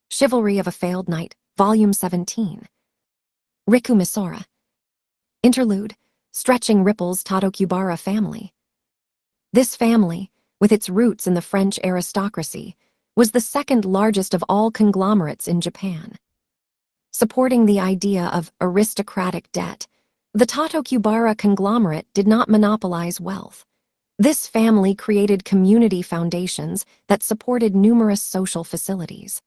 Chivalry of a Failed Knight, Volume 17. Riku Misora. Interlude, Stretching Ripple's Tadokubara family. This family, with its roots in the French aristocracy, was the second largest of all conglomerates in Japan. Supporting the idea of aristocratic debt, the Tadokubara conglomerate did not monopolize wealth. This family created community foundations that supported numerous social facilities.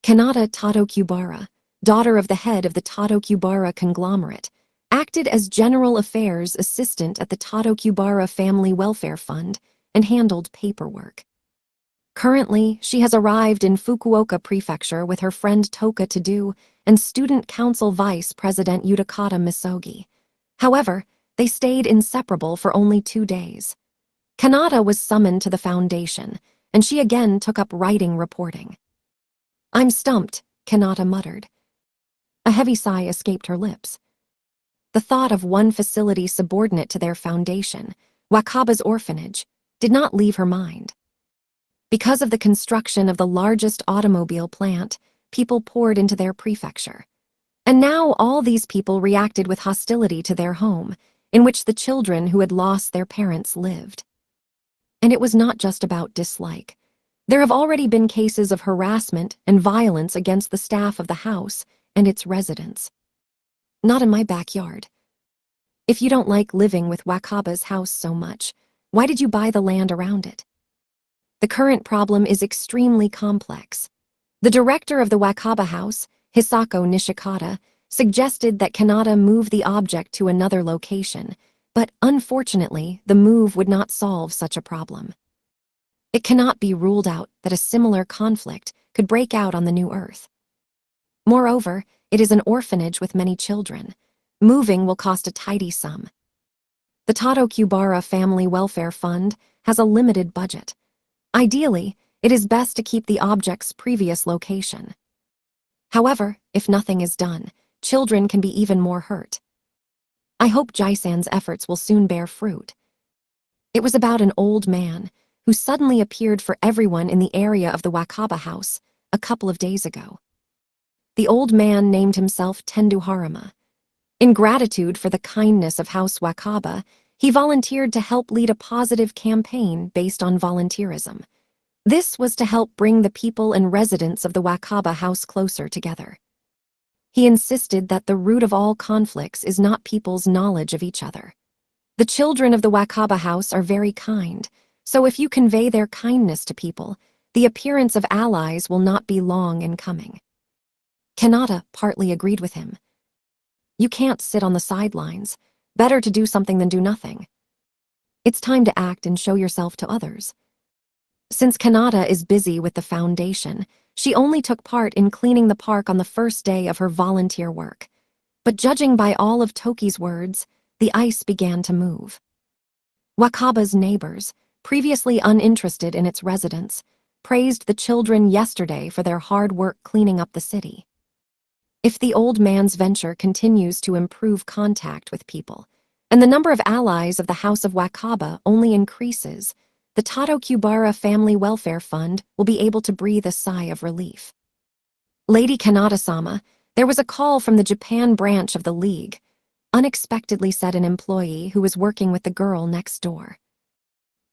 Kanata Tadokubara, daughter of the head of the Tadokubara conglomerate, acted as General Affairs Assistant at the Tadokubara Family Welfare Fund and handled paperwork. Currently, she has arrived in Fukuoka Prefecture with her friend Toka Tadu and Student Council Vice President Yudakata Misogi. However, they stayed inseparable for only 2 days. Kanata was summoned to the foundation, and she again took up writing reporting. "I'm stumped," Kanata muttered. A heavy sigh escaped her lips. The thought of one facility subordinate to their foundation, Wakaba's orphanage, did not leave her mind. Because of the construction of the largest automobile plant, people poured into their prefecture. And now all these people reacted with hostility to their home, in which the children who had lost their parents lived. And it was not just about dislike. There have already been cases of harassment and violence against the staff of the house and its residents. "Not in my backyard. If you don't like living with Wakaba's house so much, why did you buy the land around it?" The current problem is extremely complex. The director of the Wakaba house, Hisako Nishikata, suggested that Kanata move the object to another location, but unfortunately, the move would not solve such a problem. It cannot be ruled out that a similar conflict could break out on the new Earth. Moreover, it is an orphanage with many children. Moving will cost a tidy sum. The Tadokubara Family Welfare Fund has a limited budget. Ideally, it is best to keep the object's previous location. However, if nothing is done, children can be even more hurt. I hope Jaisan's efforts will soon bear fruit. It was about an old man who suddenly appeared for everyone in the area of the Wakaba house a couple of days ago. The old man named himself Tendu Haruma. In gratitude for the kindness of House Wakaba, he volunteered to help lead a positive campaign based on volunteerism. This was to help bring the people and residents of the Wakaba house closer together. He insisted that the root of all conflicts is not people's knowledge of each other. The children of the Wakaba house are very kind, so if you convey their kindness to people, the appearance of allies will not be long in coming. Kanata partly agreed with him. You can't sit on the sidelines. Better to do something than do nothing. It's time to act and show yourself to others. Since Kanata is busy with the foundation, she only took part in cleaning the park on the first day of her volunteer work. But judging by all of Toki's words, the ice began to move. Wakaba's neighbors, previously uninterested in its residents, praised the children yesterday for their hard work cleaning up the city. If the old man's venture continues to improve contact with people, and the number of allies of the House of Wakaba only increases, the Tadokubara Family Welfare Fund will be able to breathe a sigh of relief. "Lady Kanata-sama, there was a call from the Japan branch of the League," unexpectedly said an employee who was working with the girl next door.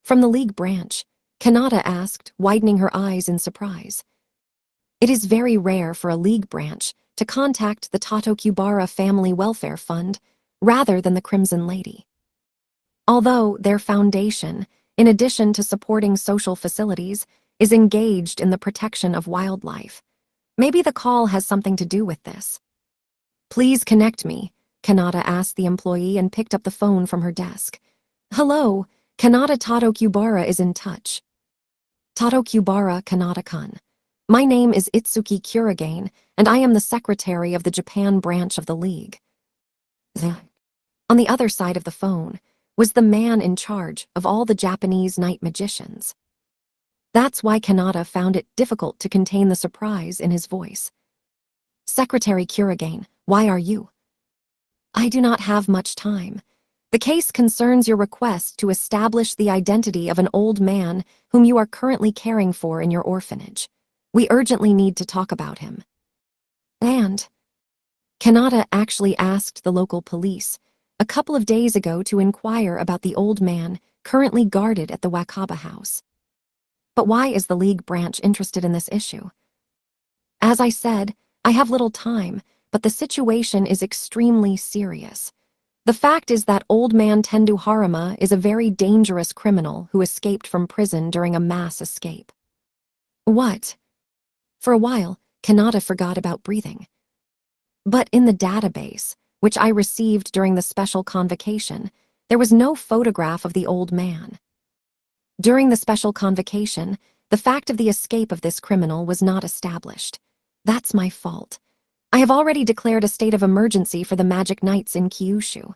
"From the League branch?" Kanata asked, widening her eyes in surprise. It is very rare for a League branch to contact the Tadokubara Family Welfare Fund rather than the Crimson Lady. Although their foundation, in addition to supporting social facilities, is engaged in the protection of wildlife. Maybe the call has something to do with this. "Please connect me," Kanata asked the employee and picked up the phone from her desk. "Hello, Kanata Tadokubara is in touch." "Tadokubara Kanata-kun. My name is Itsuki Kurigane, and I am the secretary of the Japan branch of the League." On the other side of the phone was the man in charge of all the Japanese night magicians. That's why Kanata found it difficult to contain the surprise in his voice. "Secretary Kurigane, why are you?" "I do not have much time. The case concerns your request to establish the identity of an old man whom you are currently caring for in your orphanage. We urgently need to talk about him. And Kanata actually asked the local police a couple of days ago to inquire about the old man currently guarded at the Wakaba house. But why is the League branch interested in this issue? As I said, I have little time, but the situation is extremely serious. The fact is that old man Tendu Haruma is a very dangerous criminal who escaped from prison during a mass escape. What? For a while, Kanata forgot about breathing. But in the database, which I received during the special convocation, there was no photograph of the old man. During the special convocation, the fact of the escape of this criminal was not established. That's my fault. I have already declared a state of emergency for the Magic Knights in Kyushu.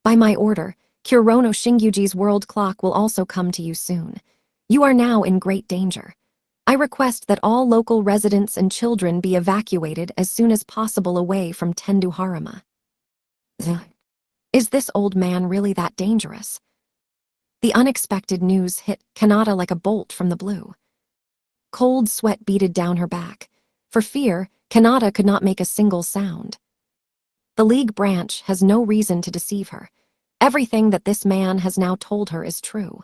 By my order, Kurono Shingyuji's world clock will also come to you soon. You are now in great danger. I request that all local residents and children be evacuated as soon as possible away from Tendu Haruma. Is this old man really that dangerous? The unexpected news hit Kanata like a bolt from the blue. Cold sweat beaded down her back. For fear, Kanata could not make a single sound. The League branch has no reason to deceive her. Everything that this man has now told her is true.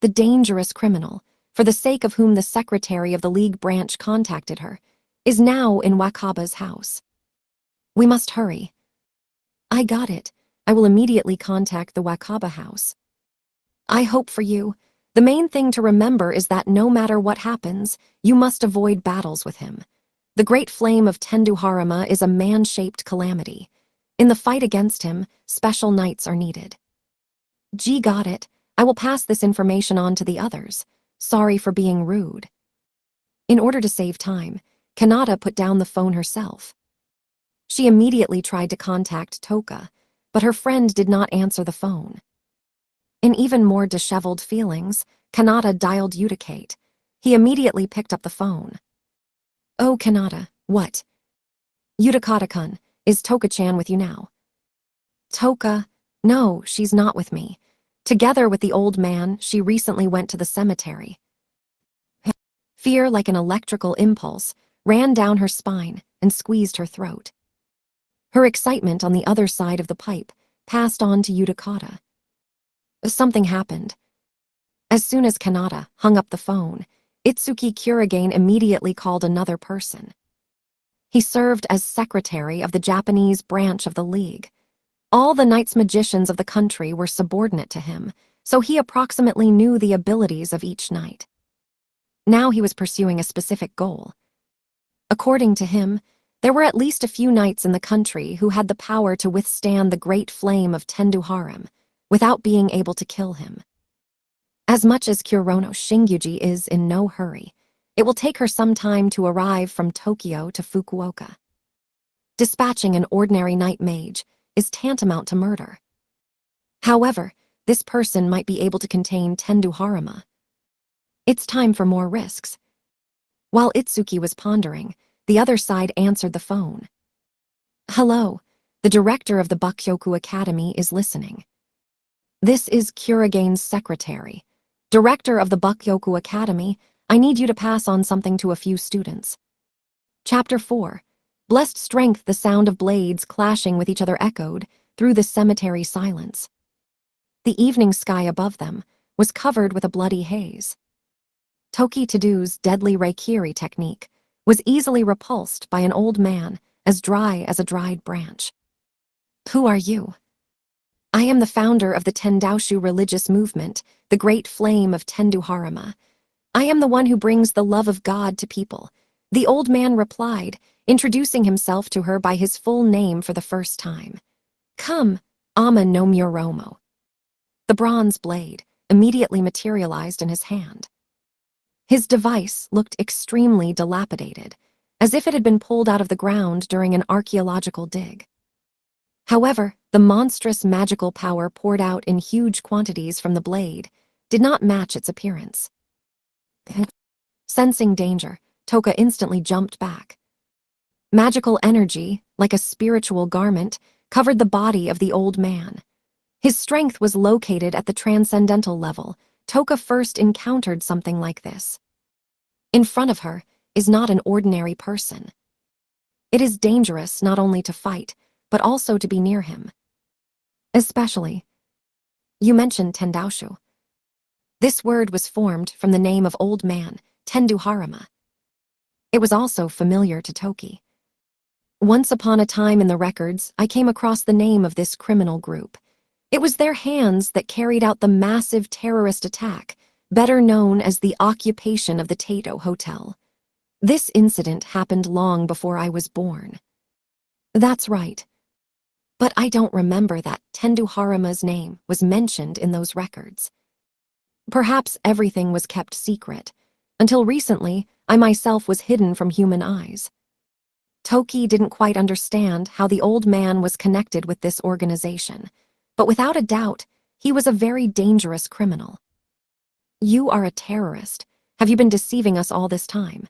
The dangerous criminal, for the sake of whom the secretary of the League branch contacted her, is now in Wakaba's house. We must hurry. I got it. I will immediately contact the Wakaba house. I hope for you. The main thing to remember is that no matter what happens, you must avoid battles with him. The great flame of Tendu Haruma is a man-shaped calamity. In the fight against him, special knights are needed. G got it. I will pass this information on to the others. Sorry for being rude. In order to save time, Kanata put down the phone herself. She immediately tried to contact Toka, but her friend did not answer the phone. In even more disheveled feelings, Kanata dialed Utikate. He immediately picked up the phone. Oh, Kanata, what? Utikata-kun, is Toka-chan with you now? Toka? No, she's not with me. Together with the old man, she recently went to the cemetery. Fear, like an electrical impulse, ran down her spine and squeezed her throat. Her excitement on the other side of the pipe passed on to Utikata. Something happened. As soon as Kanata hung up the phone, Itsuki Kurigane immediately called another person. He served as secretary of the Japanese branch of the League. All the knights magicians of the country were subordinate to him, so he approximately knew the abilities of each knight. Now he was pursuing a specific goal. According to him, there were at least a few knights in the country who had the power to withstand the great flame of Tendu Harem without being able to kill him. As much as Kurono Shingyuji is in no hurry, it will take her some time to arrive from Tokyo to Fukuoka. Dispatching an ordinary night mage is tantamount to murder. However, this person might be able to contain Tendu Haruma. It's time for more risks. While Itsuki was pondering, the other side answered the phone. Hello, the director of the Bakyoku Academy is listening. This is Kurigane's secretary. Director of the Bakyoku Academy, I need you to pass on something to a few students. Chapter 4. Blessed strength, the sound of blades clashing with each other echoed through the cemetery silence. The evening sky above them was covered with a bloody haze. Toki Todo's deadly Reikiri technique was easily repulsed by an old man as dry as a dried branch. Who are you? I am the founder of the Tendaushu religious movement, the great flame of Tendu Haruma. I am the one who brings the love of God to people, the old man replied, introducing himself to her by his full name for the first time. Come, Ama no Muromo. The bronze blade immediately materialized in his hand. His device looked extremely dilapidated, as if it had been pulled out of the ground during an archaeological dig. However, the monstrous magical power poured out in huge quantities from the blade did not match its appearance. Sensing danger, Toka instantly jumped back. Magical energy, like a spiritual garment, covered the body of the old man. His strength was located at the transcendental level. Toka first encountered something like this. In front of her, is not an ordinary person. It is dangerous not only to fight, but also to be near him. Especially, you mentioned Tendaushu. This word was formed from the name of old man, Tendu Harama. It was also familiar to Toki. Once upon a time in the records, I came across the name of this criminal group. It was their hands that carried out the massive terrorist attack, better known as the occupation of the Tato Hotel. This incident happened long before I was born. That's right. But I don't remember that Tendu Harama's name was mentioned in those records. Perhaps everything was kept secret. Until recently, I myself was hidden from human eyes. Toki didn't quite understand how the old man was connected with this organization, but without a doubt, he was a very dangerous criminal. You are a terrorist. Have you been deceiving us all this time?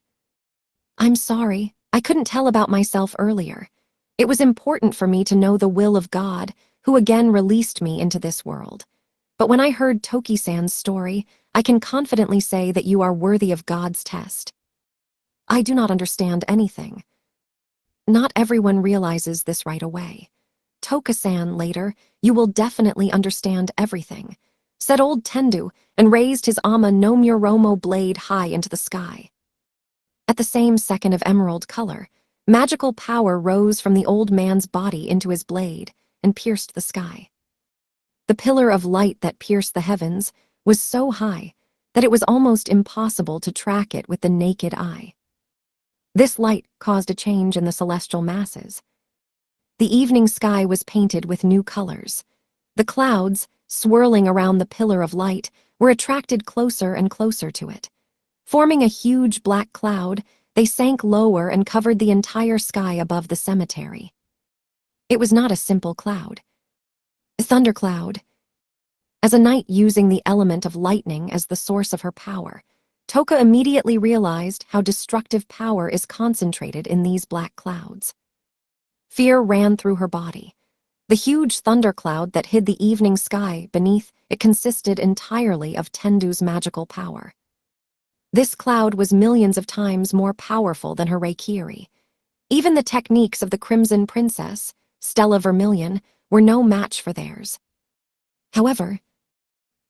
I'm sorry, I couldn't tell about myself earlier. It was important for me to know the will of God, who again released me into this world. But when I heard Toki-san's story, I can confidently say that you are worthy of God's test. I do not understand anything. Not everyone realizes this right away. Toka-san later, you will definitely understand everything, said old Tendu, and raised his Ama no Muromo blade high into the sky. At the same second of emerald color, magical power rose from the old man's body into his blade and pierced the sky. The pillar of light that pierced the heavens was so high that it was almost impossible to track it with the naked eye. This light caused a change in the celestial masses. The evening sky was painted with new colors. The clouds, swirling around the pillar of light, were attracted closer and closer to it. Forming a huge black cloud, they sank lower and covered the entire sky above the cemetery. It was not a simple cloud. A thundercloud. As a knight using the element of lightning as the source of her power, Toka immediately realized how destructive power is concentrated in these black clouds. Fear ran through her body. The huge thundercloud that hid the evening sky beneath it consisted entirely of Tendu's magical power. This cloud was millions of times more powerful than her Reikiri. Even the techniques of the Crimson Princess, Stella Vermilion, were no match for theirs. However,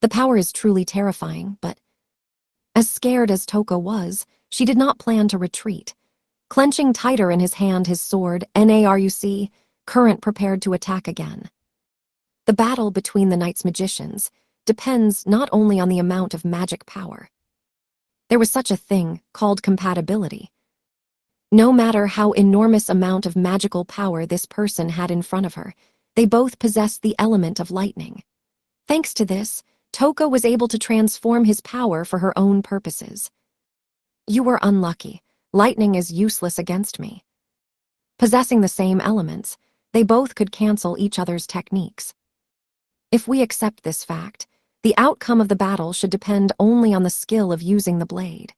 the power is truly terrifying, but as scared as Toka was, she did not plan to retreat. Clenching tighter in his hand his sword, Naruc, Current prepared to attack again. The battle between the Knight's magicians depends not only on the amount of magic power. There was such a thing called compatibility. No matter how enormous amount of magical power this person had in front of her, they both possessed the element of lightning. Thanks to this, Toka was able to transform his power for her own purposes. You were unlucky. Lightning is useless against me. Possessing the same elements, they both could cancel each other's techniques. If we accept this fact, the outcome of the battle should depend only on the skill of using the blade.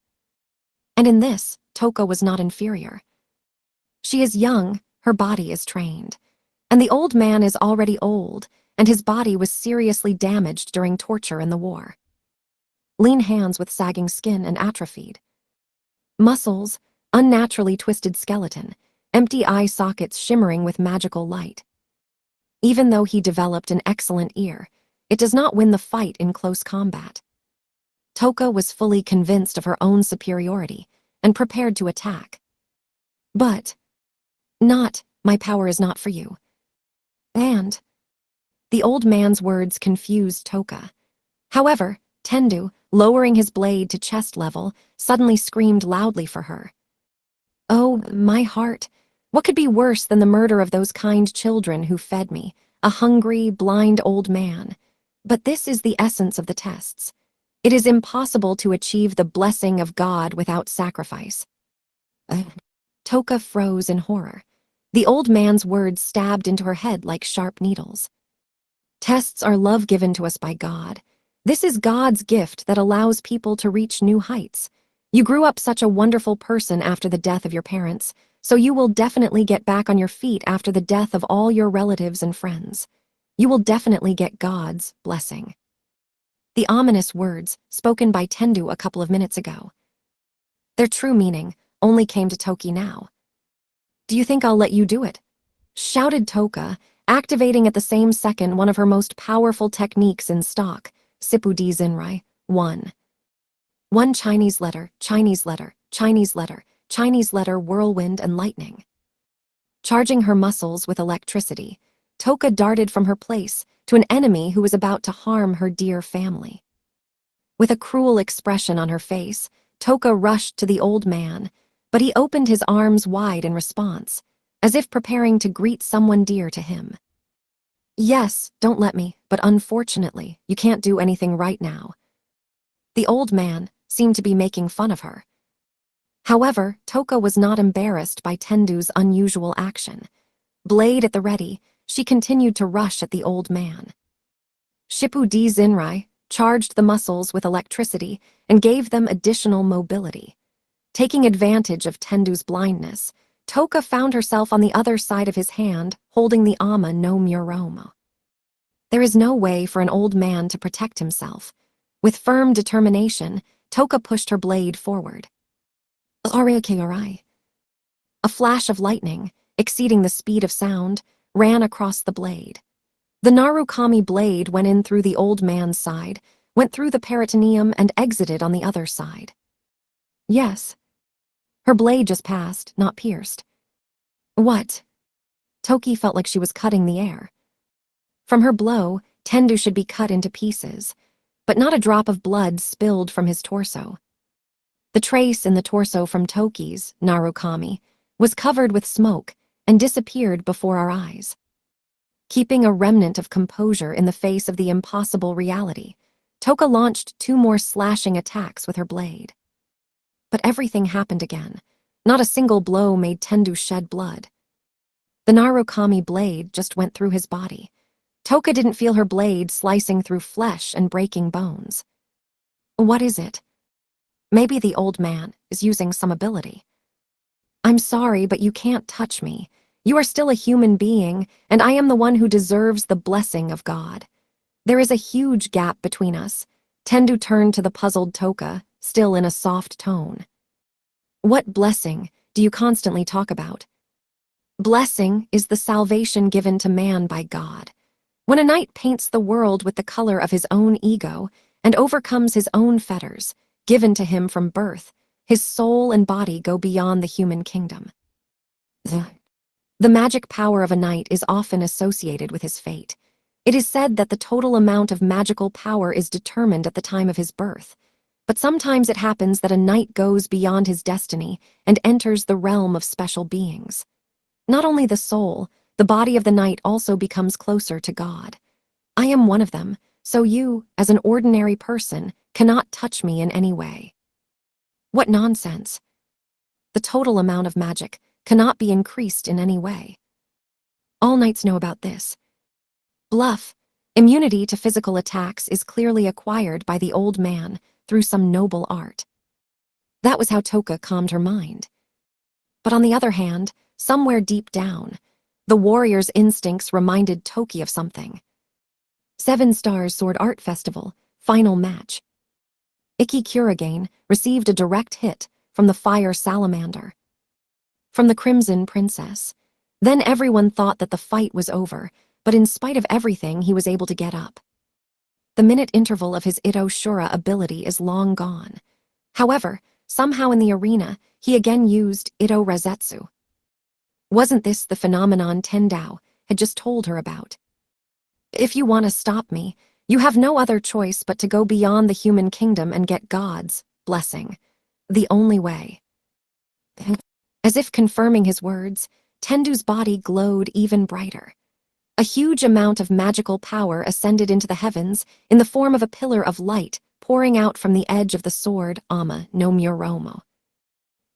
And in this, Toka was not inferior. She is young, her body is trained. And the old man is already old, and his body was seriously damaged during torture in the war. Lean hands with sagging skin and atrophied. Muscles, unnaturally twisted skeleton, empty eye sockets shimmering with magical light. Even though he developed an excellent ear, it does not win the fight in close combat. Toka was fully convinced of her own superiority and prepared to attack. But, my power is not for you. And the old man's words confused Toka. However, Tendu, lowering his blade to chest level, suddenly screamed loudly for her. Oh, my heart, what could be worse than the murder of those kind children who fed me, a hungry, blind old man? But this is the essence of the tests. It is impossible to achieve the blessing of God without sacrifice. Toka froze in horror. The old man's words stabbed into her head like sharp needles. Tests are love given to us by God. This is God's gift that allows people to reach new heights. You grew up such a wonderful person after the death of your parents, so you will definitely get back on your feet after the death of all your relatives and friends. You will definitely get God's blessing. The ominous words, spoken by Tendu a couple of minutes ago. Their true meaning only came to Toki now. "Do you think I'll let you do it?" shouted Toka, activating at the same second one of her most powerful techniques in stock, Sipu di Zinrai, 1. One Chinese letter, Chinese letter, Chinese letter, Chinese letter, whirlwind and lightning. Charging her muscles with electricity, Toka darted from her place to an enemy who was about to harm her dear family. With a cruel expression on her face, Toka rushed to the old man, but he opened his arms wide in response, as if preparing to greet someone dear to him. "Yes, don't let me, but unfortunately, you can't do anything right now." The old man seemed to be making fun of her. However, Toka was not embarrassed by Tendu's unusual action. Blade at the ready, she continued to rush at the old man. Shipu di Zinrai charged the muscles with electricity and gave them additional mobility. Taking advantage of Tendu's blindness, Toka found herself on the other side of his hand, holding the Ama no Muromo. There is no way for an old man to protect himself. With firm determination, Toka pushed her blade forward. A flash of lightning, exceeding the speed of sound, ran across the blade. The Narukami blade went in through the old man's side, went through the peritoneum and exited on the other side. Yes. Her blade just passed, not pierced. What? Toki felt like she was cutting the air. From her blow, Tendu should be cut into pieces, but not a drop of blood spilled from his torso. The trace in the torso from Toki's, Narukami, was covered with smoke and disappeared before our eyes. Keeping a remnant of composure in the face of the impossible reality, Toka launched 2 more slashing attacks with her blade. But everything happened again. Not a single blow made Tendu shed blood. The Narukami blade just went through his body. Toka didn't feel her blade slicing through flesh and breaking bones. What is it? Maybe the old man is using some ability. I'm sorry, but you can't touch me. You are still a human being, and I am the one who deserves the blessing of God. There is a huge gap between us. Tendu turned to the puzzled Toka, still in a soft tone. What blessing do you constantly talk about? Blessing is the salvation given to man by God. When a knight paints the world with the color of his own ego and overcomes his own fetters, given to him from birth, his soul and body go beyond the human kingdom. The magic power of a knight is often associated with his fate. It is said that the total amount of magical power is determined at the time of his birth, but sometimes it happens that a knight goes beyond his destiny and enters the realm of special beings. Not only the soul, the body of the knight also becomes closer to God. I am one of them, so you, as an ordinary person, cannot touch me in any way. What nonsense! The total amount of magic cannot be increased in any way. All knights know about this. Bluff, immunity to physical attacks is clearly acquired by the old man through some noble art. That was how Toka calmed her mind. But on the other hand, somewhere deep down, the warrior's instincts reminded Toki of something. 7 Stars Sword Art Festival, final match. Ikki Kuragain received a direct hit from the Fire Salamander. From the Crimson Princess. Then everyone thought that the fight was over, but in spite of everything, he was able to get up. The minute interval of his Ito Shura ability is long gone. However, somehow in the arena, he again used Ito Rezetsu. Wasn't this the phenomenon Tendao had just told her about? If you want to stop me, you have no other choice but to go beyond the human kingdom and get God's blessing. The only way. As if confirming his words, Tendu's body glowed even brighter. A huge amount of magical power ascended into the heavens in the form of a pillar of light pouring out from the edge of the sword Ama no Muromo.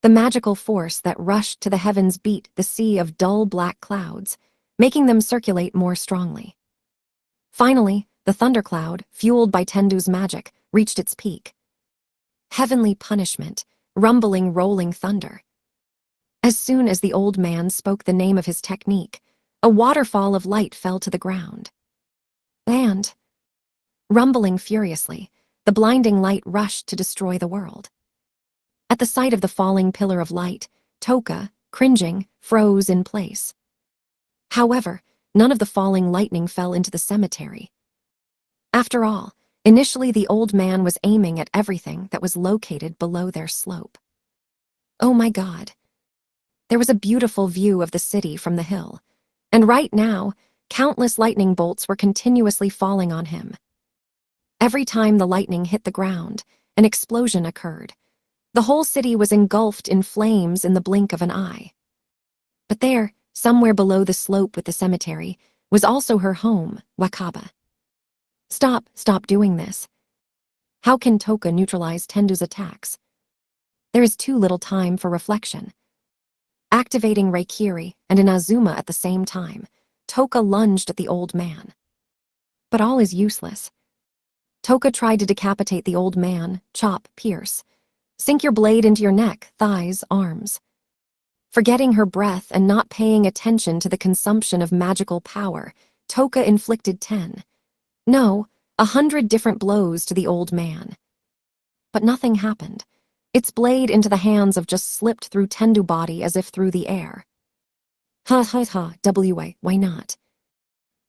The magical force that rushed to the heavens beat the sea of dull black clouds, making them circulate more strongly. Finally, the thundercloud, fueled by Tendu's magic, reached its peak. Heavenly punishment, rumbling, rolling thunder. As soon as the old man spoke the name of his technique, a waterfall of light fell to the ground. And, rumbling furiously, the blinding light rushed to destroy the world. At the sight of the falling pillar of light, Toka, cringing, froze in place. However, none of the falling lightning fell into the cemetery. After all, initially the old man was aiming at everything that was located below their slope. Oh my God. There was a beautiful view of the city from the hill, and right now, countless lightning bolts were continuously falling on him. Every time the lightning hit the ground, an explosion occurred. The whole city was engulfed in flames in the blink of an eye. But there, somewhere below the slope with the cemetery, was also her home, Wakaba. Stop doing this. How can Toka neutralize Tendu's attacks? There is too little time for reflection. Activating Reikiri and an Azuma at the same time, Toka lunged at the old man. But all is useless. Toka tried to decapitate the old man, chop, pierce. Sink your blade into your neck, thighs, arms. Forgetting her breath and not paying attention to the consumption of magical power, Toka inflicted 100 different blows to the old man. But nothing happened. Its blade into the hands of just slipped through Tendu body as if through the air. Why not?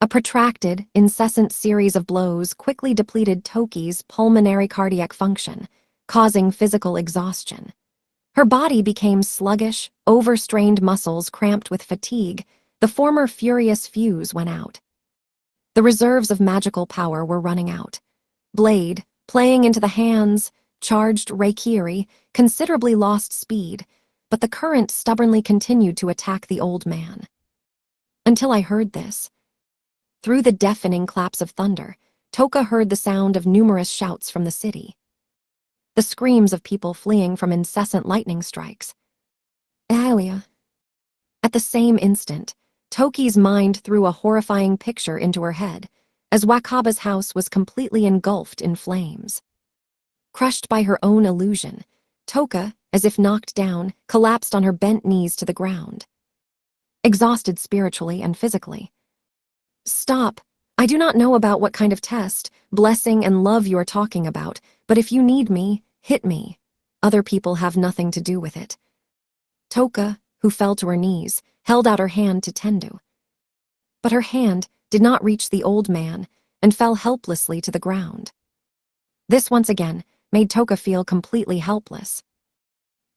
A protracted, incessant series of blows quickly depleted Toki's pulmonary cardiac function, causing physical exhaustion. Her body became sluggish, overstrained muscles cramped with fatigue. The former furious fuse went out. The reserves of magical power were running out. Blade, playing into the hands, charged Reikiri, considerably lost speed, but the current stubbornly continued to attack the old man. Until I heard this. Through the deafening claps of thunder, Toka heard the sound of numerous shouts from the city. The screams of people fleeing from incessant lightning strikes. Alia. At the same instant, Toki's mind threw a horrifying picture into her head, as Wakaba's house was completely engulfed in flames. Crushed by her own illusion, Toka, as if knocked down, collapsed on her bent knees to the ground. Exhausted spiritually and physically. Stop. I do not know about what kind of test, blessing, and love you are talking about, but if you need me, hit me. Other people have nothing to do with it. Toka, who fell to her knees, held out her hand to Tendu. But her hand did not reach the old man and fell helplessly to the ground. This once again made Toka feel completely helpless.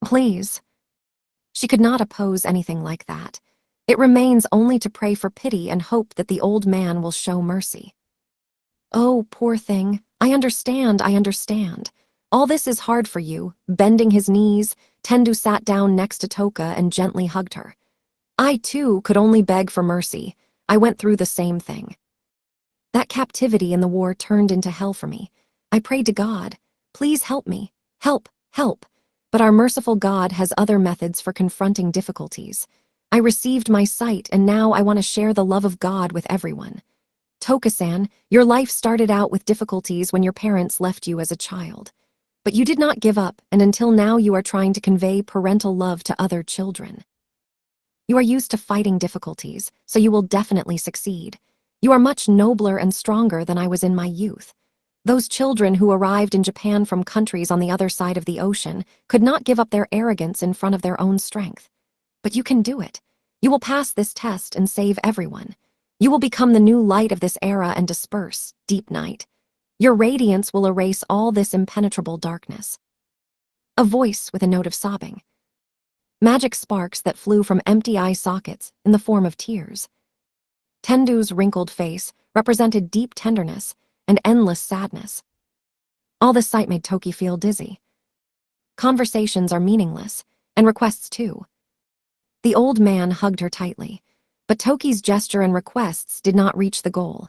Please. She could not oppose anything like that. It remains only to pray for pity and hope that the old man will show mercy. Oh, poor thing, I understand. All this is hard for you. Bending his knees, Tendu sat down next to Toka and gently hugged her. I, too, could only beg for mercy. I went through the same thing. That captivity in the war turned into hell for me. I prayed to God, please help me. Help. But our merciful God has other methods for confronting difficulties. I received my sight, and now I want to share the love of God with everyone. Toka-san, your life started out with difficulties when your parents left you as a child. But you did not give up, and until now you are trying to convey parental love to other children. You are used to fighting difficulties, so you will definitely succeed. You are much nobler and stronger than I was in my youth. Those children who arrived in Japan from countries on the other side of the ocean could not give up their arrogance in front of their own strength. But you can do it. You will pass this test and save everyone. You will become the new light of this era and disperse, deep night. Your radiance will erase all this impenetrable darkness. A voice with a note of sobbing. Magic sparks that flew from empty eye sockets in the form of tears. Tendu's wrinkled face represented deep tenderness and endless sadness. All this sight made Toki feel dizzy. Conversations are meaningless, and requests too. The old man hugged her tightly, but Toki's gesture and requests did not reach the goal.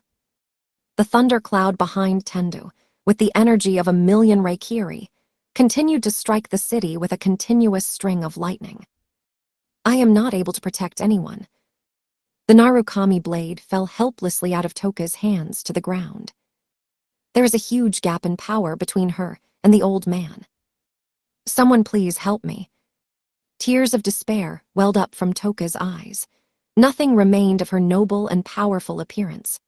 The thunder cloud behind Tendu, with the energy of 1,000,000 Reikiri, continued to strike the city with a continuous string of lightning. I am not able to protect anyone. The Narukami blade fell helplessly out of Toka's hands to the ground. There is a huge gap in power between her and the old man. Someone please help me. Tears of despair welled up from Toka's eyes. Nothing remained of her noble and powerful appearance.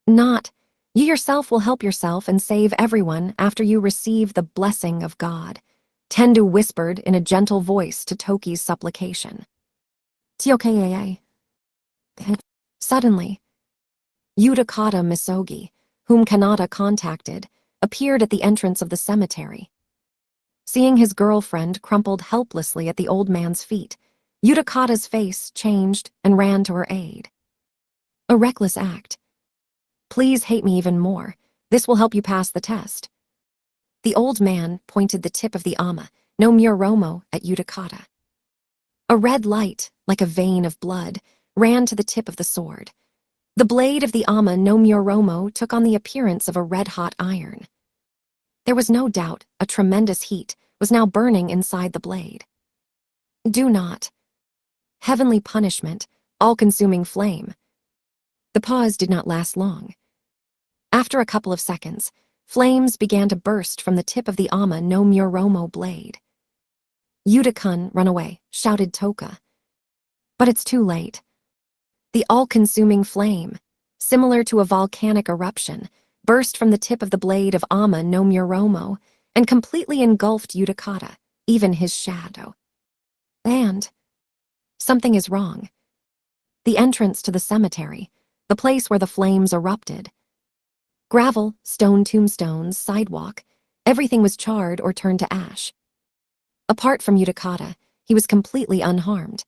Not, you yourself will help yourself and save everyone after you receive the blessing of God. Tendu whispered in a gentle voice to Toki's supplication. Tiokaa. Suddenly, Yudakata Misogi, whom Kanata contacted, appeared at the entrance of the cemetery. Seeing his girlfriend crumpled helplessly at the old man's feet, Yudakata's face changed and ran to her aid. A reckless act. Please hate me even more. This will help you pass the test. The old man pointed the tip of the ama, no Muromo, at Yudakata. A red light, like a vein of blood, ran to the tip of the sword. The blade of the ama no Muromo took on the appearance of a red-hot iron. There was no doubt a tremendous heat was now burning inside the blade. Do not. Heavenly punishment, all-consuming flame. The pause did not last long. After a couple of seconds, flames began to burst from the tip of the ama no Muromo blade. Yudakun, run away, shouted Toka. But it's too late. The all-consuming flame, similar to a volcanic eruption, burst from the tip of the blade of ama no Muromo and completely engulfed Yudakata, even his shadow. And something is wrong. The entrance to the cemetery, the place where the flames erupted. Gravel, stone tombstones, sidewalk, everything was charred or turned to ash. Apart from Yudakata, he was completely unharmed.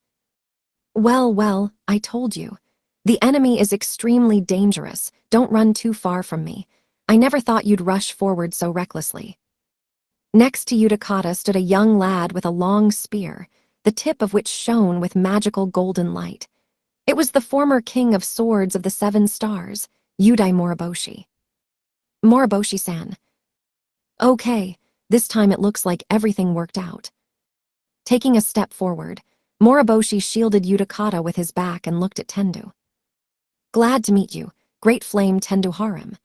Well, I told you. The enemy is extremely dangerous. Don't run too far from me. I never thought you'd rush forward so recklessly. Next to Yudakata stood a young lad with a long spear, the tip of which shone with magical golden light. It was the former king of swords of the 7 stars, Yudai Moriboshi. Moriboshi-san. Okay, this time it looks like everything worked out. Taking a step forward, Moriboshi shielded Yudakata with his back and looked at Tendu. Glad to meet you, Great Flame Tendu Harem.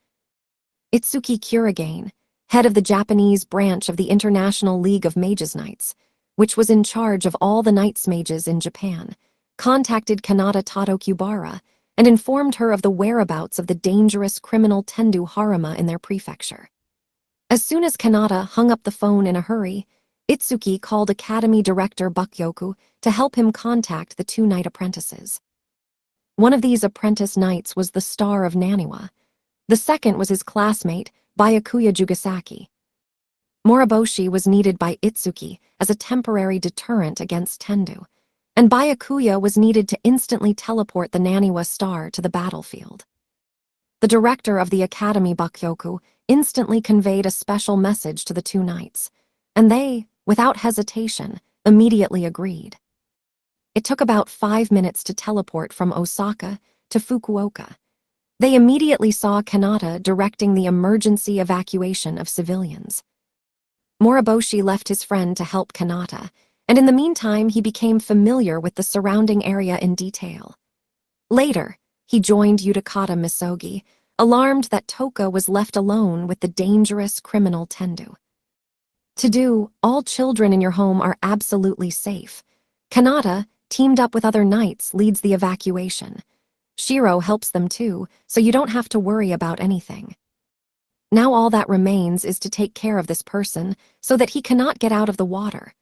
Itsuki Kurigane, head of the Japanese branch of the International League of Mages Knights, which was in charge of all the Knights Mages in Japan, contacted Kanata Tadokubara and informed her of the whereabouts of the dangerous criminal Tendu Harema in their prefecture. As soon as Kanata hung up the phone in a hurry, Itsuki called Academy Director Bakyoku to help him contact the 2 knight apprentices. One of these apprentice knights was the star of Naniwa. The second was his classmate, Byakuya Jugasaki. Moriboshi was needed by Itsuki as a temporary deterrent against Tendu, and Byakuya was needed to instantly teleport the Naniwa star to the battlefield. The director of the Academy, Bakyoku, instantly conveyed a special message to the 2 knights, and they, without hesitation, immediately agreed. It took about 5 minutes to teleport from Osaka to Fukuoka. They immediately saw Kanata directing the emergency evacuation of civilians. Moriboshi left his friend to help Kanata, and in the meantime he became familiar with the surrounding area in detail. Later, he joined Yudakata Misogi, alarmed that Toka was left alone with the dangerous criminal Tendu. To do, all children in your home are absolutely safe. Kanata, teamed up with other knights, leads the evacuation. Shiro helps them too, so you don't have to worry about anything. Now all that remains is to take care of this person so that he cannot get out of the water,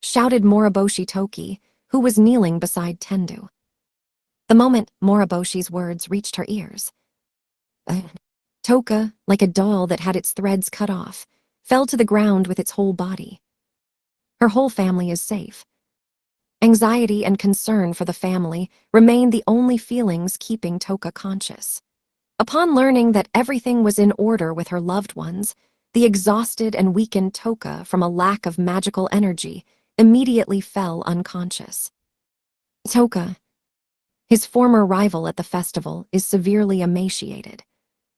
shouted Moriboshi Toki, who was kneeling beside Tendu. The moment Moriboshi's words reached her ears, Toka, like a doll that had its threads cut off, fell to the ground with its whole body. Her whole family is safe. Anxiety and concern for the family remain the only feelings keeping Toka conscious. Upon learning that everything was in order with her loved ones, the exhausted and weakened Toka from a lack of magical energy immediately fell unconscious. Toka, his former rival at the festival, is severely emaciated.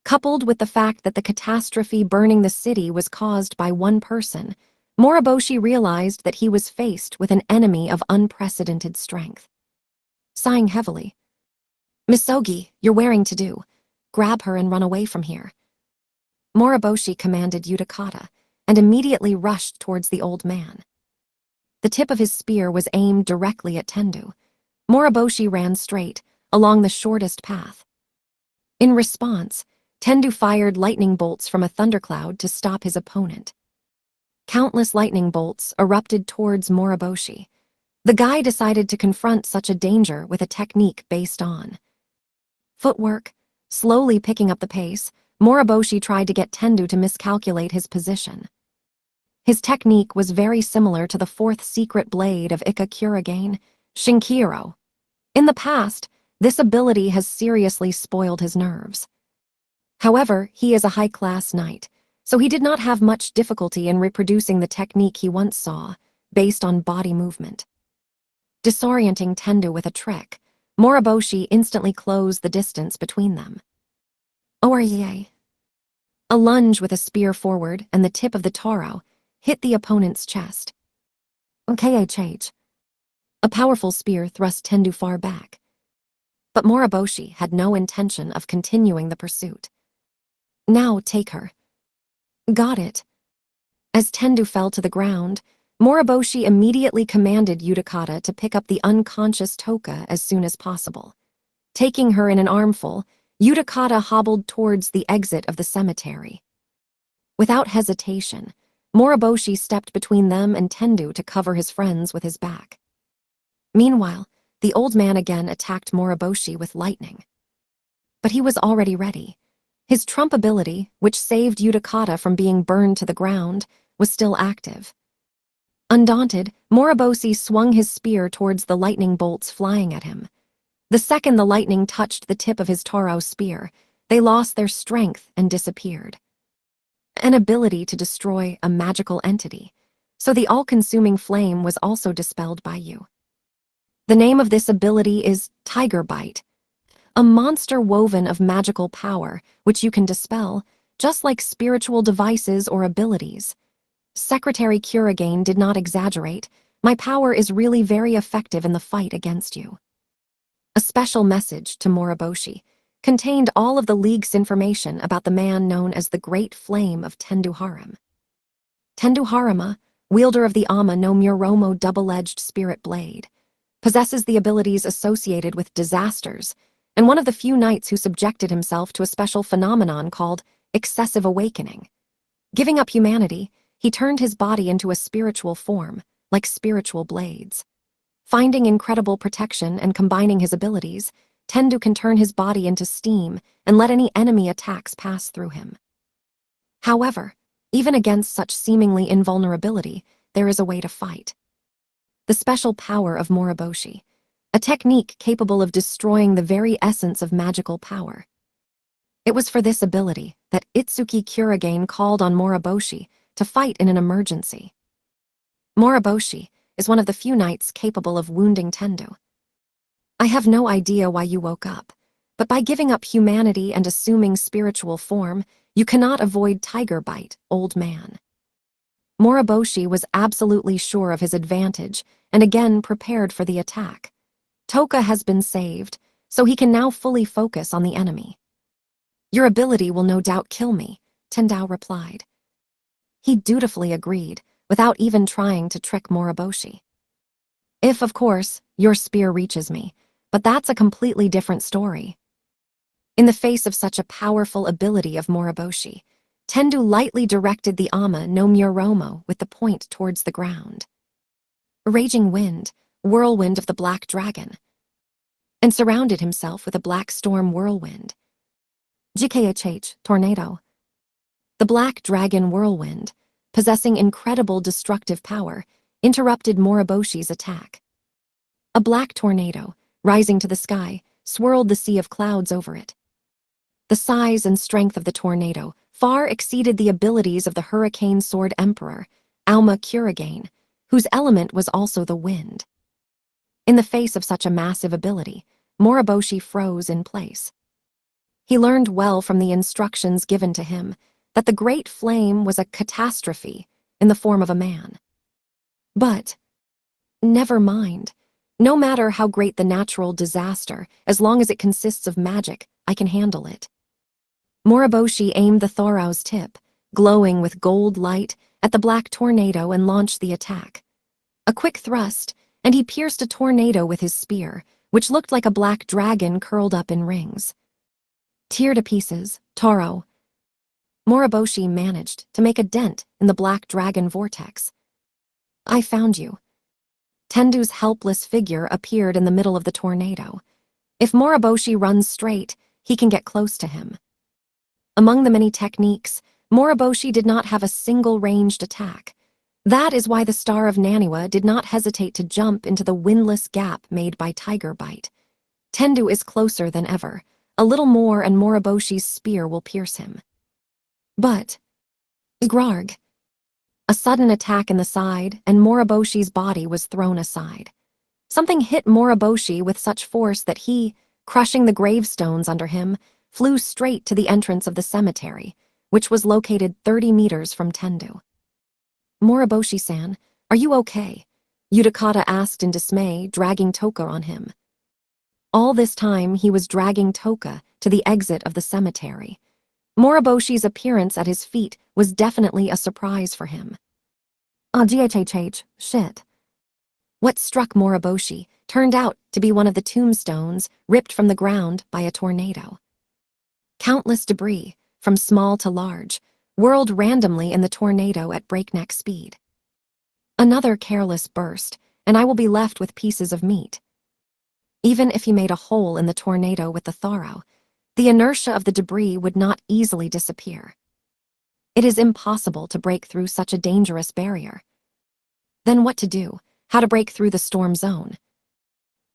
Coupled with the fact that the catastrophe burning the city was caused by one person, Moriboshi realized that he was faced with an enemy of unprecedented strength. Sighing heavily, Misogi, you're wearing to do. Grab her and run away from here. Moriboshi commanded Yudakata and immediately rushed towards the old man. The tip of his spear was aimed directly at Tendu. Moriboshi ran straight, along the shortest path. In response, Tendu fired lightning bolts from a thundercloud to stop his opponent. Countless lightning bolts erupted towards Moriboshi. The guy decided to confront such a danger with a technique based on footwork. Slowly picking up the pace, Moriboshi tried to get Tendu to miscalculate his position. His technique was very similar to the fourth secret blade of Ika Kurigane, Shinkiro. In the past, this ability has seriously spoiled his nerves. However, he is a high-class knight, so he did not have much difficulty in reproducing the technique he once saw, based on body movement. Disorienting Tendu with a trick, Moriboshi instantly closed the distance between them. Oye! A lunge with a spear forward and the tip of the taro hit the opponent's chest. KHH. A powerful spear thrust Tendu far back. But Moriboshi had no intention of continuing the pursuit. Now take her. Got it. As Tendu fell to the ground, Moriboshi immediately commanded Yudikata to pick up the unconscious Toka as soon as possible. Taking her in an armful, Yudikata hobbled towards the exit of the cemetery. Without hesitation, Moriboshi stepped between them and Tendu to cover his friends with his back. Meanwhile, the old man again attacked Moriboshi with lightning. But he was already ready. His trump ability, which saved Yudikata from being burned to the ground, was still active. Undaunted, Moriboshi swung his spear towards the lightning bolts flying at him. The second the lightning touched the tip of his taro spear, they lost their strength and disappeared. An ability to destroy a magical entity, so the all-consuming flame was also dispelled by you. The name of this ability is Tiger Bite, a monster woven of magical power which you can dispel, just like spiritual devices or abilities. Secretary Kurigane did not exaggerate. My power is really very effective in the fight against you. A special message to Moriboshi contained all of the League's information about the man known as the Great Flame of Tenduharama. Tenduharama, wielder of the Ama no Muromo double-edged spirit blade, possesses the abilities associated with disasters, and one of the few knights who subjected himself to a special phenomenon called excessive awakening. Giving up humanity, he turned his body into a spiritual form, like spiritual blades. Finding incredible protection and combining his abilities, Tendu can turn his body into steam and let any enemy attacks pass through him. However, even against such seemingly invulnerability, there is a way to fight. The special power of Moriboshi, a technique capable of destroying the very essence of magical power. It was for this ability that Itsuki Kurigane called on Moriboshi to fight in an emergency. Moriboshi is one of the few knights capable of wounding Tendu. I have no idea why you woke up, but by giving up humanity and assuming spiritual form, you cannot avoid Tiger Bite, old man. Moriboshi was absolutely sure of his advantage and again prepared for the attack. Toka has been saved, so he can now fully focus on the enemy. Your ability will no doubt kill me, Tendao replied. He dutifully agreed, without even trying to trick Moriboshi. If, of course, your spear reaches me, but that's a completely different story. In the face of such a powerful ability of Moriboshi, Tendu lightly directed the Ama no Muromo with the point towards the ground. Raging wind, whirlwind of the black dragon, and surrounded himself with a black storm whirlwind. GKHH, tornado. The black dragon whirlwind, possessing incredible destructive power, interrupted Moriboshi's attack. A black tornado, rising to the sky, swirled the sea of clouds over it. The size and strength of the tornado far exceeded the abilities of the Hurricane Sword Emperor, Auma Kurigane, whose element was also the wind. In the face of such a massive ability, Moriboshi froze in place. He learned well from the instructions given to him that the Great Flame was a catastrophe in the form of a man. But, never mind. No matter how great the natural disaster, as long as it consists of magic, I can handle it. Moriboshi aimed the Thorao's tip, glowing with gold light, at the black tornado and launched the attack. A quick thrust, and he pierced a tornado with his spear, which looked like a black dragon curled up in rings. Tear to pieces, Taro. Moriboshi managed to make a dent in the in the black dragon vortex. I found you. Tendu's helpless figure appeared in the middle of the tornado. If Moriboshi runs straight, he can get close to him. Among the many techniques, Moriboshi did not have a single ranged attack. That is why the Star of Naniwa did not hesitate to jump into the windless gap made by Tiger Bite. Tendu is closer than ever. A little more and Moriboshi's spear will pierce him. But, Grarg. A sudden attack in the side, and Moriboshi's body was thrown aside. Something hit Moriboshi with such force that he, crushing the gravestones under him, flew straight to the entrance of the cemetery, which was located 30 meters from Tendu. Moriboshi-san, are you okay? Yudikata asked in dismay, dragging Toka on him. All this time, he was dragging Toka to the exit of the cemetery. Moriboshi's appearance at his feet was definitely a surprise for him. Shit. What struck Moriboshi turned out to be one of the tombstones ripped from the ground by a tornado. Countless debris, from small to large, whirled randomly in the tornado at breakneck speed. Another careless burst, and I will be left with pieces of meat. Even if he made a hole in the tornado with the thorough, the inertia of the debris would not easily disappear. It is impossible to break through such a dangerous barrier. Then what to do? How to break through the storm zone?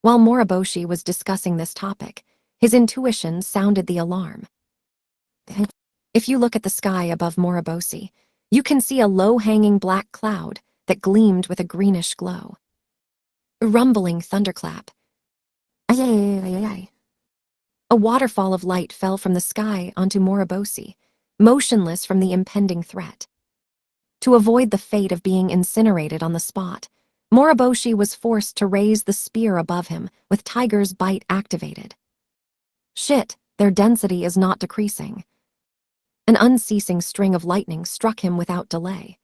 While Moriboshi was discussing this topic, his intuition sounded the alarm. If you look at the sky above Moriboshi, you can see a low-hanging black cloud that gleamed with a greenish glow. A rumbling thunderclap. A waterfall of light fell from the sky onto Moriboshi, motionless from the impending threat. To avoid the fate of being incinerated on the spot, Moriboshi was forced to raise the spear above him with Tiger's Bite activated. Shit, their density is not decreasing. An unceasing string of lightning struck him without delay.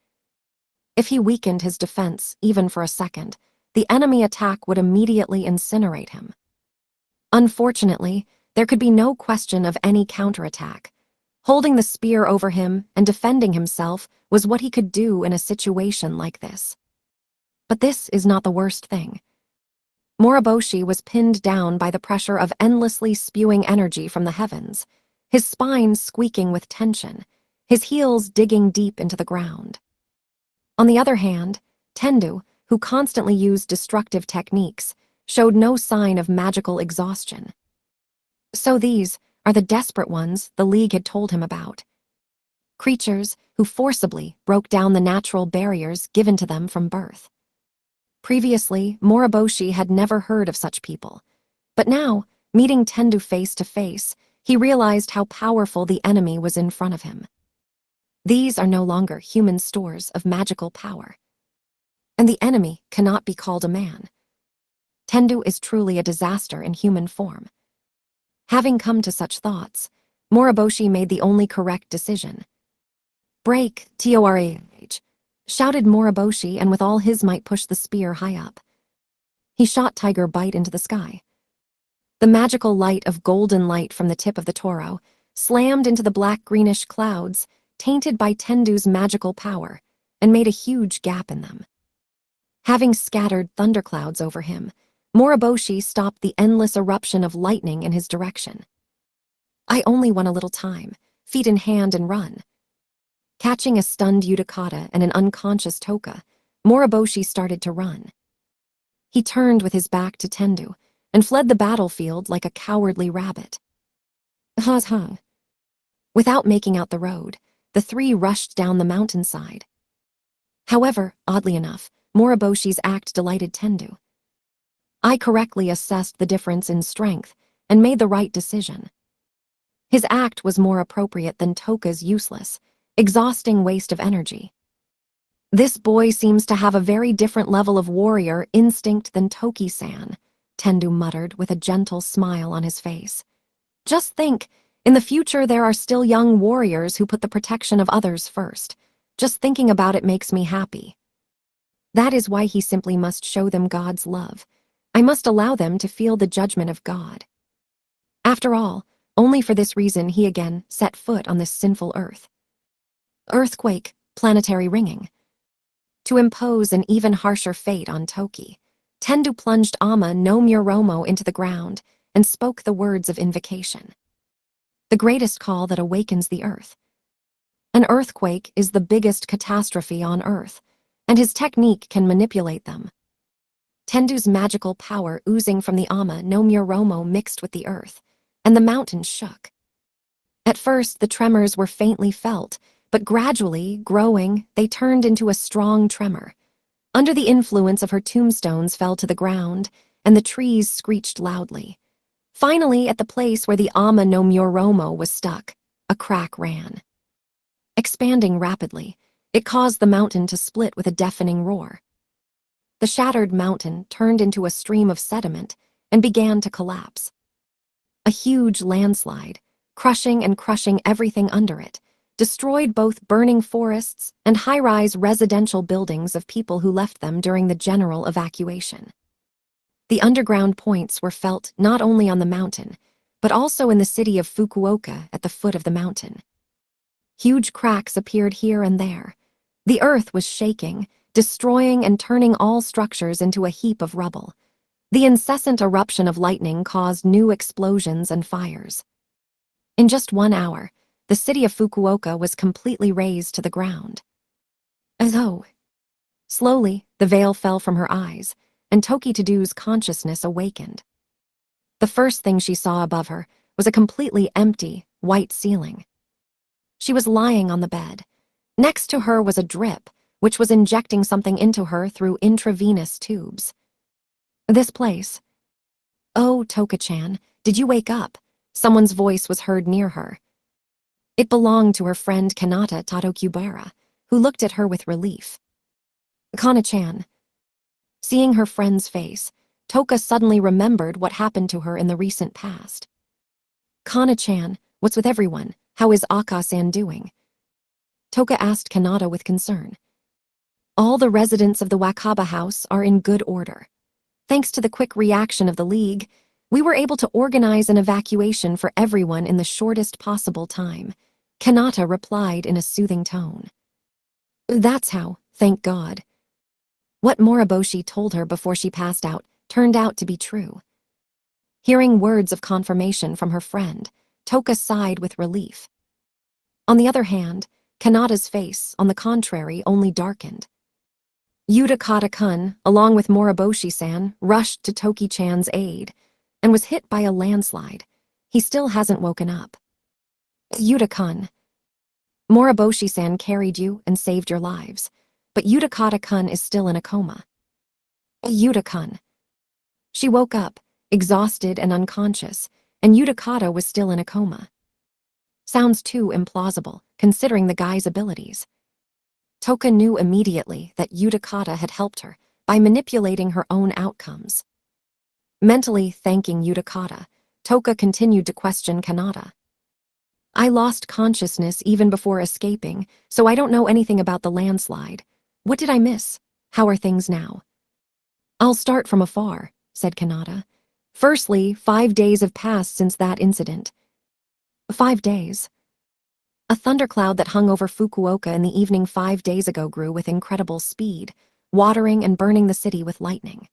If he weakened his defense even for a second, the enemy attack would immediately incinerate him. Unfortunately, there could be no question of any counterattack. Holding the spear over him and defending himself was what he could do in a situation like this. But this is not the worst thing. Moriboshi was pinned down by the pressure of endlessly spewing energy from the heavens, his spine squeaking with tension, his heels digging deep into the ground. On the other hand, Tendu, who constantly used destructive techniques, showed no sign of magical exhaustion. So these are the desperate ones the League had told him about. Creatures who forcibly broke down the natural barriers given to them from birth. Previously, Moriboshi had never heard of such people, but now, meeting Tendu face to face, he realized how powerful the enemy was in front of him. These are no longer human stores of magical power. And the enemy cannot be called a man. Tendu is truly a disaster in human form. Having come to such thoughts, Moriboshi made the only correct decision. Break, Torah, shouted Moriboshi, and with all his might pushed the spear high up. He shot Tiger Bite into the sky. The magical light of golden light from the tip of the toro slammed into the black-greenish clouds, tainted by Tendu's magical power, and made a huge gap in them. Having scattered thunderclouds over him, Moriboshi stopped the endless eruption of lightning in his direction. I only want a little time, feet in hand, and run. Catching a stunned Yudikata and an unconscious Toka, Moriboshi started to run. He turned with his back to Tendu and fled the battlefield like a cowardly rabbit. Without making out the road, the three rushed down the mountainside. However, oddly enough, Moriboshi's act delighted Tendu. I correctly assessed the difference in strength and made the right decision. His act was more appropriate than Toka's useless, exhausting waste of energy. This boy seems to have a very different level of warrior instinct than Toki-san, Tendu muttered with a gentle smile on his face. Just think, in the future there are still young warriors who put the protection of others first. Just thinking about it makes me happy. That is why he simply must show them God's love. I must allow them to feel the judgment of God. After all, only for this reason he again set foot on this sinful earth. Earthquake, planetary ringing. To impose an even harsher fate on Toki, Tendu plunged Ama no Muromo into the ground and spoke the words of invocation. The greatest call that awakens the earth. An earthquake is the biggest catastrophe on Earth, and his technique can manipulate them. Tendu's magical power oozing from the Ama no Muromo mixed with the earth, and the mountain shook. At first, the tremors were faintly felt, but gradually, growing, they turned into a strong tremor. Under the influence of her tombstones fell to the ground, and the trees screeched loudly. Finally, at the place where the Ama no Muromo was stuck, a crack ran. Expanding rapidly, it caused the mountain to split with a deafening roar. The shattered mountain turned into a stream of sediment and began to collapse. A huge landslide, crushing and crushing everything under it, destroyed both burning forests and high-rise residential buildings of people who left them during the general evacuation. The underground points were felt not only on the mountain, but also in the city of Fukuoka at the foot of the mountain. Huge cracks appeared here and there. The earth was shaking, destroying and turning all structures into a heap of rubble. The incessant eruption of lightning caused new explosions and fires. In just 1 hour, the city of Fukuoka was completely razed to the ground. Slowly, the veil fell from her eyes, and Toki Tadu's consciousness awakened. The first thing she saw above her was a completely empty, white ceiling. She was lying on the bed. Next to her was a drip, which was injecting something into her through intravenous tubes. This place. "Oh, Toka-chan, did you wake up?" Someone's voice was heard near her. It belonged to her friend Kanata Tadokubara, who looked at her with relief. "Kana-chan." Seeing her friend's face, Toka suddenly remembered what happened to her in the recent past. "Kana-chan, what's with everyone? How is Aka-san doing?" Toka asked Kanata with concern. "All the residents of the Wakaba house are in good order. Thanks to the quick reaction of the League, we were able to organize an evacuation for everyone in the shortest possible time," Kanata replied in a soothing tone. "That's how, thank God." What Moriboshi told her before she passed out turned out to be true. Hearing words of confirmation from her friend, Toka sighed with relief. On the other hand, Kanata's face, on the contrary, only darkened. Yudakata-kun, along with Moriboshi-san, rushed to Toki-chan's aid and was hit by a landslide. He still hasn't woken up. "Yuda-kun, Moriboshi-san carried you and saved your lives, but Yudakata-kun is still in a coma." "Yuda-kun." She woke up, exhausted and unconscious, and Yudakata was still in a coma. Sounds too implausible, considering the guy's abilities. Toka knew immediately that Yudakata had helped her by manipulating her own outcomes. Mentally thanking Yudakata, Toka continued to question Kanata. "I lost consciousness even before escaping, so I don't know anything about the landslide. What did I miss? How are things now?" "I'll start from afar," said Kanata. "Firstly, 5 days have passed since that incident." 5 days. A thundercloud that hung over Fukuoka in the evening 5 days ago grew with incredible speed, watering and burning the city with lightning.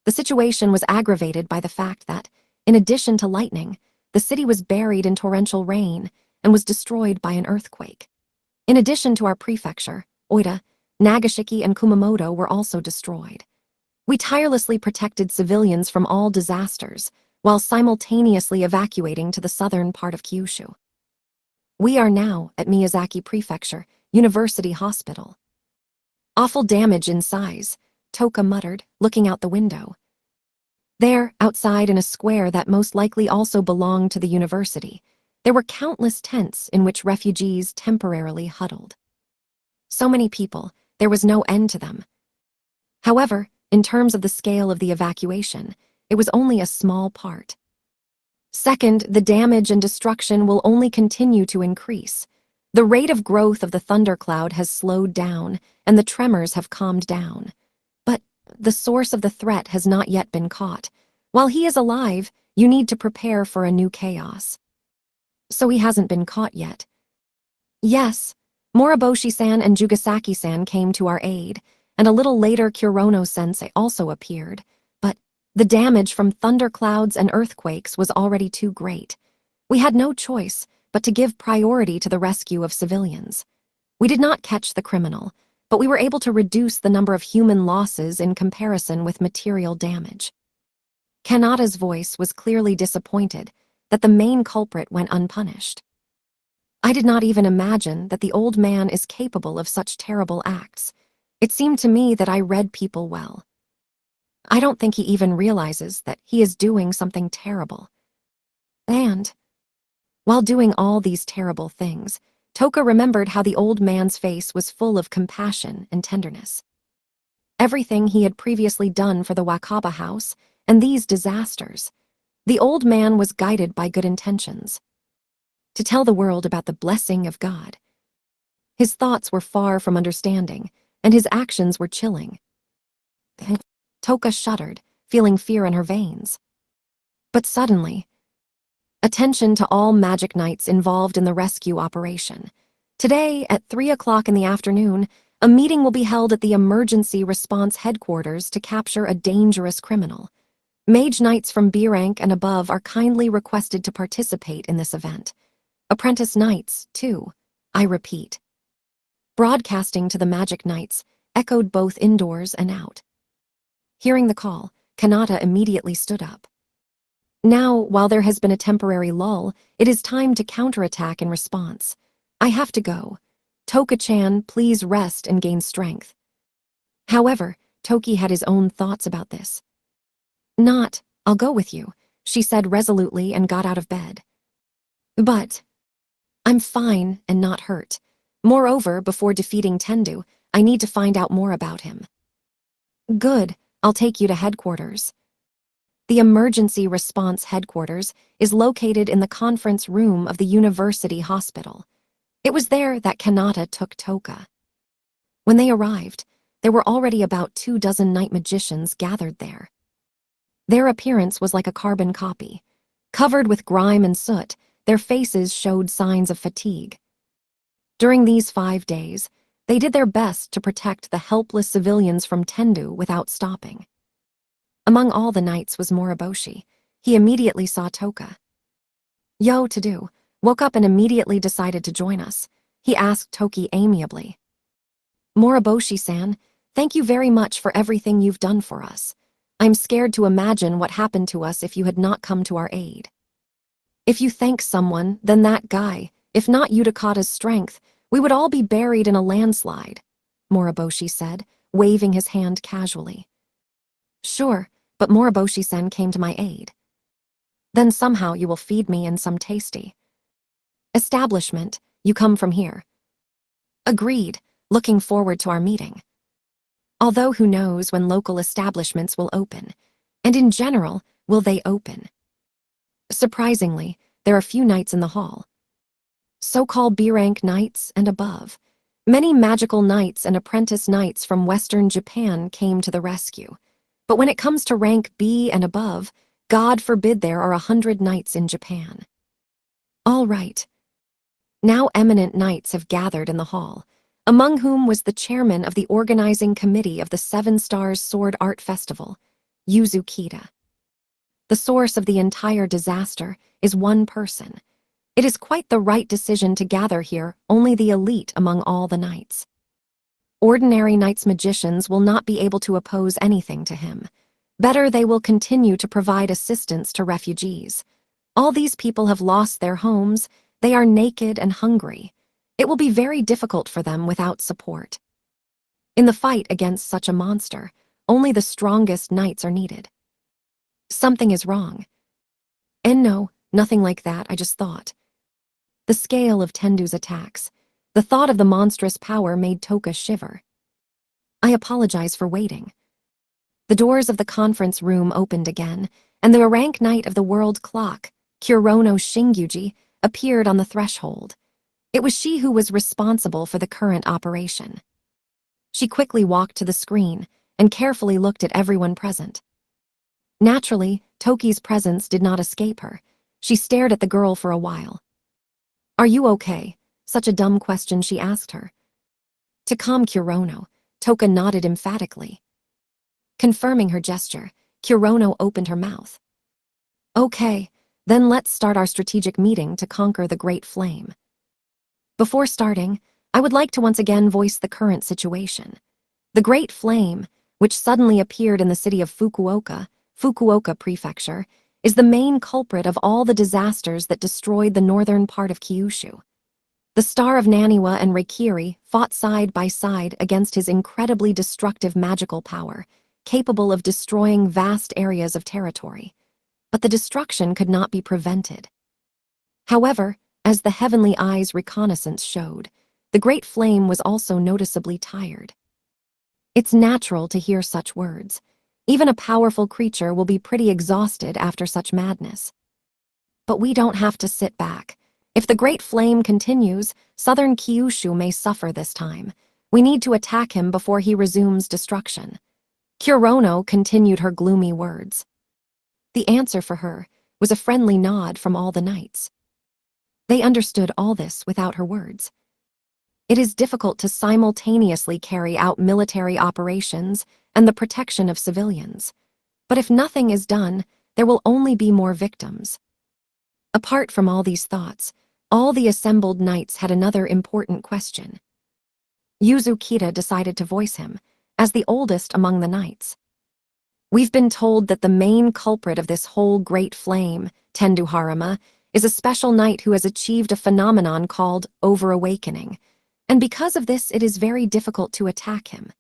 The situation was aggravated by the fact that, in addition to lightning, the city was buried in torrential rain and was destroyed by an earthquake. In addition to our prefecture, Oita, Nagashiki, and Kumamoto were also destroyed. We tirelessly protected civilians from all disasters, while simultaneously evacuating to the southern part of Kyushu. We are now at Miyazaki Prefecture, University Hospital. "Awful damage in size," Toka muttered, looking out the window. There, outside in a square that most likely also belonged to the university, there were countless tents in which refugees temporarily huddled. So many people, there was no end to them. However, in terms of the scale of the evacuation, it was only a small part. Second, the damage and destruction will only continue to increase. The rate of growth of the thundercloud has slowed down, and the tremors have calmed down. But the source of the threat has not yet been caught. While he is alive, you need to prepare for a new chaos. So he hasn't been caught yet. Yes, Moriboshi-san and Jugasaki-san came to our aid, and a little later Kurono-sensei also appeared, but the damage from thunderclouds and earthquakes was already too great. We had no choice but to give priority to the rescue of civilians. We did not catch the criminal, but we were able to reduce the number of human losses in comparison with material damage. Kanata's voice was clearly disappointed that the main culprit went unpunished. I did not even imagine that the old man is capable of such terrible acts. It seemed to me that I read people well. I don't think he even realizes that he is doing something terrible. And, while doing all these terrible things, Toka remembered how the old man's face was full of compassion and tenderness. Everything he had previously done for the Wakaba house and these disasters, the old man was guided by good intentions. To tell the world about the blessing of God. His thoughts were far from understanding, and his actions were chilling. Toka shuddered, feeling fear in her veins. But suddenly, attention to all magic knights involved in the rescue operation. Today, at 3 o'clock in the afternoon, a meeting will be held at the Emergency Response Headquarters to capture a dangerous criminal. Mage knights from B rank and above are kindly requested to participate in this event. Apprentice knights, too, I repeat. Broadcasting to the magic knights echoed both indoors and out. Hearing the call, Kanata immediately stood up. Now, while there has been a temporary lull, it is time to counterattack in response. I have to go. Toka-chan, please rest and gain strength. However, Toki had his own thoughts about this. Not, I'll go with you, she said resolutely and got out of bed. But I'm fine and not hurt. Moreover, before defeating Tendu, I need to find out more about him. Good, I'll take you to headquarters. The Emergency Response Headquarters is located in the conference room of the University Hospital. It was there that Kanata took Toka. When they arrived, there were already about 24 night magicians gathered there. Their appearance was like a carbon copy. Covered with grime and soot, their faces showed signs of fatigue. During these 5 days, they did their best to protect the helpless civilians from Tendu without stopping. Among all the knights was Moriboshi. He immediately saw Toka. Yo, to do, woke up and immediately decided to join us. He asked Toki amiably. Moriboshi-san, thank you very much for everything you've done for us. I'm scared to imagine what happened to us if you had not come to our aid. If you thank someone, then that guy, if not Utakata's strength, we would all be buried in a landslide, Moriboshi said, waving his hand casually. Sure, but Moriboshi-san came to my aid. Then somehow you will feed me in some tasty establishment. You come from here. Agreed, looking forward to our meeting. Although who knows when local establishments will open, and in general, will they open? Surprisingly, there are few knights in the hall. So-called B-rank knights and above. Many magical knights and apprentice knights from Western Japan came to the rescue. But when it comes to rank B and above, God forbid there are 100 knights in Japan. All right. Now eminent knights have gathered in the hall, among whom was the chairman of the organizing committee of the 7 Stars Sword Art Festival, Yuzu Kita. The source of the entire disaster is one person. It is quite the right decision to gather here only the elite among all the knights. Ordinary knights magicians will not be able to oppose anything to him. Better they will continue to provide assistance to refugees. All these people have lost their homes, they are naked and hungry. It will be very difficult for them without support. In the fight against such a monster, only the strongest knights are needed. Something is wrong. And no, nothing like that, I just thought. The scale of Tendu's attacks, the thought of the monstrous power made Toka shiver. I apologize for waiting. The doors of the conference room opened again, and the rank knight of the world clock, Kurono Shingyuji, appeared on the threshold. It was she who was responsible for the current operation. She quickly walked to the screen and carefully looked at everyone present. Naturally, Toki's presence did not escape her. She stared at the girl for a while. Are you okay? Such a dumb question she asked her. To calm Kurono, Toka nodded emphatically. Confirming her gesture, Kurono opened her mouth. Okay, then let's start our strategic meeting to conquer the Great Flame. Before starting, I would like to once again voice the current situation. The Great Flame, which suddenly appeared in the city of Fukuoka Prefecture, is the main culprit of all the disasters that destroyed the northern part of Kyushu. The Star of Naniwa and Reikiri fought side by side against his incredibly destructive magical power, capable of destroying vast areas of territory. But the destruction could not be prevented. However, as the Heavenly Eye's reconnaissance showed, the Great Flame was also noticeably tired. It's natural to hear such words. Even a powerful creature will be pretty exhausted after such madness. But we don't have to sit back. If the Great Flame continues, southern Kyushu may suffer this time. We need to attack him before he resumes destruction. Kurono continued her gloomy words. The answer for her was a friendly nod from all the knights. They understood all this without her words. It is difficult to simultaneously carry out military operations and the protection of civilians. But if nothing is done, there will only be more victims. Apart from all these thoughts, all the assembled knights had another important question. Yuzukita decided to voice him, as the oldest among the knights. We've been told that the main culprit of this whole Great Flame, Tendu Harima, is a special knight who has achieved a phenomenon called over-awakening, and because of this it is very difficult to attack him.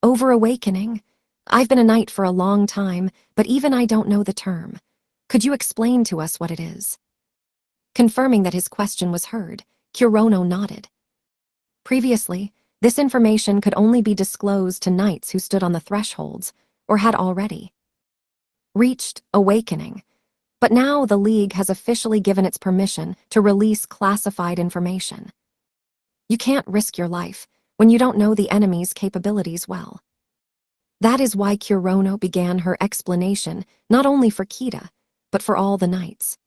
Over-awakening? I've been a knight for a long time, but even I don't know the term. Could you explain to us what it is? Confirming that his question was heard, Kurono nodded. Previously, this information could only be disclosed to knights who stood on the thresholds, or had already reached awakening. But now the League has officially given its permission to release classified information. You can't risk your life when you don't know the enemy's capabilities well. That is why Kurono began her explanation not only for Kita, but for all the knights.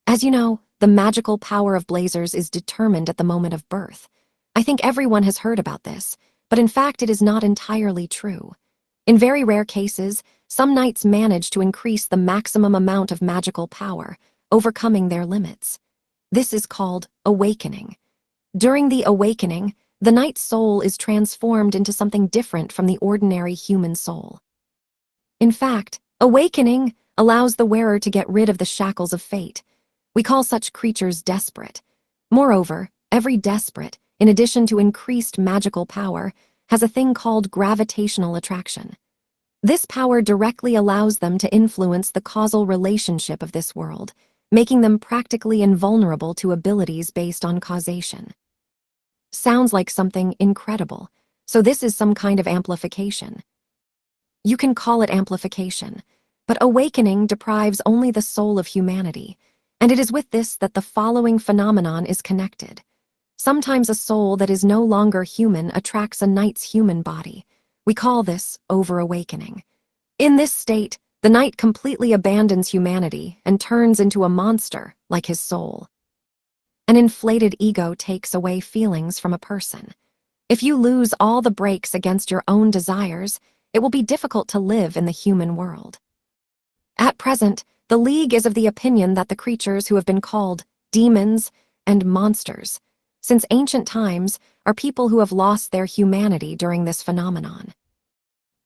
As you know, the magical power of Blazers is determined at the moment of birth. I think everyone has heard about this, but in fact it is not entirely true. In very rare cases, some knights manage to increase the maximum amount of magical power, overcoming their limits. This is called awakening. During the awakening, the knight's soul is transformed into something different from the ordinary human soul. In fact, awakening allows the wearer to get rid of the shackles of fate. We call such creatures desperate. Moreover, every desperate, in addition to increased magical power, has a thing called gravitational attraction. This power directly allows them to influence the causal relationship of this world, making them practically invulnerable to abilities based on causation. Sounds like something incredible, so this is some kind of amplification. You can call it amplification, but awakening deprives only the soul of humanity, and it is with this that the following phenomenon is connected. Sometimes a soul that is no longer human attracts a knight's human body. We call this over-awakening. In this state, the knight completely abandons humanity and turns into a monster, like his soul. An inflated ego takes away feelings from a person. If you lose all the brakes against your own desires, it will be difficult to live in the human world. At present, the League is of the opinion that the creatures who have been called demons and monsters since ancient times are people who have lost their humanity during this phenomenon.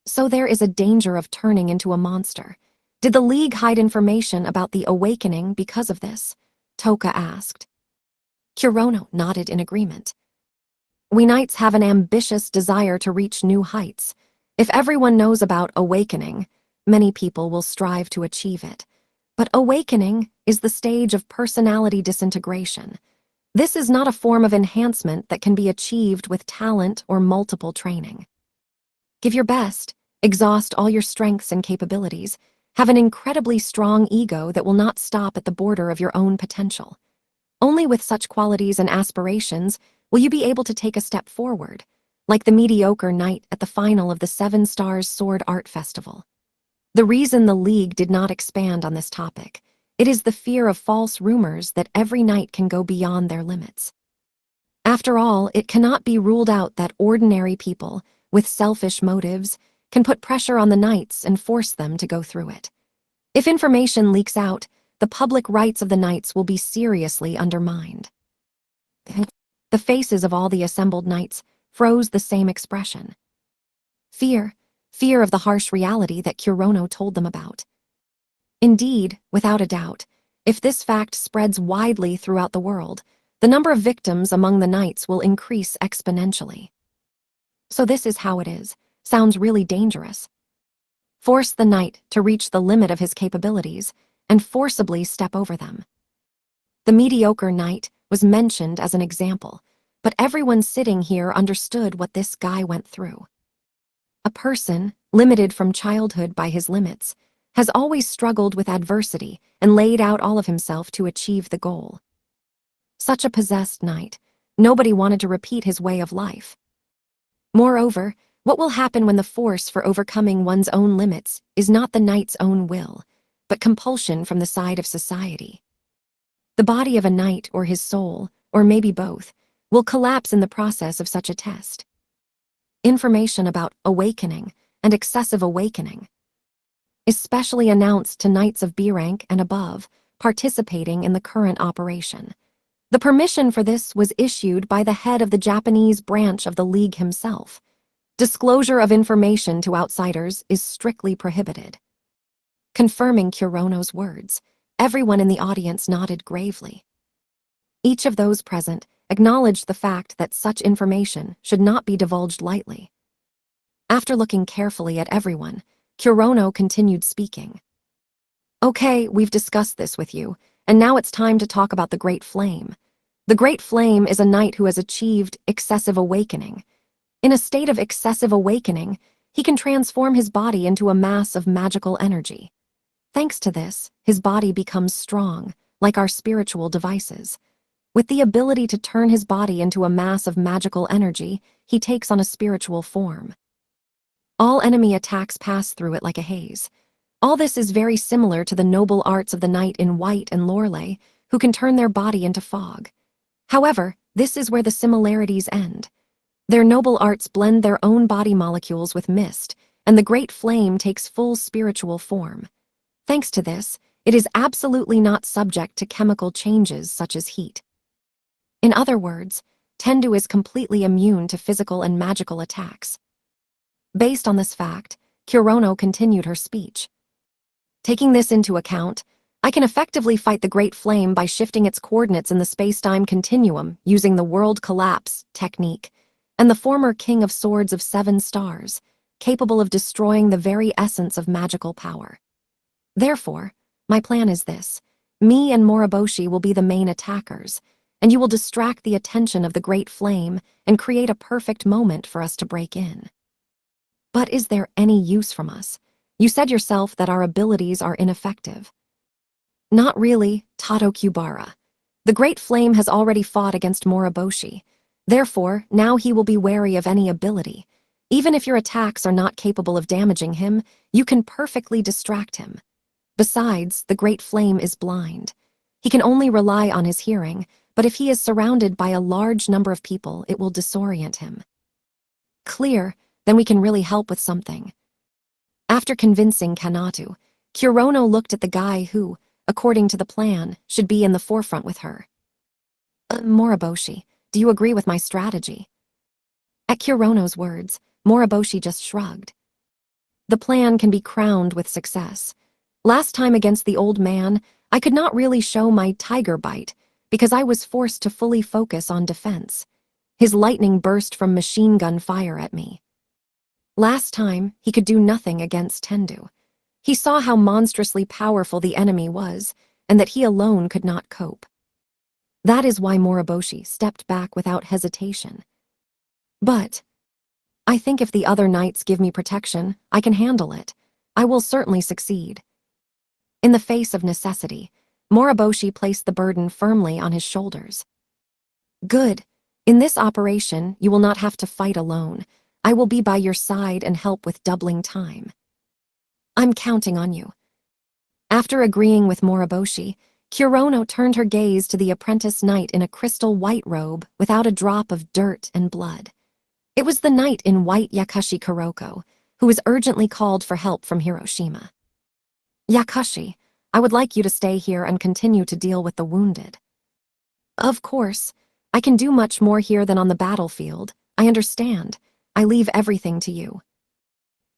So there is a danger of turning into a monster. Did the League hide information about the awakening because of this? Toka asked. Kurono nodded in agreement. We knights have an ambitious desire to reach new heights. If everyone knows about awakening, many people will strive to achieve it. But awakening is the stage of personality disintegration. This is not a form of enhancement that can be achieved with talent or multiple training. Give your best, exhaust all your strengths and capabilities, have an incredibly strong ego that will not stop at the border of your own potential. Only with such qualities and aspirations will you be able to take a step forward, like the mediocre knight at the final of the 7 Stars Sword Art Festival. The reason the League did not expand on this topic, it is the fear of false rumors that every knight can go beyond their limits. After all, it cannot be ruled out that ordinary people, with selfish motives, can put pressure on the knights and force them to go through it. If information leaks out, the public rights of the knights will be seriously undermined. The faces of all the assembled knights froze the same expression. Fear of the harsh reality that Kurono told them about. Indeed, without a doubt, if this fact spreads widely throughout the world, the number of victims among the knights will increase exponentially. So this is how it is. Sounds really dangerous. Force the knight to reach the limit of his capabilities and forcibly step over them. The mediocre knight was mentioned as an example, but everyone sitting here understood what this guy went through. A person, limited from childhood by his limits, has always struggled with adversity and laid out all of himself to achieve the goal. Such a possessed knight, nobody wanted to repeat his way of life. Moreover, what will happen when the force for overcoming one's own limits is not the knight's own will, but compulsion from the side of society? The body of a knight or his soul, or maybe both, will collapse in the process of such a test. Information about awakening and excessive awakening is specially announced to knights of B rank and above participating in the current operation. The permission for this was issued by the head of the Japanese branch of the League himself. Disclosure of information to outsiders is strictly prohibited. Confirming Kurono's words, everyone in the audience nodded gravely. Each of those present acknowledged the fact that such information should not be divulged lightly. After looking carefully at everyone, Kurono continued speaking. Okay, we've discussed this with you, and now it's time to talk about the Great Flame. The Great Flame is a knight who has achieved excessive awakening. In a state of excessive awakening, he can transform his body into a mass of magical energy. Thanks to this, his body becomes strong, like our spiritual devices. With the ability to turn his body into a mass of magical energy, he takes on a spiritual form. All enemy attacks pass through it like a haze. All this is very similar to the noble arts of the knight in white and Lorelei, who can turn their body into fog. However, this is where the similarities end. Their noble arts blend their own body molecules with mist, and the Great Flame takes full spiritual form. Thanks to this, it is absolutely not subject to chemical changes such as heat. In other words, Tendu is completely immune to physical and magical attacks. Based on this fact, Kurono continued her speech. Taking this into account, I can effectively fight the Great Flame by shifting its coordinates in the space-time continuum using the World Collapse technique and the former King of Swords of 7 stars, capable of destroying the very essence of magical power. Therefore, my plan is this. Me and Moriboshi will be the main attackers, and you will distract the attention of the Great Flame and create a perfect moment for us to break in. But is there any use from us? You said yourself that our abilities are ineffective. Not really, Tadokubara. The Great Flame has already fought against Moriboshi. Therefore, now he will be wary of any ability. Even if your attacks are not capable of damaging him, you can perfectly distract him. Besides, the Great Flame is blind. He can only rely on his hearing, but if he is surrounded by a large number of people, it will disorient him. Clear, then we can really help with something. After convincing Kanatu, Kurono looked at the guy who, according to the plan, should be in the forefront with her. Moriboshi, do you agree with my strategy? At Kurono's words, Moriboshi just shrugged. The plan can be crowned with success. Last time against the old man, I could not really show my tiger bite because I was forced to fully focus on defense. His lightning burst from machine gun fire at me. Last time, he could do nothing against Tendu. He saw how monstrously powerful the enemy was, and that he alone could not cope. That is why Moriboshi stepped back without hesitation. But I think if the other knights give me protection, I can handle it. I will certainly succeed. In the face of necessity, Moriboshi placed the burden firmly on his shoulders. Good. In this operation, you will not have to fight alone. I will be by your side and help with doubling time. I'm counting on you. After agreeing with Moriboshi, Kurono turned her gaze to the apprentice knight in a crystal white robe without a drop of dirt and blood. It was the knight in white Yakushi Kuroko, who was urgently called for help from Hiroshima. Yakushi, I would like you to stay here and continue to deal with the wounded. Of course, I can do much more here than on the battlefield. I understand. I leave everything to you.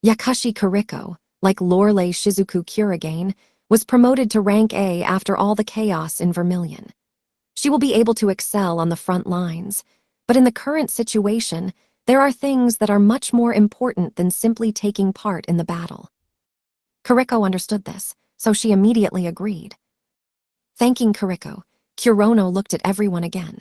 Yakushi Kuriko, like Lorelei Shizuku Kurigane, was promoted to rank A after all the chaos in Vermilion. She will be able to excel on the front lines, but in the current situation, there are things that are much more important than simply taking part in the battle. Kuriko understood this, so she immediately agreed. Thanking Kuriko, Kurono looked at everyone again.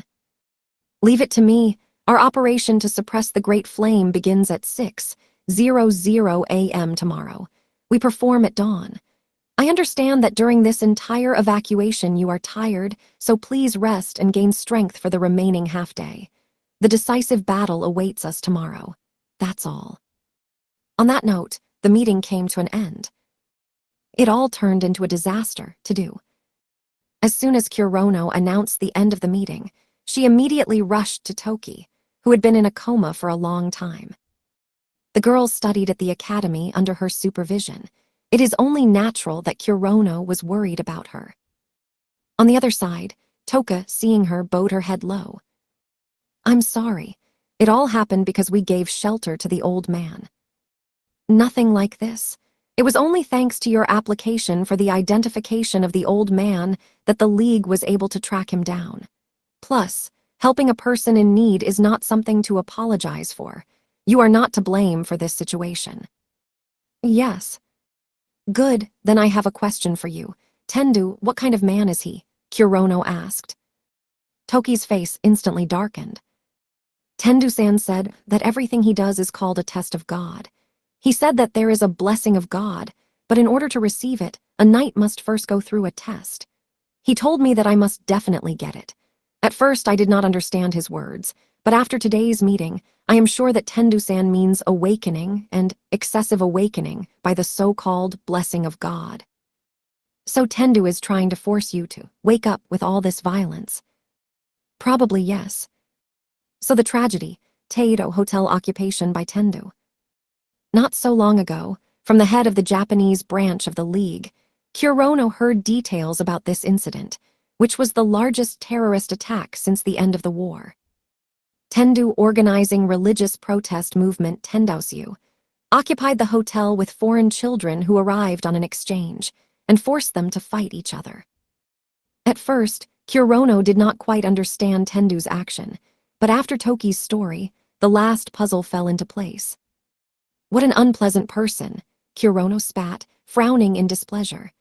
Leave it to me. Our operation to suppress the Great Flame begins at 6:00 a.m. tomorrow. We perform at dawn. I understand that during this entire evacuation you are tired, so please rest and gain strength for the remaining half-day. The decisive battle awaits us tomorrow. That's all. On that note, the meeting came to an end. It all turned into a disaster to do. As soon as Kurono announced the end of the meeting, she immediately rushed to Toki, who had been in a coma for a long time. The girls studied at the academy under her supervision. It is only natural that Kurono was worried about her. On the other side, Toka, seeing her, bowed her head low. I'm sorry. It all happened because we gave shelter to the old man. Nothing like this. It was only thanks to your application for the identification of the old man that the League was able to track him down. Plus, helping a person in need is not something to apologize for. You are not to blame for this situation. Yes. Good, then I have a question for you. Tendu, what kind of man is he? Kurono asked. Toki's face instantly darkened. Tendu-san said that everything he does is called a test of God. He said that there is a blessing of God, but in order to receive it, a knight must first go through a test. He told me that I must definitely get it. At first, I did not understand his words, but after today's meeting, I am sure that Tendu-san means awakening and excessive awakening by the so-called blessing of God. So Tendu is trying to force you to wake up with all this violence. Probably yes. So the tragedy, Teido hotel occupation by Tendu. Not so long ago, from the head of the Japanese branch of the League, Kurono heard details about this incident, which was the largest terrorist attack since the end of the war. Tendu organizing religious protest movement Tendausyu occupied the hotel with foreign children who arrived on an exchange and forced them to fight each other. At first, Kurono did not quite understand Tendu's action, but after Toki's story, the last puzzle fell into place. What an unpleasant person, Kurono spat, frowning in displeasure.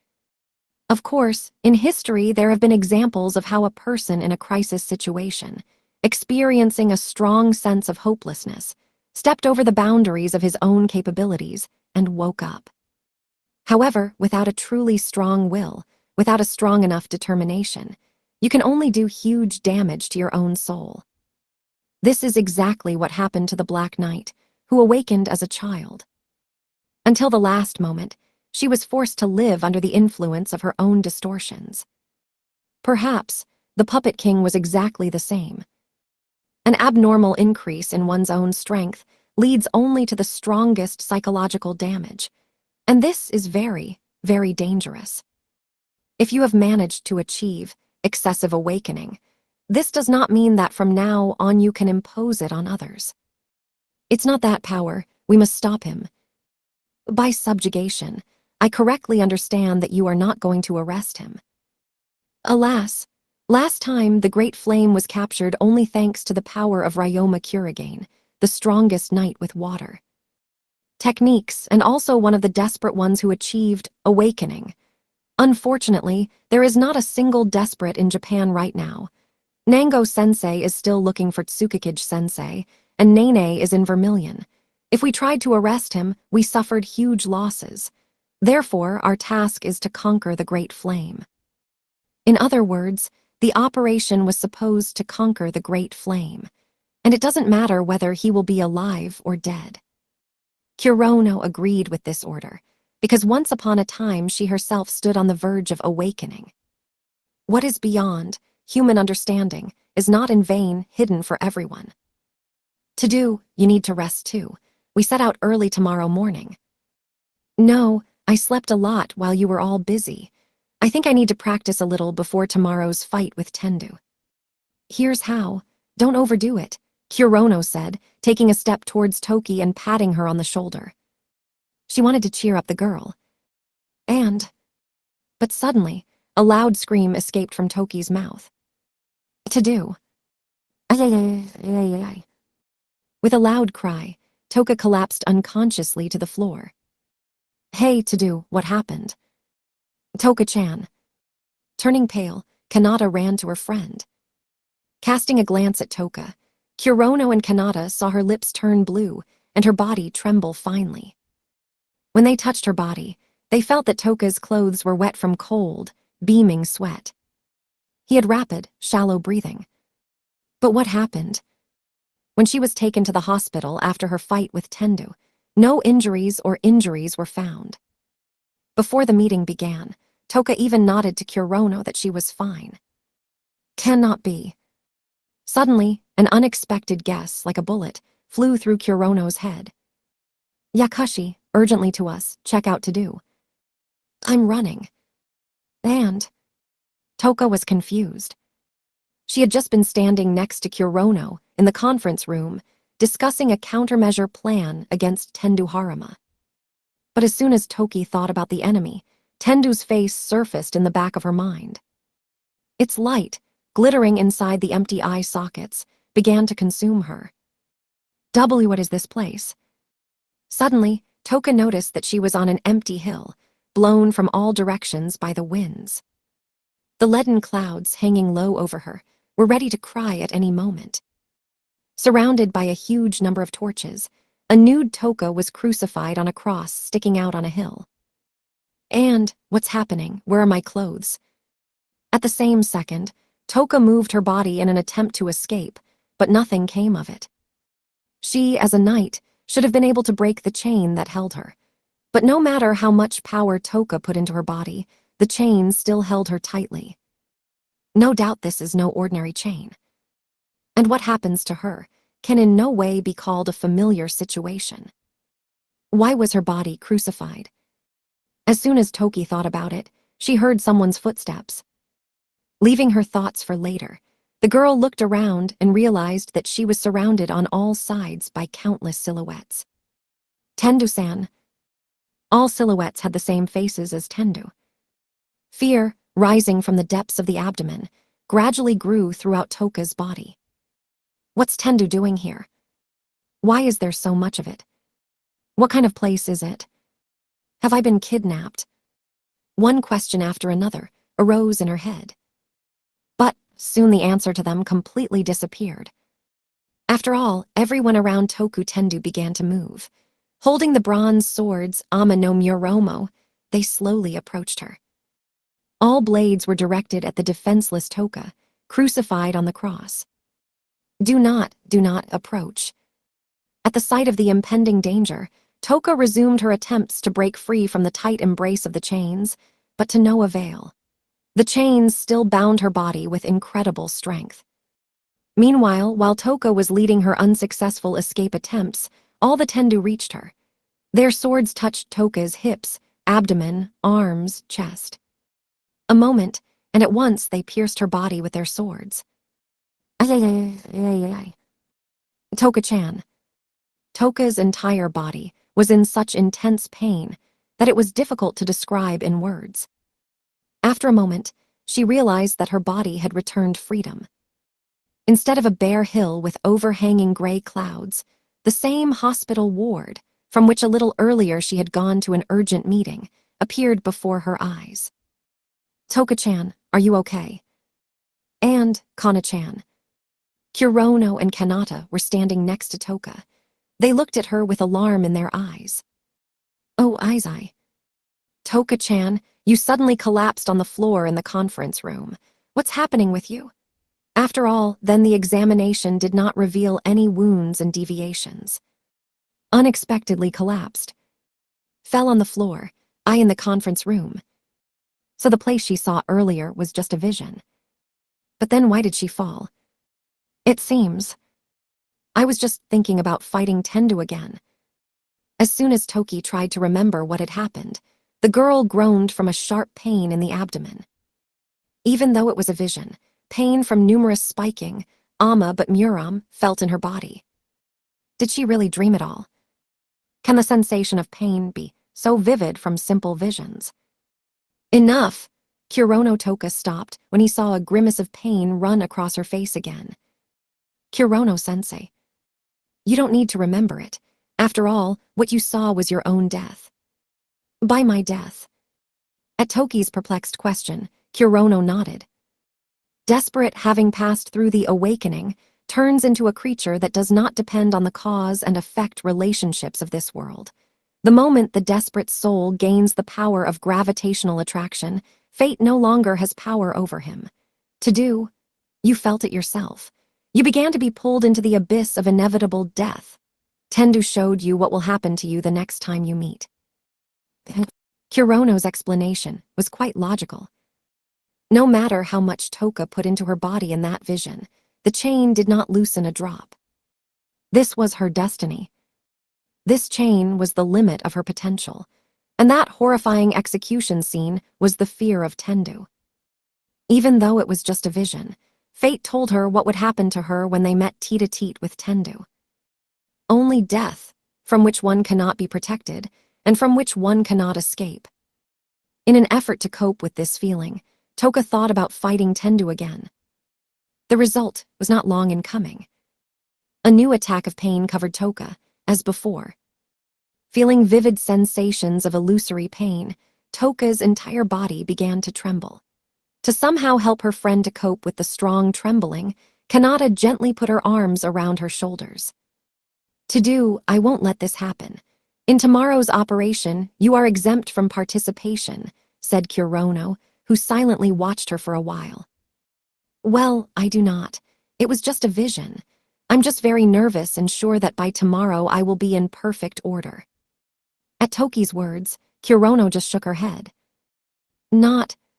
Of course, in history there have been examples of how a person in a crisis situation, experiencing a strong sense of hopelessness, stepped over the boundaries of his own capabilities and woke up. However, without a truly strong will, without a strong enough determination, you can only do huge damage to your own soul. This is exactly what happened to the Black Knight, who awakened as a child. Until the last moment, she was forced to live under the influence of her own distortions. Perhaps the Puppet King was exactly the same. An abnormal increase in one's own strength leads only to the strongest psychological damage, and this is very, very dangerous. If you have managed to achieve excessive awakening, this does not mean that from now on you can impose it on others. It's not that power, we must stop him. By subjugation, I correctly understand that you are not going to arrest him. Alas, last time the Great Flame was captured only thanks to the power of Ryoma Kurigane, the strongest knight with water. Techniques, and also one of the desperate ones who achieved awakening. Unfortunately, there is not a single desperate in Japan right now. Nango-sensei is still looking for Tsukikage-sensei, and Nene is in Vermilion. If we tried to arrest him, we suffered huge losses. Therefore, our task is to conquer the Great Flame. In other words, the operation was supposed to conquer the Great Flame, and it doesn't matter whether he will be alive or dead. Kurono agreed with this order, because once upon a time she herself stood on the verge of awakening. What is beyond human understanding is not in vain hidden for everyone. To do, you need to rest too. We set out early tomorrow morning. No, I slept a lot while you were all busy. I think I need to practice a little before tomorrow's fight with Tendu. Here's how. Don't overdo it, Kurono said, taking a step towards Toki and patting her on the shoulder. She wanted to cheer up the girl. But suddenly, a loud scream escaped from Toki's mouth. To do. With a loud cry, Toka collapsed unconsciously to the floor. Hey, to do, what happened? Toka-chan. Turning pale, Kanata ran to her friend. Casting a glance at Toka, Kurono and Kanata saw her lips turn blue and her body tremble finely. When they touched her body, they felt that Toka's clothes were wet from cold, beaming sweat. He had rapid, shallow breathing. But what happened? When she was taken to the hospital after her fight with Tendu, no injuries were found. Before the meeting began, Toka even nodded to Kurono that she was fine. Cannot be. Suddenly, an unexpected guess, like a bullet, flew through Kurono's head. Yakushi, urgently to us, check out to do. I'm running. And Toka was confused. She had just been standing next to Kurono in the conference room, discussing a countermeasure plan against Tendu Haruma. But as soon as Toki thought about the enemy, Tendu's face surfaced in the back of her mind. Its light, glittering inside the empty eye sockets, began to consume her. What is this place? Suddenly, Toka noticed that she was on an empty hill, blown from all directions by the winds. The leaden clouds hanging low over her were ready to cry at any moment. Surrounded by a huge number of torches, a nude Toka was crucified on a cross sticking out on a hill. And, what's happening? Where are my clothes? At the same second, Toka moved her body in an attempt to escape, but nothing came of it. She, as a knight, should have been able to break the chain that held her. But no matter how much power Toka put into her body, the chain still held her tightly. No doubt this is no ordinary chain. And what happens to her can in no way be called a familiar situation. Why was her body crucified? As soon as Toki thought about it, she heard someone's footsteps. Leaving her thoughts for later, the girl looked around and realized that she was surrounded on all sides by countless silhouettes. Tendu-san. All silhouettes had the same faces as Tendu. Fear, rising from the depths of the abdomen, gradually grew throughout Toka's body. What's Tendu doing here? Why is there so much of it? What kind of place is it? Have I been kidnapped? One question after another arose in her head. But soon the answer to them completely disappeared. After all, everyone around Toku Tendu began to move. Holding the bronze swords Ama no Muromo, they slowly approached her. All blades were directed at the defenseless Toka, crucified on the cross. Do not approach. At the sight of the impending danger, Toka resumed her attempts to break free from the tight embrace of the chains, but to no avail. The chains still bound her body with incredible strength. Meanwhile, while Toka was leading her unsuccessful escape attempts, all the Tendu reached her. Their swords touched Toka's hips, abdomen, arms, chest. A moment, and at once they pierced her body with their swords. Toka-chan. Toka's entire body was in such intense pain that it was difficult to describe in words. After a moment, she realized that her body had returned freedom. Instead of a bare hill with overhanging gray clouds, the same hospital ward, from which a little earlier she had gone to an urgent meeting, appeared before her eyes. Toka-chan, are you okay? And Kana-chan. Kurono and Kanata were standing next to Toka. They looked at her with alarm in their eyes. Oh, Izai. Toka-chan, you suddenly collapsed on the floor in the conference room. What's happening with you? After all, then the examination did not reveal any wounds and deviations. Unexpectedly collapsed. Fell on the floor, I in the conference room. So the place she saw earlier was just a vision. But then why did she fall? It seems. I was just thinking about fighting Tendu again. As soon as Toki tried to remember what had happened, the girl groaned from a sharp pain in the abdomen. Even though it was a vision, pain from numerous spiking, Ama but Muram felt in her body. Did she really dream it all? Can the sensation of pain be so vivid from simple visions? Enough! Kurono Toka stopped when he saw a grimace of pain run across her face again. Kurono-sensei, you don't need to remember it. After all, what you saw was your own death. By my death. At Toki's perplexed question, Kurono nodded. Desperate, having passed through the awakening, turns into a creature that does not depend on the cause and effect relationships of this world. The moment the desperate soul gains the power of gravitational attraction, fate no longer has power over him. You felt it yourself. You began to be pulled into the abyss of inevitable death. Tendu showed you what will happen to you the next time you meet. Kurono's explanation was quite logical. No matter how much Toka put into her body in that vision, the chain did not loosen a drop. This was her destiny. This chain was the limit of her potential, and that horrifying execution scene was the fear of Tendu. Even though it was just a vision, fate told her what would happen to her when they met teat-a-teat with Tendu. Only death, from which one cannot be protected, and from which one cannot escape. In an effort to cope with this feeling, Toka thought about fighting Tendu again. The result was not long in coming. A new attack of pain covered Toka, as before. Feeling vivid sensations of illusory pain, Toka's entire body began to tremble. To somehow help her friend to cope with the strong trembling, Kanata gently put her arms around her shoulders. I won't let this happen. In tomorrow's operation, you are exempt from participation, said Kurono, who silently watched her for a while. Well, I do not. It was just a vision. I'm just very nervous and sure that by tomorrow I will be in perfect order. At Toki's words, Kurono just shook her head.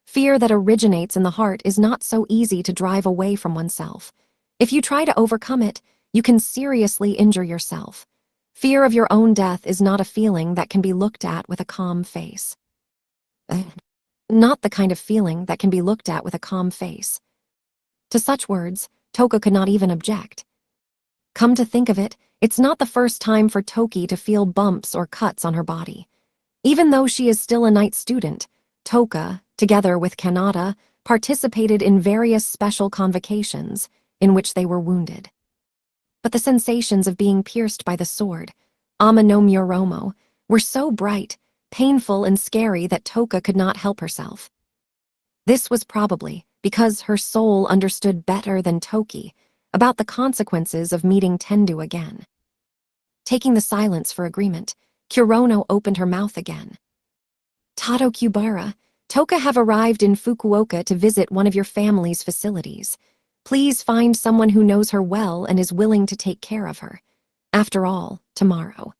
Fear that originates in the heart is not so easy to drive away from oneself. If you try to overcome it, you can seriously injure yourself. Fear of your own death is not a feeling that can be looked at with a calm face. Not the kind of feeling that can be looked at with a calm face. To such words, Toka could not even object. Come to think of it, it's not the first time for Toki to feel bumps or cuts on her body. Even though she is still a night student, Toka, together with Kanata, participated in various special convocations in which they were wounded. But the sensations of being pierced by the sword, Ama no Muromo, were so bright, painful, and scary that Toka could not help herself. This was probably because her soul understood better than Toki about the consequences of meeting Tendu again. Taking the silence for agreement, Kurono opened her mouth again. Tado Kubara, Toka have arrived in Fukuoka to visit one of your family's facilities. Please find someone who knows her well and is willing to take care of her. After all, tomorrow.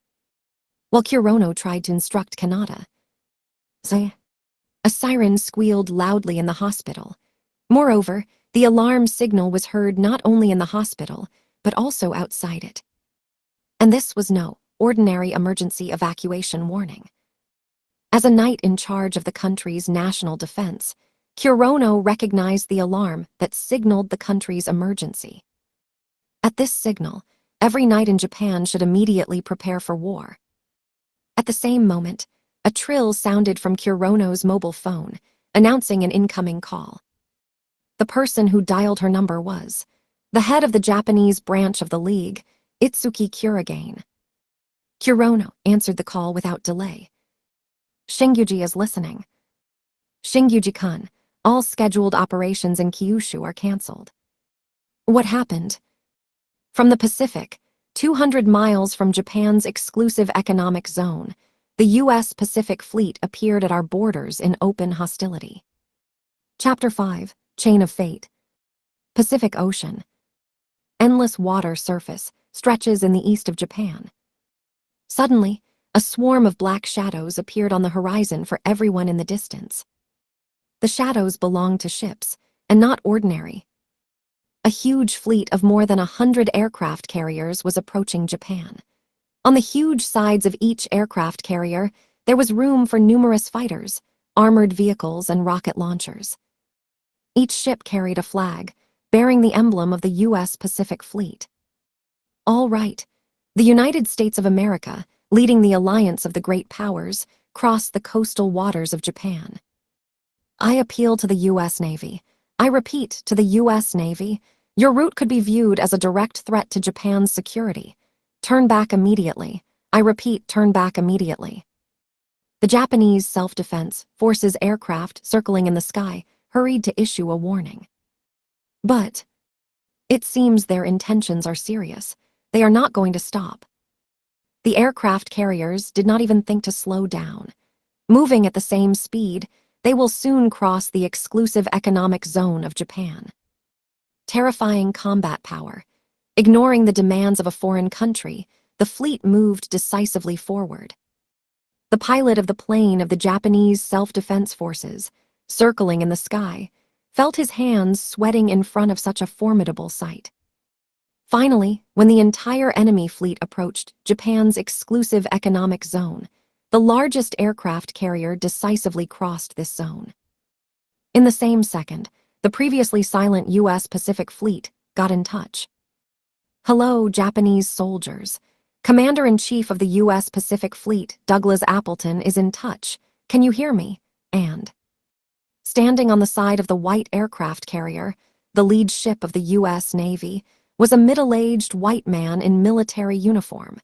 While Kurono tried to instruct Kanata. A siren squealed loudly in the hospital. Moreover, the alarm signal was heard not only in the hospital, but also outside it. And this was no ordinary emergency evacuation warning. As a knight in charge of the country's national defense, Kurono recognized the alarm that signaled the country's emergency. At this signal, every knight in Japan should immediately prepare for war. At the same moment, a trill sounded from Kurono's mobile phone, announcing an incoming call. The person who dialed her number was the head of the Japanese branch of the League, Itsuki Kurigane. Kurono answered the call without delay. Shingyuji is listening. Shingyuji-kun, all scheduled operations in Kyushu are cancelled. What happened? From the Pacific, 200 miles from Japan's exclusive economic zone, the U.S. Pacific Fleet appeared at our borders in open hostility. Chapter 5, Chain of Fate. Pacific Ocean. Endless water surface stretches in the east of Japan. Suddenly, a swarm of black shadows appeared on the horizon for everyone in the distance. The shadows belonged to ships, and not ordinary. A huge fleet of more than 100 aircraft carriers was approaching Japan. On the huge sides of each aircraft carrier, there was room for numerous fighters, armored vehicles, and rocket launchers. Each ship carried a flag, bearing the emblem of the U.S. Pacific Fleet. All right, the United States of America, leading the alliance of the great powers, crossed the coastal waters of Japan. I appeal to the U.S. Navy. I repeat, to the U.S. Navy, your route could be viewed as a direct threat to Japan's security. Turn back immediately. I repeat, turn back immediately. The Japanese self-defense forces aircraft circling in the sky hurried to issue a warning. But it seems their intentions are serious. They are not going to stop. The aircraft carriers did not even think to slow down. Moving at the same speed, they will soon cross the exclusive economic zone of Japan. Terrifying combat power. Ignoring the demands of a foreign country, the fleet moved decisively forward. The pilot of the plane of the Japanese self-defense forces, circling in the sky, felt his hands sweating in front of such a formidable sight. Finally, when the entire enemy fleet approached Japan's exclusive economic zone, the largest aircraft carrier decisively crossed this zone. In the same second, the previously silent U.S. Pacific Fleet got in touch. Hello, Japanese soldiers. Commander-in-Chief of the U.S. Pacific Fleet, Douglas Appleton, is in touch. Can you hear me? And standing on the side of the white aircraft carrier, the lead ship of the U.S. Navy, was a middle-aged white man in military uniform.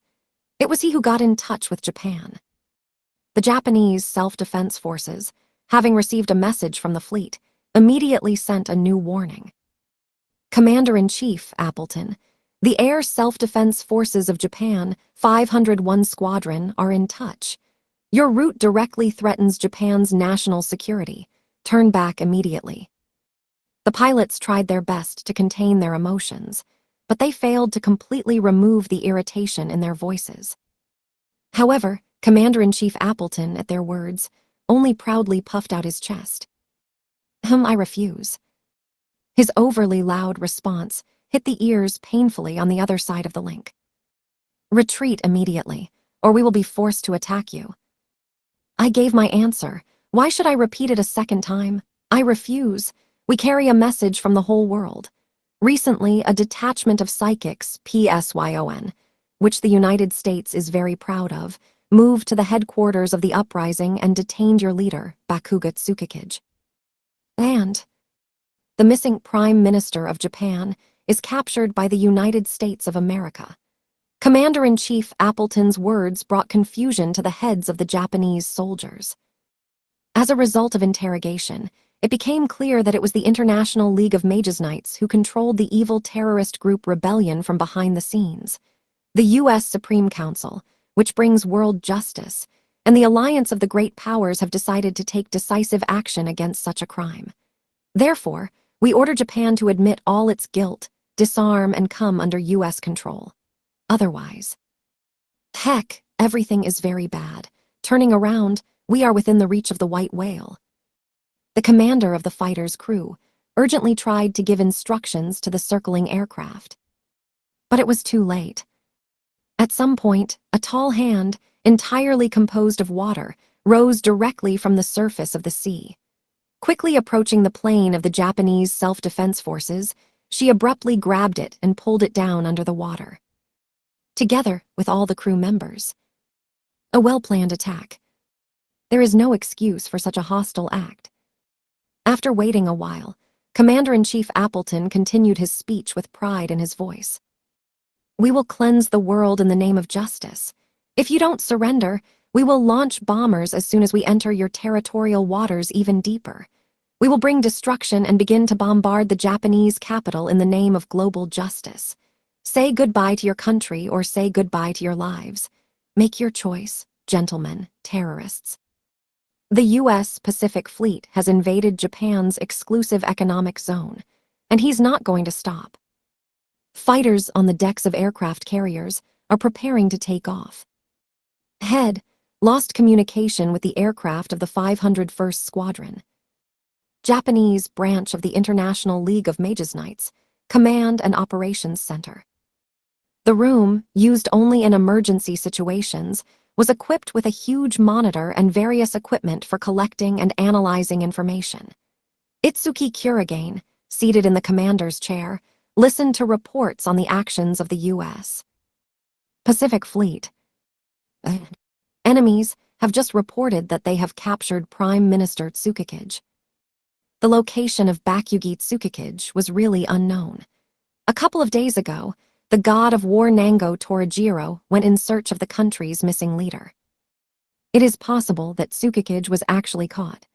It was he who got in touch with Japan. The Japanese self-defense forces, having received a message from the fleet, immediately sent a new warning. Commander-in-Chief, Appleton, the Air Self-Defense Forces of Japan, 501 Squadron, are in touch. Your route directly threatens Japan's national security. Turn back immediately. The pilots tried their best to contain their emotions, but they failed to completely remove the irritation in their voices. However, Commander-in-Chief Appleton, at their words, only proudly puffed out his chest. I refuse. His overly loud response hit the ears painfully on the other side of the link. Retreat immediately, or we will be forced to attack you. I gave my answer. Why should I repeat it a second time? I refuse. We carry a message from the whole world. Recently, a detachment of psychics, PSYON, which the United States is very proud of, moved to the headquarters of the uprising and detained your leader, Bakuga Tsukikage. And the missing Prime Minister of Japan is captured by the United States of America. Commander-in-Chief Appleton's words brought confusion to the heads of the Japanese soldiers. As a result of interrogation, it became clear that it was the International League of Mages Knights who controlled the evil terrorist group Rebellion from behind the scenes. The U.S. Supreme Council, which brings world justice, and the alliance of the great powers have decided to take decisive action against such a crime. Therefore, we order Japan to admit all its guilt, disarm, and come under U.S. control. Otherwise, heck, everything is very bad. Turning around, we are within the reach of the white whale. The commander of the fighter's crew urgently tried to give instructions to the circling aircraft. But it was too late. At some point, a tall hand, entirely composed of water, rose directly from the surface of the sea. Quickly approaching the plane of the Japanese self-defense forces, she abruptly grabbed it and pulled it down under the water. Together with all the crew members. A well-planned attack. There is no excuse for such a hostile act. After waiting a while, Commander-in-Chief Appleton continued his speech with pride in his voice. We will cleanse the world in the name of justice. If you don't surrender, we will launch bombers as soon as we enter your territorial waters even deeper. We will bring destruction and begin to bombard the Japanese capital in the name of global justice. Say goodbye to your country or say goodbye to your lives. Make your choice, gentlemen, terrorists. The U.S. Pacific Fleet has invaded Japan's exclusive economic zone, and he's not going to stop. Fighters on the decks of aircraft carriers are preparing to take off. Head lost communication with the aircraft of the 501st Squadron. Japanese branch of the International League of Mages Knights, Command and Operations Center. The room, used only in emergency situations, was equipped with a huge monitor and various equipment for collecting and analyzing information. Itsuki Kurigane, seated in the commander's chair, listened to reports on the actions of the U.S. Pacific Fleet. Enemies have just reported that they have captured Prime Minister Tsukikage. The location of Bakugi Tsukikage was really unknown. A couple of days ago, the god of war Nango Torajiro went in search of the country's missing leader. It is possible that Tsukikage was actually caught.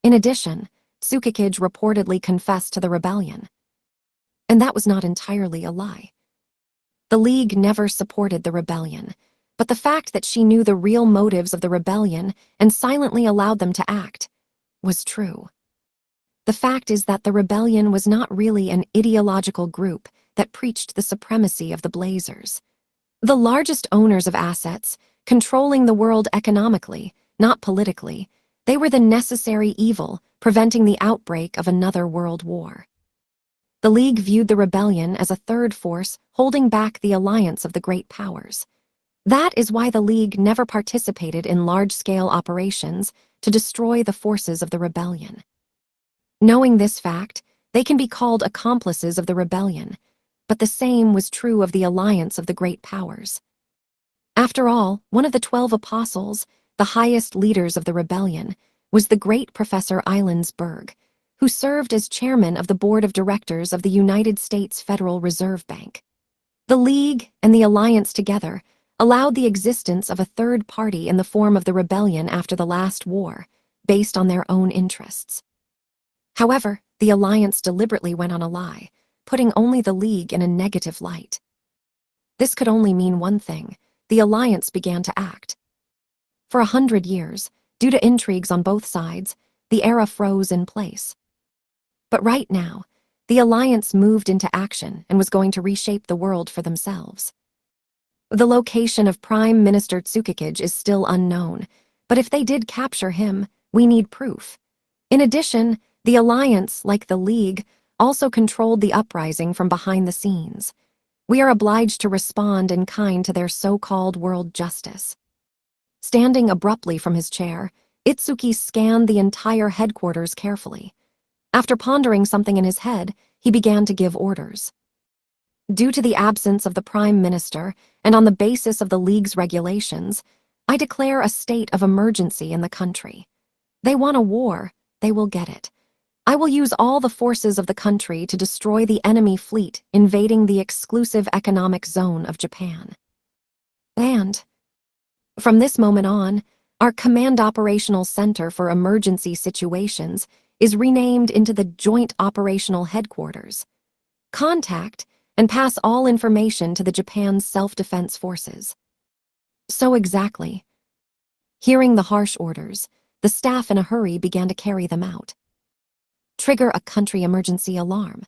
In addition, Tsukikage reportedly confessed to the rebellion. And that was not entirely a lie. The League never supported the rebellion, but the fact that she knew the real motives of the rebellion and silently allowed them to act was true. The fact is that the rebellion was not really an ideological group that preached the supremacy of the Blazers. The largest owners of assets, controlling the world economically, not politically, they were the necessary evil preventing the outbreak of another world war. The League viewed the rebellion as a third force holding back the alliance of the great powers. That is why the League never participated in large-scale operations to destroy the forces of the rebellion. Knowing this fact, they can be called accomplices of the rebellion, but the same was true of the alliance of the great powers. After all, one of the 12 apostles, the highest leaders of the rebellion, was the great Professor Eilenberg, who served as chairman of the board of directors of the United States Federal Reserve Bank. The League and the alliance together allowed the existence of a third party in the form of the rebellion after the last war, based on their own interests. However, the alliance deliberately went on a lie, putting only the League in a negative light. This could only mean one thing: the alliance began to act. For 100 years, due to intrigues on both sides, the era froze in place. But right now, the alliance moved into action and was going to reshape the world for themselves. The location of Prime Minister Tsukikage is still unknown, but if they did capture him, we need proof. In addition, the alliance, like the League, also controlled the uprising from behind the scenes. We are obliged to respond in kind to their so-called world justice. Standing abruptly from his chair, Itsuki scanned the entire headquarters carefully. After pondering something in his head, he began to give orders. Due to the absence of the Prime Minister, and on the basis of the League's regulations, I declare a state of emergency in the country. They want a war, they will get it. I will use all the forces of the country to destroy the enemy fleet invading the exclusive economic zone of Japan. And, from this moment on, our Command Operational Center for Emergency Situations is renamed into the Joint Operational Headquarters. Contact and pass all information to the Japan's self-defense forces. So exactly. Hearing the harsh orders, the staff in a hurry began to carry them out. Trigger a country emergency alarm.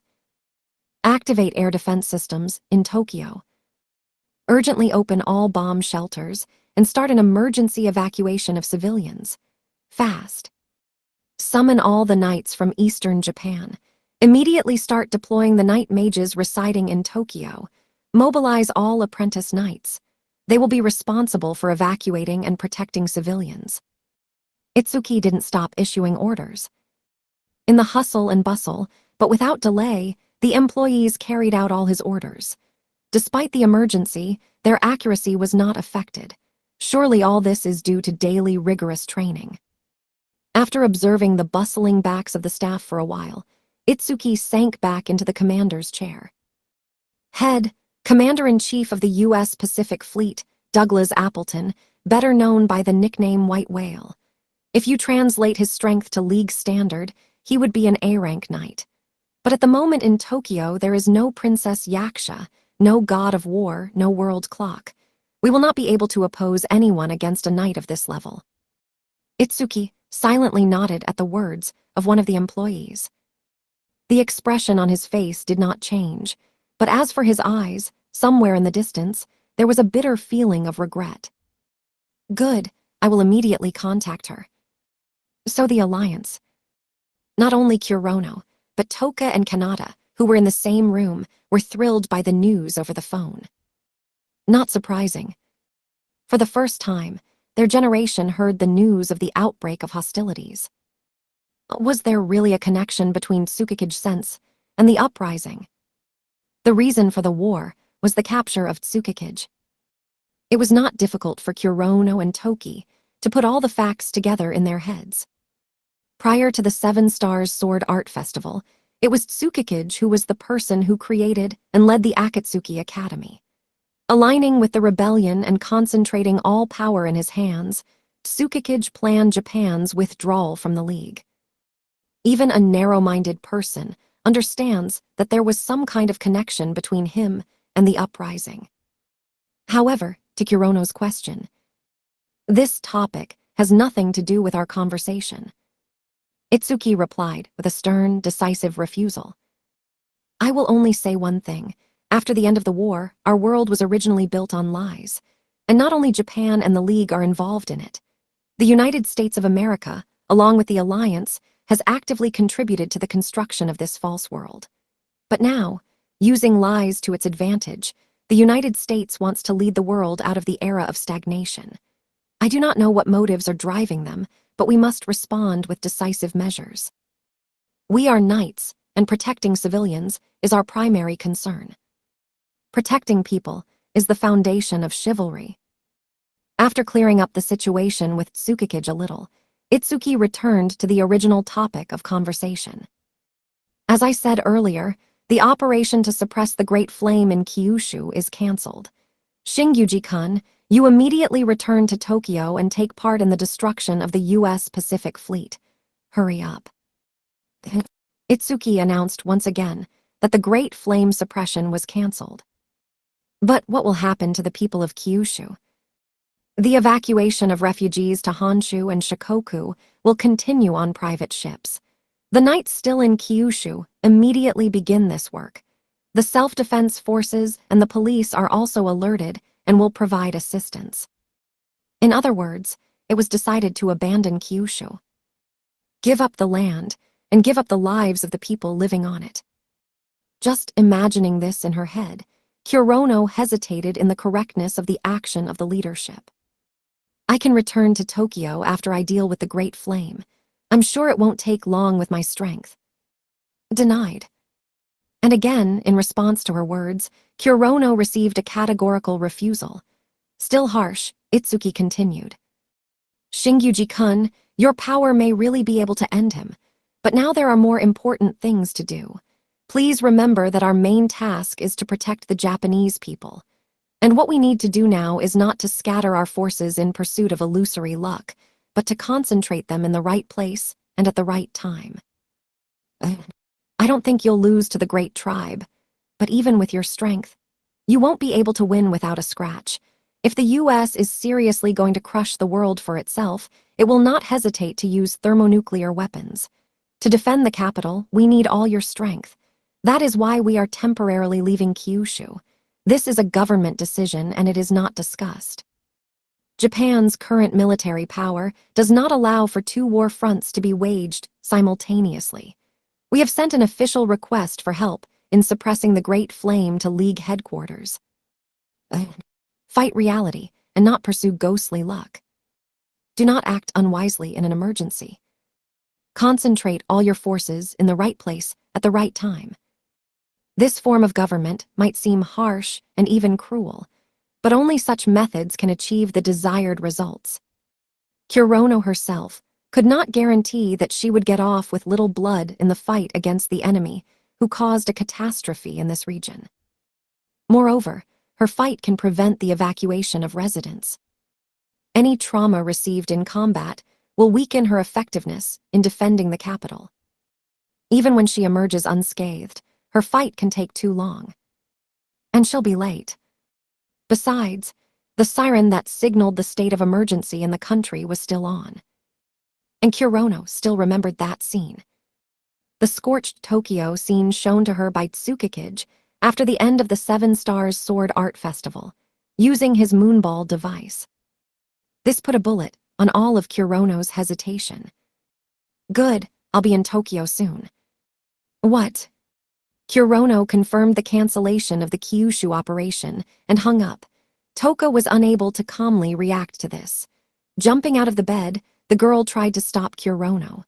Activate air defense systems in Tokyo. Urgently open all bomb shelters and start an emergency evacuation of civilians. Fast. Summon all the knights from eastern Japan. Immediately start deploying the night mages residing in Tokyo. Mobilize all apprentice knights. They will be responsible for evacuating and protecting civilians. Itsuki didn't stop issuing orders. In the hustle and bustle, but without delay, the employees carried out all his orders. Despite the emergency, their accuracy was not affected. Surely all this is due to daily rigorous training. After observing the bustling backs of the staff for a while, Itsuki sank back into the commander's chair. Head, Commander-in-Chief of the U.S. Pacific Fleet, Douglas Appleton, better known by the nickname White Whale. If you translate his strength to League standard, he would be an A-rank knight. But at the moment in Tokyo, there is no Princess Yaksha, no god of war, no world clock. We will not be able to oppose anyone against a knight of this level. Itsuki silently nodded at the words of one of the employees. The expression on his face did not change, but as for his eyes, somewhere in the distance, there was a bitter feeling of regret. Good, I will immediately contact her. So the alliance. Not only Kurono, but Toka and Kanata, who were in the same room, were thrilled by the news over the phone. Not surprising. For the first time, their generation heard the news of the outbreak of hostilities. Was there really a connection between Tsukikage Sense and the uprising? The reason for the war was the capture of Tsukikage. It was not difficult for Kurono and Toki to put all the facts together in their heads. Prior to the Seven Stars Sword Art Festival, it was Tsukikage who was the person who created and led the Akatsuki Academy. Aligning with the rebellion and concentrating all power in his hands, Tsukikage planned Japan's withdrawal from the League. Even a narrow-minded person understands that there was some kind of connection between him and the uprising. However, to Kurono's question, this topic has nothing to do with our conversation. Itsuki replied with a stern, decisive refusal. I will only say one thing. After the end of the war, our world was originally built on lies, and not only Japan and the League are involved in it. The United States of America, along with the Alliance, has actively contributed to the construction of this false world. But now, using lies to its advantage, the United States wants to lead the world out of the era of stagnation. I do not know what motives are driving them, but we must respond with decisive measures. We are knights, and protecting civilians is our primary concern. Protecting people is the foundation of chivalry. After clearing up the situation with Tsukikage a little, Itsuki returned to the original topic of conversation. As I said earlier, the operation to suppress the Great Flame in Kyushu is cancelled. Shingyuji-kun, you immediately return to Tokyo and take part in the destruction of the U.S. Pacific Fleet. Hurry up. Itsuki announced once again that the Great Flame suppression was cancelled. But what will happen to the people of Kyushu? The evacuation of refugees to Honshu and Shikoku will continue on private ships. The knights still in Kyushu immediately begin this work. The self-defense forces and the police are also alerted and will provide assistance. In other words, it was decided to abandon Kyushu. Give up the land and give up the lives of the people living on it. Just imagining this in her head, Kurono hesitated in the correctness of the action of the leadership. I can return to Tokyo after I deal with the Great Flame. I'm sure it won't take long with my strength. Denied. And again, in response to her words, Kurono received a categorical refusal. Still harsh, Itsuki continued. Shingyuji-kun, your power may really be able to end him, but now there are more important things to do. Please remember that our main task is to protect the Japanese people. And what we need to do now is not to scatter our forces in pursuit of illusory luck, but to concentrate them in the right place and at the right time. I don't think you'll lose to the great tribe, but even with your strength, you won't be able to win without a scratch. If the U.S. is seriously going to crush the world for itself, it will not hesitate to use thermonuclear weapons. To defend the capital, we need all your strength. That is why we are temporarily leaving Kyushu. This is a government decision and it is not discussed. Japan's current military power does not allow for two war fronts to be waged simultaneously. We have sent an official request for help in suppressing the Great Flame to League headquarters. Fight reality and not pursue ghostly luck. Do not act unwisely in an emergency. Concentrate all your forces in the right place at the right time. This form of government might seem harsh and even cruel, but only such methods can achieve the desired results. Kurono herself could not guarantee that she would get off with little blood in the fight against the enemy who caused a catastrophe in this region. Moreover, her fight can prevent the evacuation of residents. Any trauma received in combat will weaken her effectiveness in defending the capital. Even when she emerges unscathed, her fight can take too long. And she'll be late. Besides, the siren that signaled the state of emergency in the country was still on. And Kurono still remembered that scene. The scorched Tokyo scene shown to her by Tsukikage after the end of the Seven Stars Sword Art Festival, using his moonball device. This put a bullet on all of Kurono's hesitation. Good, I'll be in Tokyo soon. What? Kurono confirmed the cancellation of the Kyushu operation and hung up. Toka was unable to calmly react to this. Jumping out of the bed, the girl tried to stop Kurono.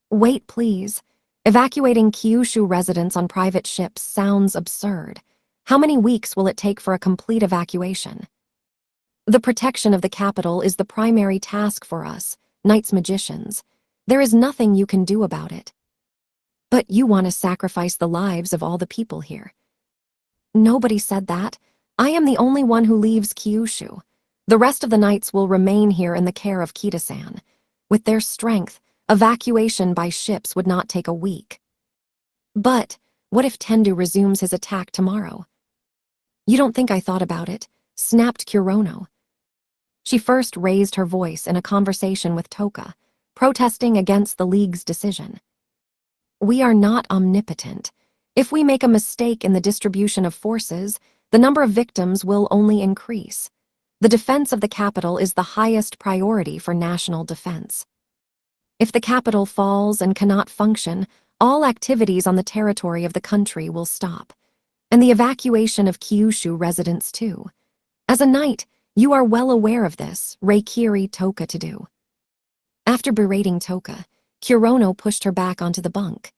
Wait, please. Evacuating Kyushu residents on private ships sounds absurd. How many weeks will it take for a complete evacuation? The protection of the capital is the primary task for us, Knights Magicians. There is nothing you can do about it. But you want to sacrifice the lives of all the people here. Nobody said that. I am the only one who leaves Kyushu. The rest of the knights will remain here in the care of Kita-san. With their strength, evacuation by ships would not take a week. But what if Tendu resumes his attack tomorrow? You don't think I thought about it? Snapped Kurono. She first raised her voice in a conversation with Toka, protesting against the League's decision. We are not omnipotent. If we make a mistake in the distribution of forces, the number of victims will only increase. The defense of the capital is the highest priority for national defense. If the capital falls and cannot function, all activities on the territory of the country will stop, and the evacuation of Kyushu residents too. As a knight, you are well aware of this, Reikiri Toka to do. After berating Toka, Kurono pushed her back onto the bunk.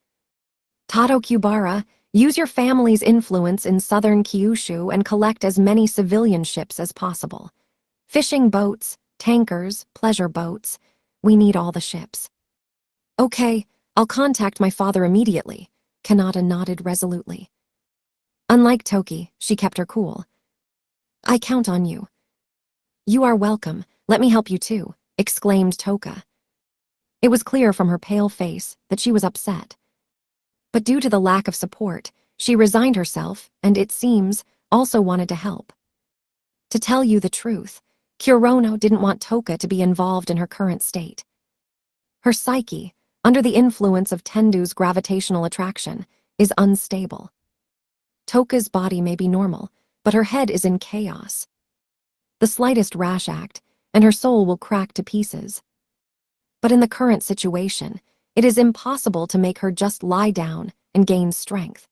Tadokubara, use your family's influence in southern Kyushu and collect as many civilian ships as possible. Fishing boats, tankers, pleasure boats. We need all the ships. Okay, I'll contact my father immediately, Kanata nodded resolutely. Unlike Toki, she kept her cool. I count on you. You are welcome, let me help you too, exclaimed Toka. It was clear from her pale face that she was upset. But due to the lack of support, she resigned herself and, it seems, also wanted to help. To tell you the truth, Kurono didn't want Toka to be involved in her current state. Her psyche, under the influence of Tendu's gravitational attraction, is unstable. Toka's body may be normal, but her head is in chaos. The slightest rash act, and her soul will crack to pieces. But in the current situation, it is impossible to make her just lie down and gain strength.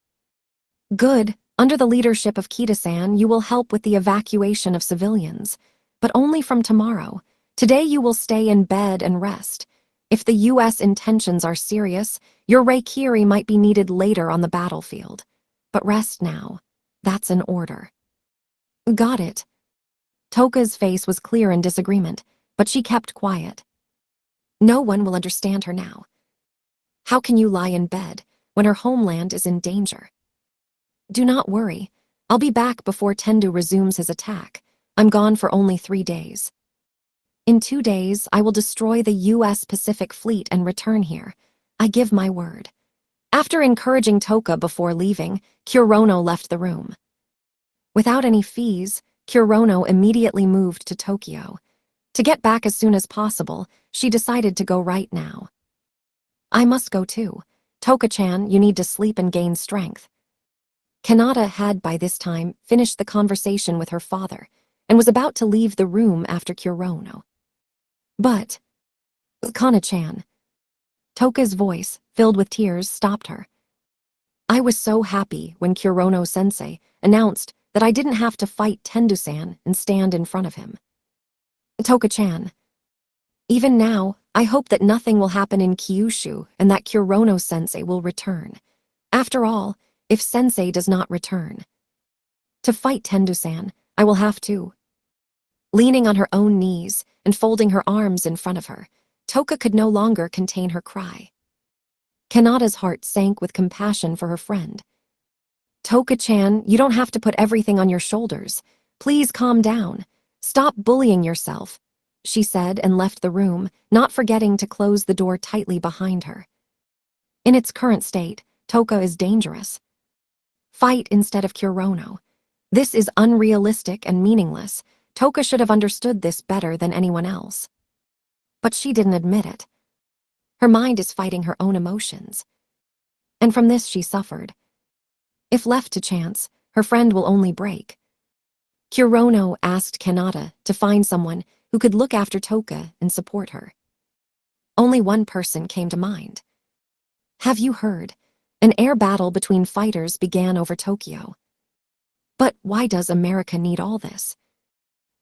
Good, under the leadership of Kita-san, you will help with the evacuation of civilians, but only from tomorrow. Today you will stay in bed and rest. If the U.S. intentions are serious, your Reikiri might be needed later on the battlefield. But rest now. That's an order. Got it. Toka's face was clear in disagreement, but she kept quiet. No one will understand her now. How can you lie in bed when her homeland is in danger? Do not worry. I'll be back before Tendu resumes his attack. I'm gone for only 3 days. In 2 days, I will destroy the U.S. Pacific Fleet and return here. I give my word. After encouraging Toka before leaving, Kurono left the room. Without any fees, Kurono immediately moved to Tokyo. To get back as soon as possible, she decided to go right now. I must go too. Toka-chan, you need to sleep and gain strength. Kanata had by this time finished the conversation with her father and was about to leave the room after Kurono. But, Kana-chan. Toka's voice, filled with tears, stopped her. I was so happy when Kurono-sensei announced that I didn't have to fight Tendu-san and stand in front of him. Toka-chan. Even now, I hope that nothing will happen in Kyushu and that Kurono-sensei will return. After all, if sensei does not return. To fight Tendu-san, I will have to. Leaning on her own knees and folding her arms in front of her, Toka could no longer contain her cry. Kanata's heart sank with compassion for her friend. Toka-chan, you don't have to put everything on your shoulders. Please calm down. Stop bullying yourself, she said and left the room, not forgetting to close the door tightly behind her. In its current state, Toka is dangerous. Fight instead of Kurono. This is unrealistic and meaningless. Toka should have understood this better than anyone else. But she didn't admit it. Her mind is fighting her own emotions. And from this she suffered. If left to chance, her friend will only break. Kurono asked Kanata to find someone who could look after Toka and support her. Only one person came to mind. Have you heard? An air battle between fighters began over Tokyo. But why does America need all this?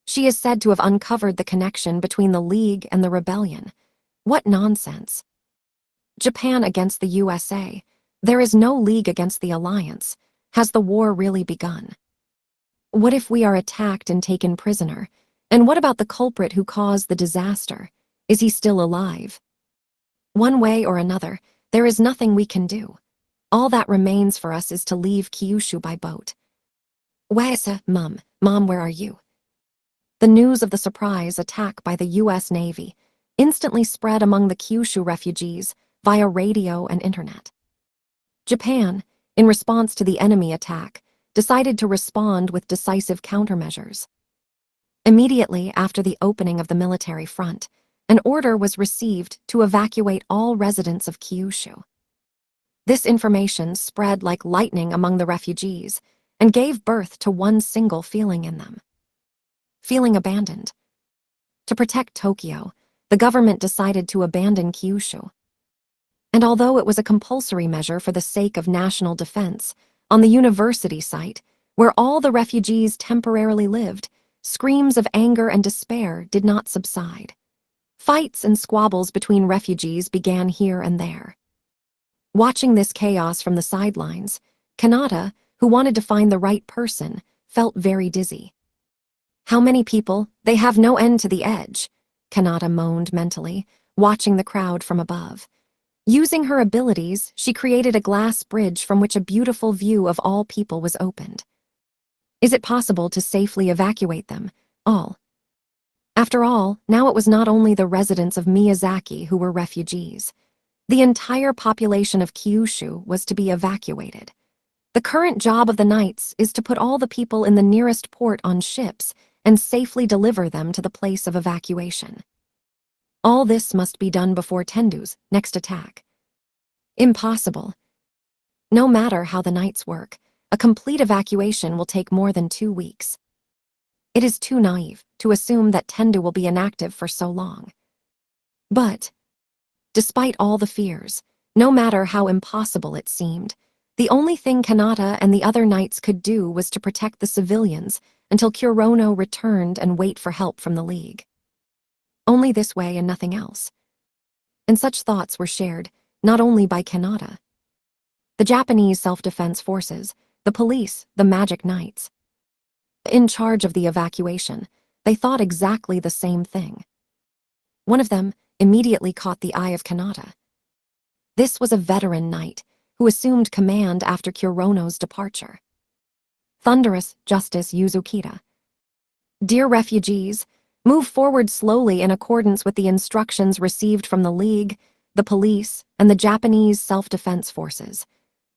She is said to have uncovered the connection between the League and the rebellion. What nonsense. Japan against the USA. There is no league against the alliance. Has the war really begun? What if we are attacked and taken prisoner? And what about the culprit who caused the disaster? Is he still alive? One way or another, there is nothing we can do. All that remains for us is to leave Kyushu by boat. Wasa, Mom, where are you? The news of the surprise attack by the US Navy instantly spread among the Kyushu refugees via radio and internet. Japan, in response to the enemy attack, decided to respond with decisive countermeasures. Immediately after the opening of the military front, an order was received to evacuate all residents of Kyushu. This information spread like lightning among the refugees and gave birth to one single feeling in them: feeling abandoned. To protect Tokyo, the government decided to abandon Kyushu. And although it was a compulsory measure for the sake of national defense, on the university site, where all the refugees temporarily lived, screams of anger and despair did not subside. Fights and squabbles between refugees began here and there. Watching this chaos from the sidelines, Kanata, who wanted to find the right person, felt very dizzy. How many people? They have no end to the edge, Kanata moaned mentally, watching the crowd from above. Using her abilities, she created a glass bridge from which a beautiful view of all people was opened. Is it possible to safely evacuate them, all? After all, now it was not only the residents of Miyazaki who were refugees. The entire population of Kyushu was to be evacuated. The current job of the knights is to put all the people in the nearest port on ships and safely deliver them to the place of evacuation. All this must be done before Tendu's next attack. Impossible. No matter how the knights work, a complete evacuation will take more than 2 weeks. It is too naive to assume that Tendu will be inactive for so long. But, despite all the fears, no matter how impossible it seemed, the only thing Kanata and the other knights could do was to protect the civilians until Kurono returned and wait for help from the League. Only this way and nothing else. And such thoughts were shared not only by Kanata. The Japanese self-defense forces, the police, the magic knights. In charge of the evacuation, they thought exactly the same thing. One of them immediately caught the eye of Kanata. This was a veteran knight who assumed command after Kurono's departure. Thunderous Justice Yuzukita. Dear refugees, move forward slowly in accordance with the instructions received from the League, the police, and the Japanese self-defense forces.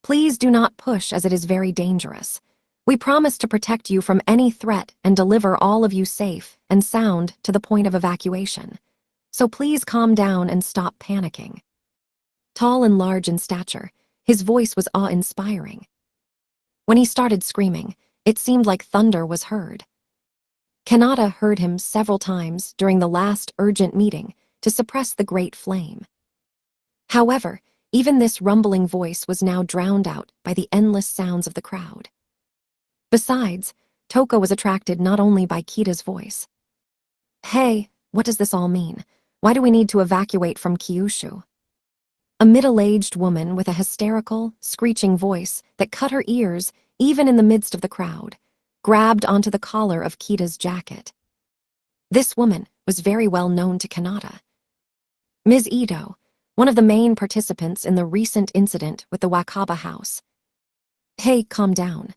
Please do not push as it is very dangerous. We promise to protect you from any threat and deliver all of you safe and sound to the point of evacuation. So please calm down and stop panicking. Tall and large in stature, his voice was awe-inspiring. When he started screaming, it seemed like thunder was heard. Kanata heard him several times during the last urgent meeting to suppress the great flame. However, even this rumbling voice was now drowned out by the endless sounds of the crowd. Besides, Toko was attracted not only by Kita's voice. Hey, what does this all mean? Why do we need to evacuate from Kyushu? A middle-aged woman with a hysterical, screeching voice that cut her ears even in the midst of the crowd, grabbed onto the collar of Kita's jacket. This woman was very well known to Kanata. Ms. Ito, one of the main participants in the recent incident with the Wakaba house. Hey, calm down.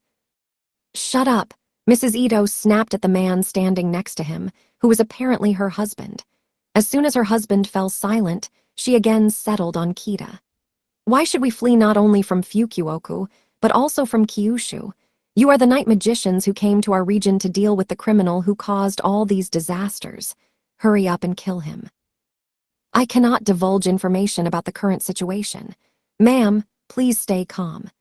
Shut up, Mrs. Ito snapped at the man standing next to him, who was apparently her husband. As soon as her husband fell silent, she again settled on Kita. Why should we flee not only from Fukuoka, but also from Kyushu? You are the night magicians who came to our region to deal with the criminal who caused all these disasters. Hurry up and kill him. I cannot divulge information about the current situation. Ma'am, please stay calm.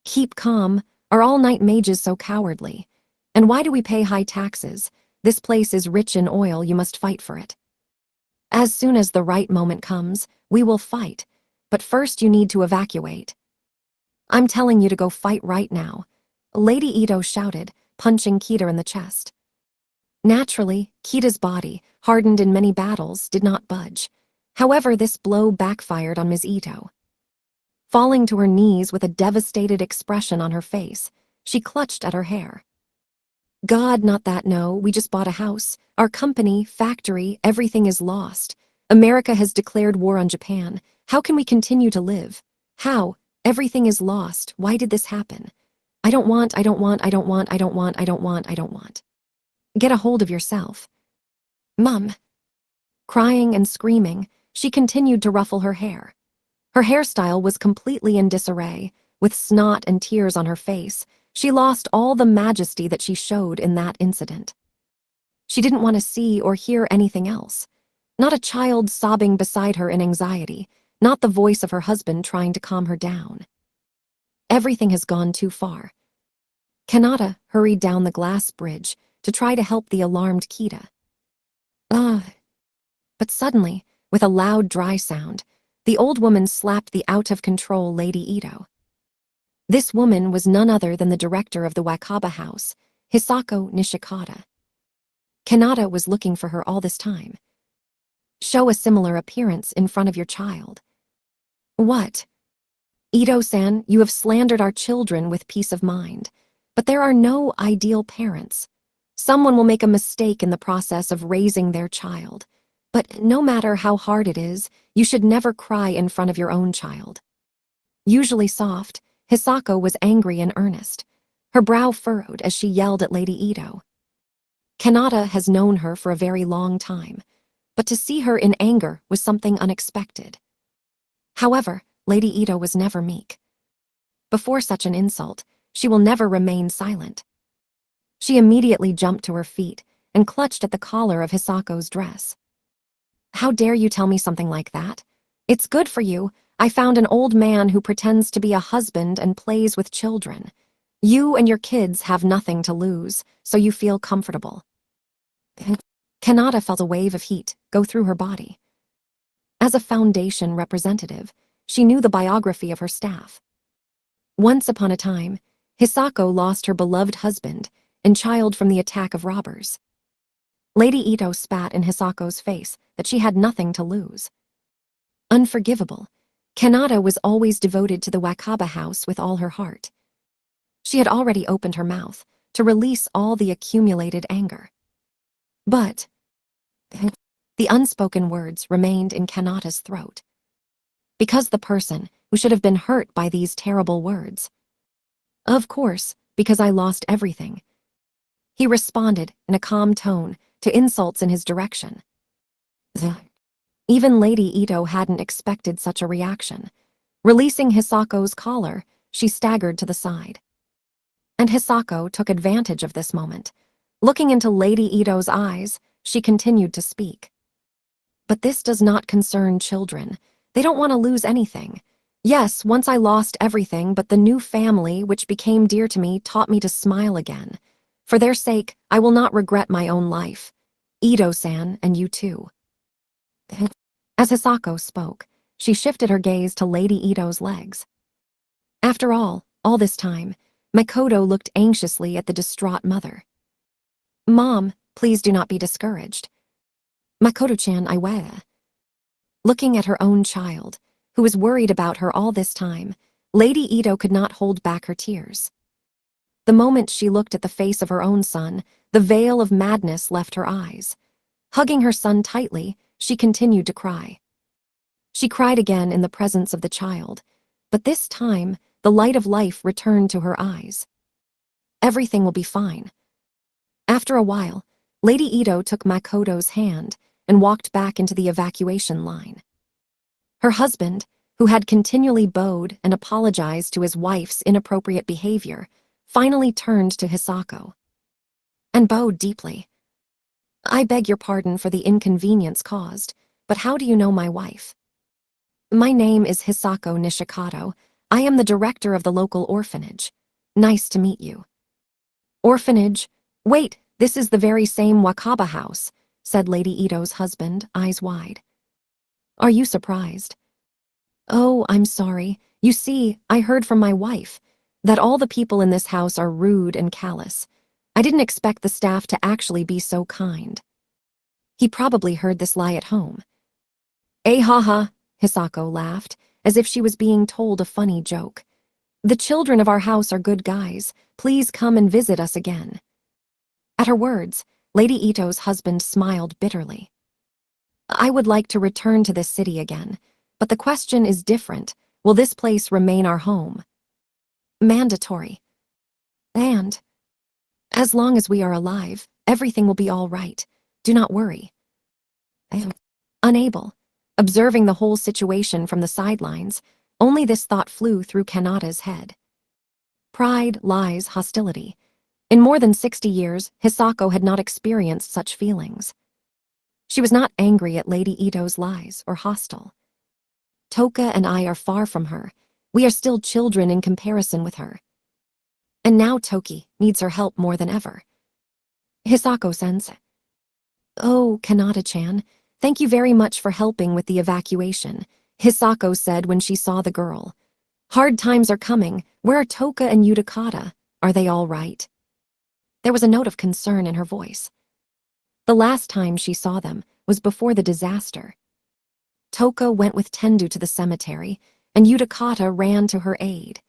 Keep calm. Are all night mages so cowardly? And why do we pay high taxes? This place is rich in oil, you must fight for it. As soon as the right moment comes, we will fight. But first you need to evacuate. I'm telling you to go fight right now, Lady Ito shouted, punching Kita in the chest. Naturally, Kita's body, hardened in many battles, did not budge. However, this blow backfired on Ms. Ito. Falling to her knees with a devastated expression on her face, she clutched at her hair. God, not that, no, we just bought a house. Our company, factory, everything is lost. America has declared war on Japan. How can we continue to live? How? Everything is lost. Why did this happen? I don't want. Get a hold of yourself. Mum. Crying and screaming, she continued to ruffle her hair. Her hairstyle was completely in disarray, with snot and tears on her face. She lost all the majesty that she showed in that incident. She didn't want to see or hear anything else. Not a child sobbing beside her in anxiety, not the voice of her husband trying to calm her down. Everything has gone too far. Kanata hurried down the glass bridge to try to help the alarmed Kita. But suddenly, with a loud, dry sound, the old woman slapped the out-of-control Lady Ito. This woman was none other than the director of the Wakaba house, Hisako Nishikata. Kanata was looking for her all this time. Show a similar appearance in front of your child. What? Ito-san, you have slandered our children with peace of mind. But there are no ideal parents. Someone will make a mistake in the process of raising their child. But no matter how hard it is, you should never cry in front of your own child. Usually soft, Hisako was angry and earnest. Her brow furrowed as she yelled at Lady Ito. Kanata has known her for a very long time, but to see her in anger was something unexpected. However, Lady Ito was never meek. Before such an insult, she will never remain silent. She immediately jumped to her feet and clutched at the collar of Hisako's dress. How dare you tell me something like that? It's good for you. I found an old man who pretends to be a husband and plays with children. You and your kids have nothing to lose, so you feel comfortable. Kanata felt a wave of heat go through her body. As a Foundation representative, she knew the biography of her staff. Once upon a time, Hisako lost her beloved husband and child from the attack of robbers. Lady Ito spat in Hisako's face that she had nothing to lose. Unforgivable, Kanata was always devoted to the Wakaba house with all her heart. She had already opened her mouth to release all the accumulated anger. But the unspoken words remained in Kanata's throat. Because the person who should have been hurt by these terrible words. Of course, because I lost everything. He responded in a calm tone to insults in his direction. Even Lady Ito hadn't expected such a reaction. Releasing Hisako's collar, she staggered to the side. And Hisako took advantage of this moment. Looking into Lady Ito's eyes, she continued to speak. But this does not concern children. They don't want to lose anything. Yes, once I lost everything, but the new family, which became dear to me, taught me to smile again. For their sake, I will not regret my own life. Ito-san, and you too. As Hisako spoke, she shifted her gaze to Lady Ito's legs. After all this time, Makoto looked anxiously at the distraught mother. Mom, please do not be discouraged. Makoto-chan, I will. Looking at her own child, who was worried about her all this time, Lady Ito could not hold back her tears. The moment she looked at the face of her own son, the veil of madness left her eyes. Hugging her son tightly, she continued to cry. She cried again in the presence of the child, but this time, the light of life returned to her eyes. Everything will be fine. After a while, Lady Ito took Makoto's hand and walked back into the evacuation line. Her husband, who had continually bowed and apologized to his wife's inappropriate behavior, finally turned to Hisako and bowed deeply. I beg your pardon for the inconvenience caused, but how do you know my wife? My name is Hisako Nishikato. I am the director of the local orphanage. Nice to meet you. Orphanage? Wait, this is the very same Wakaba house, said Lady Ito's husband, eyes wide. Are you surprised? Oh, I'm sorry. You see, I heard from my wife that all the people in this house are rude and callous. I didn't expect the staff to actually be so kind. He probably heard this lie at home. Eh ha, Hisako laughed, as if she was being told a funny joke. The children of our house are good guys. Please come and visit us again. At her words, Lady Ito's husband smiled bitterly. I would like to return to this city again, but the question is different. Will this place remain our home? Mandatory. And, as long as we are alive, everything will be all right. Do not worry. I am unable. Observing the whole situation from the sidelines, only this thought flew through Kanata's head. Pride, lies, hostility. In more than 60 years, Hisako had not experienced such feelings. She was not angry at Lady Ito's lies or hostile. Toka and I are far from her. We are still children in comparison with her. And now Toki needs her help more than ever. Hisako-sensei. Oh, Kanata-chan, thank you very much for helping with the evacuation, Hisako said when she saw the girl. Hard times are coming. Where are Toka and Utakata? Are they all right? There was a note of concern in her voice. The last time she saw them was before the disaster. Toka went with Tendu to the cemetery, and Utakata ran to her aid.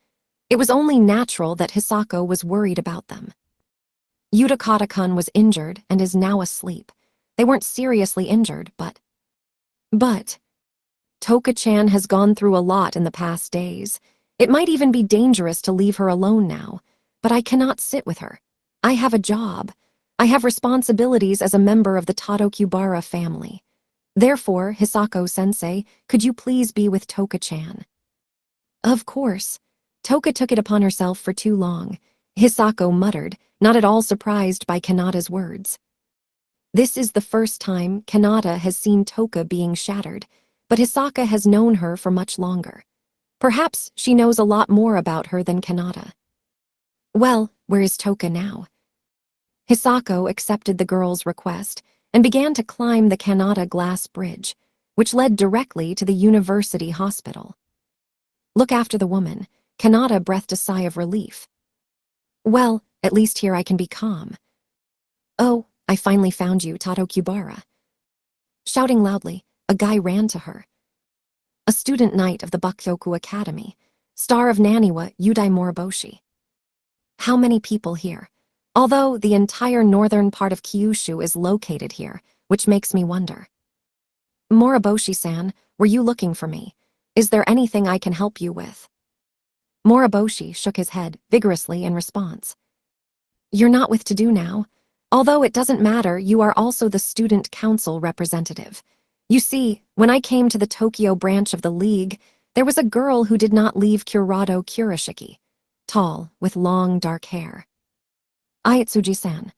It was only natural that Hisako was worried about them. Utakata-kun was injured and is now asleep. They weren't seriously injured, but Toka-chan has gone through a lot in the past days. It might even be dangerous to leave her alone now, but I cannot sit with her. I have a job. I have responsibilities as a member of the Tadokubara family. Therefore, Hisako-sensei, could you please be with Toka-chan? Of course. Toka took it upon herself for too long, Hisako muttered, not at all surprised by Kanata's words. This is the first time Kanata has seen Toka being shattered, but Hisaka has known her for much longer. Perhaps she knows a lot more about her than Kanata. Well, where is Toka now? Hisako accepted the girl's request and began to climb the Kanata glass bridge, which led directly to the university hospital. Look after the woman. Kanata breathed a sigh of relief. Well, at least here I can be calm. Oh, I finally found you, Tadokubara. Shouting loudly, a guy ran to her. A student knight of the Bakkyoku Academy, star of Naniwa, Yudai Moriboshi. How many people here? Although the entire northern part of Kyushu is located here, which makes me wonder. Moriboshi-san, were you looking for me? Is there anything I can help you with? Moriboshi shook his head vigorously in response. You're not with to-do now. Although it doesn't matter, you are also the student council representative. You see, when I came to the Tokyo branch of the league, there was a girl who did not leave Kurado Kurashiki, tall, with long dark hair. Ayatsuji-san.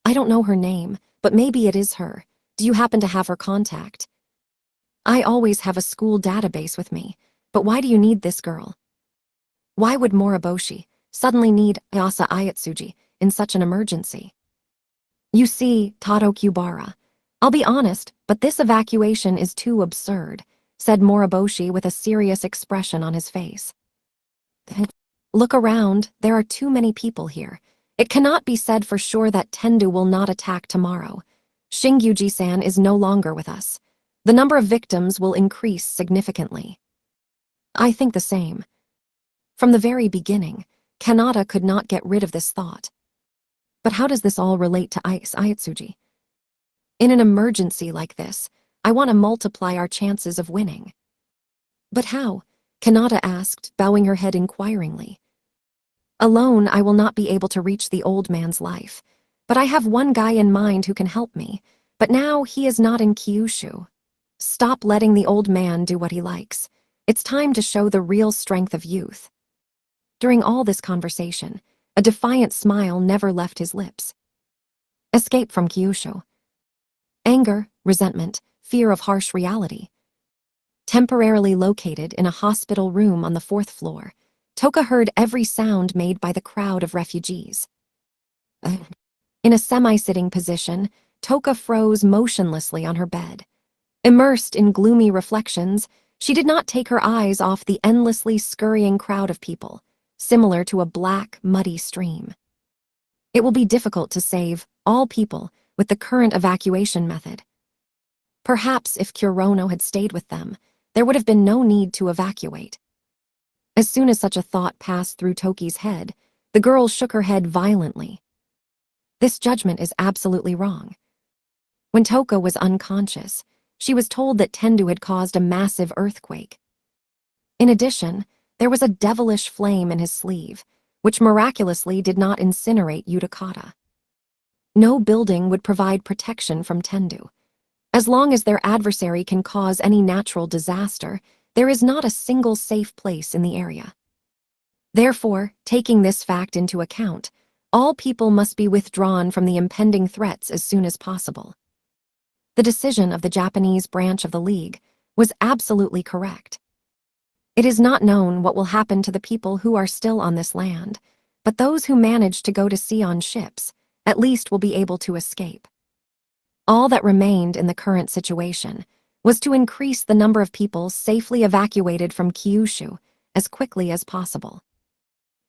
I don't know her name, but maybe it is her. Do you happen to have her contact? I always have a school database with me, but why do you need this girl? Why would Moriboshi suddenly need Ayasa Ayatsuji in such an emergency? You see, Tadokubara, I'll be honest, but this evacuation is too absurd, said Moriboshi with a serious expression on his face. Look around, there are too many people here. It cannot be said for sure that Tendu will not attack tomorrow. Shingyuji-san is no longer with us. The number of victims will increase significantly. I think the same. From the very beginning, Kanata could not get rid of this thought. But how does this all relate to Ayatsuji? In an emergency like this, I want to multiply our chances of winning. But how? Kanata asked, bowing her head inquiringly. Alone, I will not be able to reach the old man's life, but I have one guy in mind who can help me, but now he is not in Kyushu. Stop letting the old man do what he likes. It's time to show the real strength of youth. During all this conversation, a defiant smile never left his lips. Escape from Kyushu. Anger, resentment, fear of harsh reality. Temporarily located in a hospital room on the 4th floor, Toka heard every sound made by the crowd of refugees. In a semi-sitting position, Toka froze motionlessly on her bed. Immersed in gloomy reflections, She did not take her eyes off the endlessly scurrying crowd of people, similar to a black, muddy stream. It will be difficult to save all people with the current evacuation method. Perhaps if Kurono had stayed with them, there would have been no need to evacuate. As soon as such a thought passed through Toki's head, the girl shook her head violently. This judgment is absolutely wrong. When Toka was unconscious, she was told that Tendu had caused a massive earthquake. In addition, there was a devilish flame in his sleeve, which miraculously did not incinerate Utakata. No building would provide protection from Tendu. As long as their adversary can cause any natural disaster, there is not a single safe place in the area. Therefore, taking this fact into account, all people must be withdrawn from the impending threats as soon as possible. The decision of the Japanese branch of the League was absolutely correct. It is not known what will happen to the people who are still on this land, but those who manage to go to sea on ships at least will be able to escape. All that remained in the current situation was to increase the number of people safely evacuated from Kyushu as quickly as possible.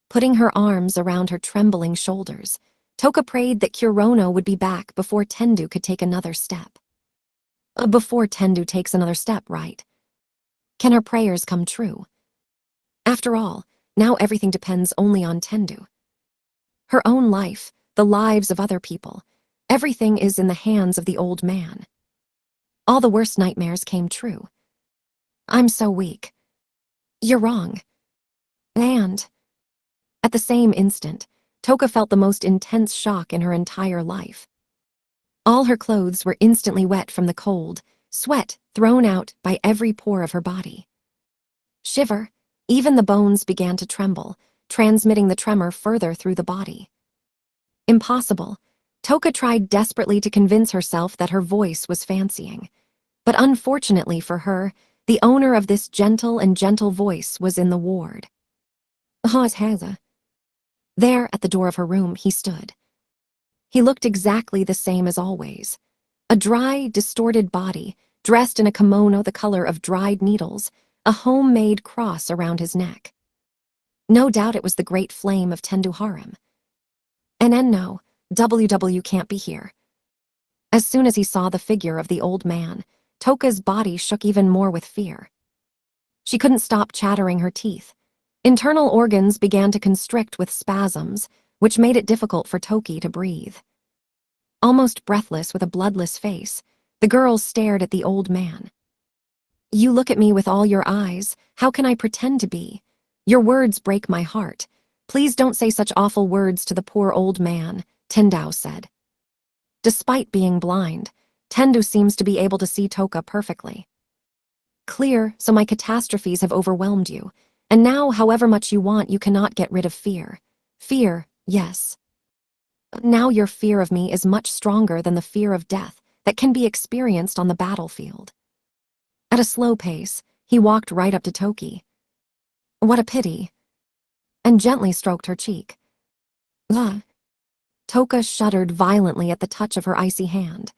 Putting her arms around her trembling shoulders, Toka prayed that Kurono would be back before Tendu could take another step. Before Tendu takes another step, right? Can her prayers come true? After all, now everything depends only on Tendu. Her own life, the lives of other people, everything is in the hands of the old man. All the worst nightmares came true. I'm so weak. You're wrong. And at the same instant, Toka felt the most intense shock in her entire life. All her clothes were instantly wet from the cold, sweat thrown out by every pore of her body. Shiver, even the bones began to tremble, transmitting the tremor further through the body. Impossible. Toka tried desperately to convince herself that her voice was fancying. But unfortunately for her, the owner of this gentle and gentle voice was in the ward. There, at the door of her room, he stood. He looked exactly the same as always. A dry, distorted body, dressed in a kimono the color of dried needles, a homemade cross around his neck. No doubt it was the great flame of Tendu Harem. No, WW can't be here. As soon as he saw the figure of the old man, Toka's body shook even more with fear. She couldn't stop chattering her teeth. Internal organs began to constrict with spasms, which made it difficult for Toki to breathe. Almost breathless with a bloodless face, the girl stared at the old man. You look at me with all your eyes. How can I pretend to be? Your words break my heart. Please don't say such awful words to the poor old man, Tendao said. Despite being blind, Tendu seems to be able to see Toka perfectly. Clear, so my catastrophes have overwhelmed you, and now however much you want, you cannot get rid of fear. Fear, yes. Now your fear of me is much stronger than the fear of death that can be experienced on the battlefield. At a slow pace, he walked right up to Toki. What a pity. And gently stroked her cheek. Ugh. Toka shuddered violently at the touch of her icy hand.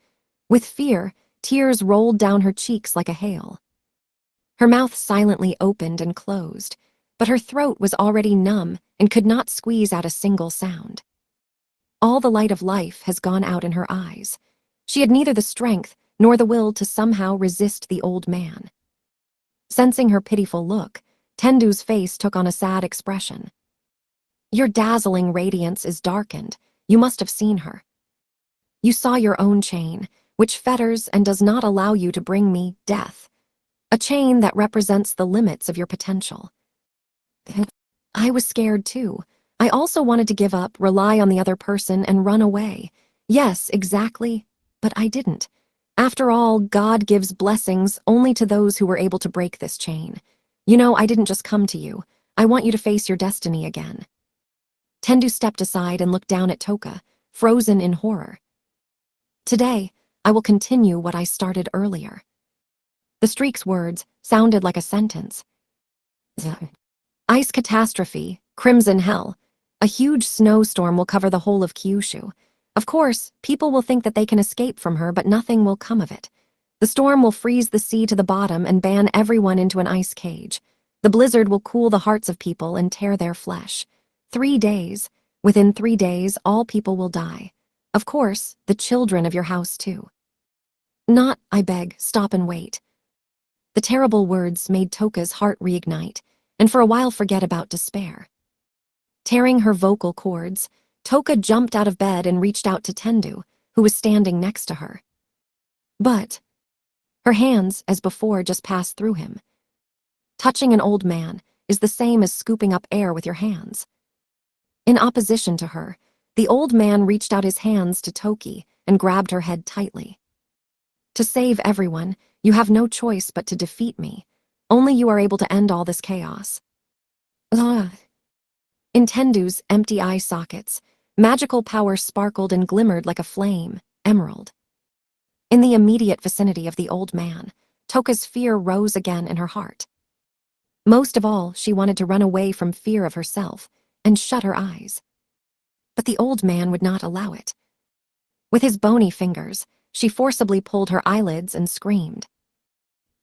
With fear, tears rolled down her cheeks like a hail. Her mouth silently opened and closed, but her throat was already numb and could not squeeze out a single sound. All the light of life has gone out in her eyes. She had neither the strength nor the will to somehow resist the old man. Sensing her pitiful look, Tendu's face took on a sad expression. Your dazzling radiance is darkened. You must have seen her. You saw your own chain, which fetters and does not allow you to bring me death. A chain that represents the limits of your potential. I was scared too. I also wanted to give up, rely on the other person, and run away. Yes, exactly, but I didn't. After all, God gives blessings only to those who were able to break this chain. You know, I didn't just come to you. I want you to face your destiny again. Tendu stepped aside and looked down at Toka, frozen in horror. Today, I will continue what I started earlier. The streak's words sounded like a sentence. Ice catastrophe, crimson hell. A huge snowstorm will cover the whole of Kyushu. Of course, people will think that they can escape from her, but nothing will come of it. The storm will freeze the sea to the bottom and ban everyone into an ice cage. The blizzard will cool the hearts of people and tear their flesh. 3 days. Within 3 days, all people will die. Of course, the children of your house too. Not, I beg, stop and wait. The terrible words made Toka's heart reignite, and for a while forget about despair. Tearing her vocal cords, Toka jumped out of bed and reached out to Tendu, who was standing next to her. But her hands, as before, just passed through him. Touching an old man is the same as scooping up air with your hands. In opposition to her, the old man reached out his hands to Toki and grabbed her head tightly. To save everyone, you have no choice but to defeat me. Only you are able to end all this chaos. Ugh. In Tendu's empty eye sockets, magical power sparkled and glimmered like a flame, emerald. In the immediate vicinity of the old man, Toka's fear rose again in her heart. Most of all, she wanted to run away from fear of herself and shut her eyes. But the old man would not allow it. With his bony fingers, she forcibly pulled her eyelids and screamed.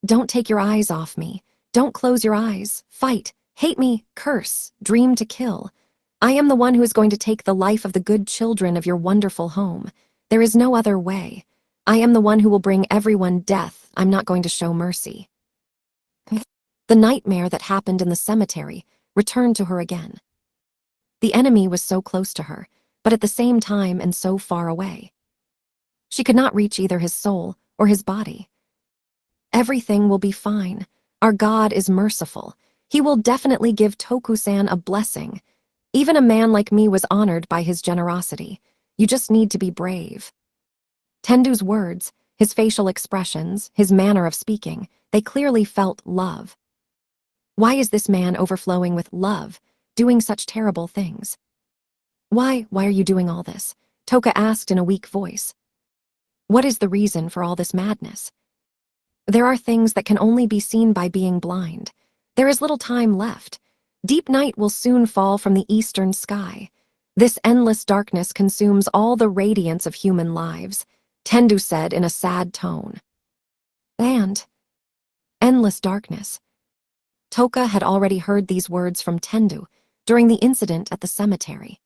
Don't take your eyes off me. Don't close your eyes. Fight. Hate me. Curse. Dream to kill. I am the one who is going to take the life of the good children of your wonderful home. There is no other way. I am the one who will bring everyone death. I'm not going to show mercy. The nightmare that happened in the cemetery returned to her again. The enemy was so close to her, but at the same time and so far away. She could not reach either his soul or his body. Everything will be fine. Our God is merciful. He will definitely give Toku-san a blessing. Even a man like me was honored by his generosity. You just need to be brave. Tendu's words, his facial expressions, his manner of speaking, they clearly felt love. Why is this man overflowing with love, doing such terrible things? Why are you doing all this? Toka asked in a weak voice. What is the reason for all this madness? There are things that can only be seen by being blind. There is little time left. Deep night will soon fall from the eastern sky. This endless darkness consumes all the radiance of human lives, Tendu said in a sad tone. And endless darkness. Toka had already heard these words from Tendu during the incident at the cemetery.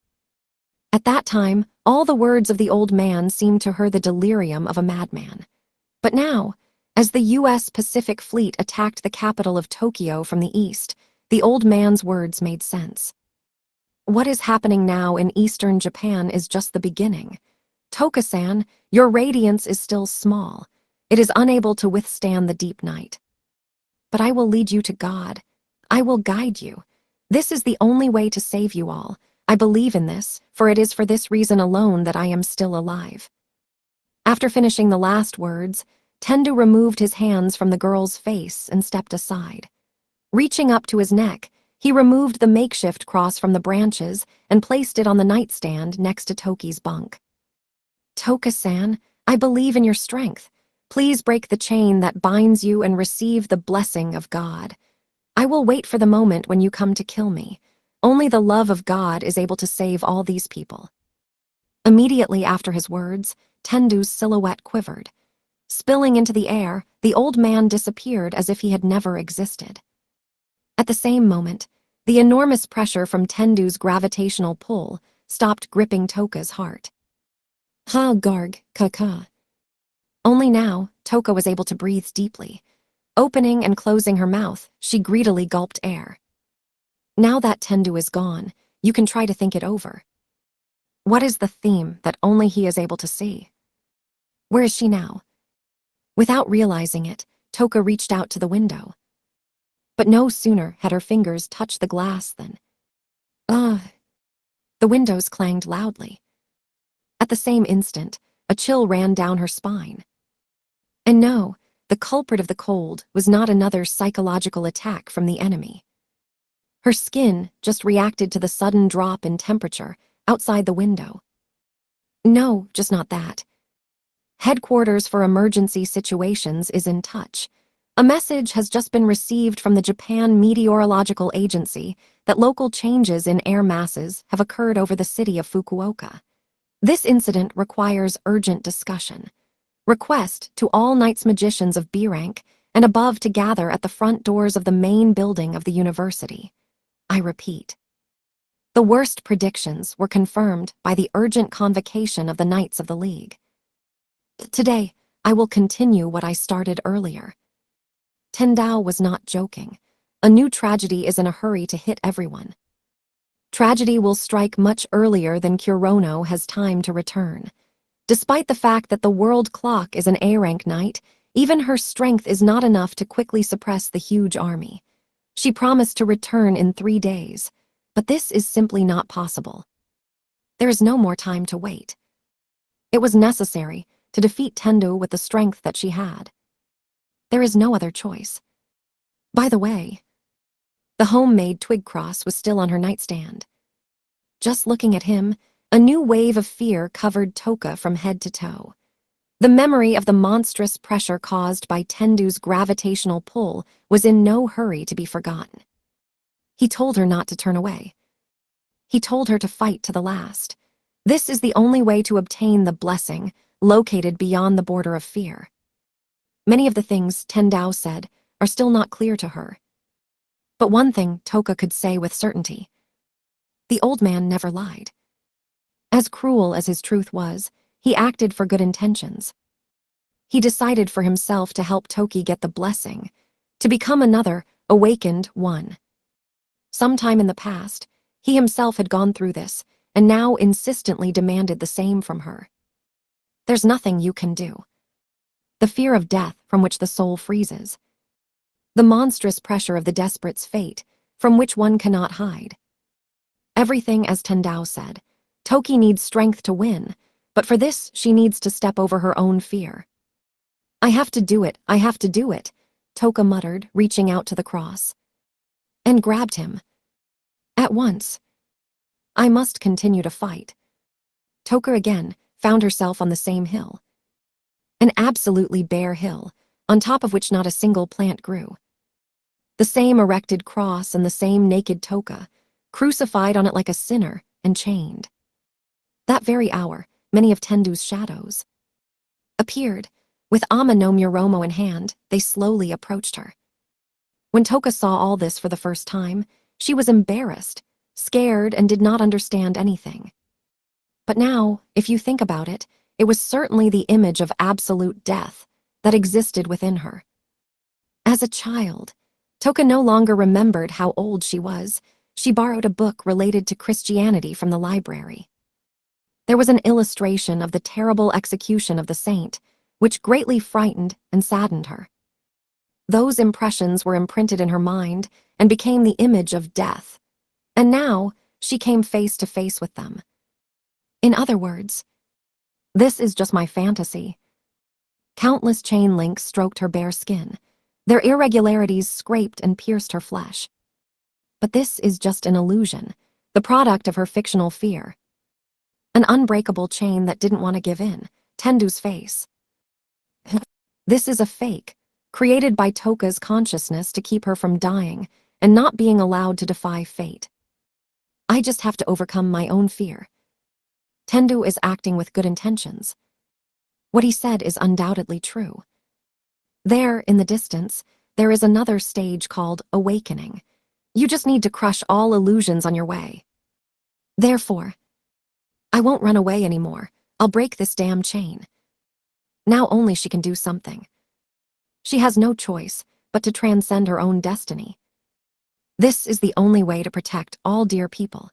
At that time, all the words of the old man seemed to her the delirium of a madman. But now, as the U.S. Pacific Fleet attacked the capital of Tokyo from the east, the old man's words made sense. What is happening now in eastern Japan is just the beginning. Toka-san, your radiance is still small. It is unable to withstand the deep night. But I will lead you to God. I will guide you. This is the only way to save you all. I believe in this, for it is for this reason alone that I am still alive. After finishing the last words, Tendu removed his hands from the girl's face and stepped aside. Reaching up to his neck, he removed the makeshift cross from the branches and placed it on the nightstand next to Toki's bunk. Toka-san, I believe in your strength. Please break the chain that binds you and receive the blessing of God. I will wait for the moment when you come to kill me. Only the love of God is able to save all these people. Immediately after his words, Tendu's silhouette quivered. Spilling into the air, the old man disappeared as if he had never existed. At the same moment, the enormous pressure from Tendu's gravitational pull stopped gripping Toka's heart. Ha garg, kaka. Only now, Toka was able to breathe deeply. Opening and closing her mouth, she greedily gulped air. Now that Tendu is gone, you can try to think it over. What is the theme that only he is able to see? Where is she now? Without realizing it, Toka reached out to the window. But no sooner had her fingers touched the glass than... The windows clanged loudly. At the same instant, a chill ran down her spine. And no, the culprit of the cold was not another psychological attack from the enemy. Her skin just reacted to the sudden drop in temperature outside the window. No, just not that. Headquarters for Emergency Situations is in touch. A message has just been received from the Japan Meteorological Agency that local changes in air masses have occurred over the city of Fukuoka. This incident requires urgent discussion. Request to all knights magicians of B rank and above to gather at the front doors of the main building of the university. I repeat. The worst predictions were confirmed by the urgent convocation of the Knights of the League. Today, I will continue what I started earlier. Tendao was not joking. A new tragedy is in a hurry to hit everyone. Tragedy will strike much earlier than Kurono has time to return. Despite the fact that the world clock is an A-rank knight, even her strength is not enough to quickly suppress the huge army. She promised to return in 3 days, but this is simply not possible. There is no more time to wait. It was necessary to defeat Tendo with the strength that she had. There is no other choice. By the way, the homemade twig cross was still on her nightstand. Just looking at him, a new wave of fear covered Toka from head to toe. The memory of the monstrous pressure caused by Tendu's gravitational pull was in no hurry to be forgotten. He told her not to turn away. He told her to fight to the last. This is the only way to obtain the blessing located beyond the border of fear. Many of the things Tendao said are still not clear to her. But one thing Toka could say with certainty. The old man never lied. As cruel as his truth was, he acted for good intentions. He decided for himself to help Toki get the blessing, to become another awakened one. Sometime in the past, he himself had gone through this, and now insistently demanded the same from her. There's nothing you can do. The fear of death from which the soul freezes. The monstrous pressure of the desperate's fate, from which one cannot hide. Everything as Tendao said. Toki needs strength to win, but for this she needs to step over her own fear. I have to do it, I have to do it, Toka muttered, reaching out to the cross. And grabbed him. At once. I must continue to fight. Toka again found herself on the same hill. An absolutely bare hill, on top of which not a single plant grew. The same erected cross and the same naked Toka, crucified on it like a sinner and chained. That very hour, many of Tendu's shadows appeared. With Ama no Muromo in hand, they slowly approached her. When Toka saw all this for the first time, she was embarrassed, scared, and did not understand anything. But now, if you think about it, it was certainly the image of absolute death that existed within her. As a child, Toka no longer remembered how old she was. She borrowed a book related to Christianity from the library. There was an illustration of the terrible execution of the saint, which greatly frightened and saddened her. Those impressions were imprinted in her mind and became the image of death, and now she came face to face with them. In other words, this is just my fantasy. Countless chain links stroked her bare skin. Their irregularities scraped and pierced her flesh. But this is just an illusion, the product of her fictional fear. An unbreakable chain that didn't want to give in, Tendu's face. This is a fake, created by Toka's consciousness to keep her from dying and not being allowed to defy fate. I just have to overcome my own fear. Tendu is acting with good intentions. What he said is undoubtedly true. There, in the distance, there is another stage called awakening. You just need to crush all illusions on your way. Therefore, I won't run away anymore. I'll break this damn chain. Now only she can do something. She has no choice but to transcend her own destiny. This is the only way to protect all dear people.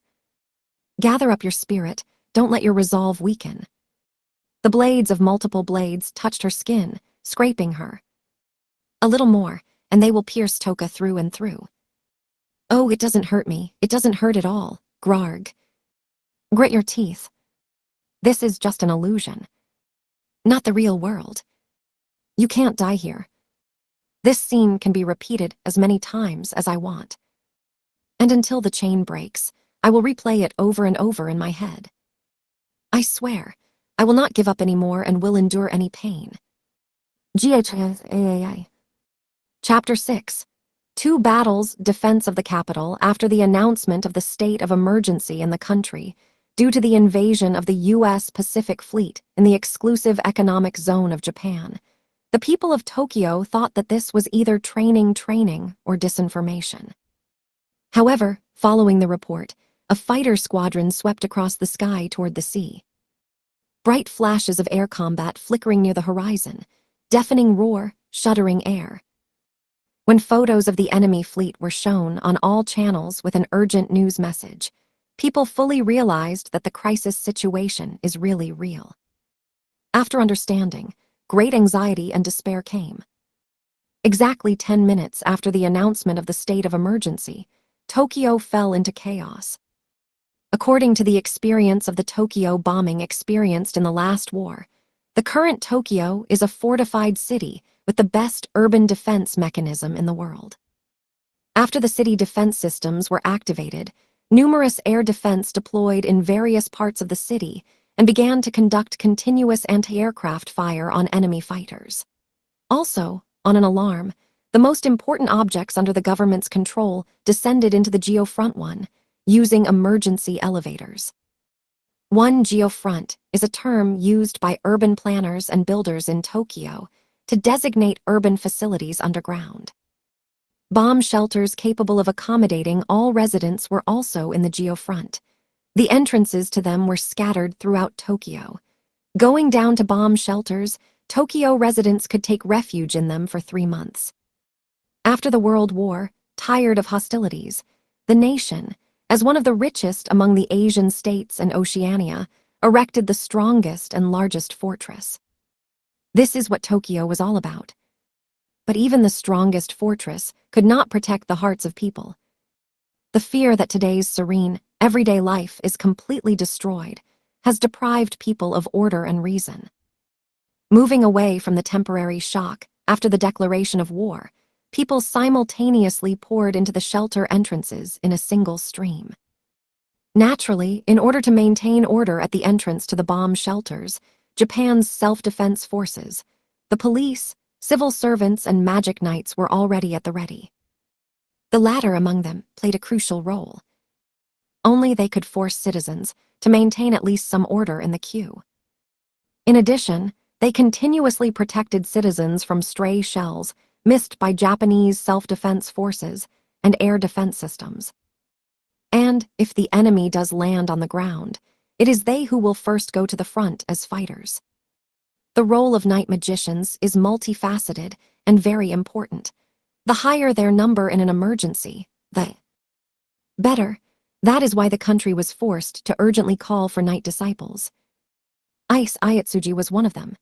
Gather up your spirit, don't let your resolve weaken. The blades of multiple blades touched her skin, scraping her. A little more, and they will pierce Toka through and through. Oh, it doesn't hurt me. It doesn't hurt at all. Grarg. Grit your teeth. This is just an illusion. Not the real world. You can't die here. This scene can be repeated as many times as I want. And until the chain breaks, I will replay it over and over in my head. I swear, I will not give up anymore and will endure any pain. GHAAA. Chapter 6. 2 battles, defense of the capital. After the announcement of the state of emergency in the country, due to the invasion of the U.S. Pacific Fleet in the exclusive economic zone of Japan. The people of Tokyo thought that this was either training or disinformation. However, following the report, a fighter squadron swept across the sky toward the sea. Bright flashes of air combat flickering near the horizon, deafening roar, shuddering air. When photos of the enemy fleet were shown on all channels with an urgent news message, people fully realized that the crisis situation is really real. After understanding, great anxiety and despair came. Exactly 10 minutes after the announcement of the state of emergency, Tokyo fell into chaos. According to the experience of the Tokyo bombing experienced in the last war, the current Tokyo is a fortified city with the best urban defense mechanism in the world. After the city defense systems were activated, numerous air defense deployed in various parts of the city and began to conduct continuous anti-aircraft fire on enemy fighters. Also, on an alarm, the most important objects under the government's control descended into the geofront 1, using emergency elevators. 1 geofront is a term used by urban planners and builders in Tokyo to designate urban facilities underground. Bomb shelters capable of accommodating all residents were also in the geofront. The entrances to them were scattered throughout Tokyo. Going down to bomb shelters, Tokyo residents could take refuge in them for 3 months. After the World War, tired of hostilities, the nation, as one of the richest among the Asian states and Oceania, erected the strongest and largest fortress. This is what Tokyo was all about. But even the strongest fortress could not protect the hearts of people. The fear that today's serene, everyday life is completely destroyed has deprived people of order and reason. Moving away from the temporary shock after the declaration of war, people simultaneously poured into the shelter entrances in a single stream. Naturally, in order to maintain order at the entrance to the bomb shelters, Japan's self-defense forces, the police, civil servants, and magic knights were already at the ready. The latter among them played a crucial role. Only they could force citizens to maintain at least some order in the queue. In addition, they continuously protected citizens from stray shells missed by Japanese self-defense forces and air defense systems. And if the enemy does land on the ground, it is they who will first go to the front as fighters. The role of night magicians is multifaceted and very important. The higher their number in an emergency, the better. That is why the country was forced to urgently call for night disciples. Ise Ayatsuji was one of them.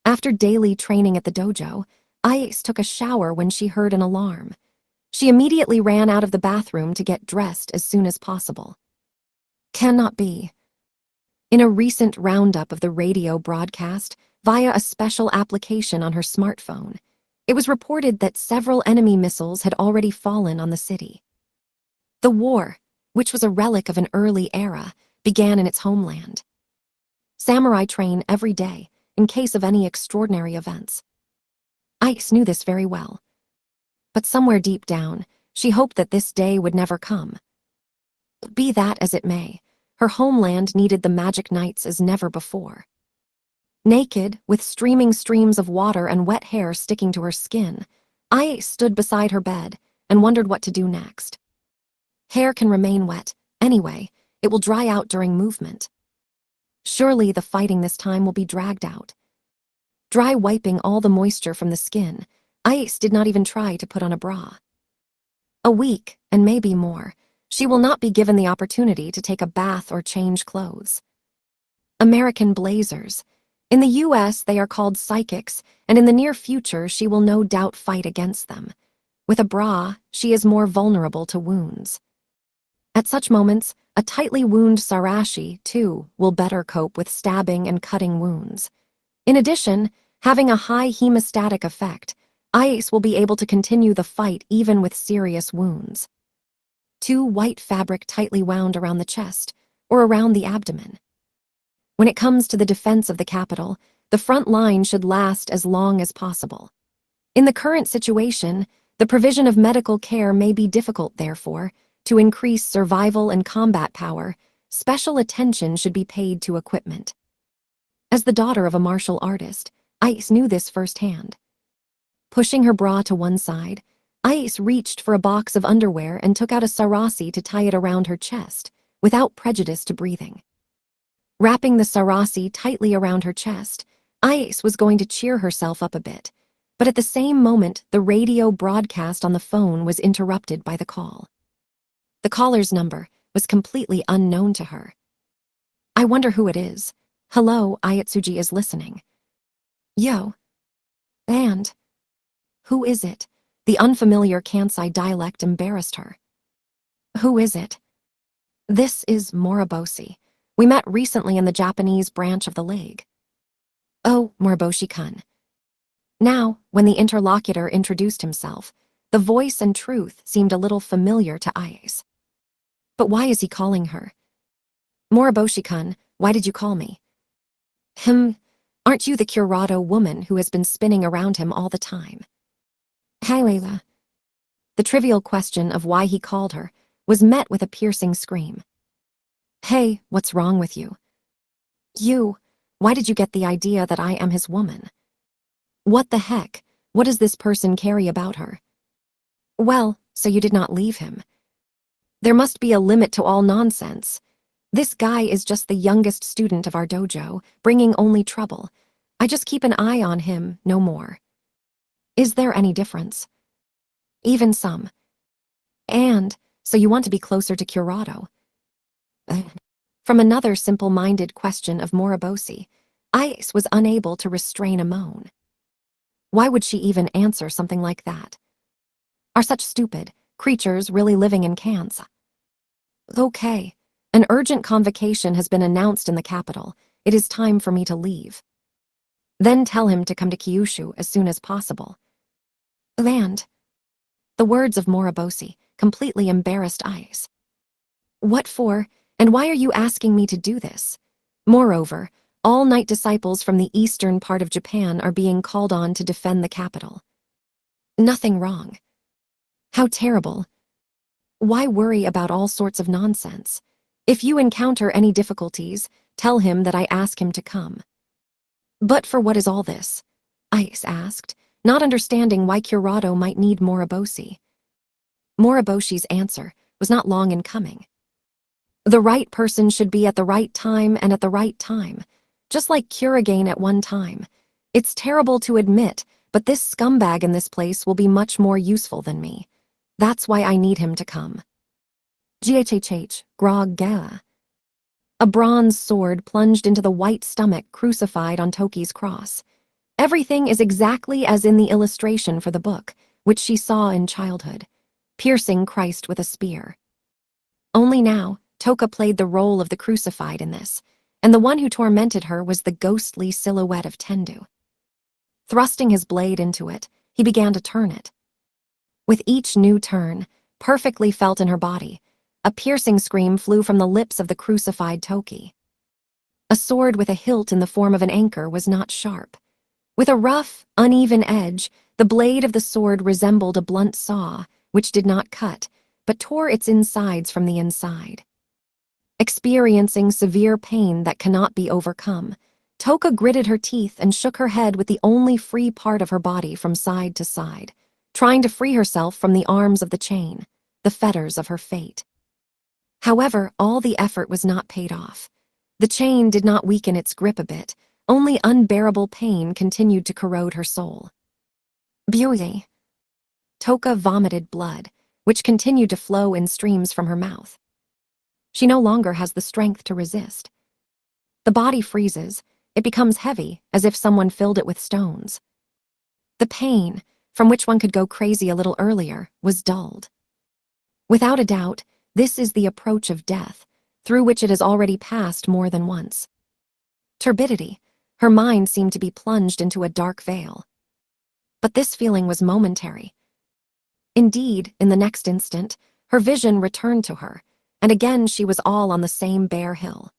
After daily training at the dojo, Ise took a shower when she heard an alarm. She immediately ran out of the bathroom to get dressed as soon as possible. Cannot be. In a recent roundup of the radio broadcast via a special application on her smartphone, it was reported that several enemy missiles had already fallen on the city. The war, which was a relic of an early era, began in its homeland. Samurai train every day in case of any extraordinary events. Ise knew this very well. But somewhere deep down, she hoped that this day would never come. Be that as it may, her homeland needed the magic knights as never before. Naked, with streaming streams of water and wet hair sticking to her skin, Ise stood beside her bed and wondered what to do next. Hair can remain wet. Anyway, it will dry out during movement. Surely the fighting this time will be dragged out. Dry wiping all the moisture from the skin, Ise did not even try to put on a bra. A week, and maybe more, she will not be given the opportunity to take a bath or change clothes. American blazers. In the US, they are called psychics, and in the near future, she will no doubt fight against them. With a bra, she is more vulnerable to wounds. At such moments, a tightly wounded Sarashi, too, will better cope with stabbing and cutting wounds. In addition, having a high hemostatic effect, Ise will be able to continue the fight even with serious wounds. 2 white fabric tightly wound around the chest, or around the abdomen. When it comes to the defense of the capital, the front line should last as long as possible. In the current situation, the provision of medical care may be difficult, therefore, to increase survival and combat power, Special attention should be paid to equipment. As the daughter of a martial artist, Ice knew this firsthand. Pushing her bra to one side, Ice reached for a box of underwear and took out a sarasi to tie it around her chest, without prejudice to breathing. Wrapping the sarasi tightly around her chest, Ice was going to cheer herself up a bit, but at the same moment the radio broadcast on the phone was interrupted by the call. The caller's number was completely unknown to her. I wonder who it is. Hello, Ayatsuji is listening. Yo. And? Who is it? The unfamiliar Kansai dialect embarrassed her. Who is it? This is Moriboshi. We met recently in the Japanese branch of the league. Oh, Moriboshi-kun. Now, when the interlocutor introduced himself, the voice and truth seemed a little familiar to Ice. But why is he calling her? Moriboshi-kun, why did you call me? Aren't you the Curado woman who has been spinning around him all the time? Hi, Layla. The trivial question of why he called her was met with a piercing scream. Hey, what's wrong with you? Why did you get the idea that I am his woman? What the heck? What does this person carry about her? Well, so you did not leave him. There must be a limit to all nonsense. This guy is just the youngest student of our dojo, bringing only trouble. I just keep an eye on him, no more. Is there any difference? Even some. And, so you want to be closer to Curado? From another simple-minded question of Moriboshi, Ice was unable to restrain a moan. Why would she even answer something like that? Are such stupid creatures really living in Kansas? Okay, an urgent convocation has been announced in the capital. It is time for me to leave. Then tell him to come to Kyushu as soon as possible. And the words of Moriboshi completely embarrassed Ice. What for, and why are you asking me to do this? Moreover, all knight disciples from the eastern part of Japan are being called on to defend the capital. Nothing wrong. How terrible. Why worry about all sorts of nonsense? If you encounter any difficulties, tell him that I ask him to come. But for what is all this? Ice asked, not understanding why Curado might need Moriboshi. Moriboshi's answer was not long in coming. The right person should be at the right time and at the right time, just like Kurigane at one time. It's terrible to admit, but this scumbag in this place will be much more useful than me. That's why I need him to come. GHHH, Grog Gala. A bronze sword plunged into the white stomach crucified on Toki's cross. Everything is exactly as in the illustration for the book, which she saw in childhood, piercing Christ with a spear. Only now, Toka played the role of the crucified in this, and the one who tormented her was the ghostly silhouette of Tendu. Thrusting his blade into it, he began to turn it. With each new turn, perfectly felt in her body, a piercing scream flew from the lips of the crucified Toki. A sword with a hilt in the form of an anchor was not sharp. With a rough, uneven edge, the blade of the sword resembled a blunt saw, which did not cut, but tore its insides from the inside. Experiencing severe pain that cannot be overcome, Toka gritted her teeth and shook her head with the only free part of her body from side to side, trying to free herself from the arms of the chain, the fetters of her fate. However, all the effort was not paid off. The chain did not weaken its grip a bit, only unbearable pain continued to corrode her soul. Beauty. Toka vomited blood, which continued to flow in streams from her mouth. She no longer has the strength to resist. The body freezes, it becomes heavy, as if someone filled it with stones. The pain, from which one could go crazy a little earlier, was dulled. Without a doubt, this is the approach of death, through which it has already passed more than once. Turbidity, her mind seemed to be plunged into a dark veil. But this feeling was momentary. Indeed, in the next instant, her vision returned to her, and again she was all on the same bare hill.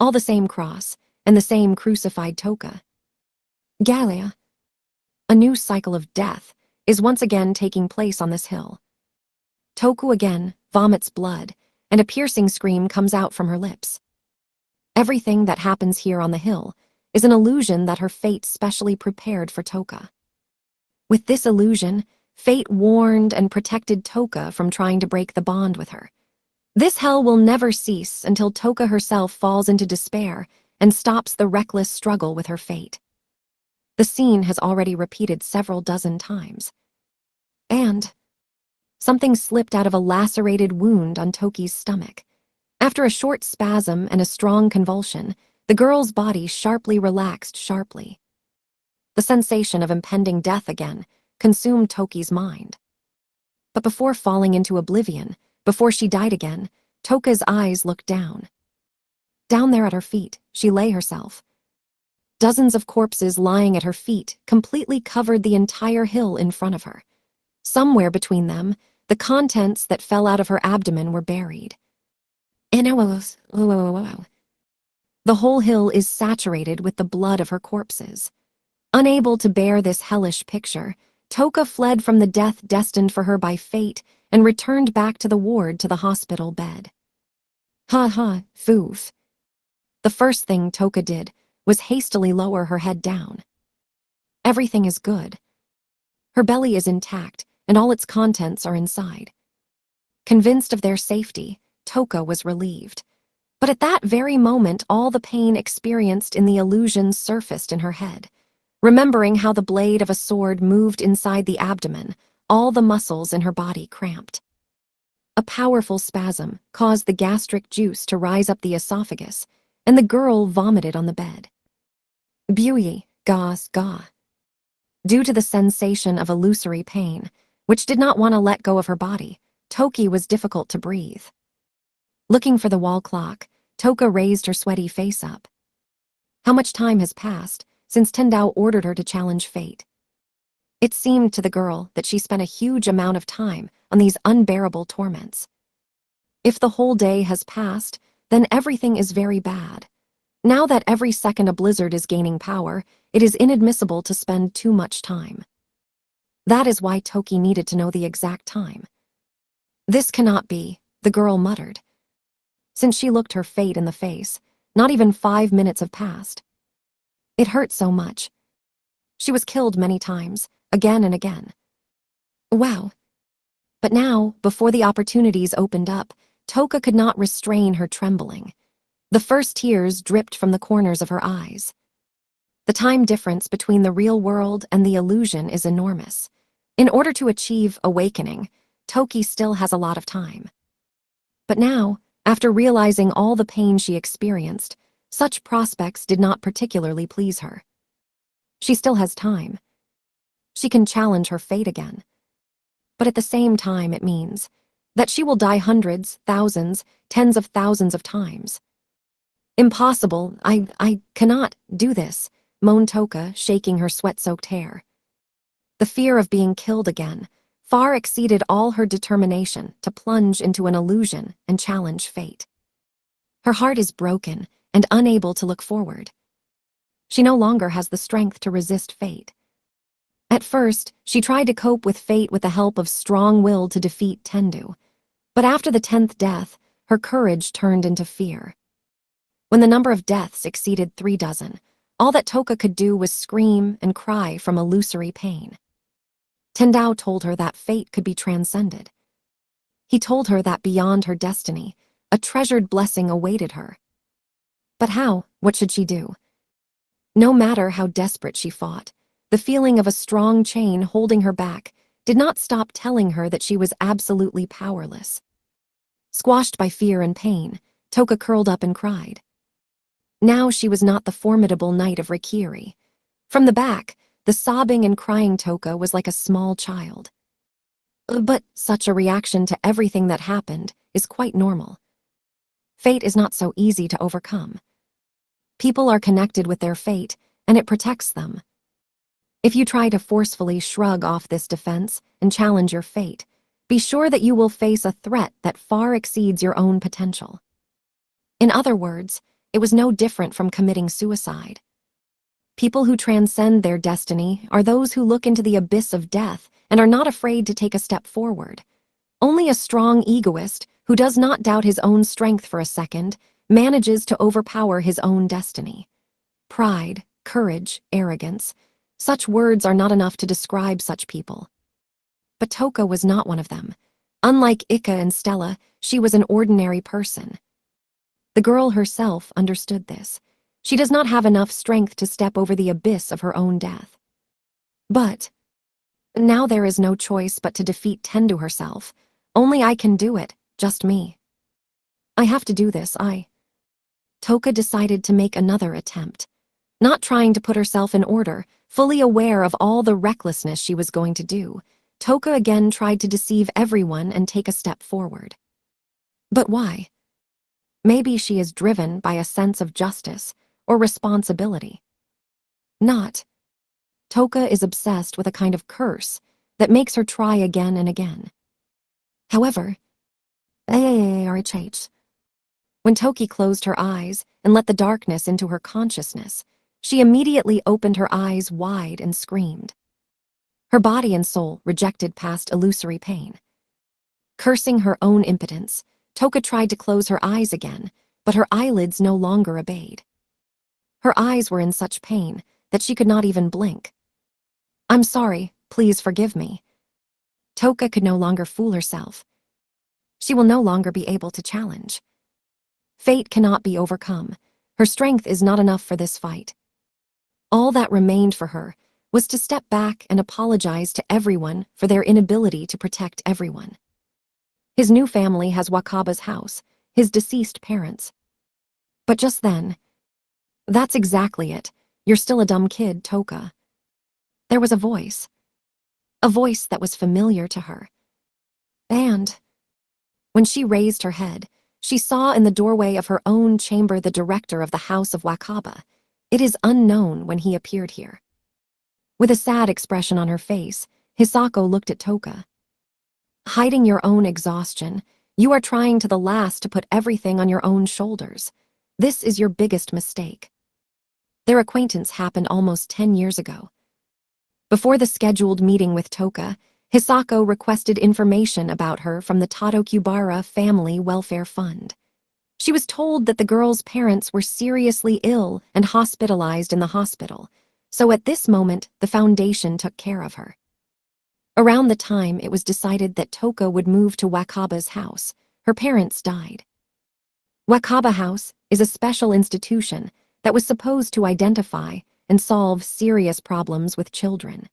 All the same cross, and the same crucified Toka. Gallia. A new cycle of death is once again taking place on this hill. Toku again vomits blood, and a piercing scream comes out from her lips. Everything that happens here on the hill is an illusion that her fate specially prepared for Toka. With this illusion, fate warned and protected Toka from trying to break the bond with her. This hell will never cease until Toka herself falls into despair and stops the reckless struggle with her fate. The scene has already repeated several dozen times. And something slipped out of a lacerated wound on Toki's stomach. After a short spasm and a strong convulsion, the girl's body sharply relaxed sharply. The sensation of impending death again consumed Toki's mind. But before falling into oblivion, before she died again, Toka's eyes looked down. Down there at her feet, she lay herself. Dozens of corpses lying at her feet completely covered the entire hill in front of her. Somewhere between them, the contents that fell out of her abdomen were buried. The whole hill is saturated with the blood of her corpses. Unable to bear this hellish picture, Toka fled from the death destined for her by fate and returned back to the ward to the hospital bed. Foof. The first thing Toka did was hastily lower her head down. Everything is good. Her belly is intact, and all its contents are inside. Convinced of their safety, Toka was relieved. But at that very moment, all the pain experienced in the illusion surfaced in her head. Remembering how the blade of a sword moved inside the abdomen, all the muscles in her body cramped. A powerful spasm caused the gastric juice to rise up the esophagus, and the girl vomited on the bed. Buyi, ga. Due to the sensation of illusory pain, which did not want to let go of her body, Toki was difficult to breathe. Looking for the wall clock, Toka raised her sweaty face up. How much time has passed since Tendao ordered her to challenge fate? It seemed to the girl that she spent a huge amount of time on these unbearable torments. If the whole day has passed, then everything is very bad. Now that every second a blizzard is gaining power, it is inadmissible to spend too much time. That is why Toki needed to know the exact time. This cannot be, the girl muttered. Since she looked her fate in the face, not even 5 minutes have passed. It hurt so much. She was killed many times, again and again. Wow. But now, before the opportunities opened up, Toka could not restrain her trembling. The first tears dripped from the corners of her eyes. The time difference between the real world and the illusion is enormous. In order to achieve awakening, Toki still has a lot of time. But now, after realizing all the pain she experienced, such prospects did not particularly please her. She still has time. She can challenge her fate again. But at the same time, it means that she will die hundreds, thousands, tens of thousands of times. Impossible, I cannot do this, moaned Toka, shaking her sweat-soaked hair. The fear of being killed again far exceeded all her determination to plunge into an illusion and challenge fate. Her heart is broken and unable to look forward. She no longer has the strength to resist fate. At first, she tried to cope with fate with the help of strong will to defeat Tendu. But after the 10th death, her courage turned into fear. When the number of deaths exceeded 36, all that Toka could do was scream and cry from illusory pain. Tendao told her that fate could be transcended. He told her that beyond her destiny, a treasured blessing awaited her. But how? What should she do? No matter how desperate she fought, the feeling of a strong chain holding her back did not stop telling her that she was absolutely powerless. Squashed by fear and pain, Toka curled up and cried. Now she was not the formidable knight of Rikiri. From the back, the sobbing and crying Toka was like a small child. But such a reaction to everything that happened is quite normal. Fate is not so easy to overcome. People are connected with their fate, and it protects them. If you try to forcefully shrug off this defense and challenge your fate, be sure that you will face a threat that far exceeds your own potential. In other words, it was no different from committing suicide. People who transcend their destiny are those who look into the abyss of death and are not afraid to take a step forward. Only a strong egoist who does not doubt his own strength for a second, manages to overpower his own destiny. Pride, courage, arrogance. Such words are not enough to describe such people. But Toka was not one of them. Unlike Ika and Stella, she was an ordinary person. The girl herself understood this. She does not have enough strength to step over the abyss of her own death. But now there is no choice but to defeat Tendu herself. Only I can do it, just me. I have to do this, Toka decided to make another attempt. Not trying to put herself in order, fully aware of all the recklessness she was going to do, Toka again tried to deceive everyone and take a step forward. But why? Maybe she is driven by a sense of justice or responsibility. Not. Toka is obsessed with a kind of curse that makes her try again and again. However, when Toki closed her eyes and let the darkness into her consciousness, she immediately opened her eyes wide and screamed. Her body and soul rejected past illusory pain. Cursing her own impotence, Toka tried to close her eyes again, but her eyelids no longer obeyed. Her eyes were in such pain that she could not even blink. I'm sorry, please forgive me. Toka could no longer fool herself. She will no longer be able to challenge. Fate cannot be overcome. Her strength is not enough for this fight. All that remained for her was to step back and apologize to everyone for their inability to protect everyone. His new family has Wakaba's house, his deceased parents. But just then, that's exactly it. You're still a dumb kid, Toka. There was a voice that was familiar to her. And when she raised her head, she saw in the doorway of her own chamber the director of the House of Wakaba. It is unknown when he appeared here. With a sad expression on her face, Hisako looked at Toka. Hiding your own exhaustion, you are trying to the last to put everything on your own shoulders. This is your biggest mistake. Their acquaintance happened almost 10 years ago. Before the scheduled meeting with Toka, Hisako requested information about her from the Tadokubara Family Welfare Fund. She was told that the girl's parents were seriously ill and hospitalized in the hospital, so at this moment the foundation took care of her. Around the time it was decided that Toka would move to Wakaba's house, her parents died. Wakaba House is a special institution that was supposed to identify and solve serious problems with children.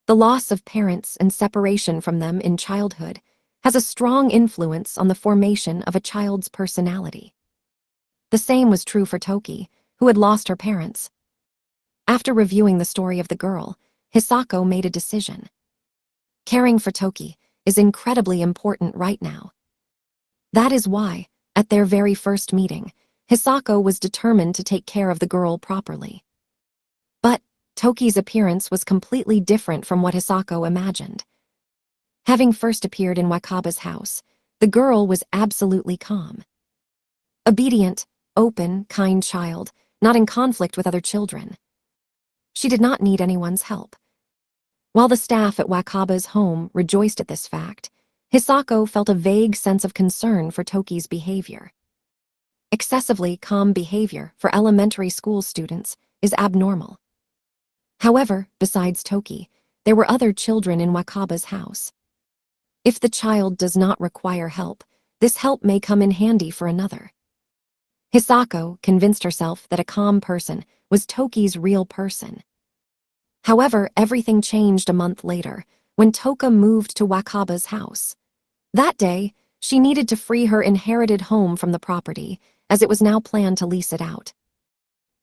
The loss of parents and separation from them in childhood has a strong influence on the formation of a child's personality. The same was true for Toki, who had lost her parents. After reviewing the story of the girl, Hisako made a decision. Caring for Toki is incredibly important right now. That is why, at their very first meeting, Hisako was determined to take care of the girl properly. But Toki's appearance was completely different from what Hisako imagined. Having first appeared in Wakaba's house, the girl was absolutely calm. Obedient, open, kind child, not in conflict with other children. She did not need anyone's help. While the staff at Wakaba's home rejoiced at this fact, Hisako felt a vague sense of concern for Toki's behavior. Excessively calm behavior for elementary school students is abnormal. However, besides Toki, there were other children in Wakaba's house. If the child does not require help, this help may come in handy for another. Hisako convinced herself that a calm person was Toki's real person. However, everything changed a month later, when Toka moved to Wakaba's house. That day, she needed to free her inherited home from the property, as it was now planned to lease it out.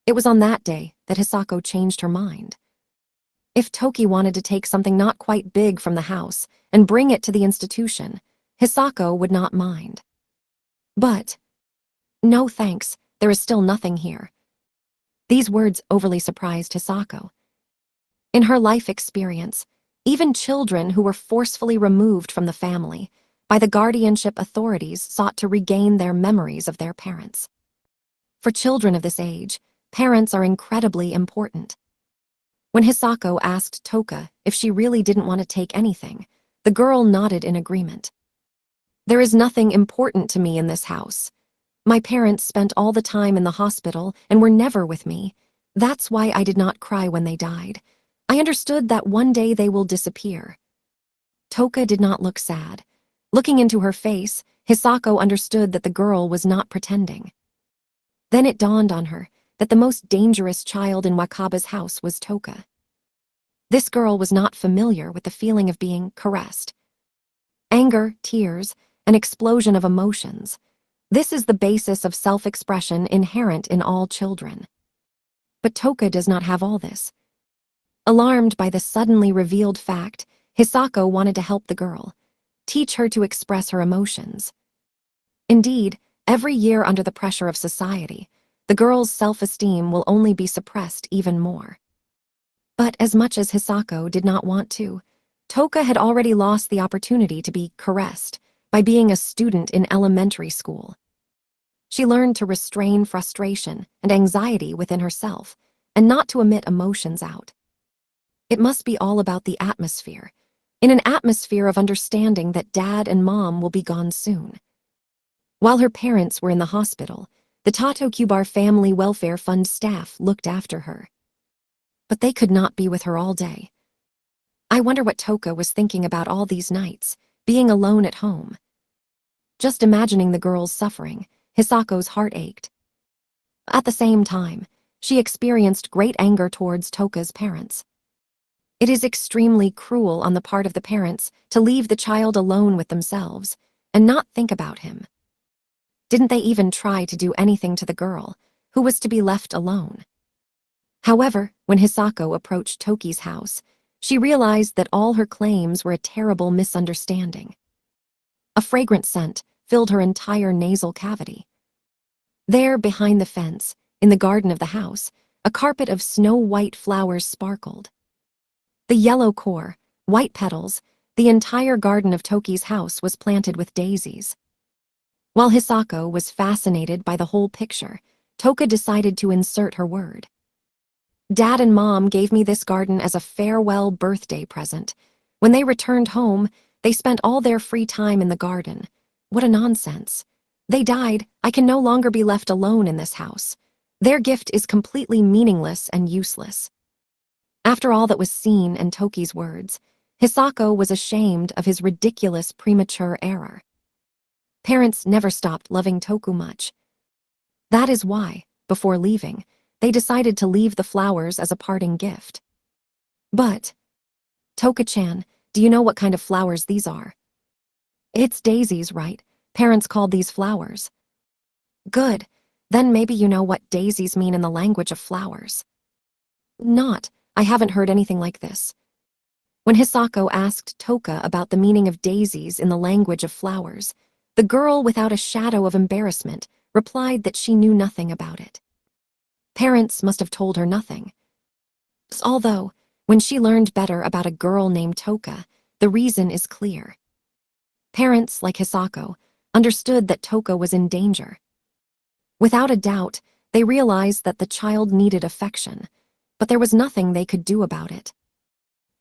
It was on that day that Hisako changed her mind. If Toki wanted to take something not quite big from the house and bring it to the institution, Hisako would not mind. But, no thanks, there is still nothing here. These words overly surprised Hisako. In her life experience, even children who were forcefully removed from the family by the guardianship authorities sought to regain their memories of their parents. For children of this age, parents are incredibly important. When Hisako asked Toka if she really didn't want to take anything, the girl nodded in agreement. There is nothing important to me in this house. My parents spent all the time in the hospital and were never with me. That's why I did not cry when they died. I understood that one day they will disappear. Toka did not look sad. Looking into her face, Hisako understood that the girl was not pretending. Then it dawned on her that the most dangerous child in Wakaba's house was Toka. This girl was not familiar with the feeling of being caressed. Anger, tears, an explosion of emotions. This is the basis of self-expression inherent in all children. But Toka does not have all this. Alarmed by the suddenly revealed fact, Hisako wanted to help the girl, teach her to express her emotions. Indeed, every year under the pressure of society, the girl's self-esteem will only be suppressed even more. But as much as Hisako did not want to, Toka had already lost the opportunity to be caressed by being a student in elementary school. She learned to restrain frustration and anxiety within herself and not to emit emotions out. It must be all about the atmosphere, in an atmosphere of understanding that dad and mom will be gone soon. While her parents were in the hospital, the Tatokubar Family Welfare Fund staff looked after her. But they could not be with her all day. I wonder what Toka was thinking about all these nights, being alone at home. Just imagining the girl's suffering, Hisako's heart ached. At the same time, she experienced great anger towards Toka's parents. It is extremely cruel on the part of the parents to leave the child alone with themselves and not think about him. Didn't they even try to do anything to the girl, who was to be left alone? However, when Hisako approached Toki's house, she realized that all her claims were a terrible misunderstanding. A fragrant scent filled her entire nasal cavity. There, behind the fence, in the garden of the house, a carpet of snow-white flowers sparkled. The yellow core, white petals, the entire garden of Toki's house was planted with daisies. While Hisako was fascinated by the whole picture, Toka decided to insert her word. Dad and Mom gave me this garden as a farewell birthday present. When they returned home, they spent all their free time in the garden. What a nonsense. They died. I can no longer be left alone in this house. Their gift is completely meaningless and useless. After all that was seen and Toki's words, Hisako was ashamed of his ridiculous premature error. Parents never stopped loving Toku much. That is why, before leaving, they decided to leave the flowers as a parting gift. But, Toka-chan, do you know what kind of flowers these are? It's daisies, right? Parents called these flowers. Good, then maybe you know what daisies mean in the language of flowers. Not, I haven't heard anything like this. When Hisako asked Toka about the meaning of daisies in the language of flowers, the girl, without a shadow of embarrassment, replied that she knew nothing about it. Parents must have told her nothing. Although, when she learned better about a girl named Toka, the reason is clear. Parents, like Hisako, understood that Toka was in danger. Without a doubt, they realized that the child needed affection, but there was nothing they could do about it.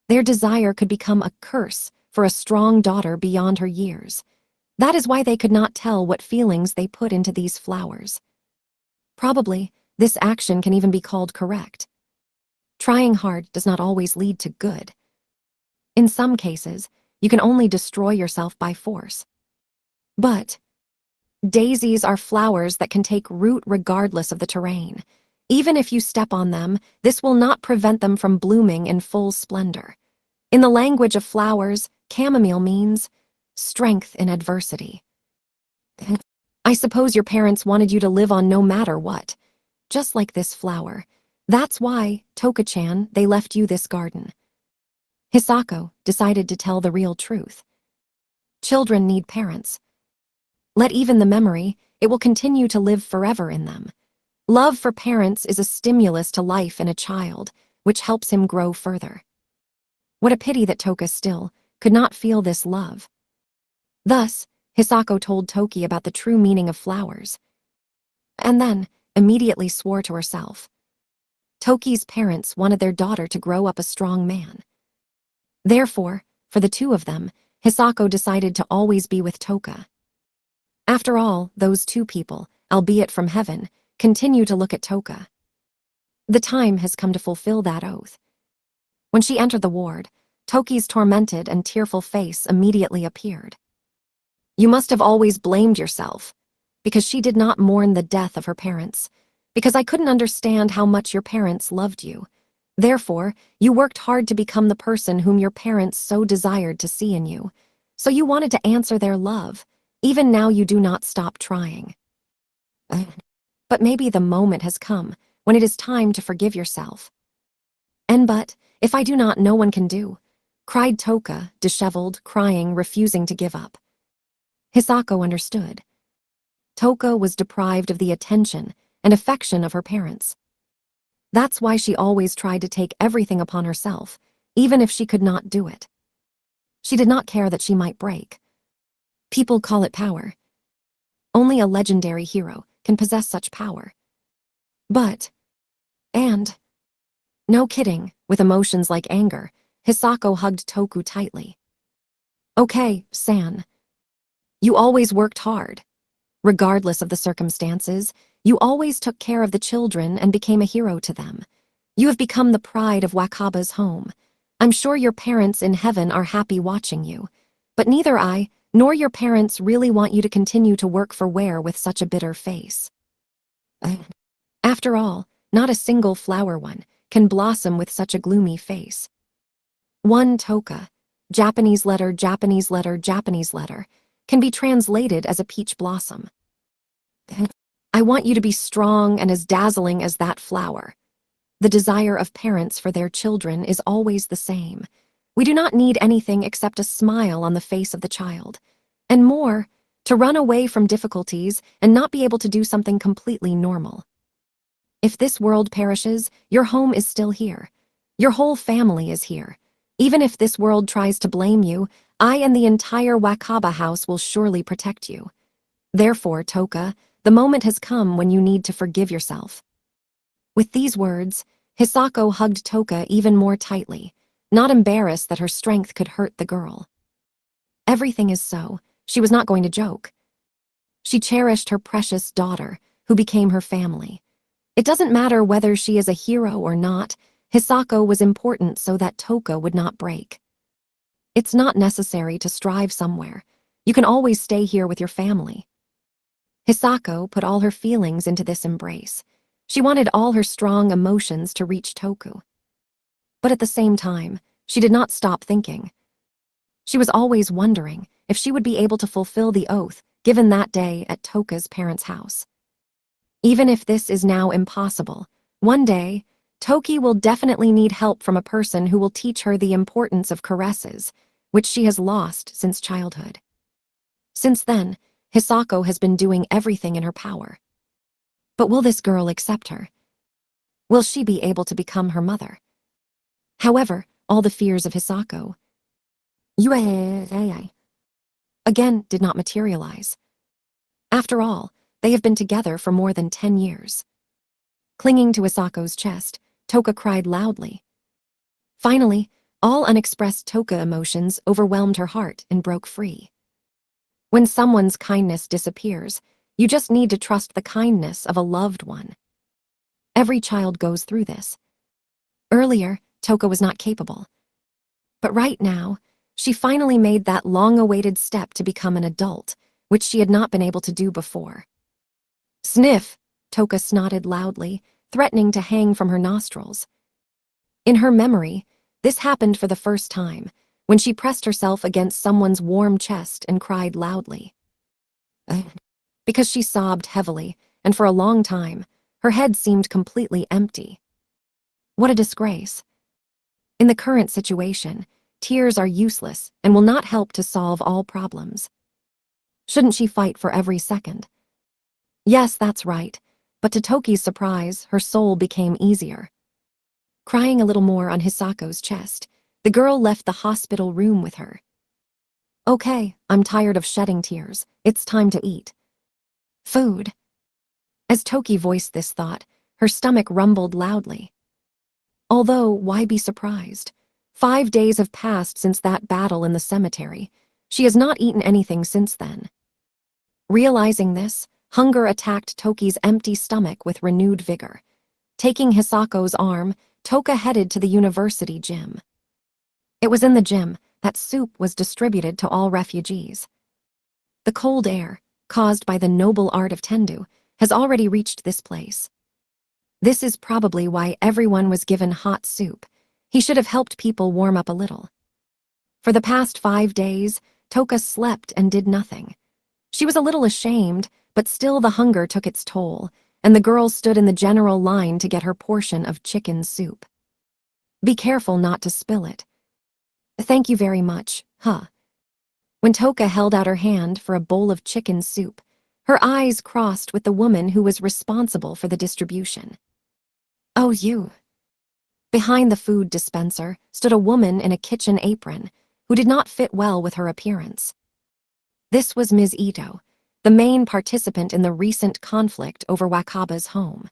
Their desire could become a curse for a strong daughter beyond her years. That is why they could not tell what feelings they put into these flowers. Probably, this action can even be called correct. Trying hard does not always lead to good. In some cases, you can only destroy yourself by force. But daisies are flowers that can take root regardless of the terrain. Even if you step on them, this will not prevent them from blooming in full splendor. In the language of flowers, chamomile means strength in adversity. I suppose your parents wanted you to live on no matter what, just like this flower. That's why, Toka-chan, they left you this garden. Hisako decided to tell the real truth. Children need parents. Let even the memory, it will continue to live forever in them. Love for parents is a stimulus to life in a child, which helps him grow further. What a pity that Toka still could not feel this love. Thus, Hisako told Toki about the true meaning of flowers, and then immediately swore to herself. Toki's parents wanted their daughter to grow up a strong man. Therefore, for the two of them, Hisako decided to always be with Toka. After all, those two people, albeit from heaven, continue to look at Toka. The time has come to fulfill that oath. When she entered the ward, Toki's tormented and tearful face immediately appeared. You must have always blamed yourself, because she did not mourn the death of her parents, because I couldn't understand how much your parents loved you. Therefore, you worked hard to become the person whom your parents so desired to see in you. So you wanted to answer their love. Even now you do not stop trying. But maybe the moment has come when it is time to forgive yourself. But, if I do not, no one can do, cried Toka, disheveled, crying, refusing to give up. Hisako understood. Toka was deprived of the attention and affection of her parents. That's why she always tried to take everything upon herself, even if she could not do it. She did not care that she might break. People call it power. Only a legendary hero can possess such power. And, no kidding, with emotions like anger, Hisako hugged Toku tightly. Okay, San. You always worked hard. Regardless of the circumstances, you always took care of the children and became a hero to them. You have become the pride of Wakaba's home. I'm sure your parents in heaven are happy watching you, but neither I nor your parents really want you to continue to work for wear with such a bitter face. After all, not a single flower one can blossom with such a gloomy face. One Toka, Japanese letter, Japanese letter, Japanese letter, can be translated as a peach blossom. I want you to be strong and as dazzling as that flower. The desire of parents for their children is always the same. We do not need anything except a smile on the face of the child. And more, to run away from difficulties and not be able to do something completely normal. If this world perishes, your home is still here. Your whole family is here. Even if this world tries to blame you, I and the entire Wakaba house will surely protect you. Therefore, Toka, the moment has come when you need to forgive yourself. With these words, Hisako hugged Toka even more tightly, not embarrassed that her strength could hurt the girl. Everything is so. She was not going to joke. She cherished her precious daughter, who became her family. It doesn't matter whether she is a hero or not, Hisako was important so that Toka would not break. It's not necessary to strive somewhere. You can always stay here with your family. Hisako put all her feelings into this embrace. She wanted all her strong emotions to reach Toku. But at the same time, she did not stop thinking. She was always wondering if she would be able to fulfill the oath given that day at Toka's parents' house. Even if this is now impossible, one day, Toki will definitely need help from a person who will teach her the importance of caresses, which she has lost since childhood. Since then, Hisako has been doing everything in her power. But will this girl accept her? Will she be able to become her mother? However, all the fears of Hisako again did not materialize. After all, they have been together for more than 10 years. Clinging to Hisako's chest, Toka cried loudly. Finally, all unexpressed Toka emotions overwhelmed her heart and broke free. When someone's kindness disappears, you just need to trust the kindness of a loved one. Every child goes through this. Earlier, Toka was not capable. But right now, she finally made that long-awaited step to become an adult, which she had not been able to do before. Sniff! Toka snotted loudly, threatening to hang from her nostrils. In her memory, this happened for the first time, when she pressed herself against someone's warm chest and cried loudly. Because she sobbed heavily, and for a long time, her head seemed completely empty. What a disgrace. In the current situation, tears are useless and will not help to solve all problems. Shouldn't she fight for every second? Yes, that's right, but to Toki's surprise, her soul became easier. Crying a little more on Hisako's chest, the girl left the hospital room with her. Okay, I'm tired of shedding tears. It's time to eat. Food. As Toki voiced this thought, her stomach rumbled loudly. Although, why be surprised? 5 days have passed since that battle in the cemetery. She has not eaten anything since then. Realizing this, hunger attacked Toki's empty stomach with renewed vigor. Taking Hisako's arm, Toka headed to the university gym. It was in the gym that soup was distributed to all refugees. The cold air, caused by the noble art of tendu, has already reached this place. This is probably why everyone was given hot soup. He should have helped people warm up a little. For the past 5 days, Toka slept and did nothing. She was a little ashamed, but still the hunger took its toll, and the girl stood in the general line to get her portion of chicken soup. Be careful not to spill it. Thank you very much, huh? When Toka held out her hand for a bowl of chicken soup, her eyes crossed with the woman who was responsible for the distribution. Oh, you. Behind the food dispenser stood a woman in a kitchen apron who did not fit well with her appearance. This was Ms. Ito, the main participant in the recent conflict over Wakaba's home.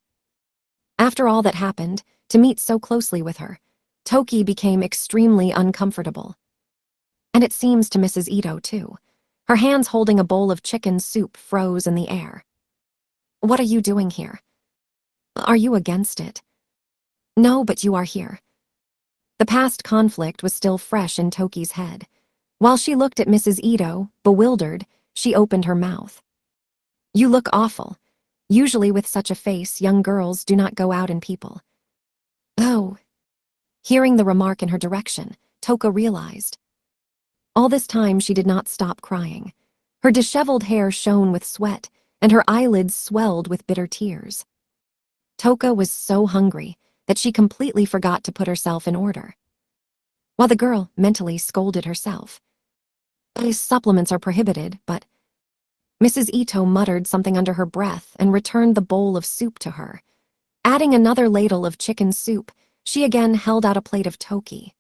After all that happened, to meet so closely with her, Toki became extremely uncomfortable. And it seems to Mrs. Ito, too. Her hands holding a bowl of chicken soup froze in the air. What are you doing here? Are you against it? No, but you are here. The past conflict was still fresh in Toki's head. While she looked at Mrs. Ito, bewildered, she opened her mouth. You look awful. Usually with such a face, young girls do not go out in people. Oh. Hearing the remark in her direction, Toka realized. All this time she did not stop crying. Her disheveled hair shone with sweat, and her eyelids swelled with bitter tears. Toka was so hungry that she completely forgot to put herself in order. While the girl mentally scolded herself. These supplements are prohibited, but... Mrs. Ito muttered something under her breath and returned the bowl of soup to her. Adding another ladle of chicken soup, she again held out a plate of Toki.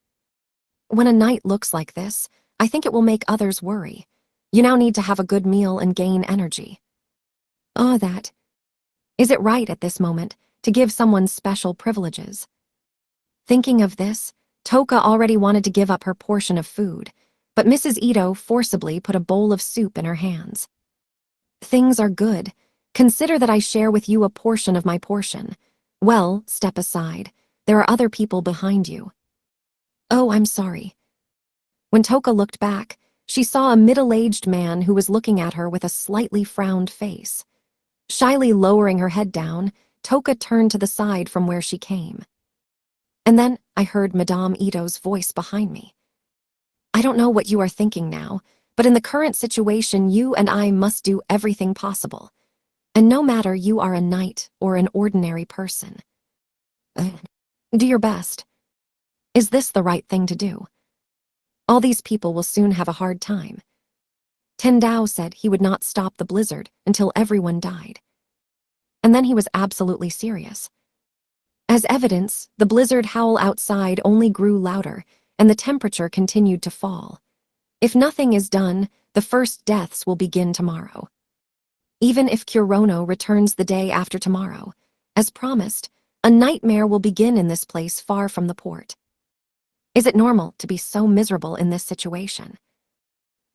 When a night looks like this, I think it will make others worry. You now need to have a good meal and gain energy. Oh, that. Is it right at this moment to give someone special privileges? Thinking of this, Toka already wanted to give up her portion of food, but Mrs. Ito forcibly put a bowl of soup in her hands. Things are good. Consider that I share with you a portion of my portion. Well, step aside. There are other people behind you. Oh, I'm sorry. When Toka looked back, she saw a middle-aged man who was looking at her with a slightly frowned face. Shyly lowering her head down, Toka turned to the side from where she came. And then I heard Madame Ito's voice behind me. I don't know what you are thinking now, but in the current situation you and I must do everything possible. And no matter you are a knight or an ordinary person. Do your best. Is this the right thing to do? All these people will soon have a hard time. Tendao said he would not stop the blizzard until everyone died. And then he was absolutely serious. As evidence, the blizzard howl outside only grew louder, and the temperature continued to fall. If nothing is done, the first deaths will begin tomorrow. Even if Kurono returns the day after tomorrow, as promised, a nightmare will begin in this place far from the port. Is it normal to be so miserable in this situation?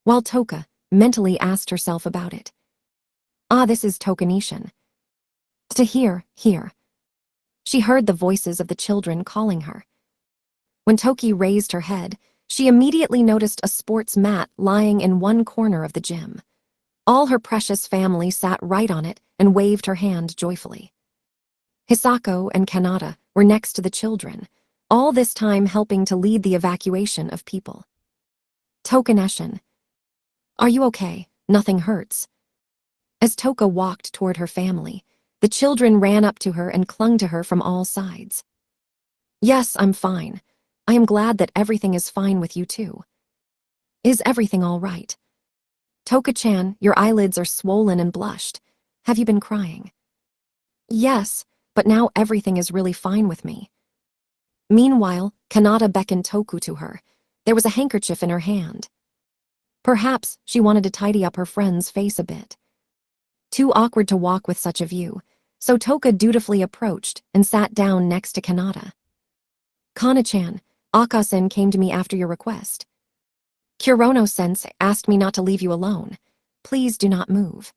While Toka mentally asked herself about it. Ah, this is Tokanishin. To hear. She heard the voices of the children calling her. When Toki raised her head, she immediately noticed a sports mat lying in one corner of the gym. All her precious family sat right on it and waved her hand joyfully. Hisako and Kanata were next to the children, all this time helping to lead the evacuation of people. Tokaneshin. Are you okay? Nothing hurts. As Toka walked toward her family, the children ran up to her and clung to her from all sides. Yes, I'm fine. I am glad that everything is fine with you too. Is everything all right? Toka-chan, your eyelids are swollen and blushed. Have you been crying? Yes, but now everything is really fine with me. Meanwhile, Kanata beckoned Toku to her. There was a handkerchief in her hand. Perhaps she wanted to tidy up her friend's face a bit. Too awkward to walk with such a view, so Toka dutifully approached and sat down next to Kanata. Kana-chan, Akasen came to me after your request. Kurono-sensei asked me not to leave you alone. Please do not move.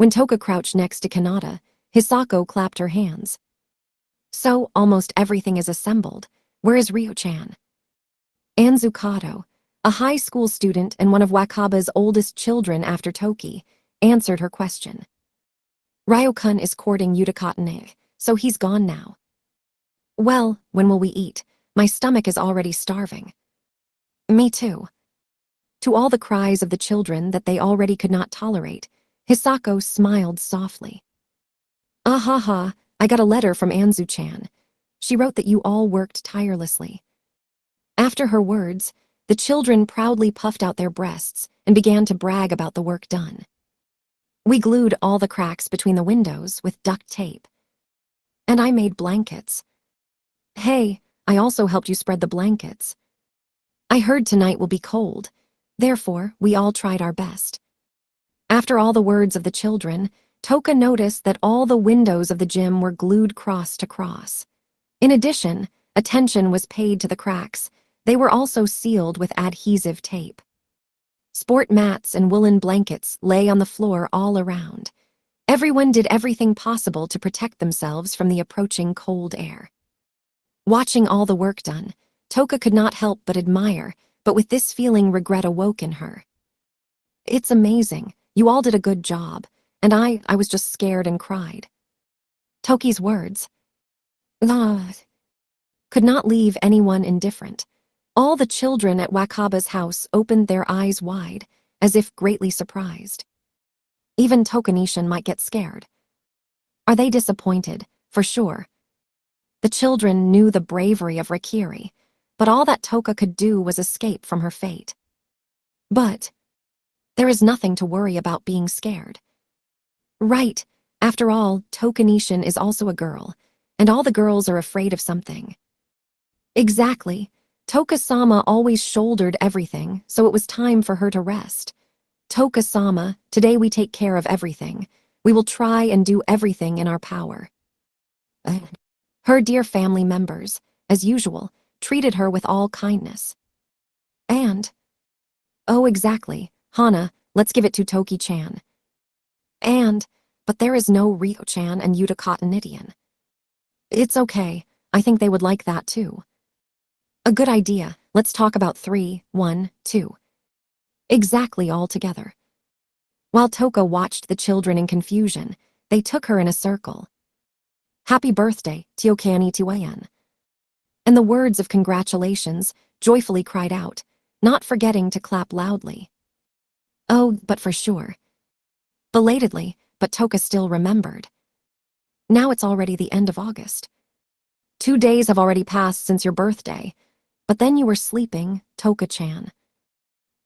When Toka crouched next to Kanata, Hisako clapped her hands. So, almost everything is assembled. Where is Ryo-chan? Anzukato, a high school student and one of Wakaba's oldest children after Toki, answered her question. Ryo-kun is courting Yudakatane, so he's gone now. Well, when will we eat? My stomach is already starving. Me too. To all the cries of the children that they already could not tolerate, Hisako smiled softly. Ah ha ha, I got a letter from Anzu-chan. She wrote that you all worked tirelessly. After her words, the children proudly puffed out their breasts and began to brag about the work done. We glued all the cracks between the windows with duct tape. And I made blankets. Hey, I also helped you spread the blankets. I heard tonight will be cold. Therefore, we all tried our best. After all the words of the children, Toka noticed that all the windows of the gym were glued cross to cross. In addition, attention was paid to the cracks. They were also sealed with adhesive tape. Sport mats and woolen blankets lay on the floor all around. Everyone did everything possible to protect themselves from the approaching cold air. Watching all the work done, Toka could not help but admire, but with this feeling regret awoke in her. It's amazing, you all did a good job, and I was just scared and cried. Toki's words could not leave anyone indifferent. All the children at Wakaba's house opened their eyes wide, as if greatly surprised. Even Tokanishan might get scared. Are they disappointed? For sure. The children knew the bravery of Rikiri, but all that Toka could do was escape from her fate. But there is nothing to worry about being scared. Right, after all, Tokanishan is also a girl, and all the girls are afraid of something. Exactly. Toka-sama always shouldered everything, so it was time for her to rest. Toka-sama, today we take care of everything. We will try and do everything in our power. Her dear family members, as usual, treated her with all kindness. And, oh exactly, Hana, let's give it to Toki-chan. But there is no Ryo-chan and Yuta Cottonitian. It's okay, I think they would like that too. A good idea, let's talk about 3, 1, 2. Exactly all together. While Toka watched the children in confusion, they took her in a circle. Happy birthday, Tiokani Tiwayan. And the words of congratulations joyfully cried out, not forgetting to clap loudly. Oh, but for sure. Belatedly, but Toka still remembered. Now it's already the end of August. 2 days have already passed since your birthday, but then you were sleeping, Toka-chan.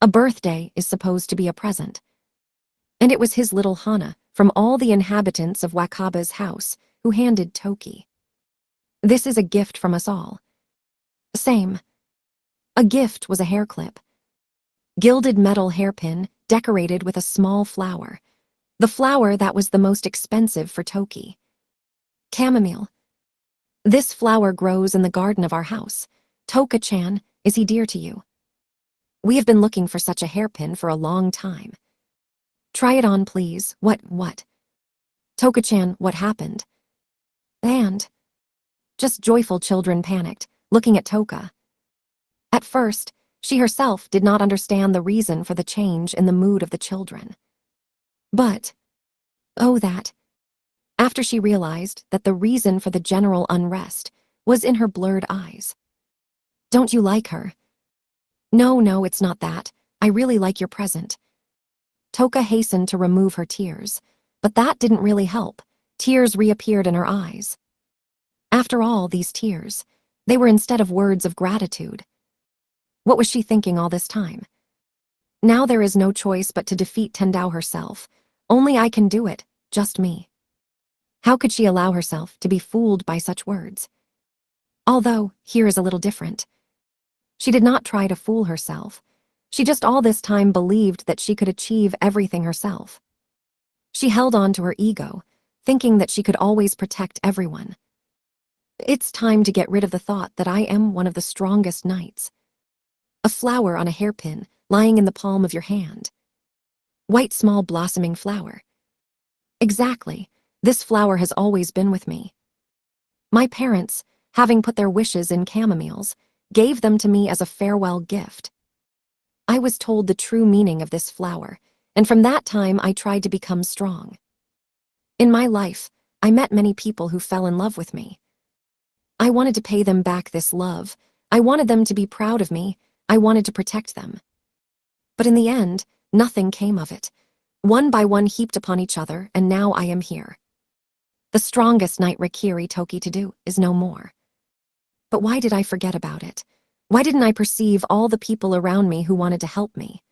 A birthday is supposed to be a present. And it was his little Hana, from all the inhabitants of Wakaba's house, who handed Toki. This is a gift from us all. Same. A gift was a hair clip. Gilded metal hairpin decorated with a small flower. The flower that was the most expensive for Toki. Chamomile. This flower grows in the garden of our house. Toka-chan, is he dear to you? We have been looking for such a hairpin for a long time. Try it on, please. What? Toka-chan, what happened? And just joyful children panicked, looking at Toka. At first, she herself did not understand the reason for the change in the mood of the children. But, oh that. After she realized that the reason for the general unrest was in her blurred eyes. Don't you like her? No, it's not that. I really like your present. Toka hastened to remove her tears, but that didn't really help. Tears reappeared in her eyes. After all, these tears, they were instead of words of gratitude. What was she thinking all this time? Now there is no choice but to defeat Tendao herself. Only I can do it, just me. How could she allow herself to be fooled by such words? Although, here is a little different. She did not try to fool herself. She just all this time believed that she could achieve everything herself. She held on to her ego, thinking that she could always protect everyone. It's time to get rid of the thought that I am one of the strongest knights. A flower on a hairpin lying in the palm of your hand. White small blossoming flower. Exactly. This flower has always been with me. My parents, having put their wishes in chamomiles, gave them to me as a farewell gift. I was told the true meaning of this flower, and from that time I tried to become strong. In my life, I met many people who fell in love with me. I wanted to pay them back this love. I wanted them to be proud of me. I wanted to protect them. But in the end, nothing came of it. One by one heaped upon each other, and now I am here. The strongest knight Rikiri Toki to do is no more. But why did I forget about it? Why didn't I perceive all the people around me who wanted to help me?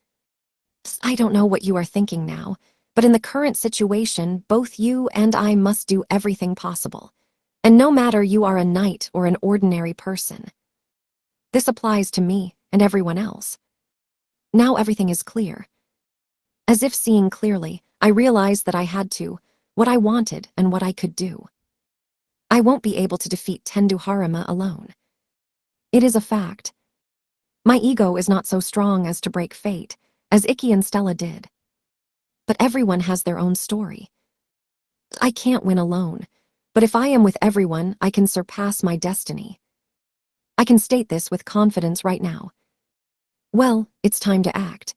I don't know what you are thinking now, but in the current situation, both you and I must do everything possible. And no matter you are a knight or an ordinary person. This applies to me and everyone else. Now everything is clear. As if seeing clearly, I realized that I had to, what I wanted and what I could do. I won't be able to defeat Tendu Harima alone. It is a fact. My ego is not so strong as to break fate, as Ikki and Stella did. But everyone has their own story. I can't win alone, but if I am with everyone, I can surpass my destiny. I can state this with confidence right now. Well, it's time to act.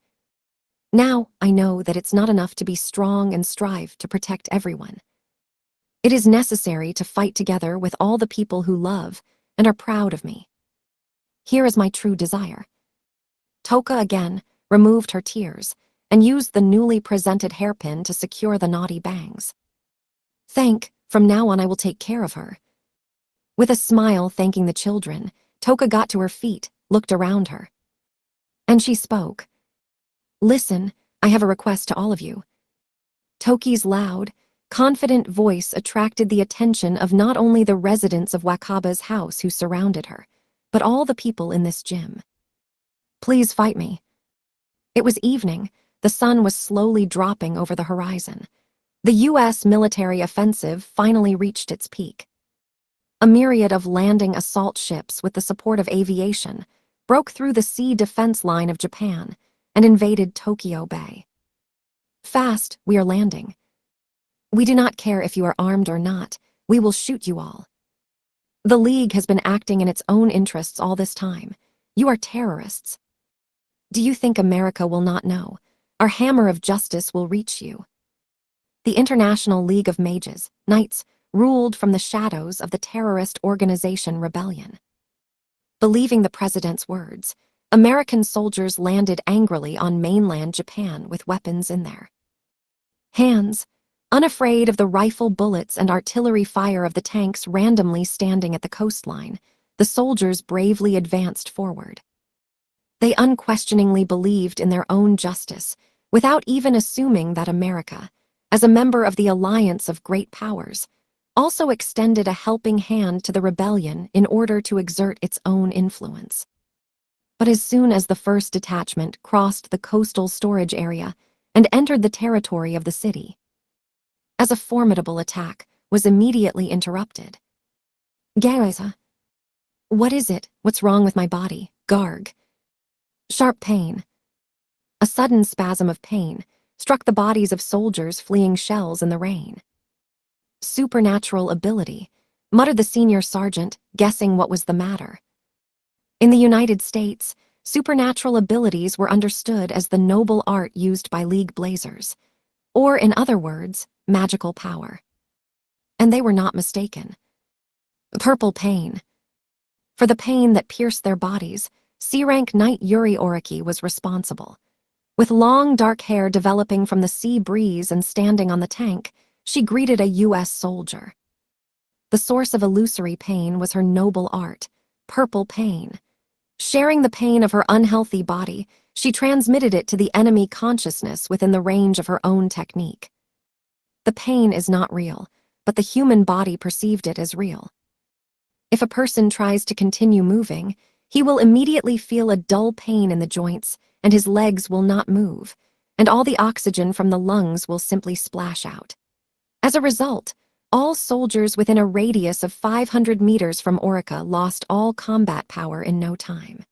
Now I know that it's not enough to be strong and strive to protect everyone. It is necessary to fight together with all the people who love and are proud of me. Here is my true desire. Toka again removed her tears and used the newly presented hairpin to secure the naughty bangs. From now on I will take care of her. With a smile thanking the children, Toka got to her feet, looked around her. And she spoke. Listen, I have a request to all of you. Toki's loud, confident voice attracted the attention of not only the residents of Wakaba's house who surrounded her, but all the people in this gym. Please fight me. It was evening. The sun was slowly dropping over the horizon. The U.S. military offensive finally reached its peak. A myriad of landing assault ships with the support of aviation broke through the sea defense line of Japan and invaded Tokyo Bay. Fast, we are landing. We do not care if you are armed or not. We will shoot you all. The League has been acting in its own interests all this time. You are terrorists. Do you think America will not know? Our hammer of justice will reach you. The International League of Mages, Knights, ruled from the shadows of the terrorist organization Rebellion. Believing the president's words, American soldiers landed angrily on mainland Japan with weapons in their hands, unafraid of the rifle bullets and artillery fire of the tanks randomly standing at the coastline. The soldiers bravely advanced forward. They unquestioningly believed in their own justice, without even assuming that America, as a member of the alliance of great powers, also extended a helping hand to the rebellion in order to exert its own influence. But as soon as the first detachment crossed the coastal storage area and entered the territory of the city, as a formidable attack was immediately interrupted. Gareza. What is it? What's wrong with my body? Garg. Sharp pain. A sudden spasm of pain struck the bodies of soldiers fleeing shells in the rain. Supernatural ability, muttered the senior sergeant, guessing what was the matter. In the United States, supernatural abilities were understood as the noble art used by League Blazers, or in other words, magical power. And they were not mistaken. Purple pain. For the pain that pierced their bodies, C-rank Knight Yuri Oriki was responsible. With long dark hair developing from the sea breeze and standing on the tank, she greeted a U.S. soldier. The source of illusory pain was her noble art, purple pain. Sharing the pain of her unhealthy body, she transmitted it to the enemy consciousness within the range of her own technique. The pain is not real, but the human body perceived it as real. If a person tries to continue moving, he will immediately feel a dull pain in the joints, and his legs will not move, and all the oxygen from the lungs will simply splash out. As a result, all soldiers within a radius of 500 meters from Orica lost all combat power in no time.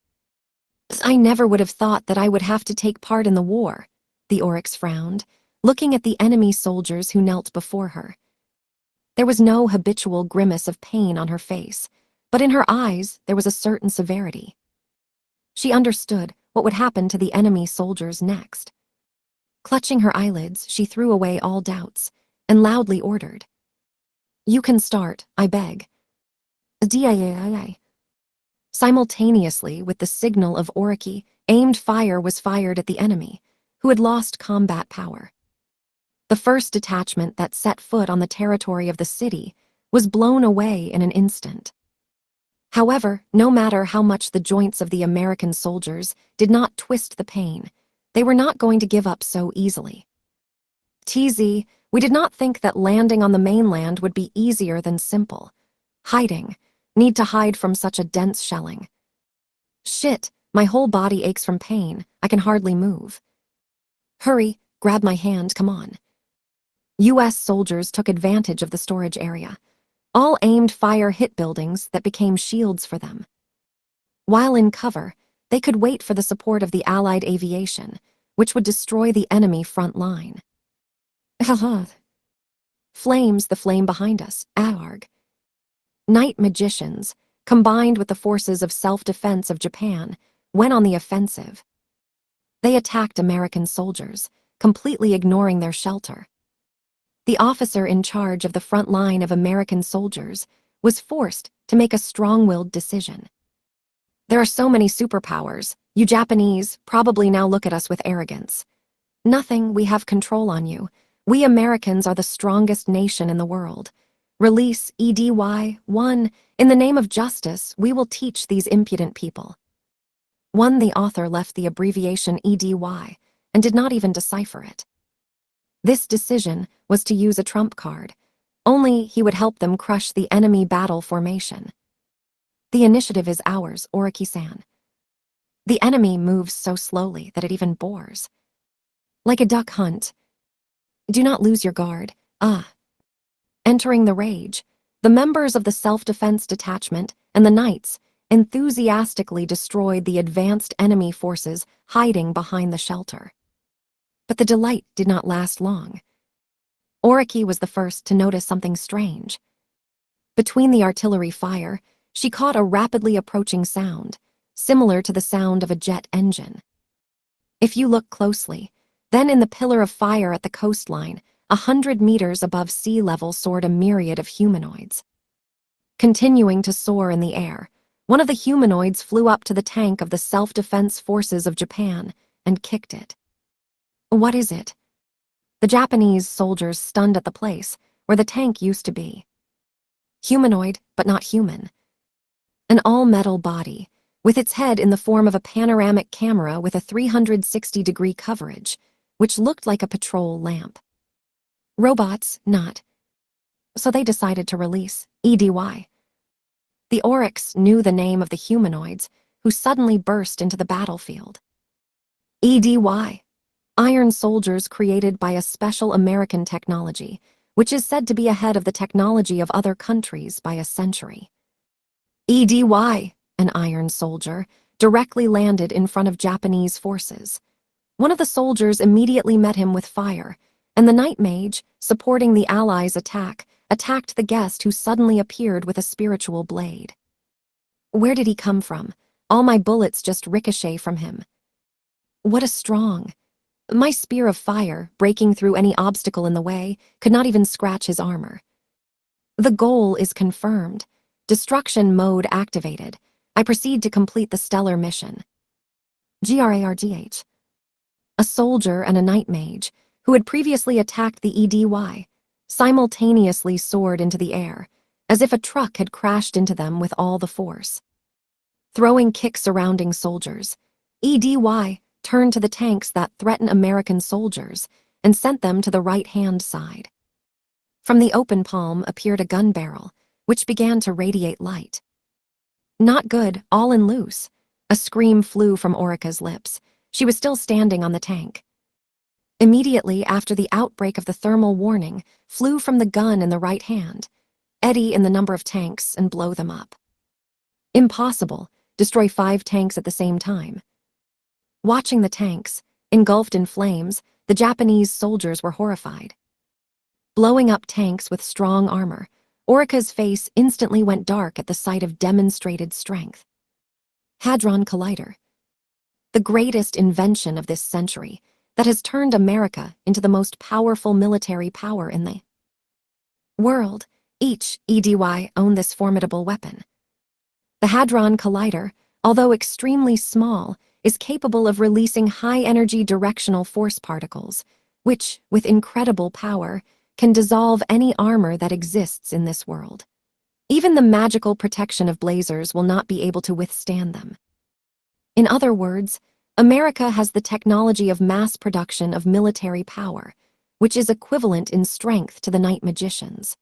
I never would have thought that I would have to take part in the war, the Oryx frowned. looking at the enemy soldiers who knelt before her. There was no habitual grimace of pain on her face, but in her eyes there was a certain severity. She understood what would happen to the enemy soldiers next. Clutching her eyelids, she threw away all doubts and loudly ordered, "You can start, I beg." Dia. Simultaneously with the signal of Oriki, aimed fire was fired at the enemy, who had lost combat power. The first detachment that set foot on the territory of the city was blown away in an instant. However, no matter how much the joints of the American soldiers did not twist the pain, they were not going to give up so easily. TZ, we did not think that landing on the mainland would be easier than simple. Hiding. Need to hide from such a dense shelling. Shit, my whole body aches from pain. I can hardly move. Hurry, grab my hand, come on. US soldiers took advantage of the storage area. All aimed fire hit buildings that became shields for them. While in cover, they could wait for the support of the Allied aviation, which would destroy the enemy front line. Flames, the flame behind us, Aarg. Night magicians, combined with the forces of self-defense of Japan, went on the offensive. They attacked American soldiers, completely ignoring their shelter. The officer in charge of the front line of American soldiers was forced to make a strong-willed decision. There are so many superpowers. You Japanese probably now look at us with arrogance. Nothing, we have control on you. We Americans are the strongest nation in the world. Release EDY-1. In the name of justice, we will teach these impudent people. The author left the abbreviation EDY and did not even decipher it. This decision was to use a trump card. Only he would help them crush the enemy battle formation. The initiative is ours, Oriki-san. The enemy moves so slowly that it even bores. Like a duck hunt. Do not lose your guard. Entering the rage, the members of the self-defense detachment and the knights enthusiastically destroyed the advanced enemy forces hiding behind the shelter. But the delight did not last long. Oriki was the first to notice something strange. Between the artillery fire, she caught a rapidly approaching sound, similar to the sound of a jet engine. If you look closely, then in the pillar of fire at the coastline, 100 meters above sea level soared a myriad of humanoids. Continuing to soar in the air, one of the humanoids flew up to the tank of the self-defense forces of Japan and kicked it. What is it? The Japanese soldiers stunned at the place where the tank used to be. Humanoid, but not human. An all-metal body, with its head in the form of a panoramic camera with a 360-degree coverage, which looked like a patrol lamp. Robots, not. So they decided to release EDY. The Oryx knew the name of the humanoids who suddenly burst into the battlefield. EDY. Iron soldiers created by a special American technology, which is said to be ahead of the technology of other countries by a century. EDY, an iron soldier, directly landed in front of Japanese forces. One of the soldiers immediately met him with fire, and the Night Mage, supporting the Allies' attack, attacked the guest who suddenly appeared with a spiritual blade. Where did he come from? All my bullets just ricochet from him. What a strong... My spear of fire, breaking through any obstacle in the way, could not even scratch his armor. The goal is confirmed. Destruction mode activated. I proceed to complete the stellar mission. GRARDH. A soldier and a night mage, who had previously attacked the EDY, simultaneously soared into the air, as if a truck had crashed into them with all the force. Throwing kicks surrounding soldiers, EDY turned to the tanks that threatened American soldiers and sent them to the right-hand side. From the open palm appeared a gun barrel, which began to radiate light. Not good, all in loose. A scream flew from Orika's lips. She was still standing on the tank. Immediately after the outbreak of the thermal warning, flew from the gun in the right hand, eddy in the number of tanks and blow them up. Impossible, destroy 5 tanks at the same time. Watching the tanks, engulfed in flames, the The Japanese soldiers were horrified. Blowing up tanks with strong armor, Orica's face instantly went dark at the sight of demonstrated strength. Hadron Collider. The greatest invention of this century that has turned America into the most powerful military power in the world. Each EDY owned this formidable weapon. The Hadron Collider, although extremely small, is capable of releasing high-energy directional force particles, which, with incredible power, can dissolve any armor that exists in this world. Even the magical protection of blazers will not be able to withstand them. In other words, America has the technology of mass production of military power, which is equivalent in strength to the night magicians.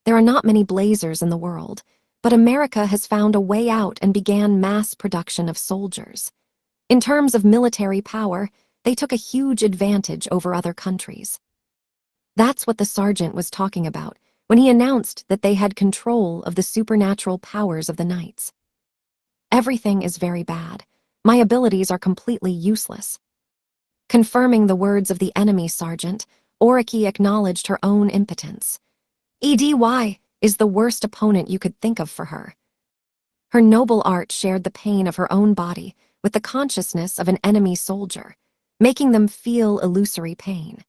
There are not many blazers in the world, but America has found a way out and began mass production of soldiers. In terms of military power, they took a huge advantage over other countries. That's what the sergeant was talking about when he announced that they had control of the supernatural powers of the knights. Everything is very bad. My abilities are completely useless. Confirming the words of the enemy sergeant, Oriki acknowledged her own impotence. EDY is the worst opponent you could think of for her. Her noble art shared the pain of her own body with the consciousness of an enemy soldier, making them feel illusory pain.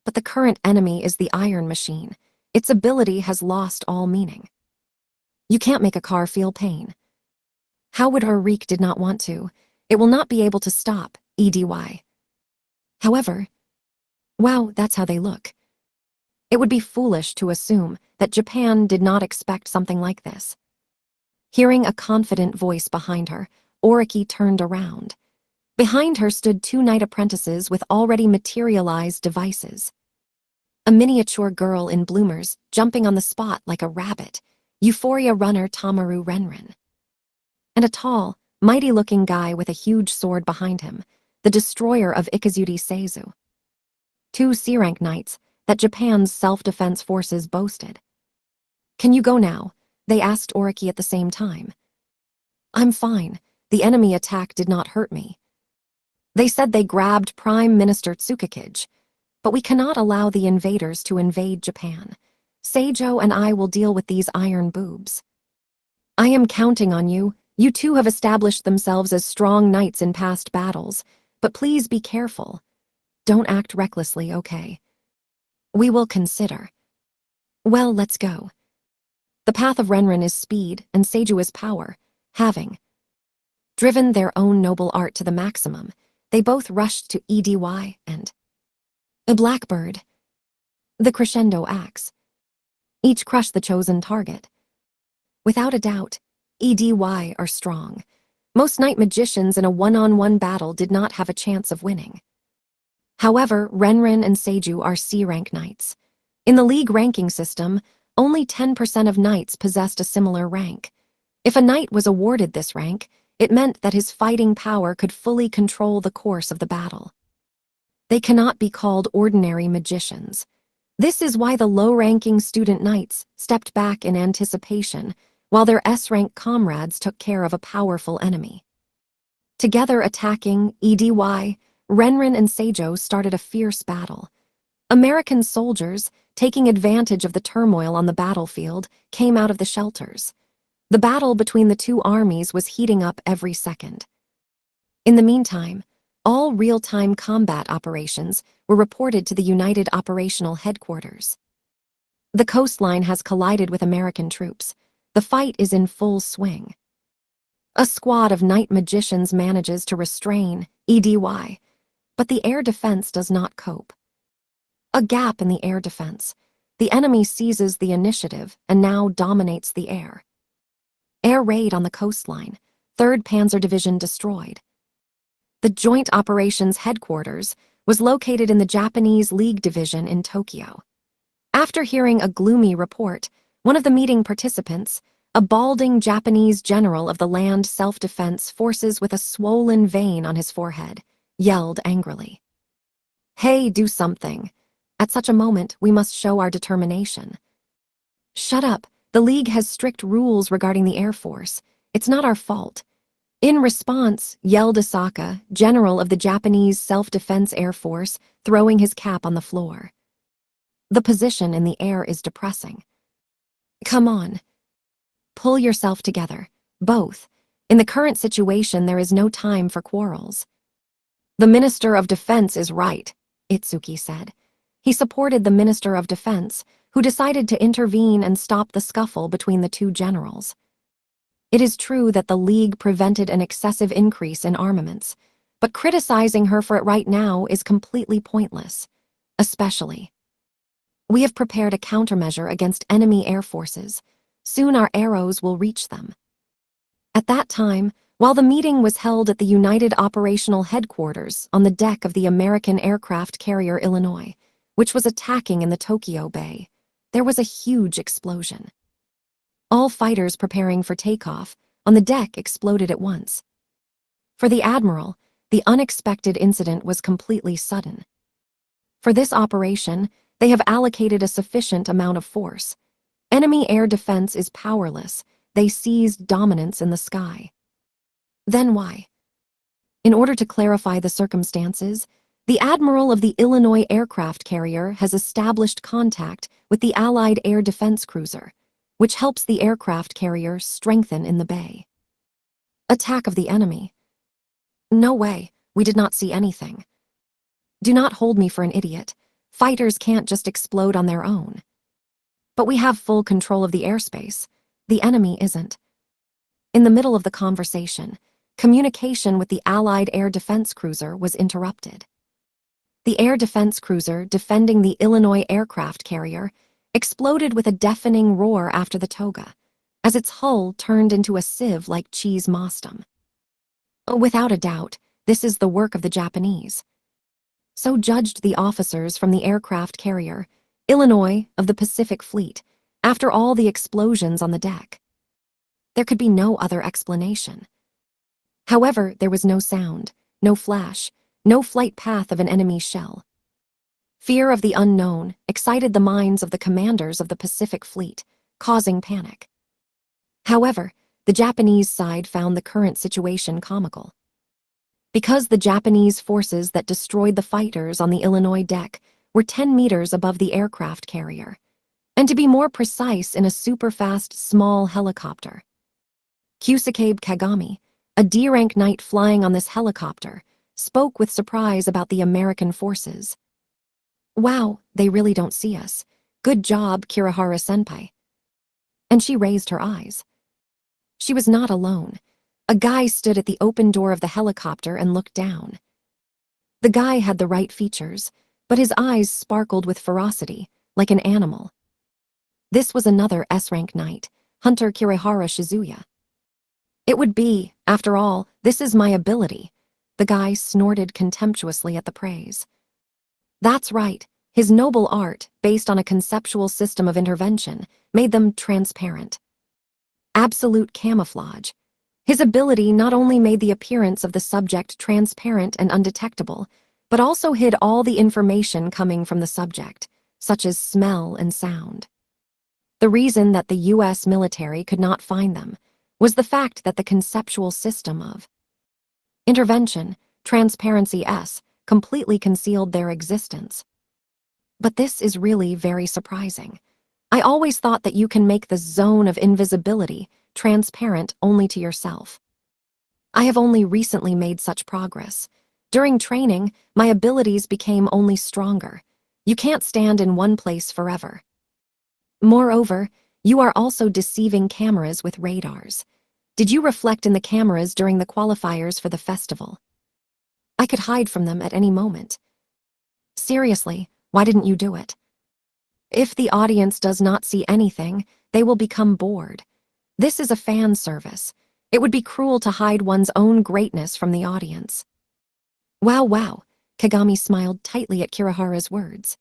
But the current enemy is the iron machine. Its ability has lost all meaning. You can't make a car feel pain. How would her Reek did not want to? It will not be able to stop, EDY. However, wow, that's how they look. It would be foolish to assume that Japan did not expect something like this. Hearing a confident voice behind her, Oriki turned around. Behind her stood two knight apprentices with already materialized devices. A miniature girl in bloomers, jumping on the spot like a rabbit, Euphoria runner Tamaru Renren. And a tall, mighty-looking guy with a huge sword behind him, the destroyer of Ikazuri Seizu. Two C-rank knights that Japan's self-defense forces boasted. Can you go now? They asked Oriki at the same time. I'm fine. The enemy attack did not hurt me. They said they grabbed Prime Minister Tsukakage, but we cannot allow the invaders to invade Japan. Seijo and I will deal with these iron boobs. I am counting on you. You two have established themselves as strong knights in past battles, but please be careful. Don't act recklessly, okay? We will consider. Well, let's go. The path of Renren is speed and Seiju is power, having driven their own noble art to the maximum. They both rushed to EDY and a blackbird. The crescendo axe. Each crushed the chosen target. Without a doubt, EDY are strong. Most night magicians in a one-on-one battle did not have a chance of winning. However, Renren and Seiju are C-rank knights. In the league ranking system, only 10% of knights possessed a similar rank. If a knight was awarded this rank, it meant that his fighting power could fully control the course of the battle. They cannot be called ordinary magicians. This is why the low-ranking student knights stepped back in anticipation, while their S-rank comrades took care of a powerful enemy. Together attacking EDY, Renren and Seijo started a fierce battle. American soldiers, taking advantage of the turmoil on the battlefield, came out of the shelters. The battle between the two armies was heating up every second. In the meantime, all real-time combat operations were reported to the United Operational Headquarters. The coastline has collided with American troops. The fight is in full swing. A squad of night magicians manages to restrain EDY, but the air defense does not cope. A gap in the air defense. The enemy seizes the initiative and now dominates the air. Air raid on the coastline. 3rd Panzer Division destroyed. The Joint Operations Headquarters was located in the Japanese League Division in Tokyo. After hearing a gloomy report, one of the meeting participants, a balding Japanese general of the land self-defense forces with a swollen vein on his forehead, yelled angrily. Hey, do something. At such a moment, we must show our determination. Shut up. The League has strict rules regarding the Air Force. It's not our fault. In response, yelled Asaka, general of the Japanese Self-Defense Air Force, throwing his cap on the floor. The position in the air is depressing. Come on. Pull yourself together, both. In the current situation, there is no time for quarrels. The Minister of Defense is right, Itsuki said. He supported the Minister of Defense, who decided to intervene and stop the scuffle between the two generals. It is true that the League prevented an excessive increase in armaments, but criticizing her for it right now is completely pointless, especially. We have prepared a countermeasure against enemy air forces. Soon our arrows will reach them. At that time, while the meeting was held at the United Operational Headquarters on the deck of the American aircraft carrier Illinois, which was attacking in the Tokyo Bay, there was a huge explosion. All fighters preparing for takeoff on the deck exploded at once. For the Admiral, the unexpected incident was completely sudden. For this operation, they have allocated a sufficient amount of force. Enemy air defense is powerless. They seized dominance in the sky. Then why? In order to clarify the circumstances, the Admiral of the Illinois aircraft carrier has established contact with the Allied air defense cruiser, which helps the aircraft carrier strengthen in the bay. Attack of the enemy. No way, we did not see anything. Do not hold me for an idiot. Fighters can't just explode on their own. But we have full control of the airspace. The enemy isn't. In the middle of the conversation, communication with the Allied air defense cruiser was interrupted. The air defense cruiser defending the Illinois aircraft carrier exploded with a deafening roar after the toga, as its hull turned into a sieve like cheese mostum. Without a doubt, this is the work of the Japanese. So judged the officers from the aircraft carrier, Illinois of the Pacific Fleet, after all the explosions on the deck. There could be no other explanation. However, there was no sound, no flash, no flight path of an enemy shell. Fear of the unknown excited the minds of the commanders of the Pacific Fleet, causing panic. However, the Japanese side found the current situation comical. Because the Japanese forces that destroyed the fighters on the Illinois deck were 10 meters above the aircraft carrier, and to be more precise, in a super-fast small helicopter. Kusakabe Kagami, a D-rank knight flying on this helicopter, spoke with surprise about the American forces. Wow, they really don't see us. Good job, Kirihara-senpai. And she raised her eyes. She was not alone. A guy stood at the open door of the helicopter and looked down. The guy had the right features, but his eyes sparkled with ferocity, like an animal. This was another S-rank knight, Hunter Kirihara Shizuya. It would be, after all, this is my ability. The guy snorted contemptuously at the praise. That's right, his noble art, based on a conceptual system of intervention, made them transparent. Absolute camouflage. His ability not only made the appearance of the subject transparent and undetectable, but also hid all the information coming from the subject, such as smell and sound. The reason that the U.S. military could not find them was the fact that the conceptual system of intervention, transparency S, completely concealed their existence. But this is really very surprising. I always thought that you can make the zone of invisibility transparent only to yourself. I have only recently made such progress. During training, my abilities became only stronger. You can't stand in one place forever. Moreover, you are also deceiving cameras with radars. Did you reflect in the cameras during the qualifiers for the festival? I could hide from them at any moment. Seriously, why didn't you do it? If the audience does not see anything, they will become bored. This is a fan service. It would be cruel to hide one's own greatness from the audience. Wow, Kagami smiled tightly at Kirihara's words.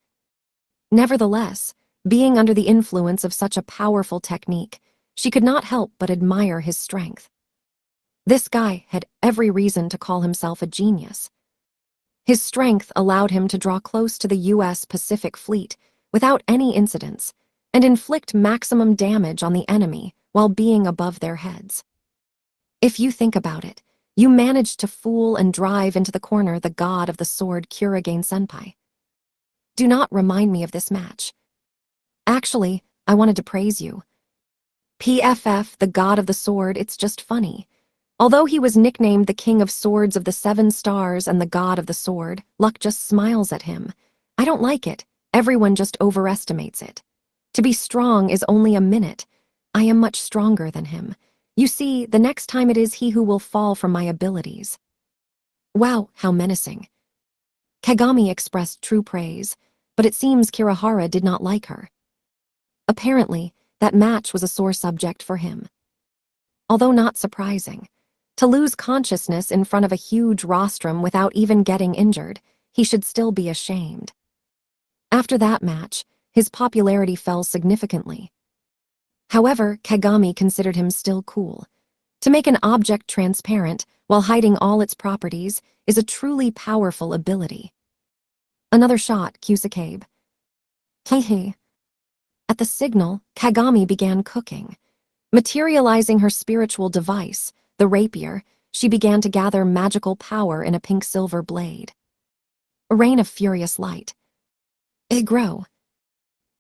Nevertheless, being under the influence of such a powerful technique, she could not help but admire his strength. This guy had every reason to call himself a genius. His strength allowed him to draw close to the U.S. Pacific Fleet without any incidents and inflict maximum damage on the enemy while being above their heads. If you think about it, You managed to fool and drive into the corner the god of the sword Kurogane-senpai. Do not remind me of this match. Actually, I wanted to praise you. PFF, the god of the sword, it's just funny. Although he was nicknamed the King of Swords of the Seven Stars and the God of the Sword, luck just smiles at him. I don't like it. Everyone just overestimates it. To be strong is only a minute. I am much stronger than him. You see, the next time it is he who will fall from my abilities. Wow, how menacing. Kagami expressed true praise, but it seems Kirihara did not like her. Apparently, that match was a sore subject for him. Although not surprising, to lose consciousness in front of a huge rostrum without even getting injured, he should still be ashamed. After that match, his popularity fell significantly. However, Kagami considered him still cool. To make an object transparent while hiding all its properties is a truly powerful ability. Another shot, Kusakabe. Hehe. At the signal, Kagami began cooking. Materializing her spiritual device, the rapier, she began to gather magical power in a pink-silver blade. A rain of furious light. Grow.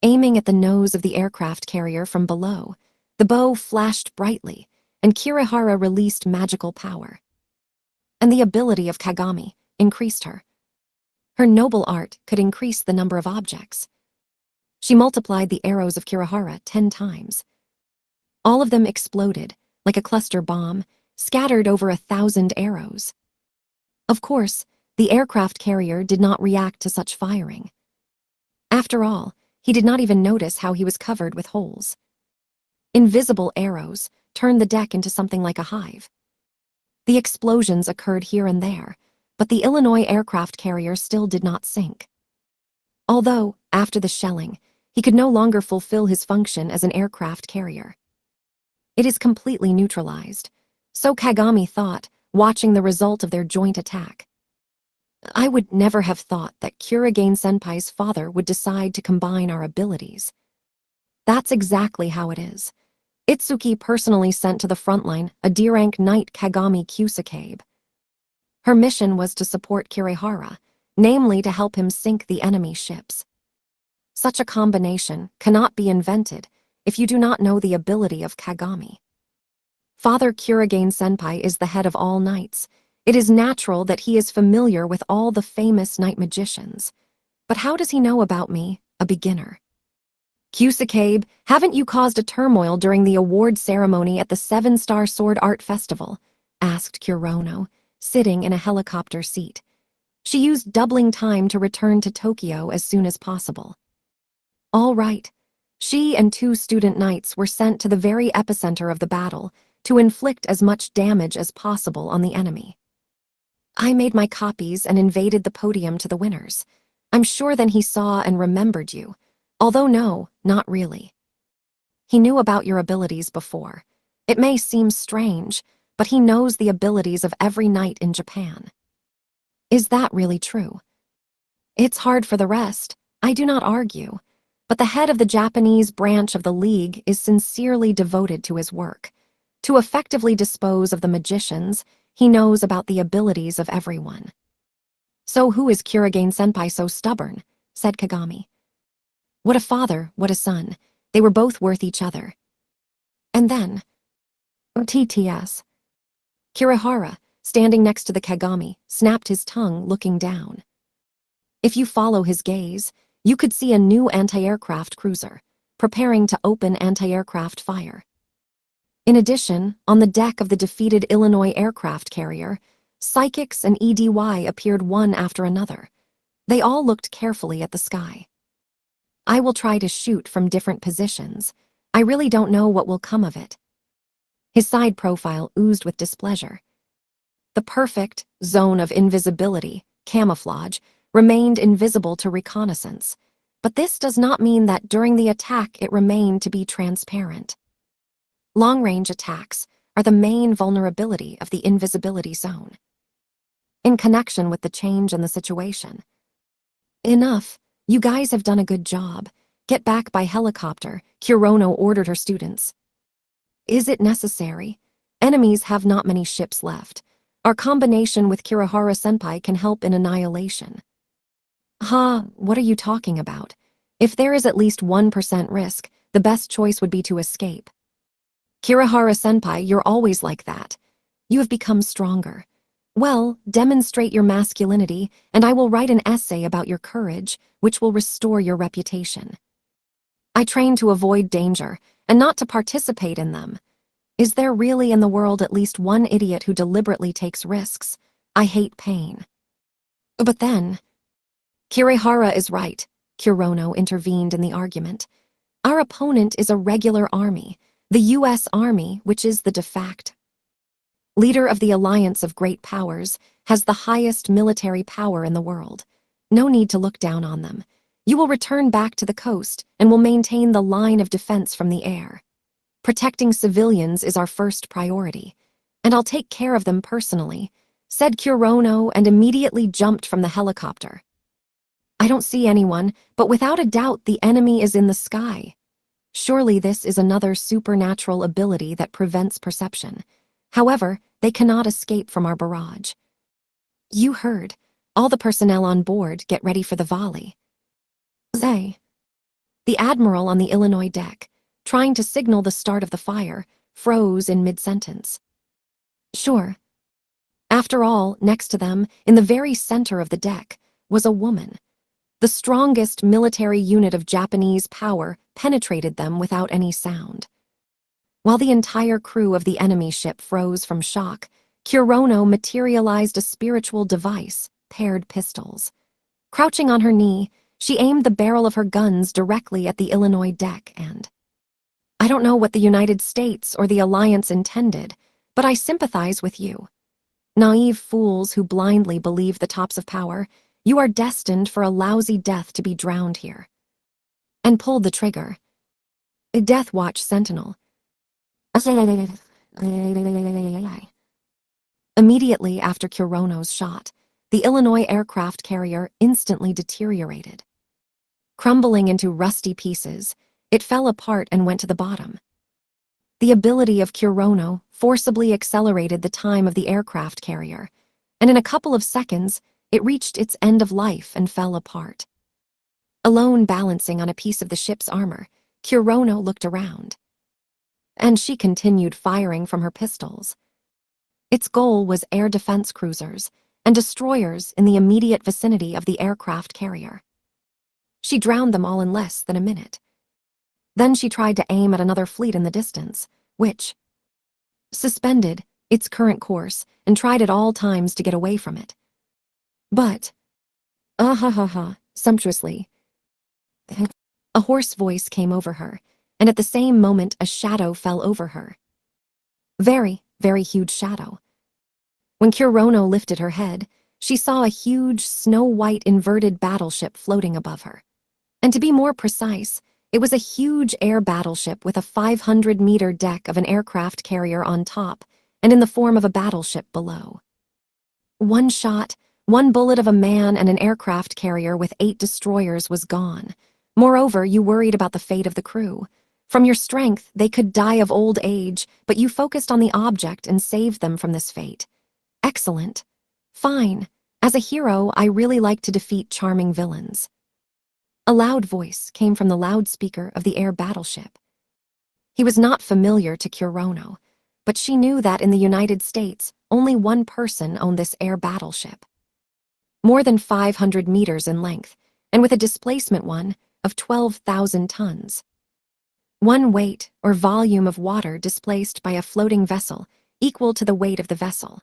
Aiming at the nose of the aircraft carrier from below, the bow flashed brightly, and Kirihara released magical power. And the ability of Kagami increased her. Her noble art could increase the number of objects. She multiplied the arrows of Kirihara 10 times. All of them exploded, like a cluster bomb, scattered over 1,000 arrows. Of course, the aircraft carrier did not react to such firing. After all, he did not even notice how he was covered with holes. Invisible arrows turned the deck into something like a hive. The explosions occurred here and there, but the Illinois aircraft carrier still did not sink. Although, after the shelling, he could no longer fulfill his function as an aircraft carrier. It is completely neutralized, so Kagami thought, watching the result of their joint attack. I would never have thought that Kurogane-senpai's father would decide to combine our abilities. That's exactly how it is. Itsuki personally sent to the front line a D-rank knight Kagami Kusakabe. Her mission was to support Kirihara, namely to help him sink the enemy ships. Such a combination cannot be invented if you do not know the ability of Kagami. Father Kurogane-senpai is the head of all knights. It is natural that he is familiar with all the famous knight magicians. But how does he know about me, a beginner? Kusakabe, haven't you caused a turmoil during the award ceremony at the 7-Star Sword Art Festival? Asked Kurono, sitting in a helicopter seat. She used doubling time to return to Tokyo as soon as possible. All right. She and 2 student knights were sent to the very epicenter of the battle to inflict as much damage as possible on the enemy. I made my copies and invaded the podium to the winners. I'm sure then he saw and remembered you, although no, not really. He knew about your abilities before. It may seem strange, but he knows the abilities of every knight in Japan. Is that really true? It's hard for the rest, I do not argue. But the head of the Japanese branch of the League is sincerely devoted to his work. To effectively dispose of the magicians, he knows about the abilities of everyone. So who is Kurogane-senpai so stubborn? Said Kagami. What a father, what a son. They were both worth each other. And then... TTS. Kirihara, standing next to the Kagami, snapped his tongue, looking down. If you follow his gaze, you could see a new anti-aircraft cruiser, preparing to open anti-aircraft fire. In addition, on the deck of the defeated Illinois aircraft carrier, psychics and EDY appeared one after another. They all looked carefully at the sky. I will try to shoot from different positions. I really don't know what will come of it. His side profile oozed with displeasure. The perfect zone of invisibility, camouflage, remained invisible to reconnaissance, but this does not mean that during the attack it remained to be transparent. Long-range attacks are the main vulnerability of the invisibility zone. In connection with the change in the situation. Enough, you guys have done a good job. Get back by helicopter, Kurono ordered her students. Is it necessary? Enemies have not many ships left. Our combination with Kirihara-senpai can help in annihilation. What are you talking about? If there is at least 1% risk, the best choice would be to escape. Kirihara-senpai, you're always like that. You have become stronger. Well, demonstrate your masculinity, and I will write an essay about your courage, which will restore your reputation. I train to avoid danger, and not to participate in them. Is there really in the world at least one idiot who deliberately takes risks? I hate pain. But then, Kirihara is right, Kurono intervened in the argument. Our opponent is a regular army, the U.S. Army, which is the de facto leader of the Alliance of Great Powers, has the highest military power in the world. No need to look down on them. You will return back to the coast and will maintain the line of defense from the air. Protecting civilians is our first priority, and I'll take care of them personally, said Kurono and immediately jumped from the helicopter. I don't see anyone, but without a doubt the enemy is in the sky. Surely this is another supernatural ability that prevents perception. However, they cannot escape from our barrage. You heard. All the personnel on board get ready for the volley. Zay. The admiral on the Illinois deck, trying to signal the start of the fire, froze in mid-sentence. Sure. After all, next to them, in the very center of the deck, was a woman. The strongest military unit of Japanese power penetrated them without any sound. While the entire crew of the enemy ship froze from shock, Kurono materialized a spiritual device, paired pistols. Crouching on her knee, she aimed the barrel of her guns directly at the Illinois deck and... I don't know what the United States or the Alliance intended, but I sympathize with you. Naive fools who blindly believe the tops of power, you are destined for a lousy death to be drowned here. And pulled the trigger. A Death Watch Sentinel. Immediately after Kurono's shot, the Illinois aircraft carrier instantly deteriorated. Crumbling into rusty pieces, it fell apart and went to the bottom. The ability of Kurono forcibly accelerated the time of the aircraft carrier, and in a couple of seconds, it reached its end of life and fell apart. Alone balancing on a piece of the ship's armor, Kurono looked around. And she continued firing from her pistols. Its goal was air defense cruisers and destroyers in the immediate vicinity of the aircraft carrier. She drowned them all in less than a minute. Then she tried to aim at another fleet in the distance, which suspended its current course and tried at all times to get away from it. But, sumptuously, a hoarse voice came over her, and at the same moment a shadow fell over her. Very, very huge shadow. When Kurono lifted her head, she saw a huge snow-white inverted battleship floating above her. And to be more precise, it was a huge air battleship with a 500-meter deck of an aircraft carrier on top and in the form of a battleship below. One shot, one bullet of a man and an aircraft carrier with 8 destroyers was gone. Moreover, you worried about the fate of the crew. From your strength, they could die of old age, but you focused on the object and saved them from this fate. Excellent. Fine. As a hero, I really like to defeat charming villains. A loud voice came from the loudspeaker of the air battleship. He was not familiar to Kurono, but she knew that in the United States, only one person owned this air battleship. More than 500 meters in length, and with a displacement of 12,000 tons. One weight or volume of water displaced by a floating vessel equal to the weight of the vessel.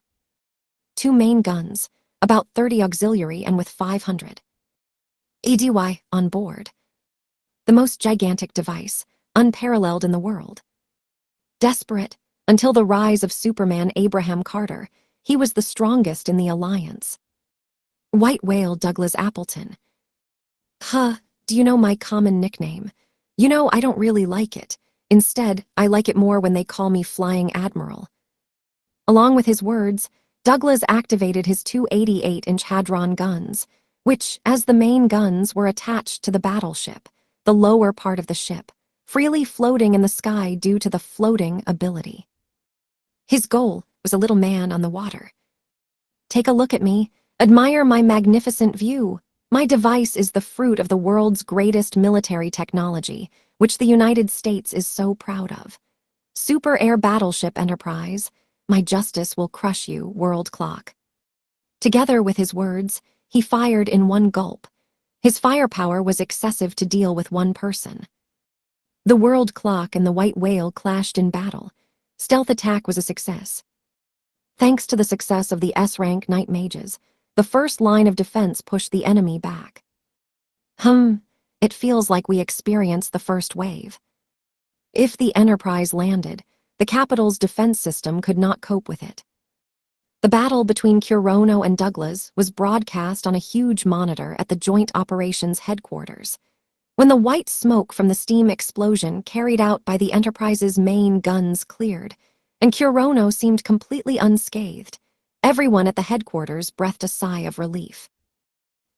2 main guns, about 30 auxiliary and with 500 EDY on board. The most gigantic device, unparalleled in the world. Desperate, until the rise of Superman Abraham Carter, he was the strongest in the Alliance. White Whale Douglas Appleton. Do you know my common nickname? You know, I don't really like it. Instead, I like it more when they call me Flying Admiral. Along with his words, Douglas activated his 2 88-inch hadron guns, which, as the main guns, were attached to the battleship, the lower part of the ship, freely floating in the sky due to the floating ability. His goal was a little man on the water. Take a look at me. Admire my magnificent view. My device is the fruit of the world's greatest military technology, which the United States is so proud of. Super Air Battleship Enterprise, my justice will crush you, world clock. Together with his words, he fired in one gulp. His firepower was excessive to deal with one person. The world clock and the white whale clashed in battle. Stealth attack was a success. Thanks to the success of the S-rank Knight Mages, the first line of defense pushed the enemy back. It feels like we experienced the first wave. If the Enterprise landed, the capital's defense system could not cope with it. The battle between Kurono and Douglas was broadcast on a huge monitor at the Joint Operations Headquarters. When the white smoke from the steam explosion carried out by the Enterprise's main guns cleared, and Kurono seemed completely unscathed, everyone at the headquarters breathed a sigh of relief.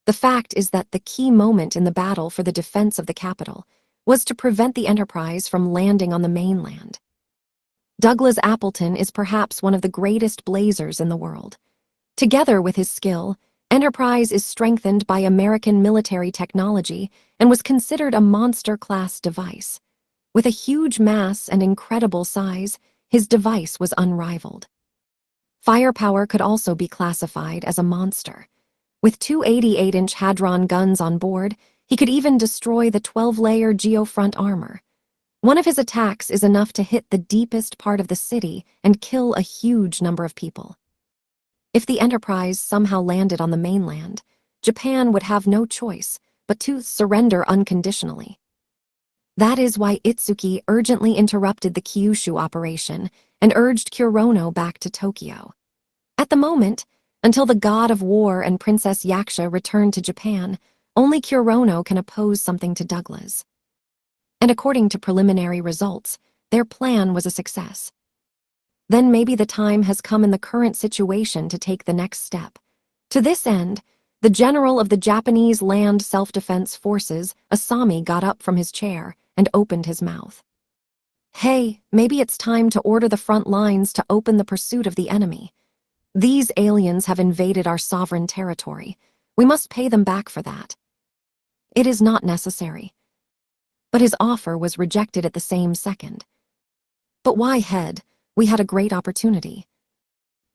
The fact is that the key moment in the battle for the defense of the capital was to prevent the Enterprise from landing on the mainland. Douglas Appleton is perhaps one of the greatest blazers in the world. Together with his skill, Enterprise is strengthened by American military technology and was considered a monster-class device. With a huge mass and incredible size, his device was unrivaled. Firepower could also be classified as a monster. With two 88-inch Hadron guns on board, he could even destroy the 12-layer geofront armor. One of his attacks is enough to hit the deepest part of the city and kill a huge number of people. If the Enterprise somehow landed on the mainland, Japan would have no choice but to surrender unconditionally. That is why Itsuki urgently interrupted the Kyushu operation and urged Kurono back to Tokyo. At the moment, until the god of war and Princess Yaksha return to Japan, only Kurono can oppose something to Douglas. And according to preliminary results, their plan was a success. Then maybe the time has come in the current situation to take the next step. To this end, the general of the Japanese Land Self-Defense Forces, Asami, got up from his chair and opened his mouth. Hey, maybe it's time to order the front lines to open the pursuit of the enemy. These aliens have invaded our sovereign territory. We must pay them back for that. It is not necessary. But his offer was rejected at the same second. But why head? We had a great opportunity.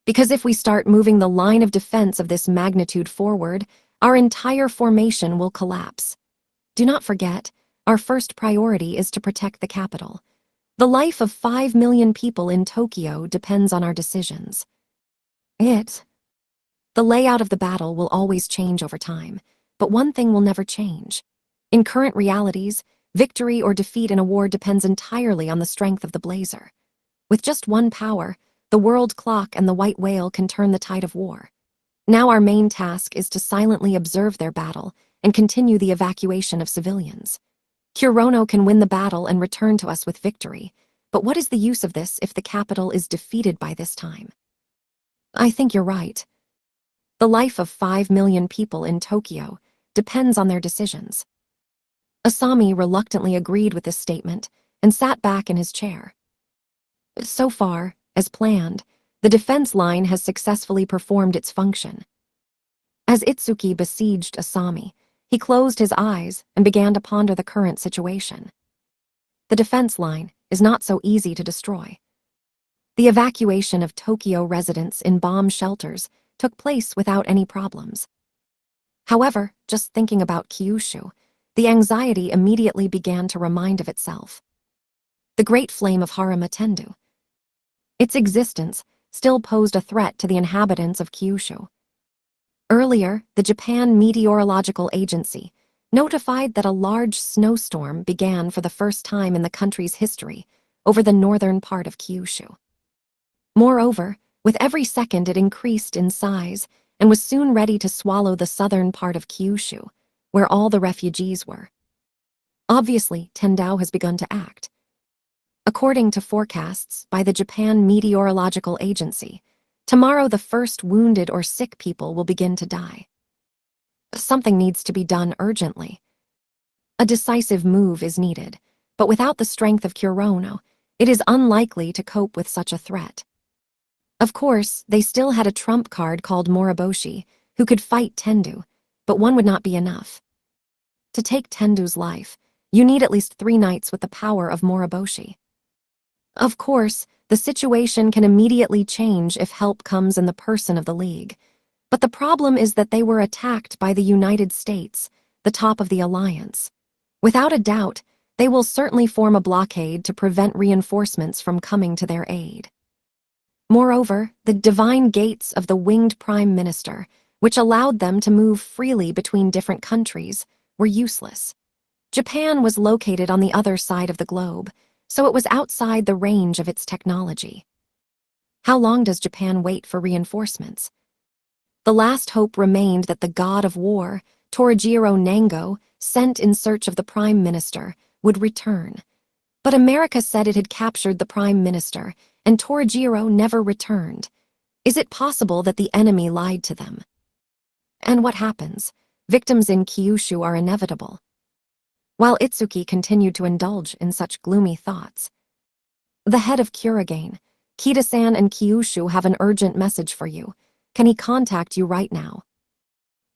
Because if we start moving the line of defense of this magnitude forward, our entire formation will collapse. Do not forget, our first priority is to protect the capital. The life of 5 million people in Tokyo depends on our decisions. The layout of the battle will always change over time, but one thing will never change. In current realities, victory or defeat in a war depends entirely on the strength of the blazer. With just one power, the world clock and the white whale can turn the tide of war. Now our main task is to silently observe their battle and continue the evacuation of civilians. Kurono can win the battle and return to us with victory, but what is the use of this if the capital is defeated by this time? I think you're right. The life of 5 million people in Tokyo depends on their decisions. Asami reluctantly agreed with this statement and sat back in his chair. So far, as planned, the defense line has successfully performed its function. As Itsuki besieged Asami, he closed his eyes and began to ponder the current situation. The defense line is not so easy to destroy. The evacuation of Tokyo residents in bomb shelters took place without any problems. However, just thinking about Kyushu, the anxiety immediately began to remind of itself. The Great Flame of Haramotendu. Its existence still posed a threat to the inhabitants of Kyushu. Earlier, the Japan Meteorological Agency notified that a large snowstorm began for the first time in the country's history over the northern part of Kyushu. Moreover, with every second it increased in size and was soon ready to swallow the southern part of Kyushu, where all the refugees were. Obviously, Tendao has begun to act. According to forecasts by the Japan Meteorological Agency, tomorrow the first wounded or sick people will begin to die. Something needs to be done urgently. A decisive move is needed, but without the strength of Kurono, it is unlikely to cope with such a threat. Of course, they still had a trump card called Moriboshi, who could fight Tendu, but one would not be enough. To take Tendu's life, you need at least 3 knights with the power of Moriboshi. Of course, the situation can immediately change if help comes in the person of the League. But the problem is that they were attacked by the United States, the top of the alliance. Without a doubt, they will certainly form a blockade to prevent reinforcements from coming to their aid. Moreover, the divine gates of the winged Prime Minister, which allowed them to move freely between different countries, were useless. Japan was located on the other side of the globe, so it was outside the range of its technology. How long does Japan wait for reinforcements? The last hope remained that the god of war, Torajiro Nango, sent in search of the Prime Minister, would return. But America said it had captured the Prime Minister, and Torajiro never returned. Is it possible that the enemy lied to them? And what happens? Victims in Kyushu are inevitable. While Itsuki continued to indulge in such gloomy thoughts, the head of Kurigane, Kida-san and Kyushu have an urgent message for you. Can he contact you right now?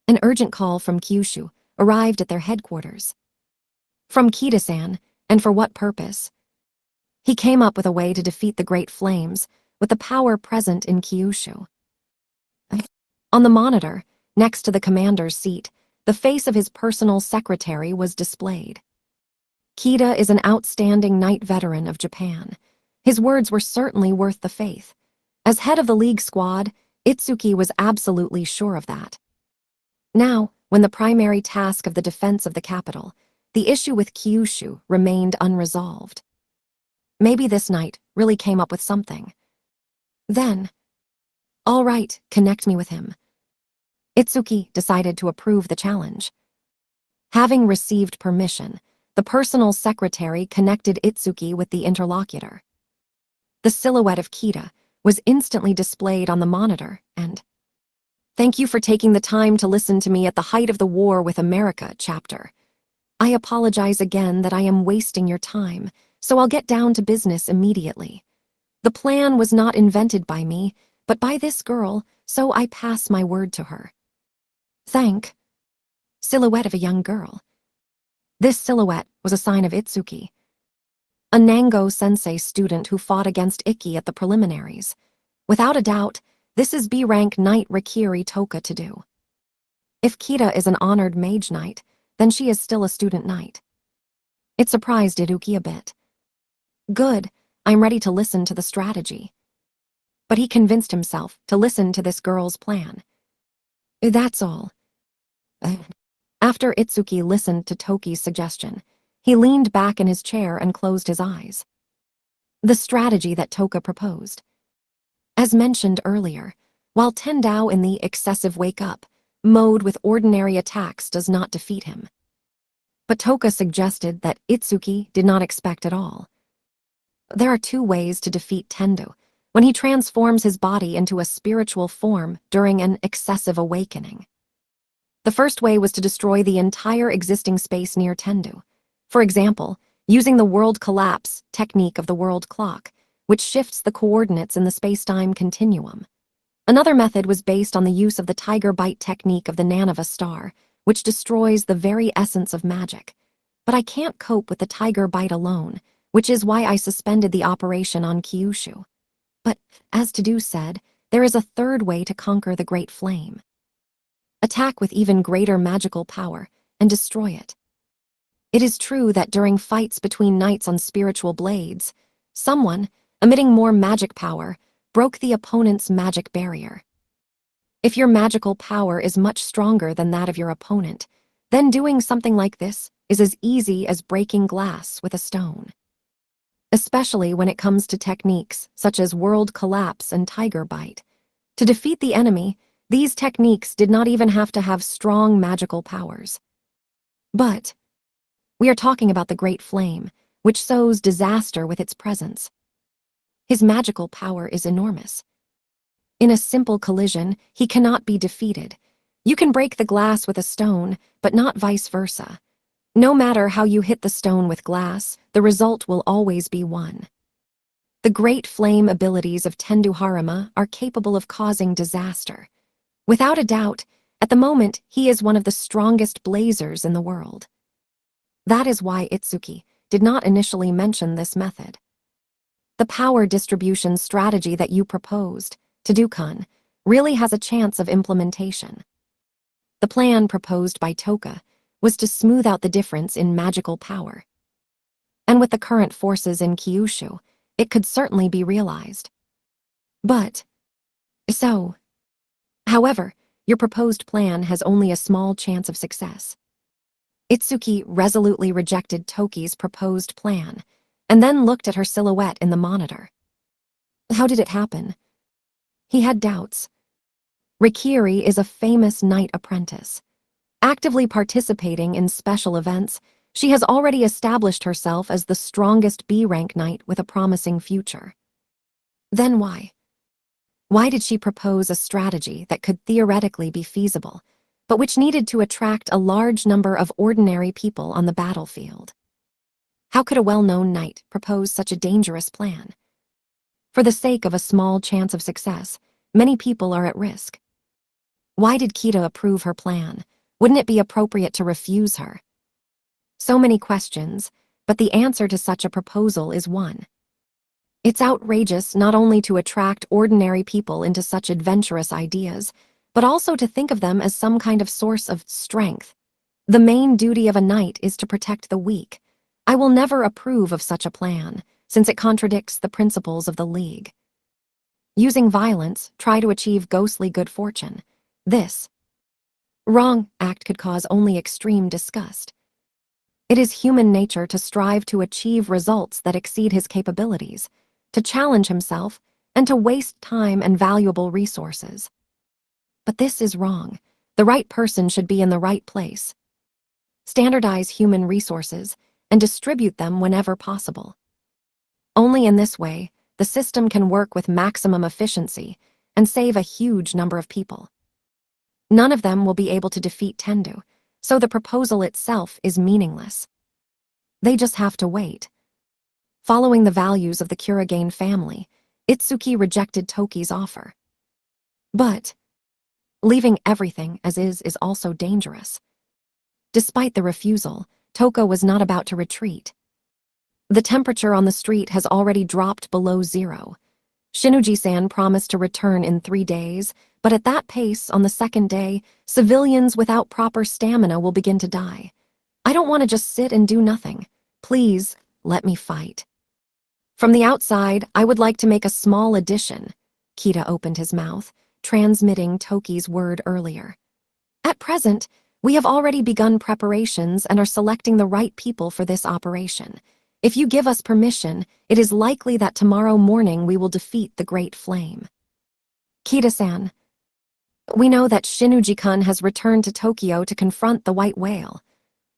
An urgent call from Kyushu arrived at their headquarters. From Kida-san, and for what purpose? He came up with a way to defeat the Great Flames with the power present in Kyushu. On the monitor, next to the commander's seat, the face of his personal secretary was displayed. Kida is an outstanding knight veteran of Japan. His words were certainly worth the faith. As head of the League squad, Itsuki was absolutely sure of that. Now, when the primary task of the defense of the capital, the issue with Kyushu remained unresolved. Maybe this knight really came up with something. Then, all right, connect me with him. Itsuki decided to approve the challenge. Having received permission, the personal secretary connected Itsuki with the interlocutor. The silhouette of Kida was instantly displayed on the monitor, and "Thank you for taking the time to listen to me at the height of the war with America, chapter. I apologize again that I am wasting your time, so I'll get down to business immediately. The plan was not invented by me, but by this girl, so I pass my word to her." Thank. Silhouette of a young girl. This silhouette was a sign of Itsuki, a Nango-sensei student who fought against Ikki at the preliminaries. Without a doubt, this is B-rank Knight Rikiri Toka to do. If Kida is an honored mage knight, then she is still a student knight. It surprised Iruki a bit. Good, I'm ready to listen to the strategy. But he convinced himself to listen to this girl's plan. That's all. After Itsuki listened to Toki's suggestion, he leaned back in his chair and closed his eyes. The strategy that Toka proposed. As mentioned earlier, while Tendao in the excessive wake-up mode with ordinary attacks does not defeat him. But Toka suggested that Itsuki did not expect at all. There are 2 ways to defeat Tendu when he transforms his body into a spiritual form during an excessive awakening. The first way was to destroy the entire existing space near Tendu. For example, using the world collapse technique of the world clock, which shifts the coordinates in the space-time continuum. Another method was based on the use of the tiger bite technique of the Nanova star, which destroys the very essence of magic. But I can't cope with the tiger bite alone, which is why I suspended the operation on Kyushu. But, as Tadu said, there is a third way to conquer the Great Flame. Attack with even greater magical power and destroy it. It is true that during fights between knights on spiritual blades, someone, emitting more magic power, broke the opponent's magic barrier. If your magical power is much stronger than that of your opponent, then doing something like this is as easy as breaking glass with a stone. Especially when it comes to techniques such as world collapse and tiger bite. To defeat the enemy, these techniques did not even have to have strong magical powers. But we are talking about the Great Flame, which sows disaster with its presence. His magical power is enormous. In a simple collision, he cannot be defeated. You can break the glass with a stone, but not vice versa. No matter how you hit the stone with glass, the result will always be one. The great flame abilities of Tendu Harima are capable of causing disaster. Without a doubt, at the moment, he is one of the strongest blazers in the world. That is why Itsuki did not initially mention this method. The power distribution strategy that you proposed, Tadukun, really has a chance of implementation. The plan proposed by Toka was to smooth out the difference in magical power. And with the current forces in Kyushu, it could certainly be realized. However, your proposed plan has only a small chance of success. Itsuki resolutely rejected Toki's proposed plan, and then looked at her silhouette in the monitor. How did it happen? He had doubts. Rikiri is a famous knight apprentice. Actively participating in special events, she has already established herself as the strongest B-rank knight with a promising future. Then why? Why did she propose a strategy that could theoretically be feasible, but which needed to attract a large number of ordinary people on the battlefield? How could a well-known knight propose such a dangerous plan? For the sake of a small chance of success, many people are at risk. Why did Kita approve her plan? Wouldn't it be appropriate to refuse her? So many questions, but the answer to such a proposal is one. It's outrageous not only to attract ordinary people into such adventurous ideas, but also to think of them as some kind of source of strength. The main duty of a knight is to protect the weak. I will never approve of such a plan, since it contradicts the principles of the League. Using violence, try to achieve ghostly good fortune. This wrong act could cause only extreme disgust. It is human nature to strive to achieve results that exceed his capabilities, to challenge himself, and to waste time and valuable resources. But this is wrong. The right person should be in the right place. Standardize human resources and distribute them whenever possible. Only in this way, the system can work with maximum efficiency and save a huge number of people. None of them will be able to defeat Tendu, so the proposal itself is meaningless. They just have to wait. Following the values of the Kurigane family, Itsuki rejected Toki's offer. But leaving everything as is also dangerous. Despite the refusal, Toka was not about to retreat. The temperature on the street has already dropped below 0. Shinuji-san promised to return in 3 days, but at that pace, on the second day, civilians without proper stamina will begin to die. I don't want to just sit and do nothing. Please, let me fight. From the outside, I would like to make a small addition. Kita opened his mouth, transmitting Toki's word earlier. At present, we have already begun preparations and are selecting the right people for this operation. If you give us permission, it is likely that tomorrow morning we will defeat the Great Flame. Kita-san, we know that Shinuji-kun has returned to Tokyo to confront the White Whale.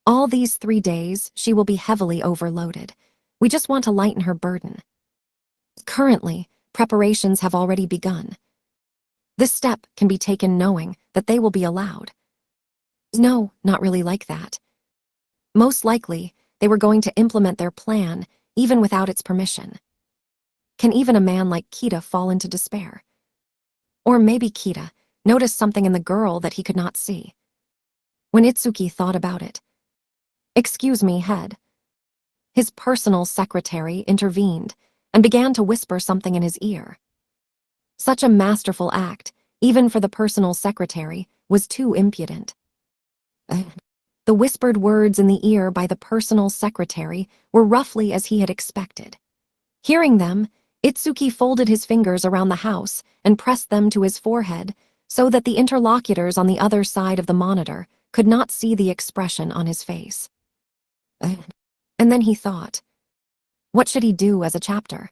All these 3 days, she will be heavily overloaded. We just want to lighten her burden. Currently, preparations have already begun. This step can be taken knowing that they will be allowed. No, not really like that. Most likely, they were going to implement their plan even without its permission. Can even a man like Kita fall into despair? Or maybe Kita noticed something in the girl that he could not see. When Itsuki thought about it, "Excuse me, head." His personal secretary intervened and began to whisper something in his ear. Such a masterful act, even for the personal secretary, was too impudent. The whispered words in the ear by the personal secretary were roughly as he had expected. Hearing them, Itsuki folded his fingers around the house and pressed them to his forehead so that the interlocutors on the other side of the monitor could not see the expression on his face. And then he thought, what should he do as a chapter?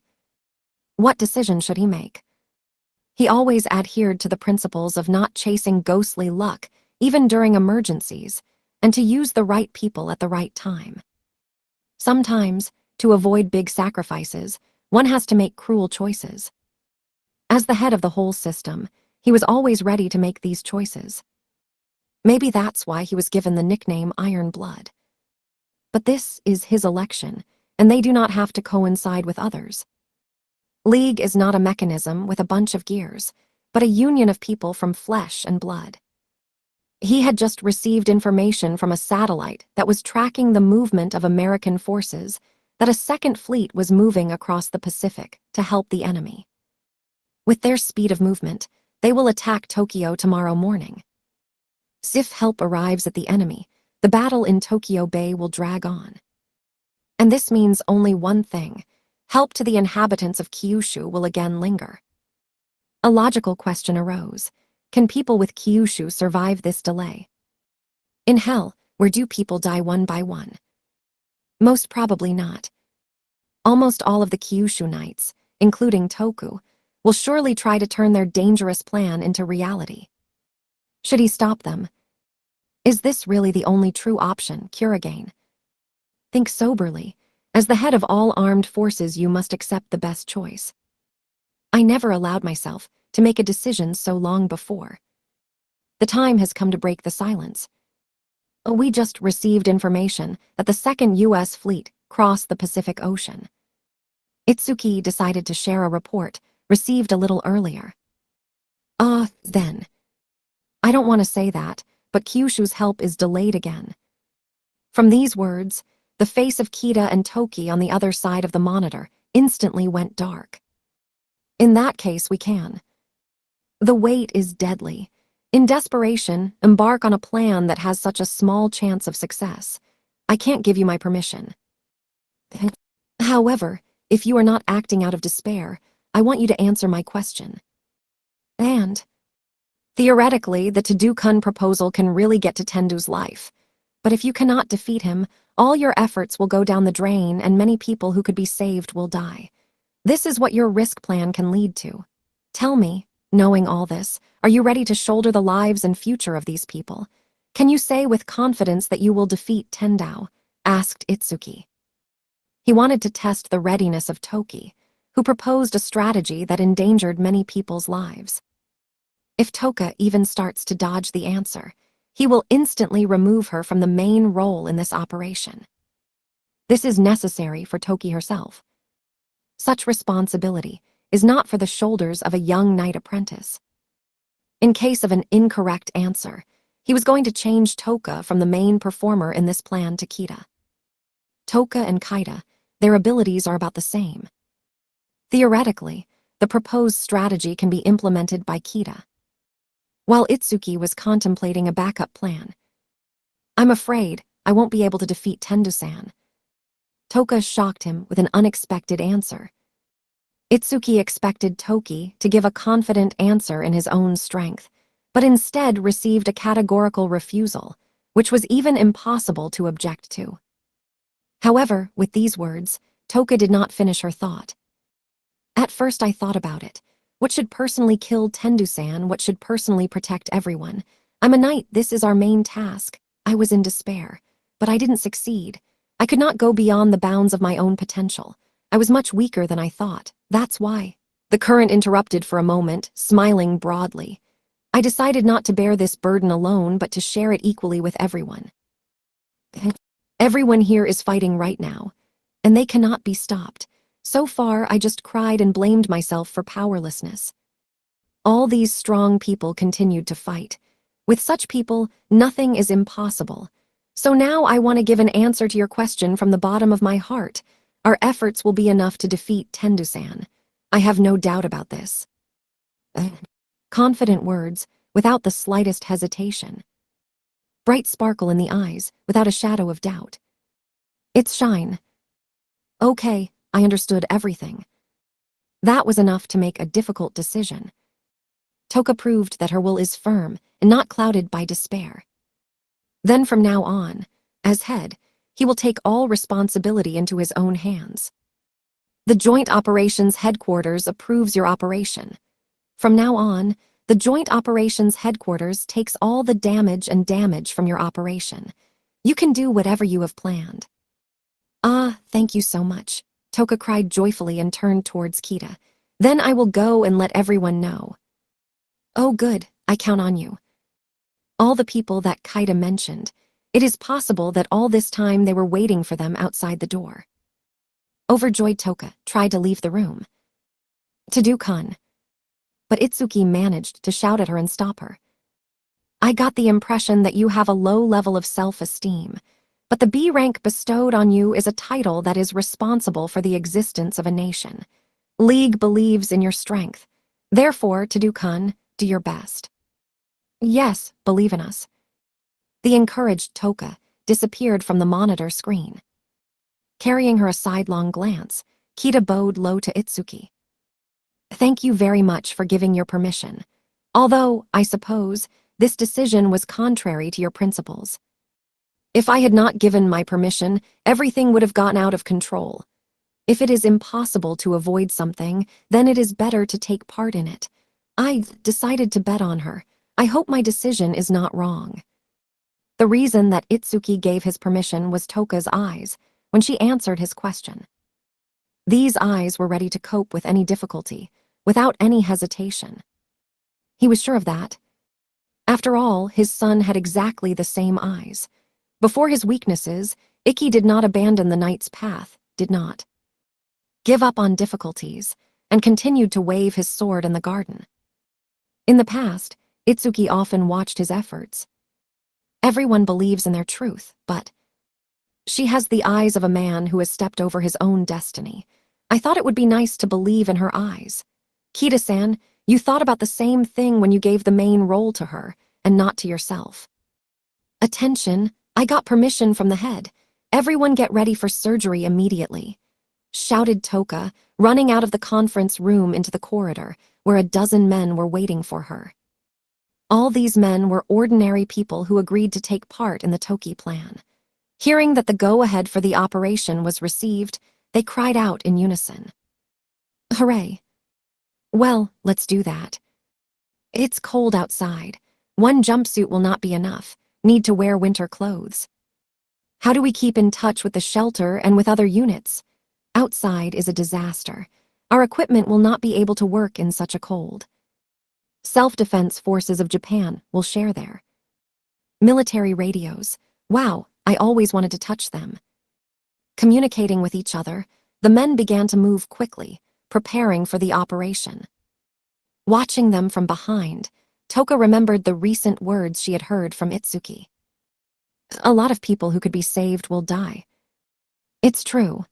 What decision should he make? He always adhered to the principles of not chasing ghostly luck, even during emergencies, and to use the right people at the right time. Sometimes, to avoid big sacrifices, one has to make cruel choices. As the head of the whole system, he was always ready to make these choices. Maybe that's why he was given the nickname Iron Blood. But this is his election, and they do not have to coincide with others. League is not a mechanism with a bunch of gears, but a union of people from flesh and blood. He had just received information from a satellite that was tracking the movement of American forces, that a second fleet was moving across the Pacific to help the enemy. With their speed of movement, they will attack Tokyo tomorrow morning. If help arrives at the enemy, the battle in Tokyo Bay will drag on. And this means only one thing: help to the inhabitants of Kyushu will again linger. A logical question arose. Can people with Kyushu survive this delay? In hell, where do people die one by one? Most probably not. Almost all of the Kyushu knights, including Toku, will surely try to turn their dangerous plan into reality. Should he stop them? Is this really the only true option, Kurigane? Think soberly. As the head of all armed forces, you must accept the best choice. I never allowed myself to make a decision so long before. The time has come to break the silence. We just received information that the second U.S. fleet crossed the Pacific Ocean. Itsuki decided to share a report received a little earlier. Then. I don't want to say that, but Kyushu's help is delayed again. From these words, the face of Kita and Toki on the other side of the monitor instantly went dark. In that case, we can. The wait is deadly. In desperation, embark on a plan that has such a small chance of success. I can't give you my permission. However, if you are not acting out of despair, I want you to answer my question. And theoretically, the Tadukun proposal can really get to Tendu's life. But if you cannot defeat him, all your efforts will go down the drain and many people who could be saved will die. This is what your risk plan can lead to. Tell me, knowing all this, are you ready to shoulder the lives and future of these people? Can you say with confidence that you will defeat Tendou? Asked Itsuki. He wanted to test the readiness of Toki, who proposed a strategy that endangered many people's lives. If Toka even starts to dodge the answer, he will instantly remove her from the main role in this operation. This is necessary for Toki herself. Such responsibility is not for the shoulders of a young knight apprentice. In case of an incorrect answer, he was going to change Toka from the main performer in this plan to Kita. Toka and Kaida, their abilities are about the same. Theoretically, the proposed strategy can be implemented by Kita. While Itsuki was contemplating a backup plan, I'm afraid I won't be able to defeat Tendu-san. Toka shocked him with an unexpected answer. Itsuki expected Toki to give a confident answer in his own strength, but instead received a categorical refusal, which was even impossible to object to. However, with these words, Toka did not finish her thought. At first I thought about it. What should personally kill Tendu-san? What should personally protect everyone? I'm a knight, this is our main task. I was in despair, but I didn't succeed. I could not go beyond the bounds of my own potential. I was much weaker than I thought. That's why. The current interrupted for a moment, smiling broadly. I decided not to bear this burden alone, but to share it equally with everyone. Everyone here is fighting right now, and they cannot be stopped. So far, I just cried and blamed myself for powerlessness. All these strong people continued to fight. With such people, nothing is impossible. So now I want to give an answer to your question from the bottom of my heart. Our efforts will be enough to defeat Tendu-san. I have no doubt about this. Confident words, without the slightest hesitation. Bright sparkle in the eyes, without a shadow of doubt. It's shine. Okay, I understood everything. That was enough to make a difficult decision. Toka proved that her will is firm and not clouded by despair. Then from now on, as head, he will take all responsibility into his own hands. The Joint Operations Headquarters approves your operation. From now on, the Joint Operations Headquarters takes all the damage from your operation. You can do whatever you have planned. Thank you so much. Toka cried joyfully and turned towards Kita. Then I will go and let everyone know. Oh good, I count on you. All the people that Kaida mentioned, it is possible that all this time they were waiting for them outside the door. Overjoyed Toka tried to leave the room. To do kun. But Itsuki managed to shout at her and stop her. I got the impression that you have a low level of self-esteem, but the B rank bestowed on you is a title that is responsible for the existence of a nation. League believes in your strength. Therefore, to do kun, do your best. Yes, believe in us. The encouraged Toka disappeared from the monitor screen. Carrying her a sidelong glance, Kita bowed low to Itsuki. Thank you very much for giving your permission. Although, I suppose, this decision was contrary to your principles. If I had not given my permission, everything would have gotten out of control. If it is impossible to avoid something, then it is better to take part in it. I decided to bet on her. I hope my decision is not wrong. The reason that Itsuki gave his permission was Toka's eyes when she answered his question. These eyes were ready to cope with any difficulty, without any hesitation. He was sure of that. After all, his son had exactly the same eyes. Before his weaknesses, Ikki did not abandon the knight's path, did not give up on difficulties, and continued to wave his sword in the garden. In the past, Itsuki often watched his efforts. Everyone believes in their truth, but she has the eyes of a man who has stepped over his own destiny. I thought it would be nice to believe in her eyes. Kita-san, you thought about the same thing when you gave the main role to her, and not to yourself. Attention, I got permission from the head. Everyone get ready for surgery immediately, shouted Toka, running out of the conference room into the corridor, where a dozen men were waiting for her. All these men were ordinary people who agreed to take part in the Toki plan. Hearing that the go-ahead for the operation was received, they cried out in unison. Hooray! Well, let's do that. It's cold outside. One jumpsuit will not be enough. Need to wear winter clothes. How do we keep in touch with the shelter and with other units? Outside is a disaster. Our equipment will not be able to work in such a cold. Self-defense forces of Japan will share there. Military radios. Wow, I always wanted to touch them. Communicating with each other, the men began to move quickly, preparing for the operation. Watching them from behind, Toka remembered the recent words she had heard from Itsuki. A lot of people who could be saved will die. It's true.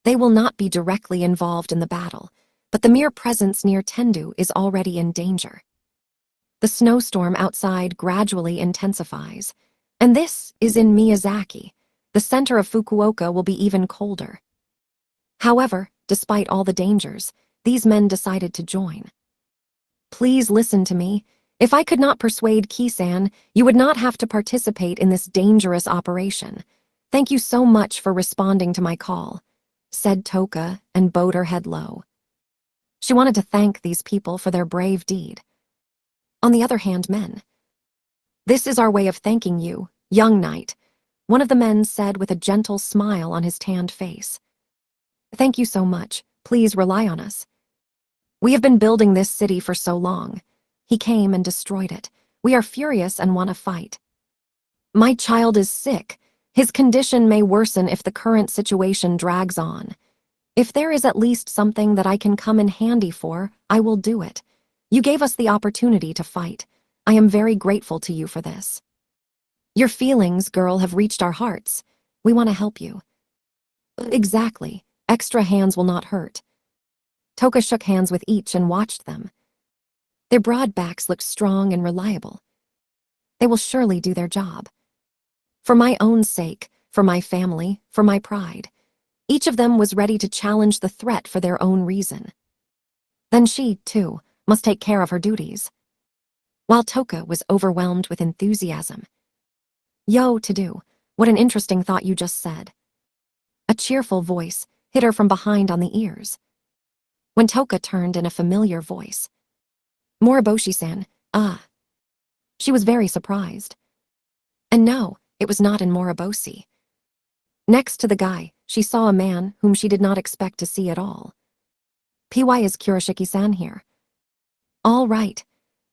They will not be directly involved in the battle, but the mere presence near Tendu is already in danger. The snowstorm outside gradually intensifies, and this is in Miyazaki. The center of Fukuoka will be even colder. However, despite all the dangers, these men decided to join. Please listen to me. If I could not persuade Kisan, you would not have to participate in this dangerous operation. Thank you so much for responding to my call, said Toka and bowed her head low. She wanted to thank these people for their brave deed. On the other hand, men. This is our way of thanking you, young knight, one of the men said with a gentle smile on his tanned face. Thank you so much. Please rely on us. We have been building this city for so long. He came and destroyed it. We are furious and want to fight. My child is sick. His condition may worsen if the current situation drags on. If there is at least something that I can come in handy for, I will do it. You gave us the opportunity to fight. I am very grateful to you for this. Your feelings, girl, have reached our hearts. We want to help you. Exactly. Extra hands will not hurt. Toka shook hands with each and watched them. Their broad backs looked strong and reliable. They will surely do their job. For my own sake, for my family, for my pride. Each of them was ready to challenge the threat for their own reason. Then she, too, must take care of her duties. While Toka was overwhelmed with enthusiasm. Yo, to do, what an interesting thought you just said. A cheerful voice hit her from behind on the ears. When Toka turned in a familiar voice. Moriboshi-san, ah. She was very surprised. And no, it was not in Moriboshi. Next to the guy, she saw a man whom she did not expect to see at all. PY is Kurashiki-san here. All right.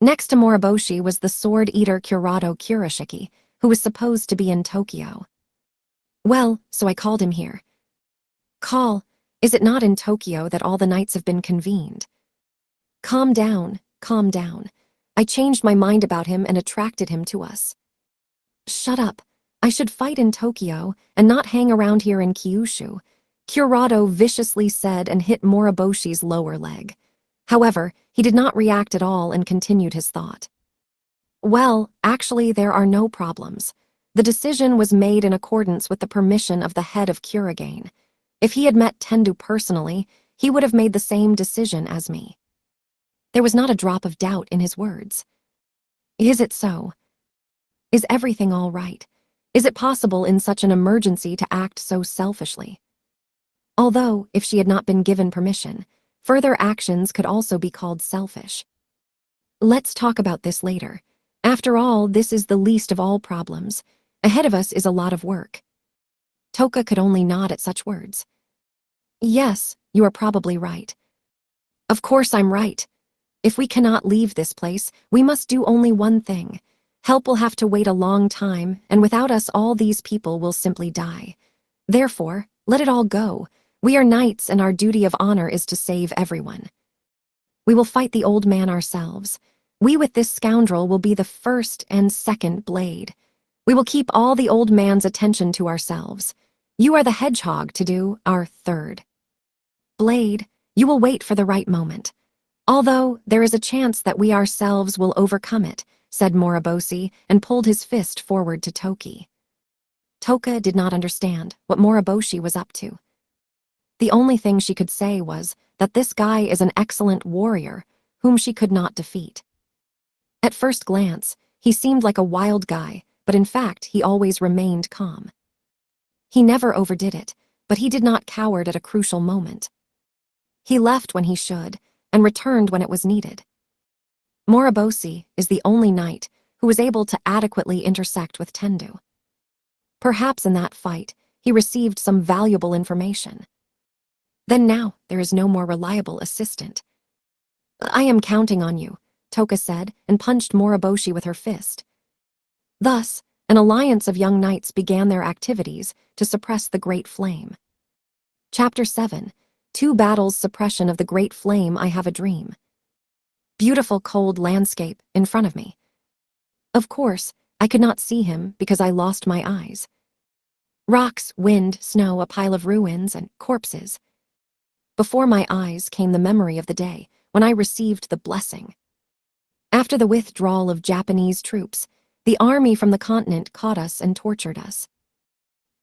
Next to Moriboshi was the sword eater Kurado Kurashiki, who was supposed to be in Tokyo. Well, so I called him here. Call, Is it not in Tokyo that all the knights have been convened? Calm down, calm down. I changed my mind about him and attracted him to us. Shut up. I should fight in Tokyo and not hang around here in Kyushu, Kurado viciously said and hit Moriboshi's lower leg. However, he did not react at all and continued his thought. Well, actually, there are no problems. The decision was made in accordance with the permission of the head of Kurigane. If he had met Tendu personally, he would have made the same decision as me. There was not a drop of doubt in his words. Is it so? Is everything all right? Is it possible in such an emergency to act so selfishly? Although, if she had not been given permission, further actions could also be called selfish. Let's talk about this later. After all, this is the least of all problems. Ahead of us is a lot of work. Toka could only nod at such words. Yes, you are probably right. Of course I'm right. If we cannot leave this place, we must do only one thing. Help will have to wait a long time, and without us all these people will simply die. Therefore, let it all go. We are knights and our duty of honor is to save everyone. We will fight the old man ourselves. We with this scoundrel will be the first and second blade. We will keep all the old man's attention to ourselves. You are the hedgehog to do our third blade. You will wait for the right moment. Although there is a chance that we ourselves will overcome it, said Moriboshi and pulled his fist forward to Toki. Toka did not understand what Moriboshi was up to. The only thing she could say was that this guy is an excellent warrior whom she could not defeat. At first glance, he seemed like a wild guy, but in fact he always remained calm. He never overdid it, but he did not cower at a crucial moment. He left when he should, and returned when it was needed. Moriboshi is the only knight who was able to adequately intersect with Tendu. Perhaps in that fight, he received some valuable information. Then now, there is no more reliable assistant. I am counting on you, Toka said, and punched Moriboshi with her fist. Thus, an alliance of young knights began their activities to suppress the Great Flame. Chapter 7. 2 Battles Suppression of the Great Flame. I have a dream. Beautiful cold landscape in front of me. Of course, I could not see him because I lost my eyes. Rocks, wind, snow, a pile of ruins, and corpses. Before my eyes came the memory of the day when I received the blessing. After the withdrawal of Japanese troops, the army from the continent caught us and tortured us.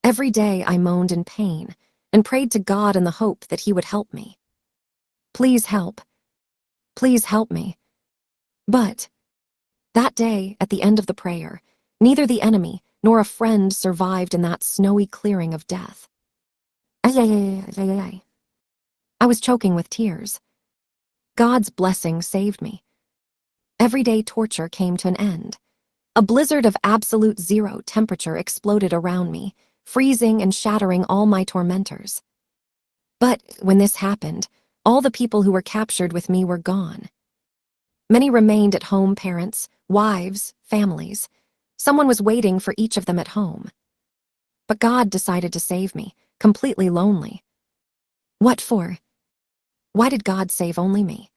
Every day I moaned in pain and prayed to God in the hope that he would help me. Please help. Please help me. But that day, at the end of the prayer, neither the enemy nor a friend survived in that snowy clearing of death. I was choking with tears. God's blessing saved me. Everyday torture came to an end. A blizzard of absolute zero temperature exploded around me, freezing and shattering all my tormentors. But when this happened, all the people who were captured with me were gone. Many remained at home, parents, wives, families. Someone was waiting for each of them at home. But God decided to save me, completely lonely. What for? Why did God save only me?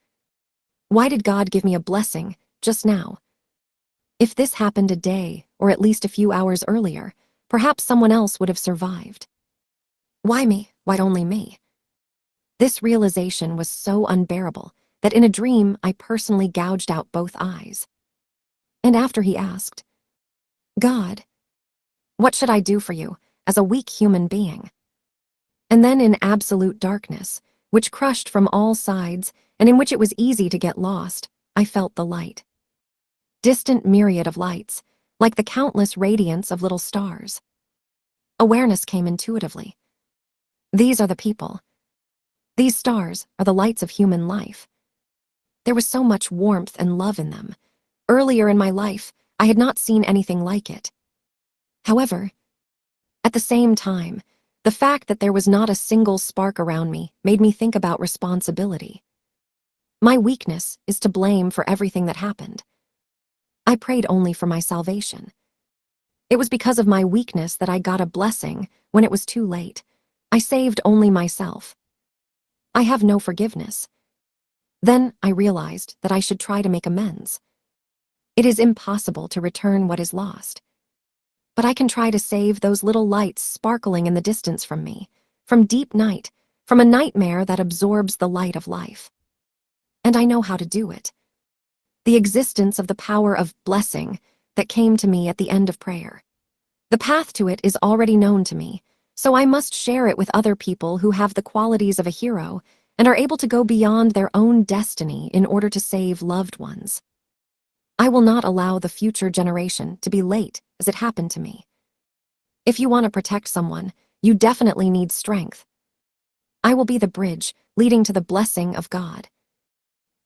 Why did God give me a blessing just now? If this happened a day, or at least a few hours earlier, perhaps someone else would have survived. Why me? Why only me? This realization was so unbearable that in a dream I personally gouged out both eyes. And after he asked, God, what should I do for you as a weak human being? And then in absolute darkness, which crushed from all sides and in which it was easy to get lost, I felt the light. Distant myriad of lights, like the countless radiance of little stars. Awareness came intuitively. These are the people. These stars are the lights of human life. There was so much warmth and love in them. Earlier in my life, I had not seen anything like it. However, at the same time, the fact that there was not a single spark around me made me think about responsibility. My weakness is to blame for everything that happened. I prayed only for my salvation. It was because of my weakness that I got a blessing when it was too late. I saved only myself. I have no forgiveness. Then I realized that I should try to make amends. It is impossible to return what is lost. But I can try to save those little lights sparkling in the distance from me, from deep night, from a nightmare that absorbs the light of life. And I know how to do it. The existence of the power of blessing that came to me at the end of prayer. The path to it is already known to me, so I must share it with other people who have the qualities of a hero and are able to go beyond their own destiny in order to save loved ones. I will not allow the future generation to be late as it happened to me. If you want to protect someone, you definitely need strength. I will be the bridge leading to the blessing of God.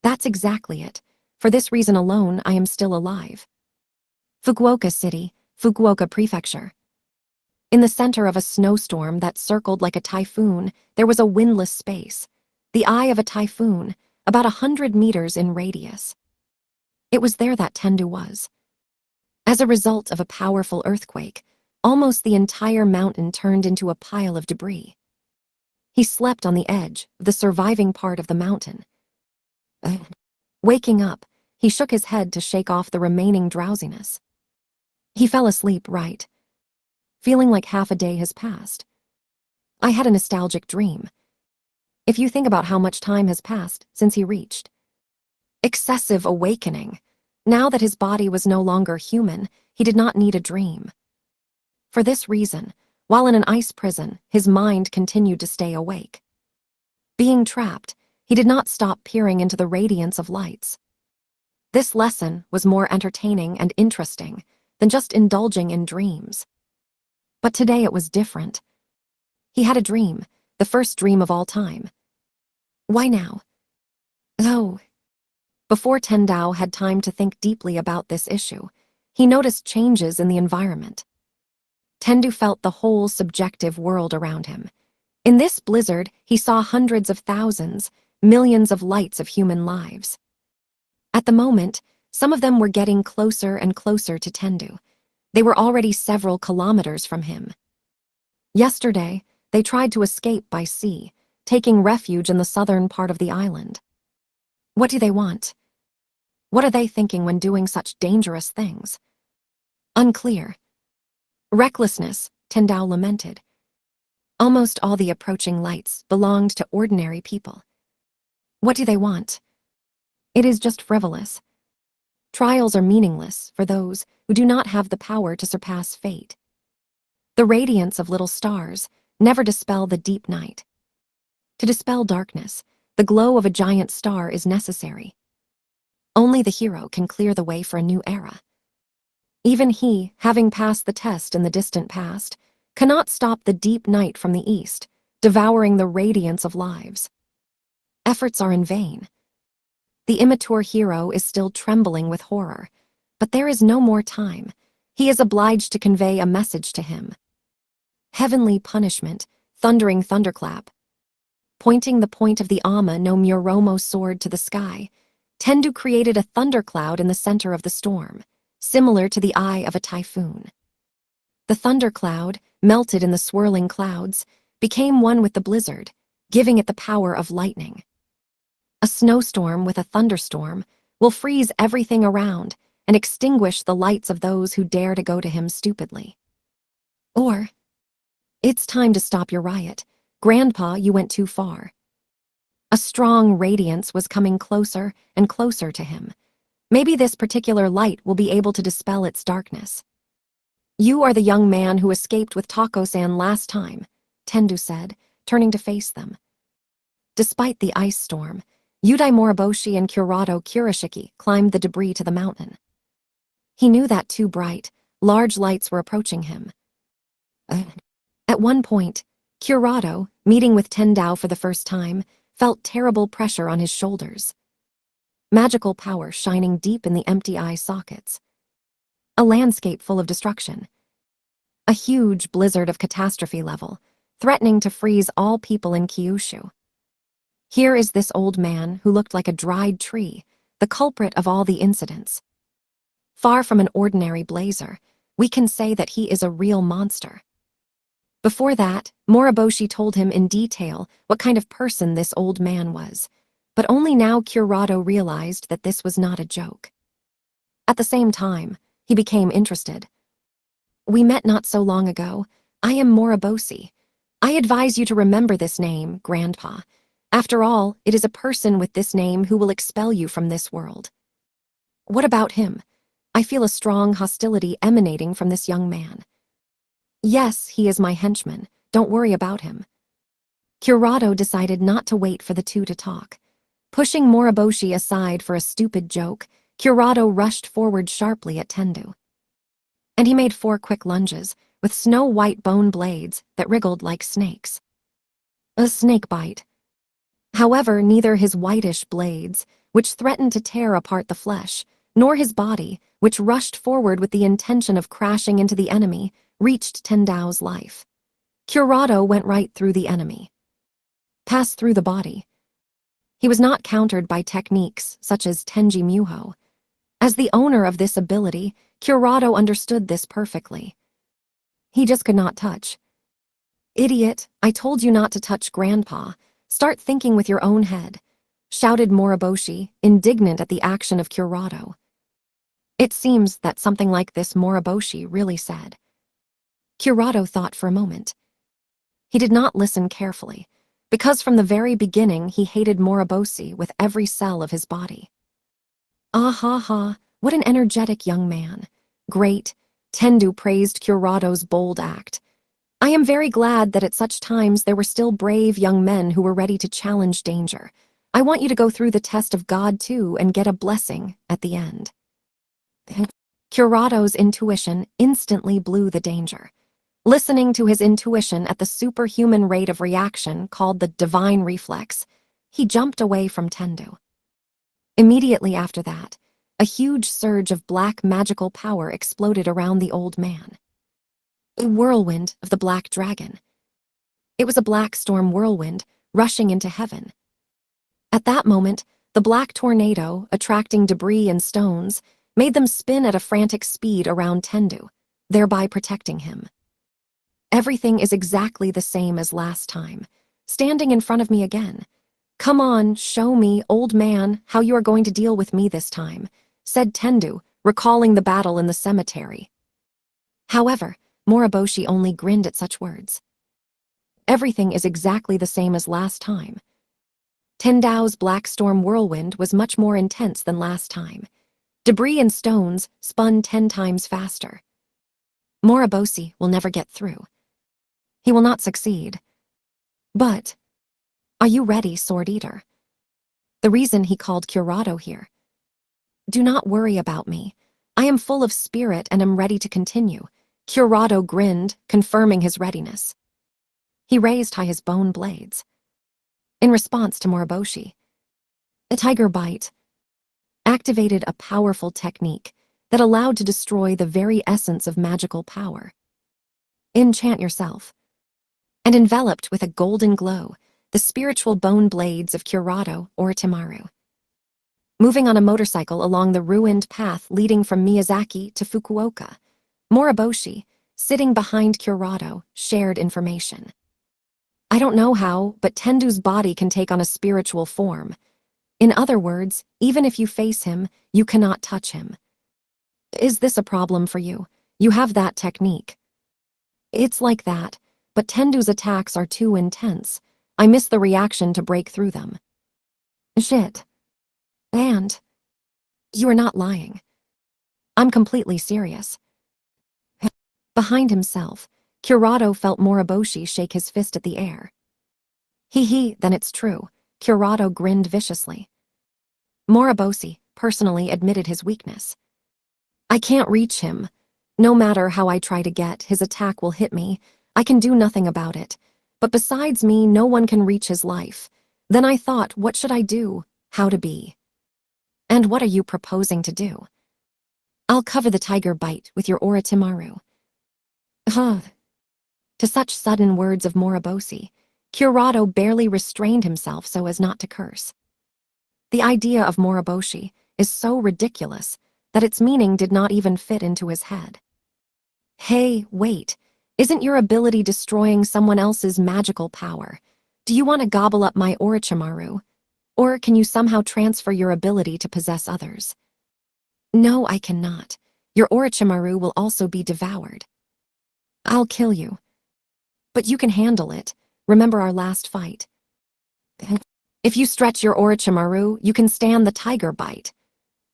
That's exactly it. For this reason alone, I am still alive. Fukuoka City, Fukuoka Prefecture. In the center of a snowstorm that circled like a typhoon, there was a windless space, the eye of a typhoon, about 100 meters in radius. It was there that Tendu was. As a result of a powerful earthquake, almost the entire mountain turned into a pile of debris. He slept on the edge of the surviving part of the mountain. Waking up, he shook his head to shake off the remaining drowsiness. He fell asleep right, feeling like half a day has passed. I had a nostalgic dream. If you think about how much time has passed since he reached excessive awakening, now that his body was no longer human, he did not need a dream. For this reason, while in an ice prison, his mind continued to stay awake. Being trapped, he did not stop peering into the radiance of lights. This lesson was more entertaining and interesting than just indulging in dreams. But today it was different. He had a dream, the first dream of all time. Why now? Oh. Before Tendao had time to think deeply about this issue, he noticed changes in the environment. Tendu felt the whole subjective world around him. In this blizzard, he saw hundreds of thousands, millions of lights of human lives. At the moment, some of them were getting closer and closer to Tendu. They were already several kilometers from him. Yesterday, they tried to escape by sea, taking refuge in the southern part of the island. What do they want? What are they thinking when doing such dangerous things? Unclear. Recklessness, Tendao lamented. Almost all the approaching lights belonged to ordinary people. What do they want? It is just frivolous. Trials are meaningless for those who do not have the power to surpass fate. The radiance of little stars never dispel the deep night. To dispel darkness, the glow of a giant star is necessary. Only the hero can clear the way for a new era. Even he, having passed the test in the distant past, cannot stop the deep night from the east, devouring the radiance of lives. Efforts are in vain. The immature hero is still trembling with horror, but there is no more time. He is obliged to convey a message to him. Heavenly punishment, thundering thunderclap. Pointing the point of the Ama no Muromo sword to the sky, Tendu created a thundercloud in the center of the storm, similar to the eye of a typhoon. The thundercloud, melted in the swirling clouds, became one with the blizzard, giving it the power of lightning. A snowstorm with a thunderstorm will freeze everything around and extinguish the lights of those who dare to go to him stupidly. Or, it's time to stop your riot. Grandpa, you went too far. A strong radiance was coming closer and closer to him. Maybe this particular light will be able to dispel its darkness. You are the young man who escaped with Tako-san last time, Tendu said, turning to face them. Despite the ice storm, Yudai Moriboshi and Kurado Kurashiki climbed the debris to the mountain. He knew that two bright, large lights were approaching him. At one point, Kurado, meeting with Tendao for the first time, felt terrible pressure on his shoulders. Magical power shining deep in the empty eye sockets. A landscape full of destruction. A huge blizzard of catastrophe level, threatening to freeze all people in Kyushu. Here is this old man who looked like a dried tree, the culprit of all the incidents. Far from an ordinary blazer, we can say that he is a real monster. Before that, Moriboshi told him in detail what kind of person this old man was, but only now Kurado realized that this was not a joke. At the same time, he became interested. "We met not so long ago. I am Moriboshi. I advise you to remember this name, Grandpa. After all, it is a person with this name who will expel you from this world." "What about him?" "I feel a strong hostility emanating from this young man." "Yes, he is my henchman. Don't worry about him." Kurado decided not to wait for the two to talk. Pushing Moriboshi aside for a stupid joke, Kurado rushed forward sharply at Tendu. And he made 4 quick lunges, with snow-white bone blades that wriggled like snakes. A snake bite. However, neither his whitish blades, which threatened to tear apart the flesh, nor his body, which rushed forward with the intention of crashing into the enemy, reached Tendao's life. Kurado went right through the enemy. Passed through the body. He was not countered by techniques such as Tenji Muho. As the owner of this ability, Kurado understood this perfectly. He just could not touch. "Idiot, I told you not to touch Grandpa. Start thinking with your own head," shouted Moriboshi, indignant at the action of Kurado. It seems that something like this Moriboshi really said. Kurado thought for a moment. He did not listen carefully, because from the very beginning he hated Moriboshi with every cell of his body. "Ah ha ha, what an energetic young man. Great," Tendu praised Kurado's bold act. "I am very glad that at such times there were still brave young men who were ready to challenge danger. I want you to go through the test of God too and get a blessing at the end." Kurado's intuition instantly blew the danger. Listening to his intuition at the superhuman rate of reaction called the divine reflex, he jumped away from Tendu. Immediately after that, a huge surge of black magical power exploded around the old man. A whirlwind of the black dragon. It was a black storm whirlwind rushing into heaven. At that moment, the black tornado, attracting debris and stones, made them spin at a frantic speed around Tendu, thereby protecting him. "Everything is exactly the same as last time, standing in front of me again. Come on, show me, old man, how you are going to deal with me this time," said Tendu, recalling the battle in the cemetery. However, Moriboshi only grinned at such words. Everything is exactly the same as last time. Tendao's black storm whirlwind was much more intense than last time. Debris and stones spun 10 times faster. Moriboshi will never get through. He will not succeed. But, are you ready, Sword Eater? The reason he called Kurado here. "Do not worry about me. I am full of spirit and am ready to continue." Kurado grinned, confirming his readiness. He raised high his bone blades. In response to Moriboshi, a tiger bite activated a powerful technique that allowed to destroy the very essence of magical power. Enchant yourself. And enveloped with a golden glow, the spiritual bone blades of Kurado or Timaru. Moving on a motorcycle along the ruined path leading from Miyazaki to Fukuoka, Moriboshi, sitting behind Kurado, shared information. "I don't know how, but Tendu's body can take on a spiritual form. In other words, even if you face him, you cannot touch him. Is this a problem for you? You have that technique." "It's like that, but Tendu's attacks are too intense. I miss the reaction to break through them." "Shit. And you are not lying. I'm completely serious." Behind himself, Kurado felt Moriboshi shake his fist at the air. "Hee, then it's true," Kurado grinned viciously. Moriboshi personally admitted his weakness. "I can't reach him. No matter how I try to get, his attack will hit me. I can do nothing about it. But besides me, no one can reach his life. Then I thought, what should I do? How to be?" "And what are you proposing to do?" "I'll cover the tiger bite with your Orochimaru." Huh. To such sudden words of Moriboshi, Kurado barely restrained himself so as not to curse. The idea of Moriboshi is so ridiculous that its meaning did not even fit into his head. "Hey, wait. Isn't your ability destroying someone else's magical power? Do you want to gobble up my Orochimaru? Or can you somehow transfer your ability to possess others? No, I cannot. Your Orochimaru will also be devoured. I'll kill you. But you can handle it. Remember our last fight. If you stretch your Orochimaru, you can stand the tiger bite.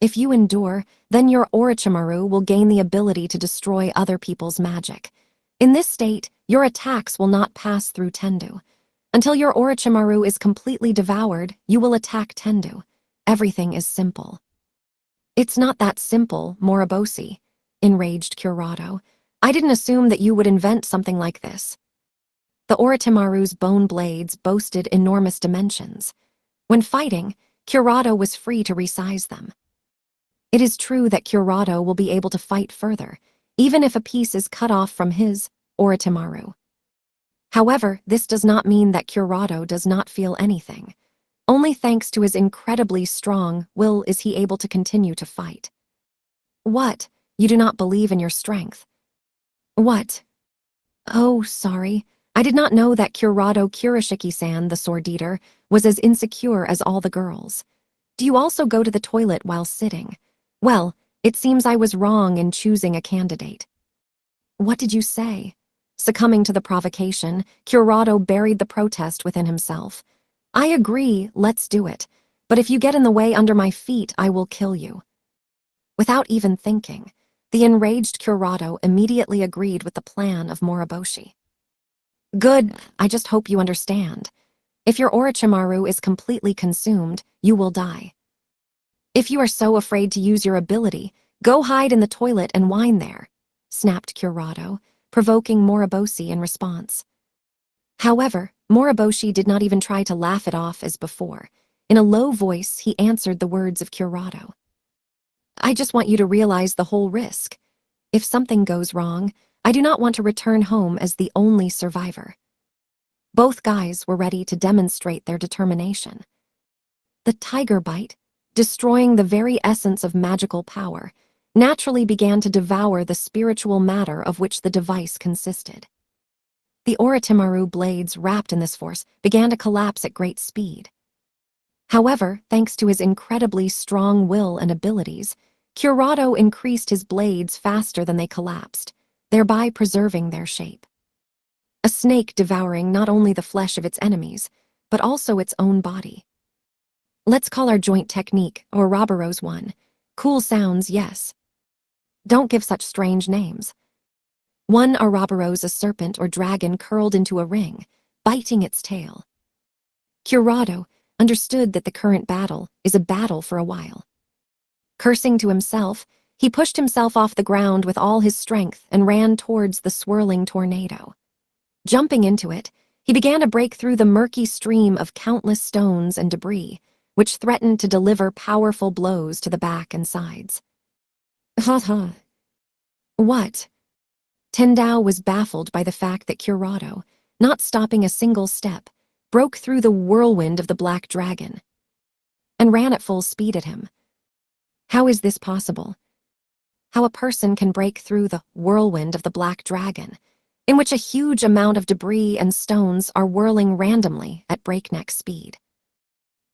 If you endure, then your Orochimaru will gain the ability to destroy other people's magic. In this state, your attacks will not pass through Tendu. Until your Orochimaru is completely devoured, you will attack Tendu. Everything is simple. It's not that simple, Moriboshi, enraged Kurado. I didn't assume that you would invent something like this. The Orochimaru's bone blades boasted enormous dimensions. When fighting, Kurado was free to resize them. It is true that Kurado will be able to fight further, even if a piece is cut off from his Orochimaru. However, this does not mean that Kurado does not feel anything. Only thanks to his incredibly strong will is he able to continue to fight. What? You do not believe in your strength? What? Oh, sorry. I did not know that Kurado Kurashiki-san, the Sword Eater, was as insecure as all the girls. Do you also go to the toilet while sitting? Well, it seems I was wrong in choosing a candidate. What did you say? Succumbing to the provocation, Kurado buried the protest within himself. I agree, let's do it. But if you get in the way under my feet, I will kill you. Without even thinking, the enraged Kurado immediately agreed with the plan of Moriboshi. Good, I just hope you understand. If your Orochimaru is completely consumed, you will die. If you are so afraid to use your ability, go hide in the toilet and whine there, snapped Kurado, provoking Moriboshi in response. However, Moriboshi did not even try to laugh it off as before. In a low voice, he answered the words of Kurado. I just want you to realize the whole risk. If something goes wrong, I do not want to return home as the only survivor. Both guys were ready to demonstrate their determination. The tiger bite, destroying the very essence of magical power, naturally began to devour the spiritual matter of which the device consisted. The Orochimaru blades wrapped in this force began to collapse at great speed. However, thanks to his incredibly strong will and abilities, Kurado increased his blades faster than they collapsed, thereby preserving their shape. A snake devouring not only the flesh of its enemies, but also its own body. Let's call our joint technique Ouroboros 1. Cool sounds, yes. Don't give such strange names. One Ouroboros, a serpent or dragon curled into a ring, biting its tail. Kurado understood that the current battle is a battle for a while. Cursing to himself, he pushed himself off the ground with all his strength and ran towards the swirling tornado. Jumping into it, he began to break through the murky stream of countless stones and debris, which threatened to deliver powerful blows to the back and sides. Ha. What? Tendao was baffled by the fact that Kurado, not stopping a single step, broke through the whirlwind of the black dragon and ran at full speed at him. How is this possible? How a person can break through the whirlwind of the black dragon, in which a huge amount of debris and stones are whirling randomly at breakneck speed?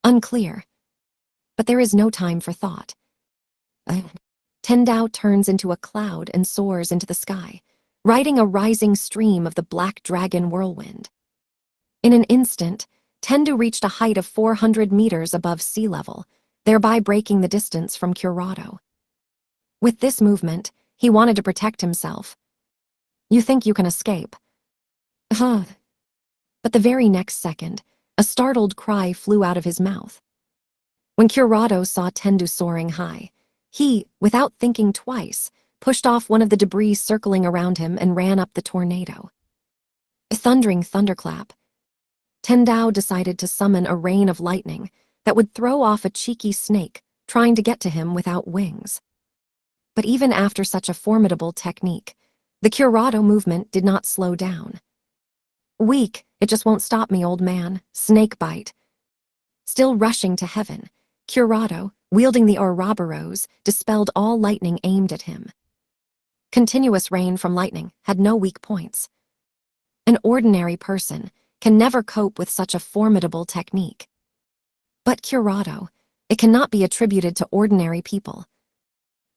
Unclear. But there is no time for thought. Tendao turns into a cloud and soars into the sky, riding a rising stream of the black dragon whirlwind. In an instant, Tendu reached a height of 400 meters above sea level, thereby breaking the distance from Kurado. With this movement, he wanted to protect himself. You think you can escape? But the very next second, a startled cry flew out of his mouth. When Kurado saw Tendu soaring high, he, without thinking twice, pushed off one of the debris circling around him and ran up the tornado. A thundering thunderclap. Tendao decided to summon a rain of lightning that would throw off a cheeky snake trying to get to him without wings. But even after such a formidable technique, the Kurado movement did not slow down. Weak, it just won't stop me, old man. Snake bite. Still rushing to heaven, Kurado, wielding the Ouroboros, dispelled all lightning aimed at him. Continuous rain from lightning had no weak points. An ordinary person can never cope with such a formidable technique. But curado, it cannot be attributed to ordinary people.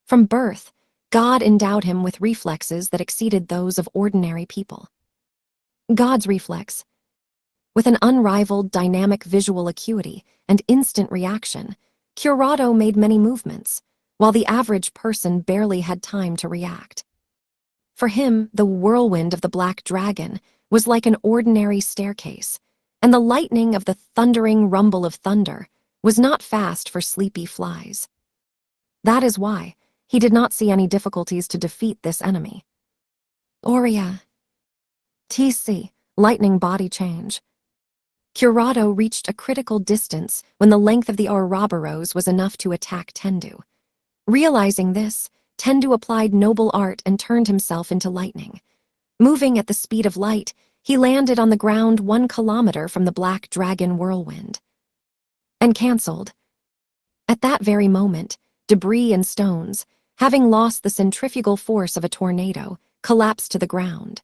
From birth, God endowed him with reflexes that exceeded those of ordinary people. God's reflex, with an unrivaled dynamic visual acuity and instant reaction, curado made many movements, while the average person barely had time to react. For him, the whirlwind of the black dragon was like an ordinary staircase, and the lightning of the thundering rumble of thunder was not fast for sleepy flies. That is why he did not see any difficulties to defeat this enemy. Oria. TC, lightning body change. Curado reached a critical distance when the length of the Ouroboros was enough to attack Tendu. Realizing this, Tendu applied noble art and turned himself into lightning. Moving at the speed of light, he landed on the ground 1 kilometer from the black dragon whirlwind. And cancelled. At that very moment, debris and stones, having lost the centrifugal force of a tornado, collapsed to the ground.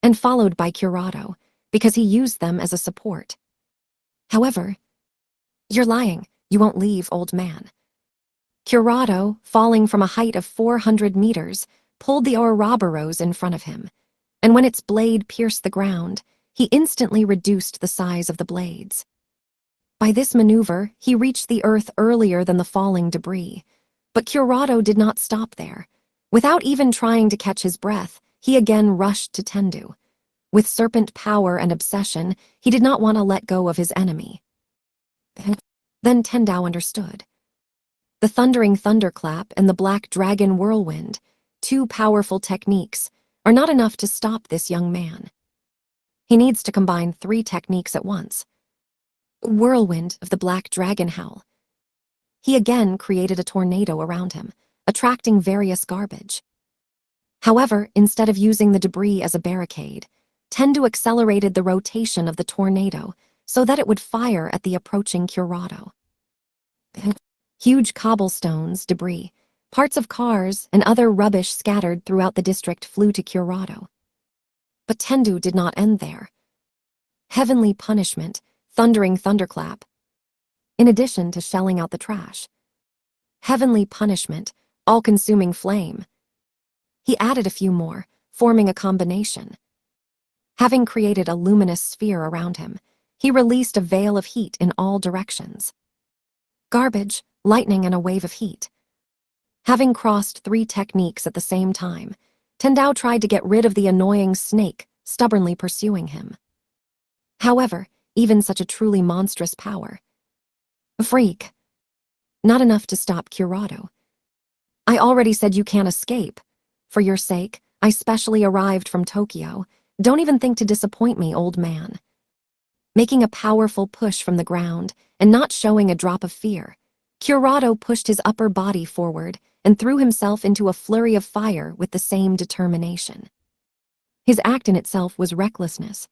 And followed by Curado, because he used them as a support. However, "You're lying, you won't leave, old man." Curado, falling from a height of 400 meters, pulled the Ouroboros in front of him, and when its blade pierced the ground, he instantly reduced the size of the blades. By this maneuver, he reached the earth earlier than the falling debris, but Curado did not stop there. Without even trying to catch his breath, he again rushed to Tendu. With serpent power and obsession, he did not want to let go of his enemy. Then Tendao understood. The thundering thunderclap and the black dragon whirlwind, 2 powerful techniques, are not enough to stop this young man. He needs to combine 3 techniques at once. Whirlwind of the black dragon howl. He again created a tornado around him, attracting various garbage. However, instead of using the debris as a barricade, Tendu accelerated the rotation of the tornado so that it would fire at the approaching Curado. Huge cobblestones, debris, parts of cars, and other rubbish scattered throughout the district flew to Curado. But Tendu did not end there. Heavenly punishment, thundering thunderclap. In addition to shelling out the trash. Heavenly punishment, all-consuming flame. He added a few more, forming a combination. Having created a luminous sphere around him, he released a veil of heat in all directions. Garbage, lightning, and a wave of heat. Having crossed 3 techniques at the same time, Tendao tried to get rid of the annoying snake stubbornly pursuing him. However, even such a truly monstrous power. Freak. Not enough to stop Curado. "I already said you can't escape. For your sake, I specially arrived from Tokyo. Don't even think to disappoint me, old man." Making a powerful push from the ground and not showing a drop of fear, Curado pushed his upper body forward and threw himself into a flurry of fire with the same determination. His act in itself was recklessness.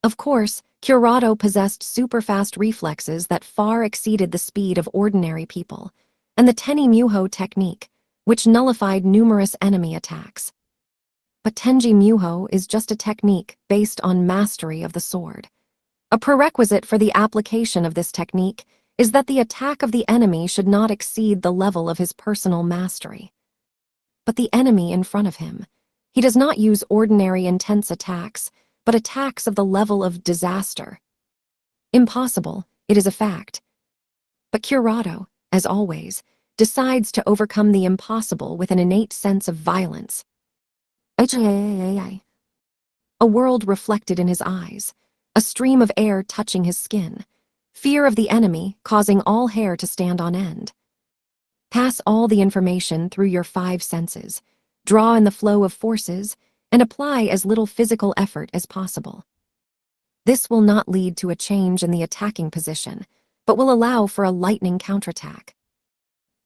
Of course, Curado possessed super-fast reflexes that far exceeded the speed of ordinary people, and the Tenji Muho technique, which nullified numerous enemy attacks. But Tenji Muho is just a technique based on mastery of the sword. A prerequisite for the application of this technique is that the attack of the enemy should not exceed the level of his personal mastery. But the enemy in front of him, he does not use ordinary intense attacks, but attacks of the level of disaster. Impossible, it is a fact. But Curado, as always, decides to overcome the impossible with an innate sense of violence. A world reflected in his eyes, a stream of air touching his skin, fear of the enemy causing all hair to stand on end. Pass all the information through your 5 senses, draw in the flow of forces, and apply as little physical effort as possible. This will not lead to a change in the attacking position, but will allow for a lightning counterattack.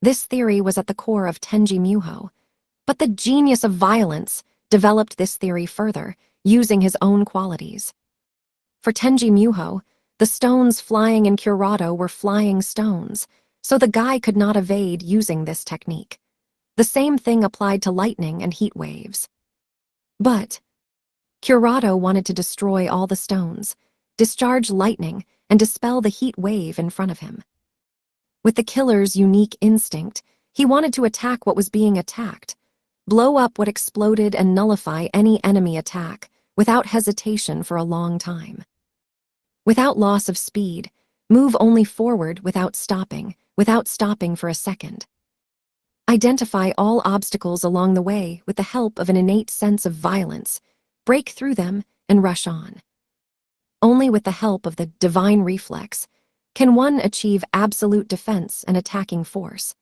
This theory was at the core of Tenji Muho, but the genius of violence developed this theory further, using his own qualities. For Tenji Muho, the stones flying in Curado were flying stones, so the guy could not evade using this technique. The same thing applied to lightning and heat waves. But Curado wanted to destroy all the stones, discharge lightning, and dispel the heat wave in front of him. With the killer's unique instinct, he wanted to attack what was being attacked, blow up what exploded and nullify any enemy attack without hesitation for a long time. Without loss of speed, move only forward without stopping for a second. Identify all obstacles along the way with the help of an innate sense of violence, break through them, and rush on. Only with the help of the divine reflex can one achieve absolute defense and attacking force.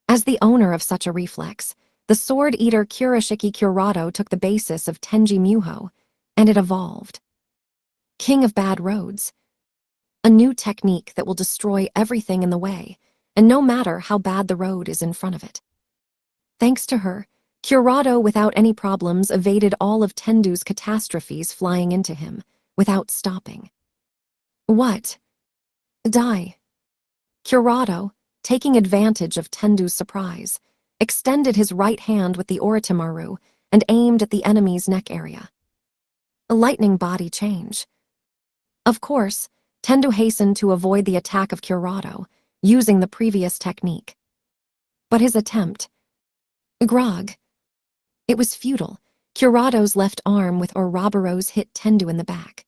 As the owner of such a reflex, the sword eater Kurashiki Curado took the basis of Tenji Muho, and it evolved. King of Bad Roads. A new technique that will destroy everything in the way, and no matter how bad the road is in front of it. Thanks to her, Curado without any problems evaded all of Tendu's catastrophes flying into him, without stopping. What? Die. Curado, taking advantage of Tendu's surprise, extended his right hand with the Orochimaru and aimed at the enemy's neck area. A lightning body change. Of course, Tendu hastened to avoid the attack of Curado, using the previous technique. But his attempt... Grog. It was futile. Curado's left arm with Ouroboros hit Tendu in the back.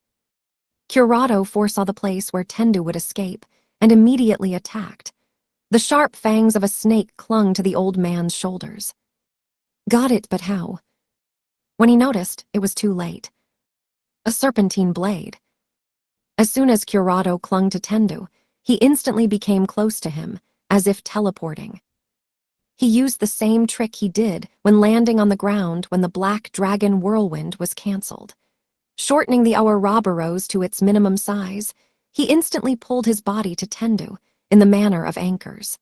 Curado foresaw the place where Tendu would escape and immediately attacked. The sharp fangs of a snake clung to the old man's shoulders. Got it, but how? When he noticed, it was too late. A serpentine blade. As soon as Curado clung to Tendu, he instantly became close to him, as if teleporting. He used the same trick he did when landing on the ground when the Black Dragon Whirlwind was cancelled. Shortening the Ouroboros to its minimum size, he instantly pulled his body to Tendu in the manner of anchors.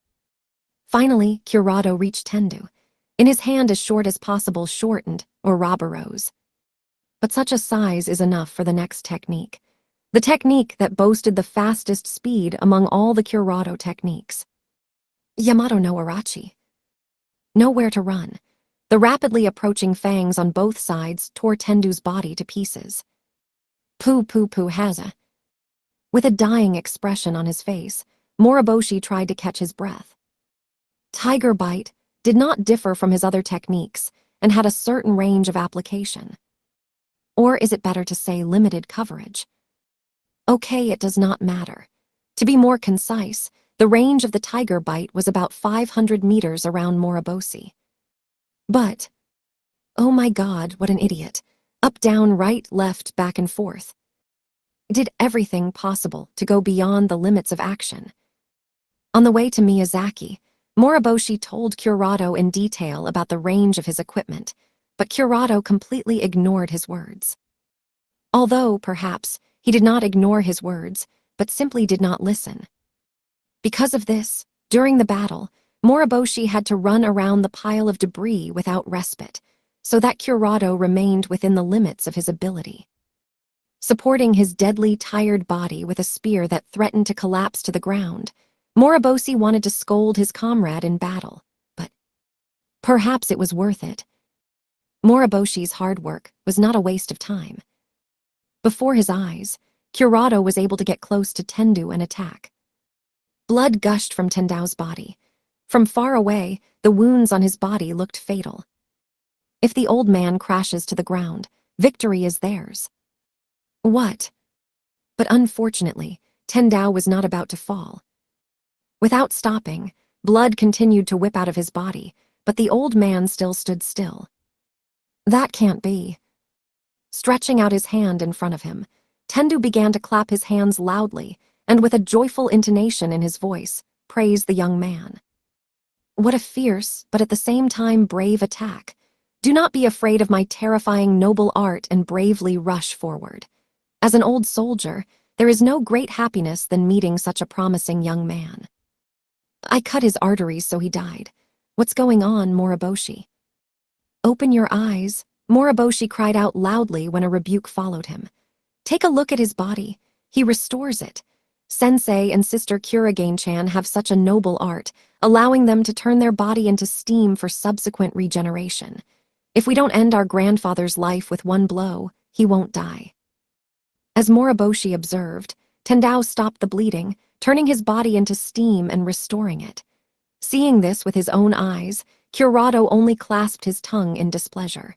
Finally, Curado reached Tendu, in his hand as short as possible shortened Ouroboros. But such a size is enough for the next technique. The technique that boasted the fastest speed among all the Curado techniques. Yamato no Arachi. Nowhere to run. The rapidly approaching fangs on both sides tore Tendu's body to pieces. Poo Haza. With a dying expression on his face, Moriboshi tried to catch his breath. Tiger Bite did not differ from his other techniques and had a certain range of application. Or is it better to say limited coverage? Okay, it does not matter. To be more concise, the range of the Tiger Bite was about 500 meters around Moriboshi. But, oh my God, what an idiot. Up, down, right, left, back and forth. Did everything possible to go beyond the limits of action. On the way to Miyazaki, Moriboshi told Curado in detail about the range of his equipment, but Curado completely ignored his words. Although, perhaps, he did not ignore his words, but simply did not listen. Because of this, during the battle, Moriboshi had to run around the pile of debris without respite, so that Curado remained within the limits of his ability. Supporting his deadly, tired body with a spear that threatened to collapse to the ground, Moriboshi wanted to scold his comrade in battle, but perhaps it was worth it. Moriboshi's hard work was not a waste of time. Before his eyes, Curado was able to get close to Tendu and attack. Blood gushed from Tendu's body. From far away, the wounds on his body looked fatal. If the old man crashes to the ground, victory is theirs. What? But unfortunately, Tendu was not about to fall. Without stopping, blood continued to whip out of his body, but the old man still stood still. That can't be. Stretching out his hand in front of him, Tendu began to clap his hands loudly and with a joyful intonation in his voice, praised the young man. What a fierce, but at the same time brave attack. Do not be afraid of my terrifying noble art and bravely rush forward. As an old soldier, there is no great happiness than meeting such a promising young man. I cut his arteries so he died. What's going on, Moriboshi? Open your eyes, Moriboshi cried out loudly when a rebuke followed him. Take a look at his body. He restores it. Sensei and Sister Kurigane-chan have such a noble art, allowing them to turn their body into steam for subsequent regeneration. If we don't end our grandfather's life with one blow, he won't die. As Moriboshi observed, Tendao stopped the bleeding, turning his body into steam and restoring it. Seeing this with his own eyes, Kurado only clasped his tongue in displeasure.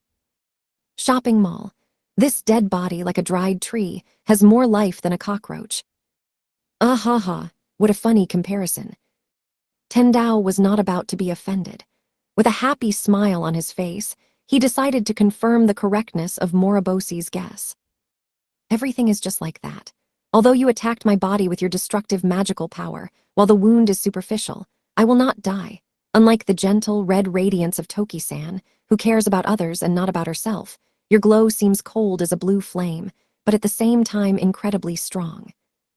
Shopping mall. This dead body, like a dried tree, has more life than a cockroach. Ah ha ha, what a funny comparison. Tendao was not about to be offended. With a happy smile on his face, he decided to confirm the correctness of Moriboshi's guess. Everything is just like that. Although you attacked my body with your destructive magical power, while the wound is superficial, I will not die. Unlike the gentle, red radiance of Toki-san, who cares about others and not about herself, your glow seems cold as a blue flame, but at the same time incredibly strong.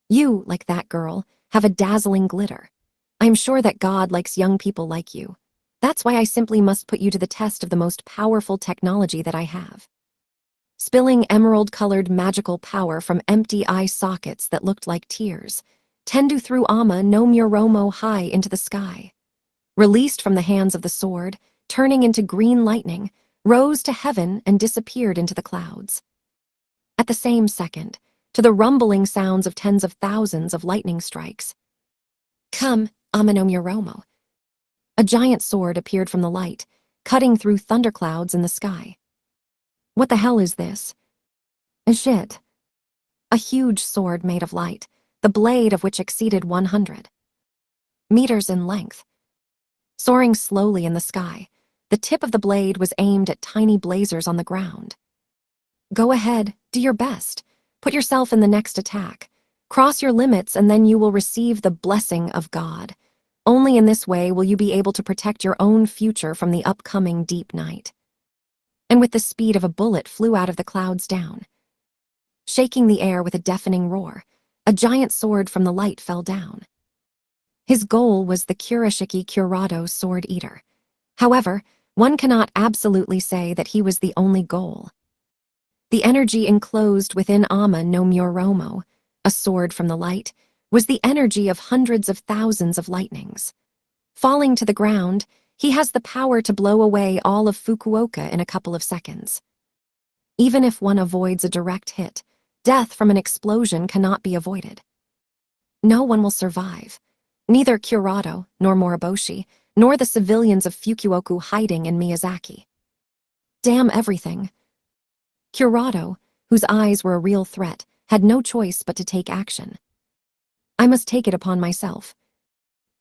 You, like that girl, have a dazzling glitter. I am sure that God likes young people like you. That's why I simply must put you to the test of the most powerful technology that I have. Spilling emerald-colored magical power from empty eye sockets that looked like tears, Tendu threw Ama no Muromo high into the sky. Released from the hands of the sword, turning into green lightning, rose to heaven and disappeared into the clouds. At the same second, to the rumbling sounds of tens of thousands of lightning strikes. Come, Ama no Muromo. A giant sword appeared from the light, cutting through thunderclouds in the sky. What the hell is this? Shit. A huge sword made of light, the blade of which exceeded 100 meters in length. Soaring slowly in the sky, the tip of the blade was aimed at tiny blazers on the ground. Go ahead, do your best. Put yourself in the next attack. Cross your limits and then you will receive the blessing of God. Only in this way will you be able to protect your own future from the upcoming deep night. And with the speed of a bullet flew out of the clouds down. Shaking the air with a deafening roar, a giant sword from the light fell down. His goal was the Kurashiki Kurado Sword Eater. However, one cannot absolutely say that he was the only goal. The energy enclosed within Ama no Muromo, a sword from the light, was the energy of hundreds of thousands of lightnings. Falling to the ground, he has the power to blow away all of Fukuoka in a couple of seconds. Even if one avoids a direct hit, death from an explosion cannot be avoided. No one will survive. Neither Kurado, nor Moriboshi, nor the civilians of Fukuoka hiding in Miyazaki. Damn everything. Kurado, whose eyes were a real threat, had no choice but to take action. I must take it upon myself.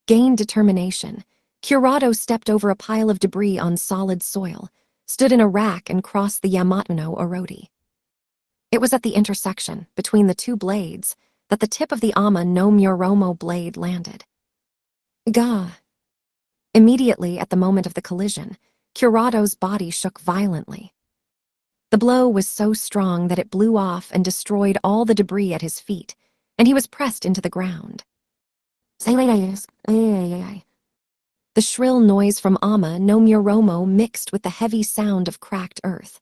Gain determination. Kurado stepped over a pile of debris on solid soil, stood in a rack and crossed the Yamato Orodi. It was at the intersection, between the two blades, that the tip of the Ama no Muromo blade landed. Gah! Immediately at the moment of the collision, Kurado's body shook violently. The blow was so strong that it blew off and destroyed all the debris at his feet, and he was pressed into the ground. The shrill noise from Ama no Muromo mixed with the heavy sound of cracked earth.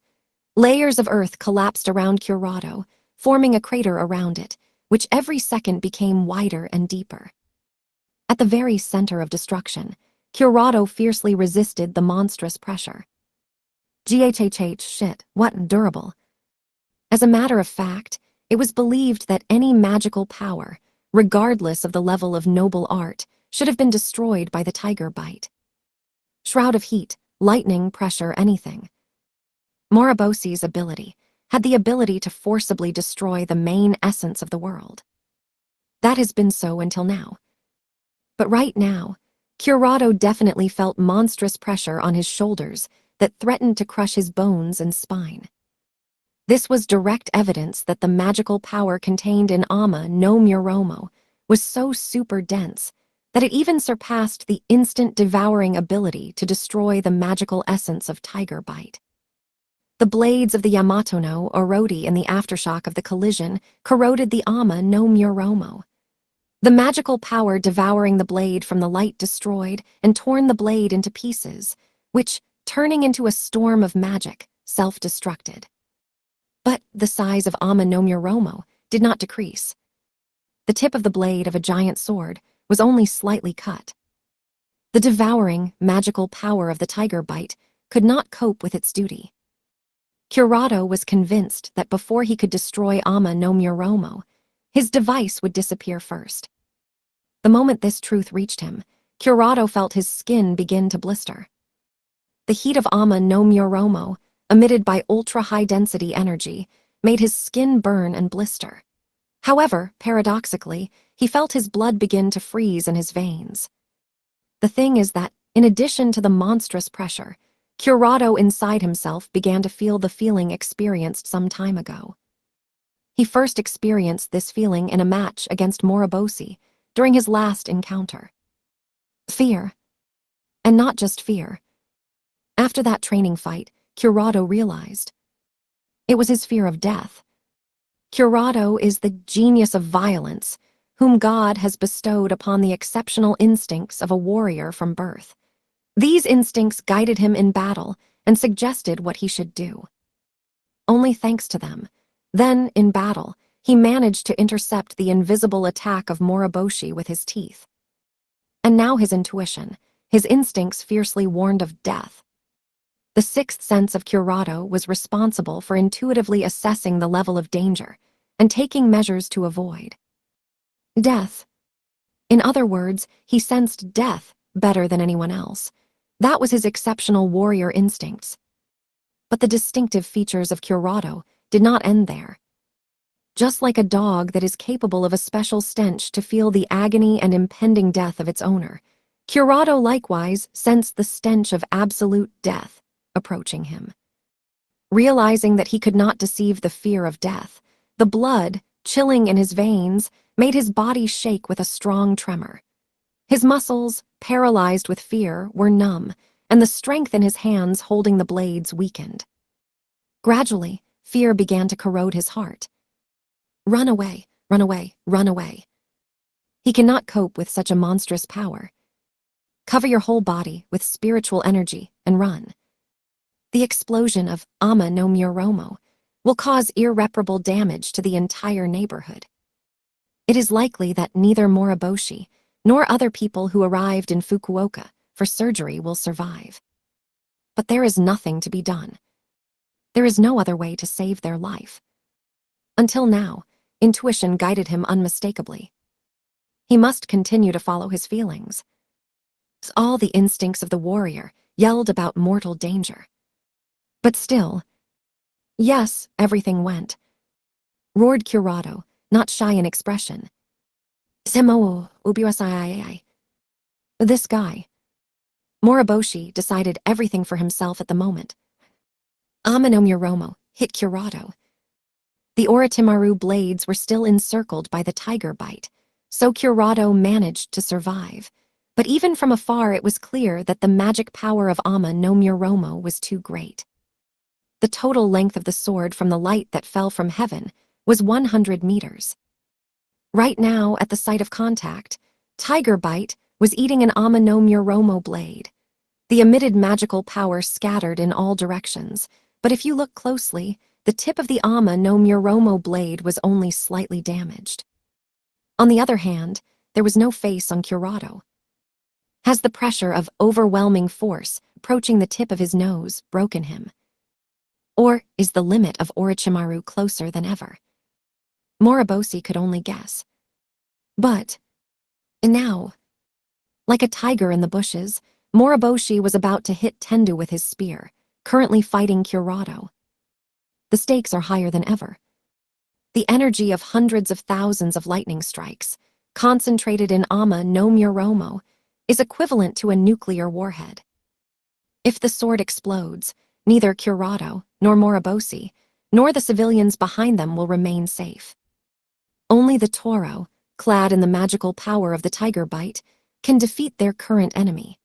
Layers of earth collapsed around Kurado, forming a crater around it, which every second became wider and deeper. At the very center of destruction, Kurado fiercely resisted the monstrous pressure. Shit, what durable. As a matter of fact, it was believed that any magical power, regardless of the level of noble art, should have been destroyed by the tiger bite. Shroud of heat, lightning, pressure, anything. Moriboshi's ability had the ability to forcibly destroy the main essence of the world. That has been so until now. But right now, Kurado definitely felt monstrous pressure on his shoulders that threatened to crush his bones and spine. This was direct evidence that the magical power contained in Ama no Muromo was so super dense that it even surpassed the instant devouring ability to destroy the magical essence of tiger bite. The blades of the Yamato no Orodi in the aftershock of the collision corroded the Ama no Muromo. The magical power devouring the blade from the light destroyed and torn the blade into pieces, which, turning into a storm of magic, self-destructed. But the size of Ama no Muromo did not decrease. The tip of the blade of a giant sword was only slightly cut. The devouring, magical power of the tiger bite could not cope with its duty. Curado was convinced that before he could destroy Ama no Muromo, his device would disappear first. The moment this truth reached him, Curado felt his skin begin to blister. The heat of Ama no Muromo, emitted by ultra-high-density energy, made his skin burn and blister. However, paradoxically, he felt his blood begin to freeze in his veins. The thing is that, in addition to the monstrous pressure, Curado inside himself began to feel the feeling experienced some time ago. He first experienced this feeling in a match against Moriboshi during his last encounter. Fear. And not just fear. After that training fight, Curado realized it was his fear of death. Curado is the genius of violence, whom God has bestowed upon the exceptional instincts of a warrior from birth. These instincts guided him in battle and suggested what he should do. Only thanks to them, then, in battle, he managed to intercept the invisible attack of Moriboshi with his teeth. And now his intuition, his instincts fiercely warned of death. The sixth sense of Curado was responsible for intuitively assessing the level of danger and taking measures to avoid death. In other words, he sensed death better than anyone else. That was his exceptional warrior instincts. But the distinctive features of Curado did not end there. Just like a dog that is capable of a special stench to feel the agony and impending death of its owner, Curado likewise sensed the stench of absolute death approaching him. Realizing that he could not deceive the fear of death, the blood, chilling in his veins, made his body shake with a strong tremor. His muscles, paralyzed with fear, were numb, and the strength in his hands holding the blades weakened. Gradually, fear began to corrode his heart. Run away, run away, run away. He cannot cope with such a monstrous power. Cover your whole body with spiritual energy and run. The explosion of Ama no Muromo will cause irreparable damage to the entire neighborhood. It is likely that neither Moriboshi nor other people who arrived in Fukuoka for surgery will survive. But there is nothing to be done. There is no other way to save their life. Until now, intuition guided him unmistakably. He must continue to follow his feelings. All the instincts of the warrior yelled about mortal danger. But still, yes, everything went. Roared Curado, not shy in expression. Semo ubiwasai. This guy. Moriboshi decided everything for himself at the moment. Ama no Muromo hit Curado. The Orochimaru blades were still encircled by the tiger bite, so Curado managed to survive. But even from afar it was clear that the magic power of Ama no Muromo was too great. The total length of the sword from the light that fell from heaven was 100 meters. Right now, at the site of contact, Tiger Bite was eating an Ama no Muromo blade. The emitted magical power scattered in all directions, but if you look closely, the tip of the Ama no Muromo blade was only slightly damaged. On the other hand, there was no face on Curado. Has the pressure of overwhelming force approaching the tip of his nose broken him? Or is the limit of Orochimaru closer than ever? Moriboshi could only guess. But now, like a tiger in the bushes, Moriboshi was about to hit Tendu with his spear, currently fighting Curado. The stakes are higher than ever. The energy of hundreds of thousands of lightning strikes, concentrated in Ama no Muromo, is equivalent to a nuclear warhead. If the sword explodes, neither Curado, nor Moriboshi, nor the civilians behind them will remain safe. Only the Toro, clad in the magical power of the tiger bite, can defeat their current enemy.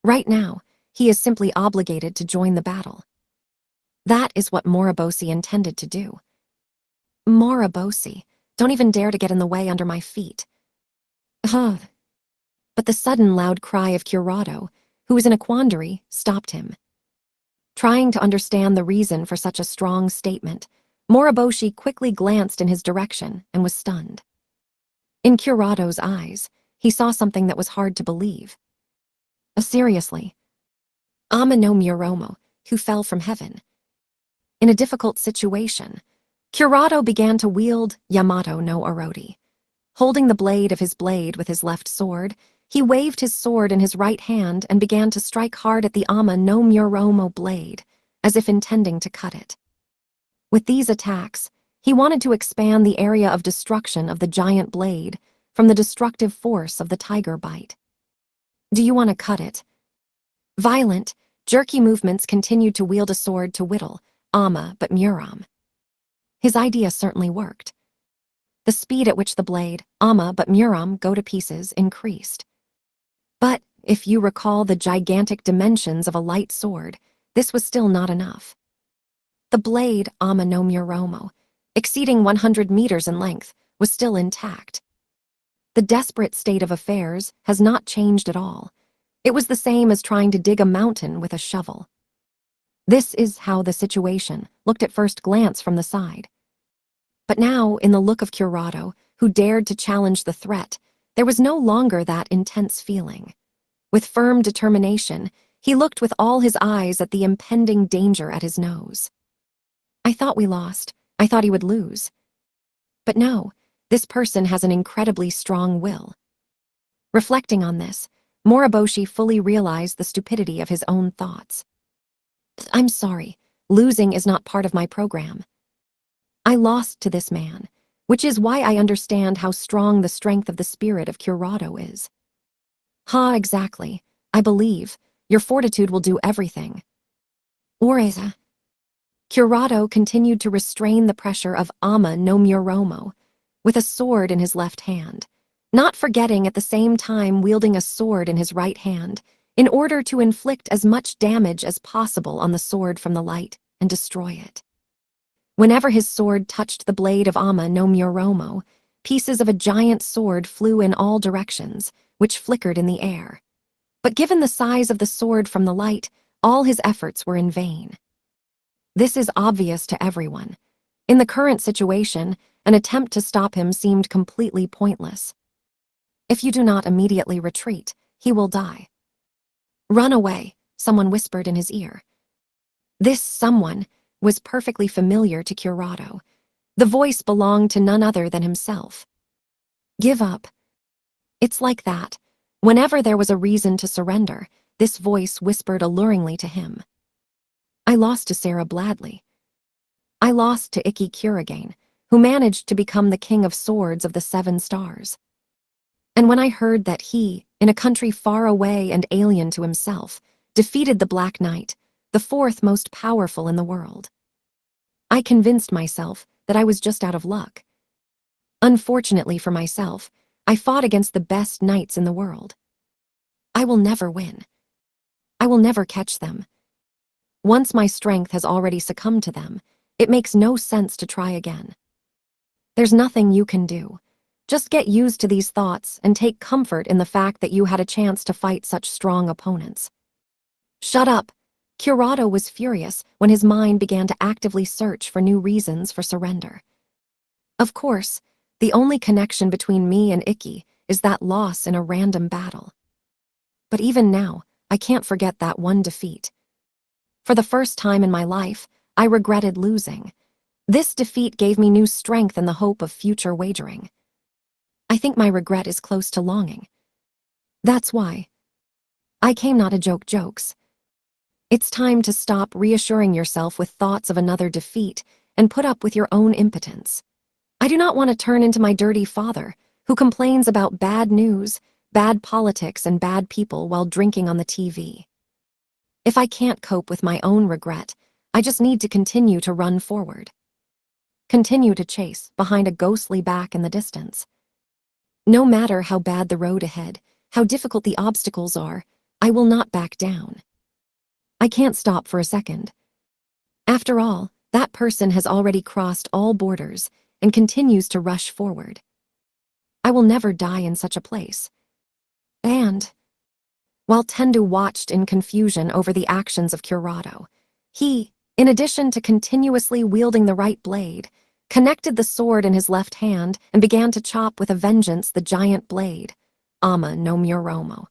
Right now, he is simply obligated to join the battle. That is what Moriboshi intended to do. Moriboshi, don't even dare to get in the way under my feet. But the sudden loud cry of Curado, who was in a quandary, stopped him. Trying to understand the reason for such a strong statement, Moriboshi quickly glanced in his direction and was stunned. In Curado's eyes, he saw something that was hard to believe. Seriously. Ama no Muromo, who fell from heaven. in a difficult situation, Kurado began to wield Yamato no Orori. Holding the blade of his blade with his left sword, he waved his sword in his right hand and began to strike hard at the Ama no Muromo blade, as if intending to cut it. With these attacks, he wanted to expand the area of destruction of the giant blade from the destructive force of the tiger bite. Do you want to cut it? Violent, jerky movements continued to wield a sword to whittle Ama but Muram. His idea certainly worked. The speed at which the blade, Ama but Muram, go to pieces increased. But, if you recall the gigantic dimensions of a light sword, this was still not enough. The blade, Ama no Muromo, exceeding 100 meters in length, was still intact. The desperate state of affairs has not changed at all. It was the same as trying to dig a mountain with a shovel. This is how the situation looked at first glance from the side. But now, in the look of Kurado, who dared to challenge the threat, there was no longer that intense feeling. With firm determination, he looked with all his eyes at the impending danger at his nose. I thought we lost. I thought he would lose. But no, this person has an incredibly strong will. Reflecting on this, Moriboshi fully realized the stupidity of his own thoughts. I'm sorry, losing is not part of my program. I lost to this man, which is why I understand how strong the strength of the spirit of Kurado is. Ha, exactly. I believe your fortitude will do everything. Oreza. Kurado continued to restrain the pressure of Ama no Muromo, with a sword in his left hand, not forgetting at the same time wielding a sword in his right hand, in order to inflict as much damage as possible on the sword from the light and destroy it. Whenever his sword touched the blade of Ama no Muromo, pieces of a giant sword flew in all directions, which flickered in the air. But given the size of the sword from the light, all his efforts were in vain. This is obvious to everyone. In the current situation, an attempt to stop him seemed completely pointless. If you do not immediately retreat, he will die. Run away, someone whispered in his ear. This someone was perfectly familiar to Kurado. The voice belonged to none other than himself. Give up. It's like that. Whenever there was a reason to surrender, this voice whispered alluringly to him. I lost to Sarah Bladley. I lost to Ikki Kurigane, who managed to become the king of swords of the 7 stars. And when I heard that he, in a country far away and alien to himself, defeated the Black Knight, the 4th most powerful in the world, I convinced myself that I was just out of luck. Unfortunately for myself, I fought against the best knights in the world. I will never win. I will never catch them. Once my strength has already succumbed to them, it makes no sense to try again. There's nothing you can do. Just get used to these thoughts and take comfort in the fact that you had a chance to fight such strong opponents. Shut up! Kurado was furious when his mind began to actively search for new reasons for surrender. Of course, the only connection between me and Ikki is that loss in a random battle. But even now, I can't forget that one defeat. For the first time in my life, I regretted losing. This defeat gave me new strength and the hope of future wagering. I think my regret is close to longing. That's why. I came not to joke jokes. It's time to stop reassuring yourself with thoughts of another defeat and put up with your own impotence. I do not want to turn into my dirty father, who complains about bad news, bad politics, and bad people while drinking on the TV. If I can't cope with my own regret, I just need to continue to run forward. Continue to chase behind a ghostly back in the distance. No matter how bad the road ahead, how difficult the obstacles are, I will not back down. I can't stop for a second. After all, that person has already crossed all borders and continues to rush forward. I will never die in such a place. And while Tendu watched in confusion over the actions of Kurado, he, in addition to continuously wielding the right blade, connected the sword in his left hand and began to chop with a vengeance the giant blade, Ama no Muromo.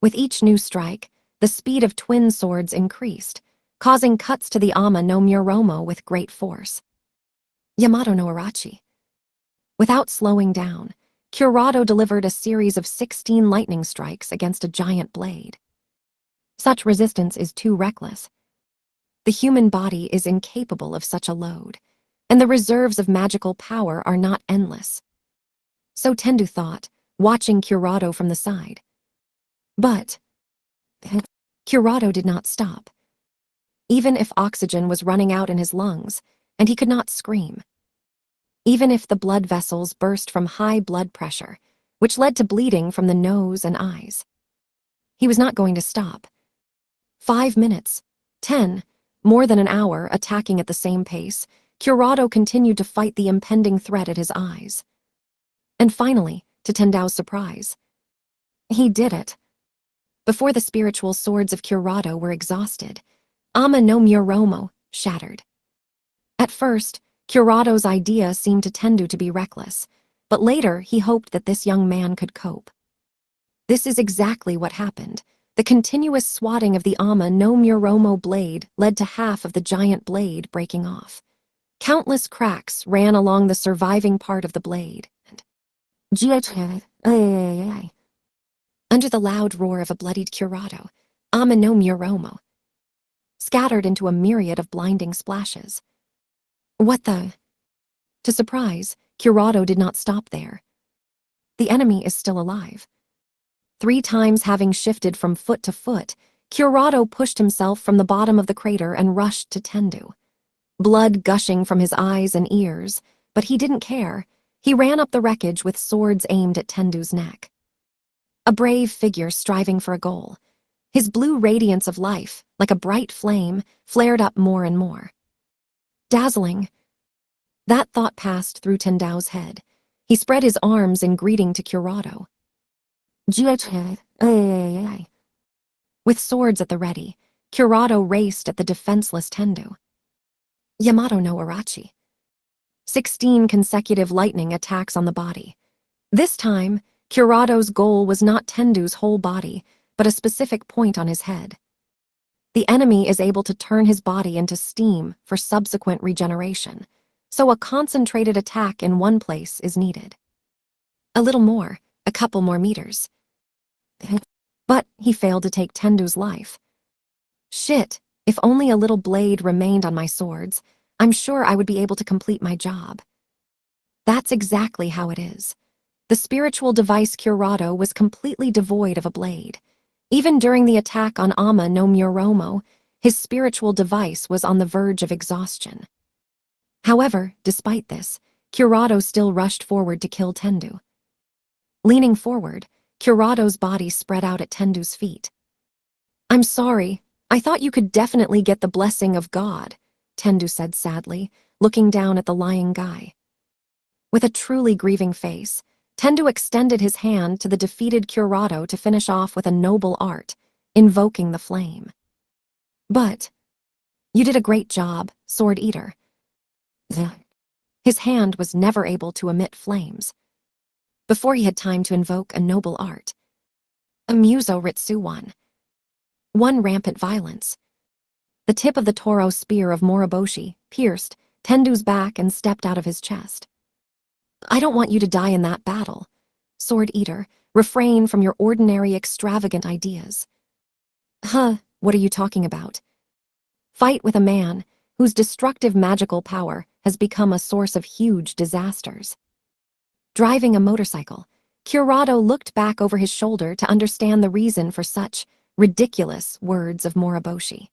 With each new strike, the speed of twin swords increased, causing cuts to the Ama no Muromo with great force. Yamato no Arachi. Without slowing down, Kurado delivered a series of 16 lightning strikes against a giant blade. Such resistance is too reckless. The human body is incapable of such a load, and the reserves of magical power are not endless. So Tendu thought, watching Kurado from the side. But Kurado did not stop. Even if oxygen was running out in his lungs, and he could not scream. Even if the blood vessels burst from high blood pressure, which led to bleeding from the nose and eyes. He was not going to stop. 5 minutes, 10, more than an hour attacking at the same pace, Kurado continued to fight the impending threat at his eyes. And finally, to Tendao's surprise, he did it. Before the spiritual swords of Kurado were exhausted, Ama no Muromo shattered. At first, Kurado's idea seemed to Tendu to be reckless, but later he hoped that this young man could cope. This is exactly what happened. The continuous swatting of the Ama no Muromo blade led to half of the giant blade breaking off. Countless cracks ran along the surviving part of the blade, and under the loud roar of a bloodied Kurado, Ama no Muromo scattered into a myriad of blinding splashes. What the? To surprise, Kurado did not stop there. The enemy is still alive. 3 times having shifted from foot to foot, Kurado pushed himself from the bottom of the crater and rushed to Tendu. Blood gushing from his eyes and ears, but he didn't care. He ran up the wreckage with swords aimed at Tendu's neck. A brave figure striving for a goal. His blue radiance of life, like a bright flame, flared up more and more. Dazzling. That thought passed through Tendao's head. He spread his arms in greeting to Kurado. With swords at the ready, Kurado raced at the defenseless Tendu. Yamato no Arachi. 16 consecutive lightning attacks on the body. This time, Kurado's goal was not Tendu's whole body, but a specific point on his head. The enemy is able to turn his body into steam for subsequent regeneration, so a concentrated attack in one place is needed. A little more, a couple more meters. But he failed to take Tendu's life. Shit, if only a little blade remained on my swords, I'm sure I would be able to complete my job. That's exactly how it is. The spiritual device Kurado was completely devoid of a blade. Even during the attack on Ama no Muromo, his spiritual device was on the verge of exhaustion. However, despite this, Kurado still rushed forward to kill Tendu. Leaning forward, Kurado's body spread out at Tendu's feet. I'm sorry, I thought you could definitely get the blessing of God, Tendu said sadly, looking down at the lying guy. With a truly grieving face, Tendu extended his hand to the defeated Kurado to finish off with a noble art, invoking the flame. But, you did a great job, Sword Eater. His hand was never able to emit flames. Before he had time to invoke a noble art. A Muso Ritsuwan. One rampant violence. The tip of the Toro spear of Moriboshi pierced Tendu's back and stepped out of his chest. I don't want you to die in that battle. Sword Eater, refrain from your ordinary extravagant ideas. Huh, what are you talking about? Fight with a man whose destructive magical power has become a source of huge disasters. Driving a motorcycle, Kurado looked back over his shoulder to understand the reason for such ridiculous words of Moriboshi.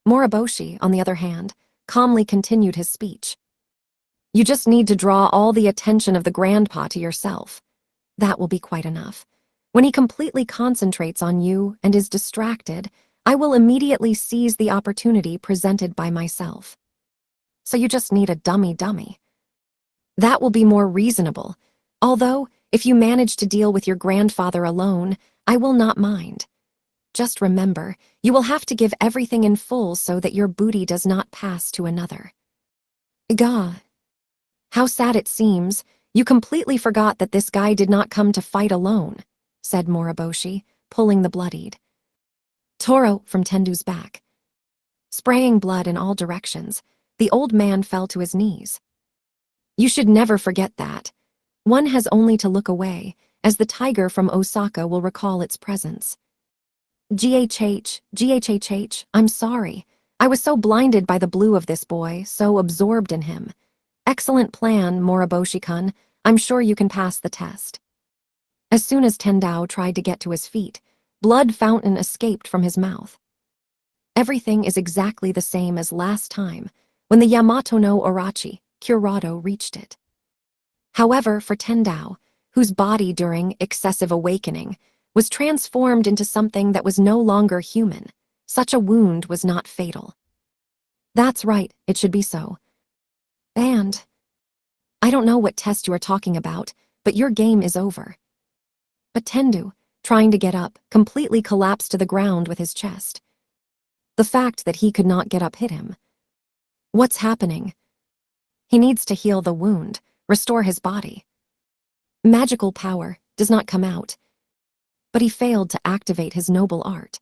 Moriboshi, on the other hand, calmly continued his speech. You just need to draw all the attention of the grandpa to yourself. That will be quite enough. When he completely concentrates on you and is distracted, I will immediately seize the opportunity presented by myself. So you just need a dummy. That will be more reasonable, although if you manage to deal with your grandfather alone, I will not mind. Just remember, you will have to give everything in full so that your booty does not pass to another. Gah. How sad it seems, you completely forgot that this guy did not come to fight alone, said Moriboshi, pulling the bloodied Toro from Tendu's back. Spraying blood in all directions, the old man fell to his knees. You should never forget that. One has only to look away, as the tiger from Osaka will recall its presence. GHH, I'm sorry. I was so blinded by the blue of this boy, so absorbed in him. Excellent plan, Moriboshi-kun. I'm sure you can pass the test. As soon as Tendao tried to get to his feet, blood fountain escaped from his mouth. Everything is exactly the same as last time, when the Yamato no Orochi, Curado, reached it. However, for Tendao, whose body during excessive awakening was transformed into something that was no longer human, such a wound was not fatal. That's right, it should be so. And I don't know what test you are talking about, but your game is over. But Tendu, trying to get up, completely collapsed to the ground with his chest. The fact that he could not get up hit him. What's happening? He needs to heal the wound, restore his body. Magical power does not come out, but he failed to activate his noble art.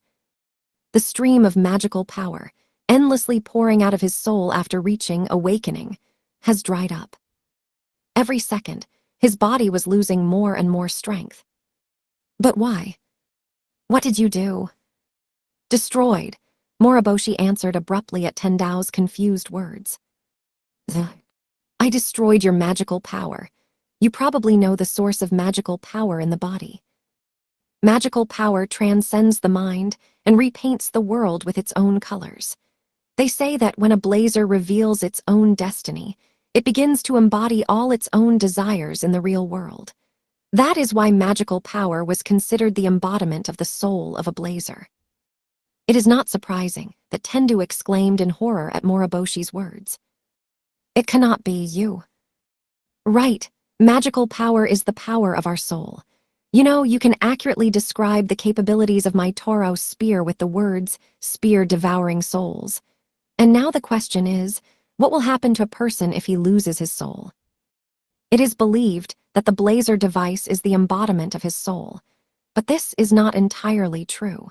The stream of magical power, endlessly pouring out of his soul after reaching awakening, has dried up. Every second, his body was losing more and more strength. But why? What did you do? Destroyed, Moriboshi answered abruptly at Tendao's confused words. I destroyed your magical power. You probably know the source of magical power in the body. Magical power transcends the mind and repaints the world with its own colors. They say that when a blazer reveals its own destiny, it begins to embody all its own desires in the real world. That is why magical power was considered the embodiment of the soul of a blazer. It is not surprising that Tendu exclaimed in horror at Moriboshi's words. It cannot be you. Right, magical power is the power of our soul. You know, you can accurately describe the capabilities of my Toro spear with the words, spear devouring souls. And now the question is, what will happen to a person if he loses his soul? It is believed that the blazer device is the embodiment of his soul, but this is not entirely true.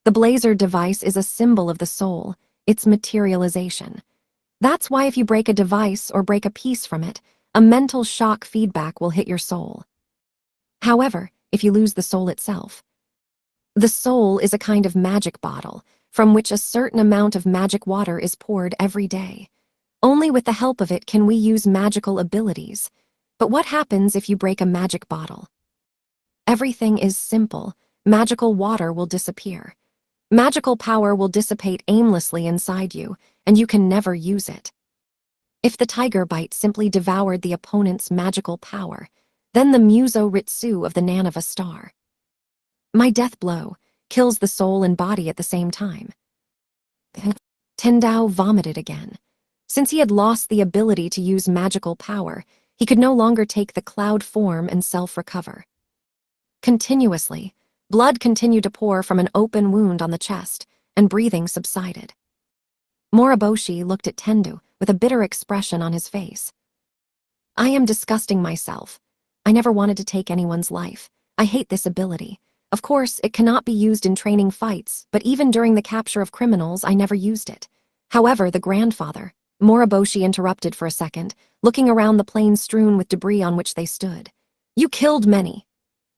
The blazer device is a symbol of the soul, its materialization. That's why if you break a device or break a piece from it, a mental shock feedback will hit your soul. However, if you lose the soul itself, the soul is a kind of magic bottle from which a certain amount of magic water is poured every day. Only with the help of it can we use magical abilities. But what happens if you break a magic bottle? Everything is simple. Magical water will disappear. Magical power will dissipate aimlessly inside you, and you can never use it. If the tiger bite simply devoured the opponent's magical power, then the Muso Ritsu of the Nanava star. My death blow kills the soul and body at the same time. Tendao vomited again. Since he had lost the ability to use magical power, he could no longer take the cloud form and self-recover. Continuously, blood continued to pour from an open wound on the chest, and breathing subsided. Moriboshi looked at Tendu with a bitter expression on his face. I am disgusting myself. I never wanted to take anyone's life. I hate this ability. Of course, it cannot be used in training fights, but even during the capture of criminals, I never used it. However, the grandfather, Moriboshi interrupted for a second, looking around the plain strewn with debris on which they stood. You killed many.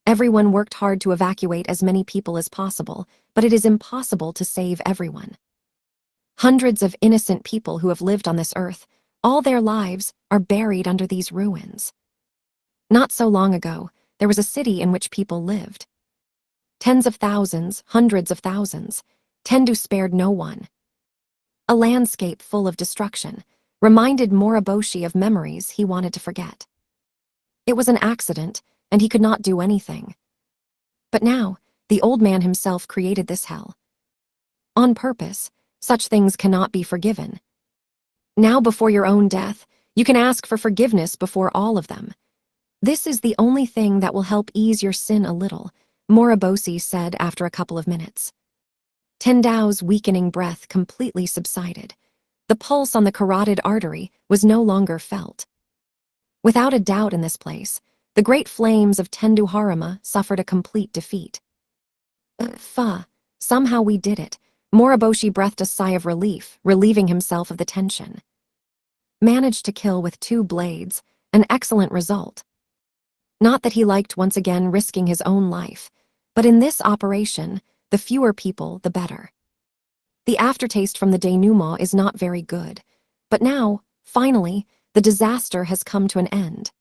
Everyone worked hard to evacuate as many people as possible, but it is impossible to save everyone. Hundreds of innocent people who have lived on this earth, all their lives, are buried under these ruins. Not so long ago, there was a city in which people lived. Tens of thousands, hundreds of thousands. Tendu spared no one. A landscape full of destruction reminded Moriboshi of memories he wanted to forget. It was an accident, and he could not do anything. But now, the old man himself created this hell. On purpose, such things cannot be forgiven. Now before your own death, you can ask for forgiveness before all of them. This is the only thing that will help ease your sin a little, Moriboshi said after a couple of minutes. Tendao's weakening breath completely subsided. The pulse on the carotid artery was no longer felt. Without a doubt in this place, the great flames of Tendu Haruma suffered a complete defeat. Somehow we did it, Moriboshi breathed a sigh of relief, relieving himself of the tension. Managed to kill with 2 blades, an excellent result. Not that he liked once again risking his own life, but in this operation, the fewer people, the better. The aftertaste from the denouement is not very good, but now, finally, the disaster has come to an end.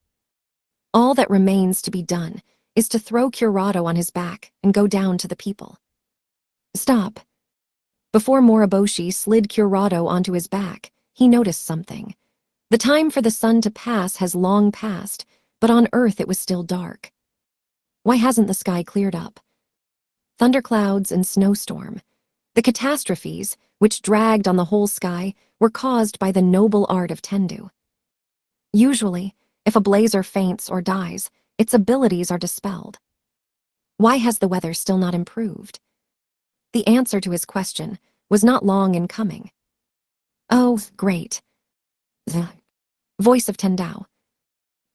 All that remains to be done is to throw Curado on his back and go down to the people. Stop. Before Moriboshi slid Curado onto his back, he noticed something. The time for the sun to pass has long passed, but on Earth it was still dark. Why hasn't the sky cleared up? Thunderclouds and snowstorm. The catastrophes, which dragged on the whole sky, were caused by the noble art of Tendu. Usually, if a blazer faints or dies, its abilities are dispelled. Why has the weather still not improved? The answer to his question was not long in coming. Oh, great. The voice of Tendao.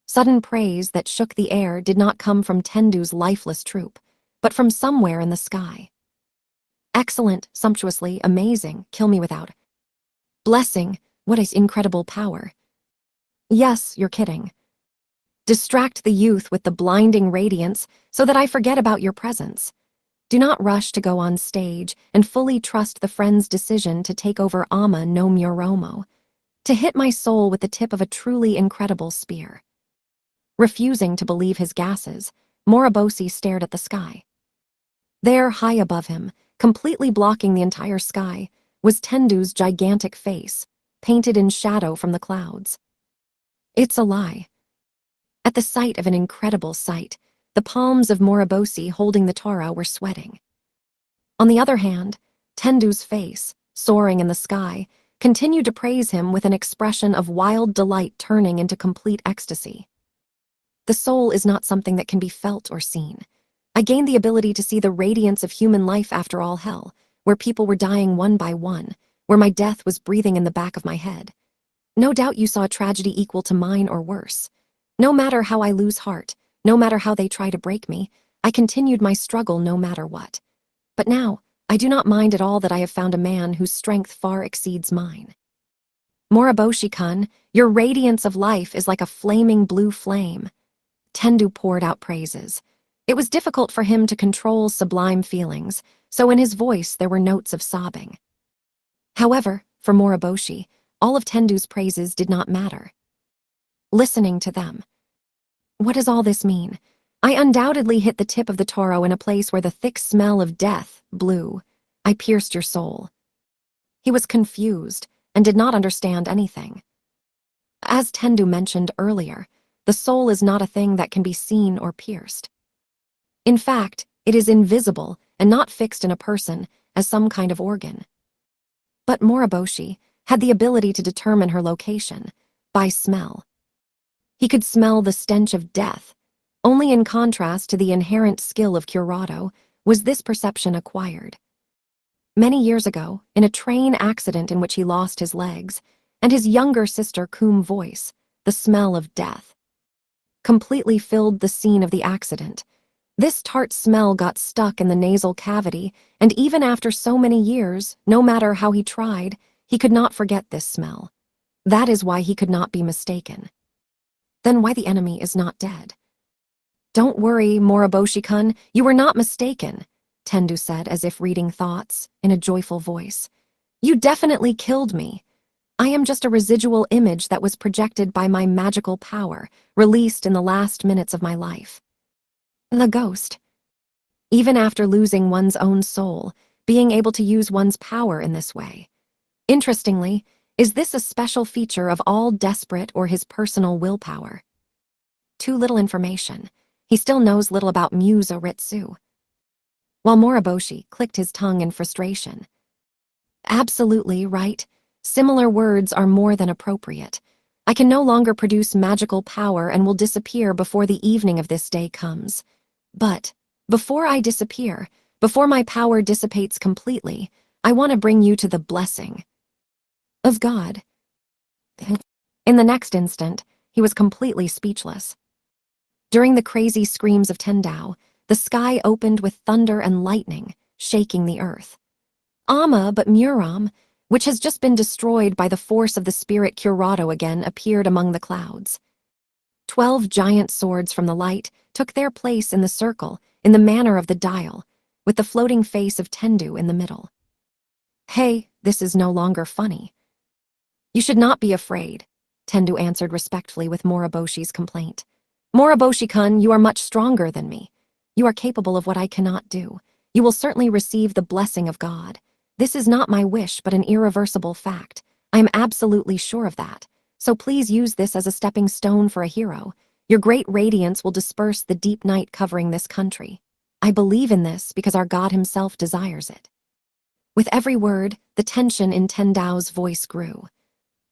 Sudden praise that shook the air did not come from Tendu's lifeless troop, but from somewhere in the sky. Excellent, sumptuously, amazing, kill me without. Blessing, what an incredible power. Yes, you're kidding. Distract the youth with the blinding radiance so that I forget about your presence. Do not rush to go on stage and fully trust the friend's decision to take over Ama no Muromo, to hit my soul with the tip of a truly incredible spear. Refusing to believe his gases, Moriboshi stared at the sky. There, high above him, completely blocking the entire sky, was Tendu's gigantic face, painted in shadow from the clouds. It's a lie. At the sight of an incredible sight, the palms of Moriboshi holding the Tara were sweating. On the other hand, Tendu's face, soaring in the sky, continued to praise him with an expression of wild delight turning into complete ecstasy. The soul is not something that can be felt or seen. I gained the ability to see the radiance of human life after all hell, where people were dying one by one, where my death was breathing in the back of my head. No doubt you saw a tragedy equal to mine or worse. No matter how I lose heart, no matter how they try to break me, I continued my struggle no matter what. But now, I do not mind at all that I have found a man whose strength far exceeds mine. Moriboshi-kun, your radiance of life is like a flaming blue flame. Tendu poured out praises. It was difficult for him to control sublime feelings, so in his voice there were notes of sobbing. However, for Moriboshi, all of Tendu's praises did not matter. Listening to them. What does all this mean? I undoubtedly hit the tip of the Toro in a place where the thick smell of death blew. I pierced your soul. He was confused and did not understand anything. As Tendu mentioned earlier, the soul is not a thing that can be seen or pierced. In fact, it is invisible and not fixed in a person as some kind of organ. But Moriboshi had the ability to determine her location by smell. He could smell the stench of death. Only in contrast to the inherent skill of Curado was this perception acquired. Many years ago, in a train accident in which he lost his legs, and his younger sister Kum's voice, the smell of death, completely filled the scene of the accident. This tart smell got stuck in the nasal cavity, and even after so many years, no matter how he tried, he could not forget this smell. That is why he could not be mistaken. Then why the enemy is not dead? Don't worry, Moriboshi-kun, you were not mistaken, Tendu said as if reading thoughts, in a joyful voice. You definitely killed me. I am just a residual image that was projected by my magical power, released in the last minutes of my life. The ghost. Even after losing one's own soul, being able to use one's power in this way. Interestingly, is this a special feature of all desperate or his personal willpower? Too little information. He still knows little about Muso Ritsu. While Moriboshi clicked his tongue in frustration. Absolutely right. Similar words are more than appropriate. I can no longer produce magical power and will disappear before the evening of this day comes. But, before I disappear, before my power dissipates completely, I want to bring you to the blessing of God. In the next instant, he was completely speechless. During the crazy screams of Tendao, the sky opened with thunder and lightning, shaking the earth. But Muram, which has just been destroyed by the force of the spirit Curado again, appeared among the clouds. 12 giant swords from the light took their place in the circle in the manner of the dial, with the floating face of Tendu in the middle. Hey, this is no longer funny. You should not be afraid, Tendu answered respectfully with Moriboshi's complaint. Moriboshi-kun, you are much stronger than me. You are capable of what I cannot do. You will certainly receive the blessing of God. This is not my wish, but an irreversible fact. I am absolutely sure of that. So please use this as a stepping stone for a hero. Your great radiance will disperse the deep night covering this country. I believe in this because our God himself desires it. With every word, the tension in Tendao's voice grew.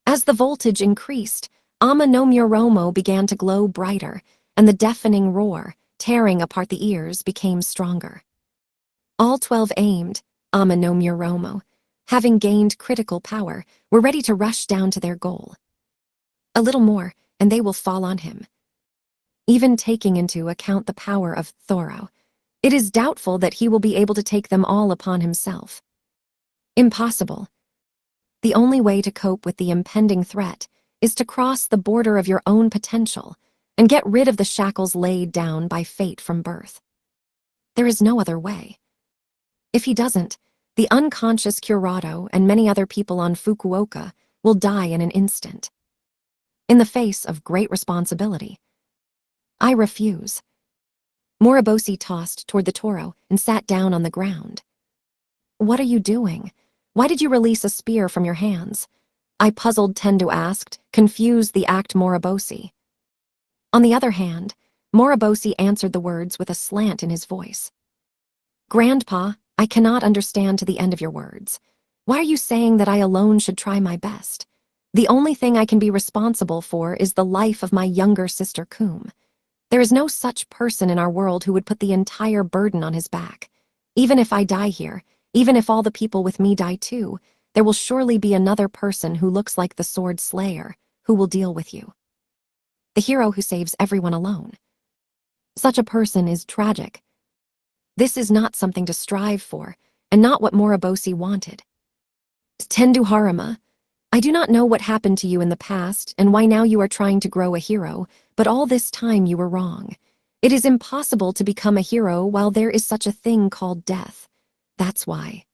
As the voltage increased, Ama no Muromo began to glow brighter, and the deafening roar, tearing apart the ears, became stronger. All 12 aimed, Ama no Muromo, having gained critical power, were ready to rush down to their goal. A little more, and they will fall on him. Even taking into account the power of Thoro, it is doubtful that he will be able to take them all upon himself. Impossible. The only way to cope with the impending threat is to cross the border of your own potential and get rid of the shackles laid down by fate from birth. There is no other way. If he doesn't, the unconscious Curado and many other people on Fukuoka will die in an instant. In the face of great responsibility. I refuse. Moriboshi tossed toward the Toro and sat down on the ground. What are you doing? Why did you release a spear from your hands? I puzzled Tendu asked, confused the act Moriboshi. On the other hand, Moriboshi answered the words with a slant in his voice. Grandpa, I cannot understand to the end of your words. Why are you saying that I alone should try my best? The only thing I can be responsible for is the life of my younger sister Kum. There is no such person in our world who would put the entire burden on his back. Even if I die here, even if all the people with me die too, there will surely be another person who looks like the sword slayer, who will deal with you. The hero who saves everyone alone. Such a person is tragic. This is not something to strive for, and not what Moriboshi wanted. Tendu Haruma, I do not know what happened to you in the past and why now you are trying to grow a hero, but all this time you were wrong. It is impossible to become a hero while there is such a thing called death. That's why.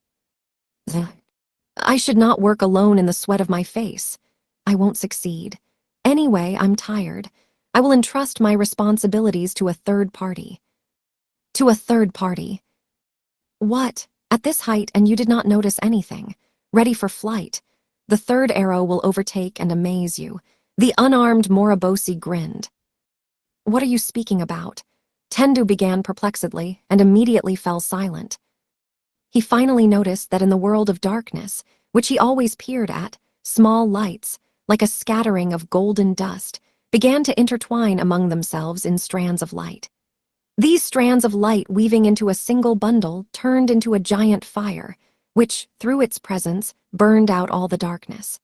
I should not work alone in the sweat of my face. I won't succeed. Anyway, I'm tired. I will entrust my responsibilities to a third party. To a third party. What? At this height and you did not notice anything. Ready for flight. The third arrow will overtake and amaze you. The unarmed Moriboshi grinned. What are you speaking about? Tendu began perplexedly and immediately fell silent. He finally noticed that in the world of darkness, which he always peered at, small lights, like a scattering of golden dust, began to intertwine among themselves in strands of light. These strands of light weaving into a single bundle turned into a giant fire, which, through its presence, burned out all the darkness.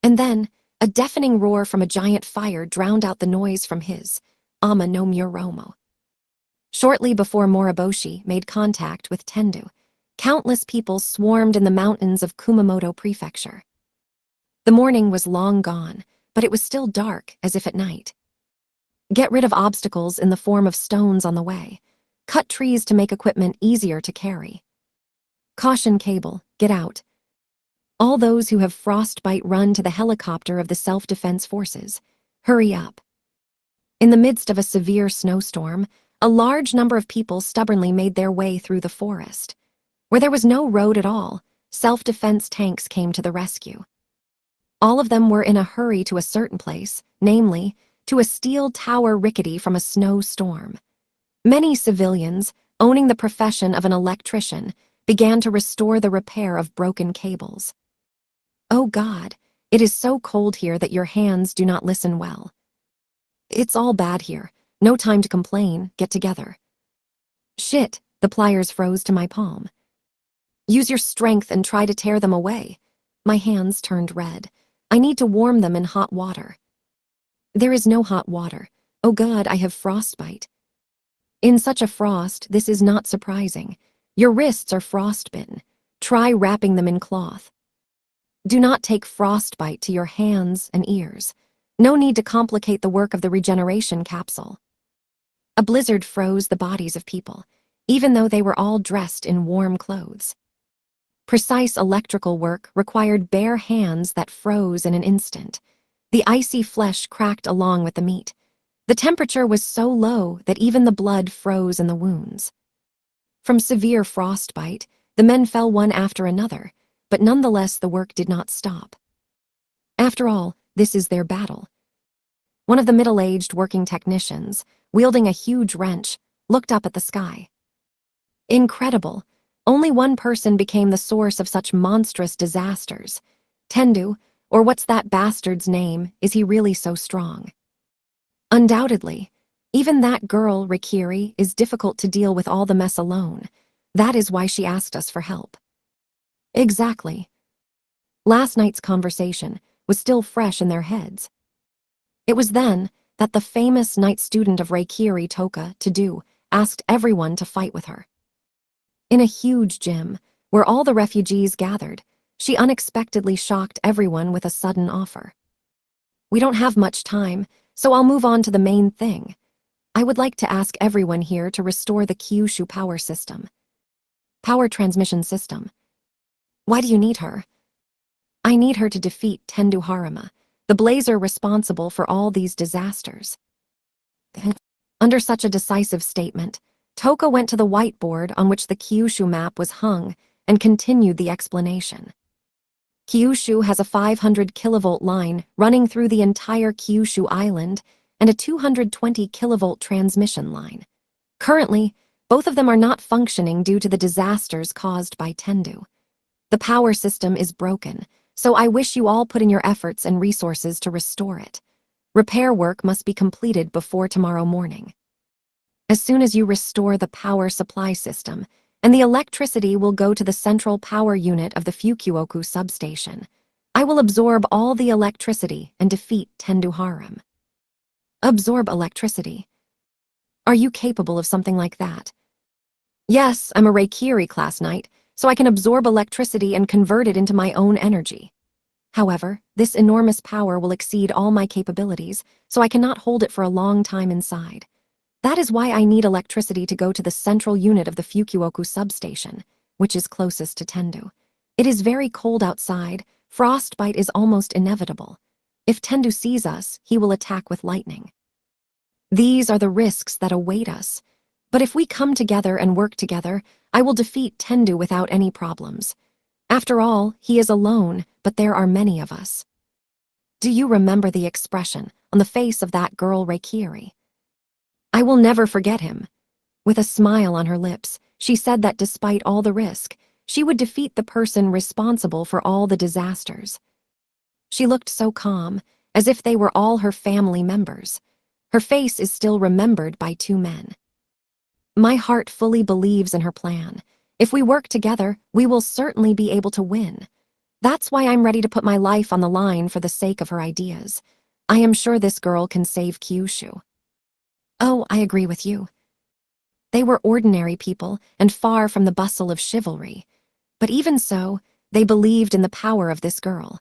And then, a deafening roar from a giant fire drowned out the noise from his, Ama no Muromo. Shortly before Moriboshi made contact with Tendu, countless people swarmed in the mountains of Kumamoto Prefecture. The morning was long gone, but it was still dark, as if at night. Get rid of obstacles in the form of stones on the way. Cut trees to make equipment easier to carry. Caution cable, get out. All those who have frostbite run to the helicopter of the self-defense forces. Hurry up. In the midst of a severe snowstorm, a large number of people stubbornly made their way through the forest. Where there was no road at all, self-defense tanks came to the rescue. All of them were in a hurry to a certain place, namely, to a steel tower rickety from a snowstorm. Many civilians, owning the profession of an electrician, began to restore the repair of broken cables. Oh God, it is so cold here that your hands do not listen well. It's all bad here. No time to complain, get together. Shit, the pliers froze to my palm. Use your strength and try to tear them away. My hands turned red. I need to warm them in hot water. There is no hot water. Oh God, I have frostbite. In such a frost, this is not surprising. Your wrists are frostbitten. Try wrapping them in cloth. Do not take frostbite to your hands and ears. No need to complicate the work of the regeneration capsule. A blizzard froze the bodies of people, even though they were all dressed in warm clothes. Precise electrical work required bare hands that froze in an instant. The icy flesh cracked along with the meat. The temperature was so low that even the blood froze in the wounds. From severe frostbite, the men fell one after another, but nonetheless the work did not stop. After all, this is their battle. One of the middle-aged working technicians, wielding a huge wrench, looked up at the sky. Incredible! Only one person became the source of such monstrous disasters. Tendu, or what's that bastard's name, is he really so strong? Undoubtedly. Even that girl, Rikiri, is difficult to deal with all the mess alone. That is why she asked us for help. Exactly. Last night's conversation was still fresh in their heads. It was then that the famous night student of Reikiri, Toka, Tadu, asked everyone to fight with her. In a huge gym, where all the refugees gathered, she unexpectedly shocked everyone with a sudden offer. We don't have much time, so I'll move on to the main thing. I would like to ask everyone here to restore the Kyushu power system. Power transmission system. Why do you need her? I need her to defeat Tendu Haruma, the blazer responsible for all these disasters. Under such a decisive statement, Toka went to the whiteboard on which the Kyushu map was hung and continued the explanation. Kyushu has a 500 kilovolt line running through the entire Kyushu island and a 220 kilovolt transmission line. Currently, both of them are not functioning due to the disasters caused by Tendu. The power system is broken, so I wish you all put in your efforts and resources to restore it. Repair work must be completed before tomorrow morning. As soon as you restore the power supply system, and the electricity will go to the central power unit of the Fukuoka substation, I will absorb all the electricity and defeat Tendu Harem. Absorb electricity? Are you capable of something like that? Yes, I'm a Reikiri class knight, so I can absorb electricity and convert it into my own energy. However, this enormous power will exceed all my capabilities, so I cannot hold it for a long time inside. That is why I need electricity to go to the central unit of the Fukuoka substation, which is closest to Tendu. It is very cold outside. Frostbite is almost inevitable. If Tendu sees us, he will attack with lightning. These are the risks that await us. But if we come together and work together, I will defeat Tendu without any problems. After all, he is alone, but there are many of us. Do you remember the expression on the face of that girl Reikiri? I will never forget him. With a smile on her lips, she said that despite all the risk, she would defeat the person responsible for all the disasters. She looked so calm, as if they were all her family members. Her face is still remembered by two men. My heart fully believes in her plan. If we work together, we will certainly be able to win. That's why I'm ready to put my life on the line for the sake of her ideas. I am sure this girl can save Kyushu. Oh, I agree with you. They were ordinary people and far from the bustle of chivalry. But even so, they believed in the power of this girl.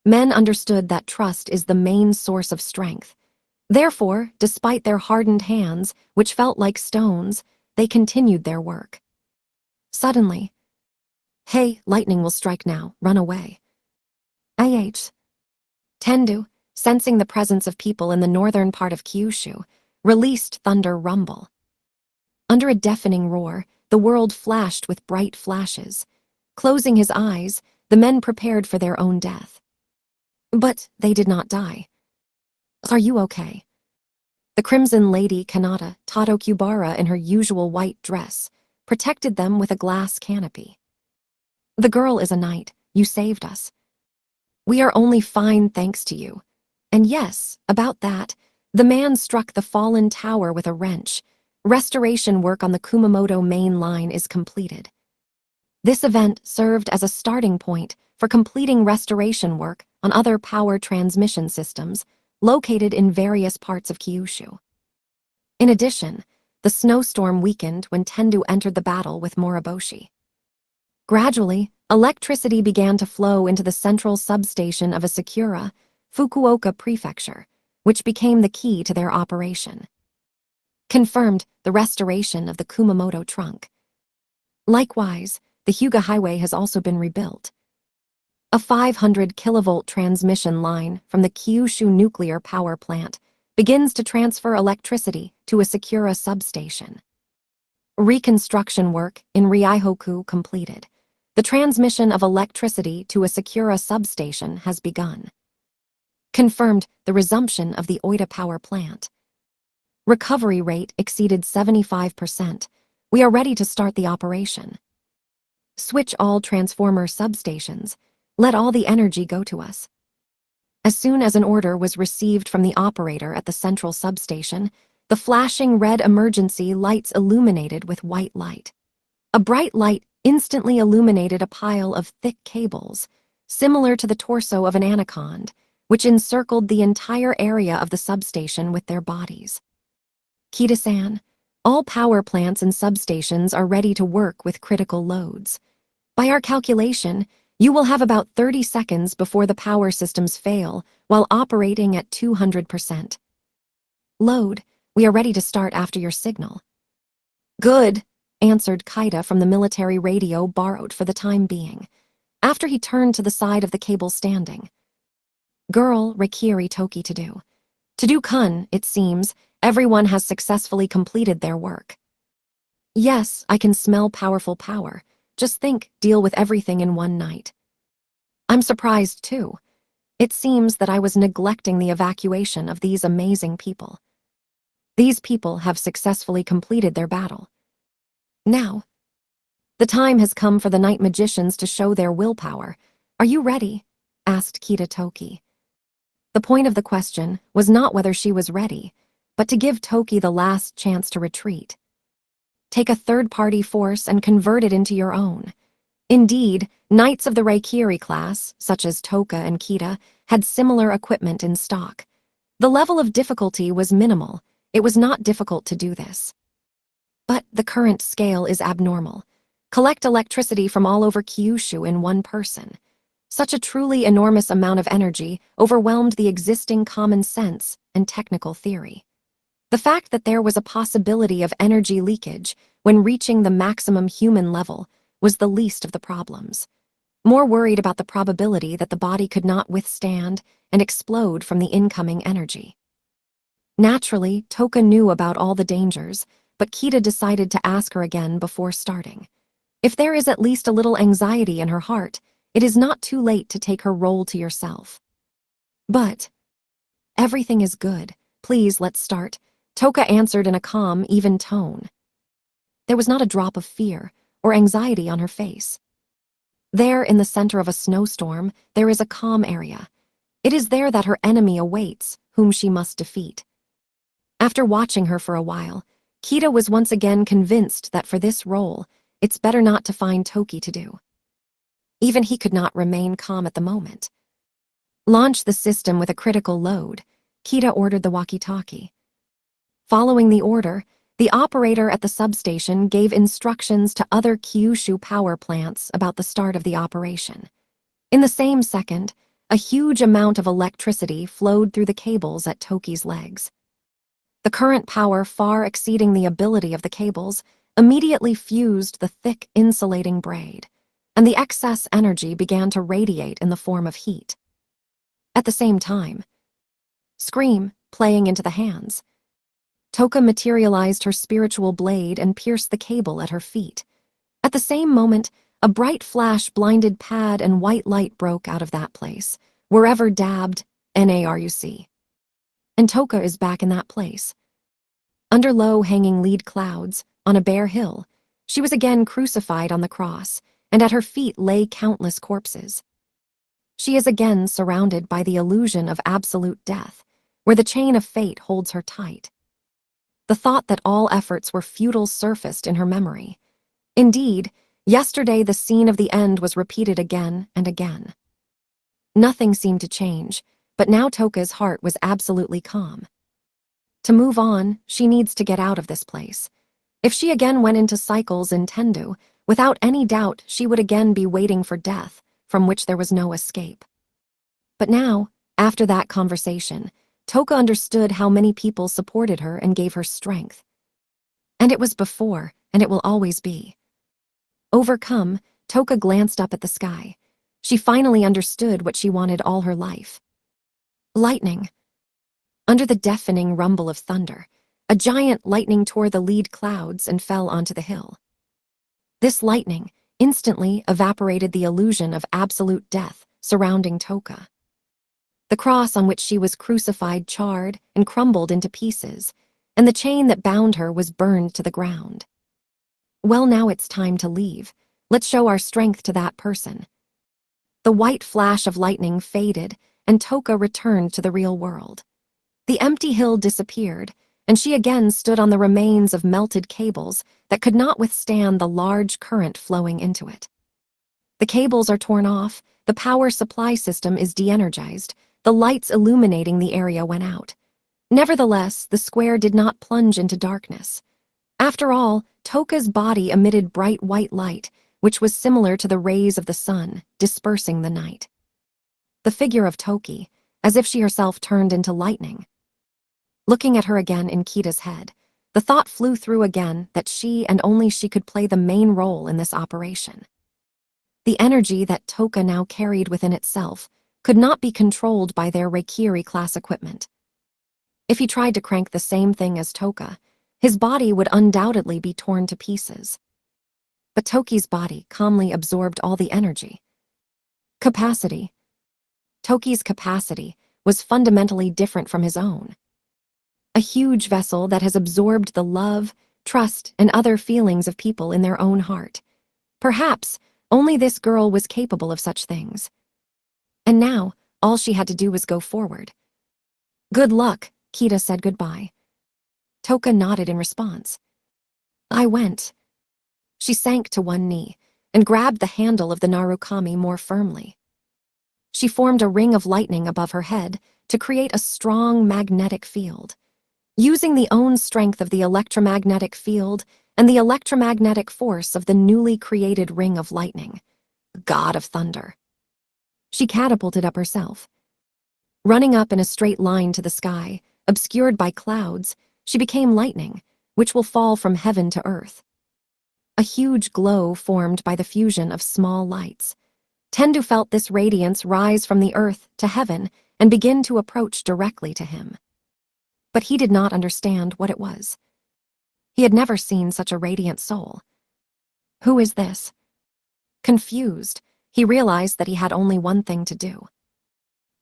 Men understood that trust is the main source of strength. Therefore, despite their hardened hands, which felt like stones, they continued their work. Suddenly, hey, lightning will strike now, run away. IH. Tendu, sensing the presence of people in the northern part of Kyushu, released thunder rumble. Under a deafening roar, the world flashed with bright flashes. Closing his eyes, the men prepared for their own death. But they did not die. Are you okay? The Crimson Lady Kanata, Tadokubara in her usual white dress, protected them with a glass canopy. The girl is a knight. You saved us. We are only fine thanks to you. And yes, about that, the man struck the fallen tower with a wrench. Restoration work on the Kumamoto main line is completed. This event served as a starting point for completing restoration work on other power transmission systems located in various parts of Kyushu. In addition, the snowstorm weakened when Tendu entered the battle with Moriboshi. Gradually, electricity began to flow into the central substation of Asakura, Fukuoka Prefecture, which became the key to their operation. Confirmed the restoration of the Kumamoto trunk. Likewise, the Hyuga Highway has also been rebuilt. A 500 kilovolt transmission line from the Kyushu nuclear power plant begins to transfer electricity to Asakura substation. Reconstruction work in Ryohoku completed. The transmission of electricity to Asakura substation has begun. Confirmed the resumption of the Oita power plant. Recovery rate exceeded 75%. We are ready to start the operation. Switch all transformer substations. Let all the energy go to us. As soon as an order was received from the operator at the central substation, the flashing red emergency lights illuminated with white light. A bright light instantly illuminated a pile of thick cables, similar to the torso of an anaconda, which encircled the entire area of the substation with their bodies. Kita-san, all power plants and substations are ready to work with critical loads. By our calculation, you will have about 30 seconds before the power systems fail while operating at 200%. Load, we are ready to start after your signal. Good, answered Kaida from the military radio borrowed for the time being, after he turned to the side of the cable standing. Girl, Rikiri Toki to do. To do kun, it seems, everyone has successfully completed their work. Yes, I can smell powerful power. Just think, deal with everything in one night. I'm surprised too. It seems that I was neglecting the evacuation of these amazing people. These people have successfully completed their battle. Now, the time has come for the night magicians to show their willpower. Are you ready? Asked Kita Toki. The point of the question was not whether she was ready, but to give Toki the last chance to retreat. Take a third-party force and convert it into your own. Indeed, knights of the Reikiri class, such as Toka and Kita, had similar equipment in stock. The level of difficulty was minimal. It was not difficult to do this. But the current scale is abnormal. Collect electricity from all over Kyushu in one person. Such a truly enormous amount of energy overwhelmed the existing common sense and technical theory. The fact that there was a possibility of energy leakage when reaching the maximum human level was the least of the problems. More worried about the probability that the body could not withstand and explode from the incoming energy. Naturally, Toka knew about all the dangers, but Kita decided to ask her again before starting. If there is at least a little anxiety in her heart, it is not too late to take her role to yourself. But everything is good. Please, let's start. Toka answered in a calm, even tone. There was not a drop of fear or anxiety on her face. There, in the center of a snowstorm, there is a calm area. It is there that her enemy awaits, whom she must defeat. After watching her for a while, Kita was once again convinced that for this role, it's better not to find Toki to do. Even he could not remain calm at the moment. Launch the system with a critical load, Kita ordered the walkie-talkie. Following the order, the operator at the substation gave instructions to other Kyushu power plants about the start of the operation. In the same second, a huge amount of electricity flowed through the cables at Toki's legs. The current power far exceeding the ability of the cables immediately fused the thick insulating braid, and the excess energy began to radiate in the form of heat. At the same time, scream playing into the hands, Toka materialized her spiritual blade and pierced the cable at her feet. At the same moment, a bright flash blinded pad and white light broke out of that place, wherever dabbed NARUC. And Toka is back in that place. Under low-hanging lead clouds, on a bare hill, she was again crucified on the cross, and at her feet lay countless corpses. She is again surrounded by the illusion of absolute death, where the chain of fate holds her tight. The thought that all efforts were futile surfaced in her memory. Indeed, yesterday the scene of the end was repeated again and again. Nothing seemed to change, but now Toka's heart was absolutely calm. To move on, she needs to get out of this place. If she again went into cycles in Tendu, Without any doubt, she would again be waiting for death, from which there was no escape. But now, after that conversation, Toka understood how many people supported her and gave her strength. And it was before, and it will always be. Overcome, Toka glanced up at the sky. She finally understood what she wanted all her life. Lightning. Under the deafening rumble of thunder, a giant lightning tore the lead clouds and fell onto the hill. This lightning instantly evaporated the illusion of absolute death surrounding Toka. The cross on which she was crucified charred and crumbled into pieces, and the chain that bound her was burned to the ground. Well, now it's time to leave. Let's show our strength to that person. The white flash of lightning faded, and Toka returned to the real world. The empty hill disappeared, and she again stood on the remains of melted cables that could not withstand the large current flowing into it. The cables are torn off, the power supply system is de-energized, the lights illuminating the area went out. Nevertheless, the square did not plunge into darkness. After all, Toka's body emitted bright white light, which was similar to the rays of the sun, dispersing the night. The figure of Toki, as if she herself turned into lightning. Looking at her again in Kita's head, the thought flew through again that she and only she could play the main role in this operation. The energy that Toka now carried within itself could not be controlled by their Reikiri class equipment. If he tried to crank the same thing as Toka, his body would undoubtedly be torn to pieces. But Toki's body calmly absorbed all the energy. Capacity. Toki's capacity was fundamentally different from his own. A huge vessel that has absorbed the love, trust, and other feelings of people in their own heart. Perhaps only this girl was capable of such things. And now, all she had to do was go forward. Good luck, Kita said goodbye. Toka nodded in response. I went. She sank to one knee and grabbed the handle of the Narukami more firmly. She formed a ring of lightning above her head to create a strong magnetic field. Using the own strength of the electromagnetic field and the electromagnetic force of the newly created ring of lightning, God of Thunder. She catapulted up herself. Running up in a straight line to the sky, obscured by clouds, she became lightning, which will fall from heaven to earth. A huge glow formed by the fusion of small lights. Tendu felt this radiance rise from the earth to heaven and begin to approach directly to him. But he did not understand what it was. He had never seen such a radiant soul. Who is this? Confused, he realized that he had only one thing to do.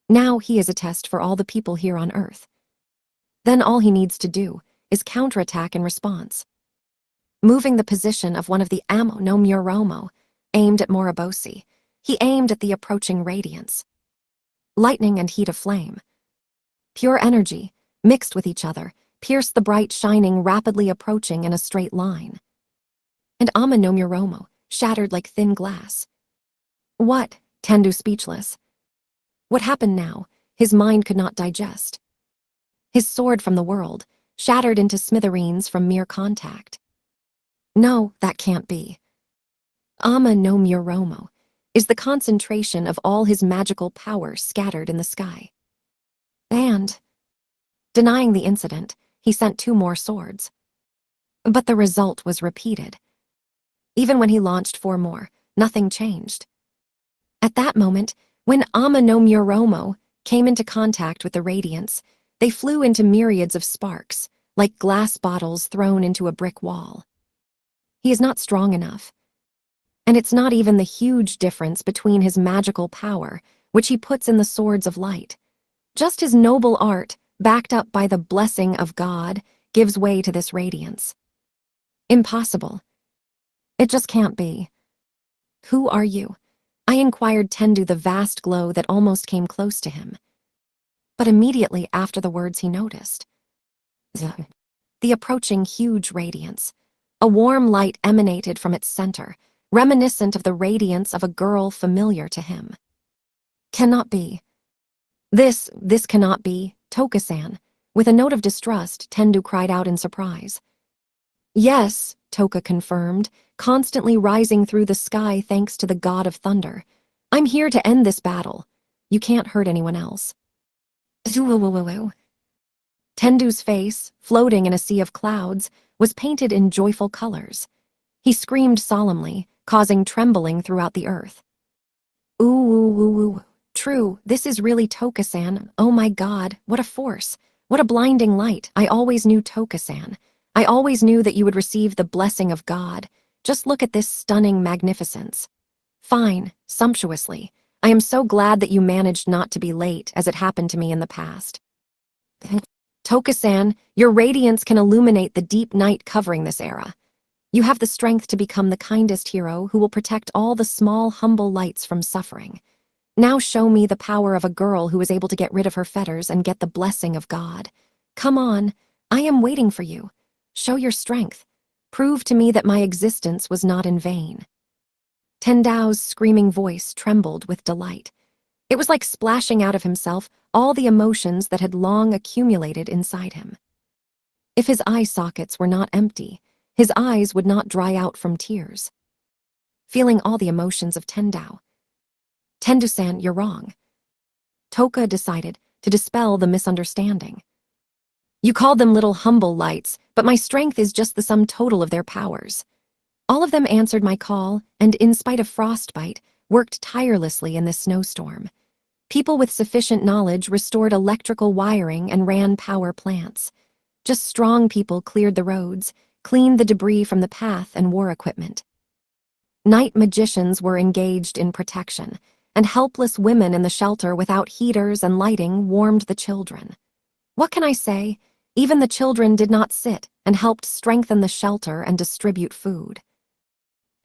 Now he is a test for all the people here on Earth. Then all he needs to do is counterattack in response. Moving the position of one of the Amo no Muromo, aimed at Moriboshi, he aimed at the approaching radiance. Lightning and heat of flame. Pure energy, mixed with each other, pierced the bright shining rapidly approaching in a straight line. And Ama no Muromo, shattered like thin glass. What? Tendu speechless. What happened now, his mind could not digest. His sword from the world, shattered into smithereens from mere contact. No, that can't be. Ama no Muromo is the concentration of all his magical power scattered in the sky. And, denying the incident, he sent 2 more swords. But the result was repeated. Even when he launched 4 more, nothing changed. At that moment, when Ama no Muromo came into contact with the radiance, they flew into myriads of sparks, like glass bottles thrown into a brick wall. He is not strong enough. And it's not even the huge difference between his magical power, which he puts in the swords of light. Just his noble art, backed up by the blessing of God, gives way to this radiance. Impossible. It just can't be. Who are you? I inquired Tendu, the vast glow that almost came close to him. But immediately after the words he noticed. The approaching huge radiance. A warm light emanated from its center, reminiscent of the radiance of a girl familiar to him. Cannot be. This cannot be, Toka-san. With a note of distrust, Tendu cried out in surprise. Yes, Toka confirmed, constantly rising through the sky thanks to the god of thunder. I'm here to end this battle. You can't hurt anyone else. Tendu's face, floating in a sea of clouds, was painted in joyful colors. He screamed solemnly, causing trembling throughout the earth. Ooh. True, this is really Toka-san. Oh my god, what a force. What a blinding light. I always knew Toka-san. I always knew that you would receive the blessing of God. Just look at this stunning magnificence. Fine, sumptuously. I am so glad that you managed not to be late, as it happened to me in the past. Toka-san, your radiance can illuminate the deep night covering this era. You have the strength to become the kindest hero who will protect all the small, humble lights from suffering. Now show me the power of a girl who is able to get rid of her fetters and get the blessing of God. Come on, I am waiting for you. Show your strength. Prove to me that my existence was not in vain. Tendao's screaming voice trembled with delight. It was like splashing out of himself all the emotions that had long accumulated inside him. If his eye sockets were not empty, his eyes would not dry out from tears. Feeling all the emotions of Tendao. Tendu-san, you're wrong. Toka decided to dispel the misunderstanding. You called them little humble lights, but my strength is just the sum total of their powers. All of them answered my call, and in spite of frostbite, worked tirelessly in this snowstorm. People with sufficient knowledge restored electrical wiring and ran power plants. Just strong people cleared the roads, cleaned the debris from the path and war equipment. Night magicians were engaged in protection, and helpless women in the shelter without heaters and lighting warmed the children. What can I say? Even the children did not sit and helped strengthen the shelter and distribute food.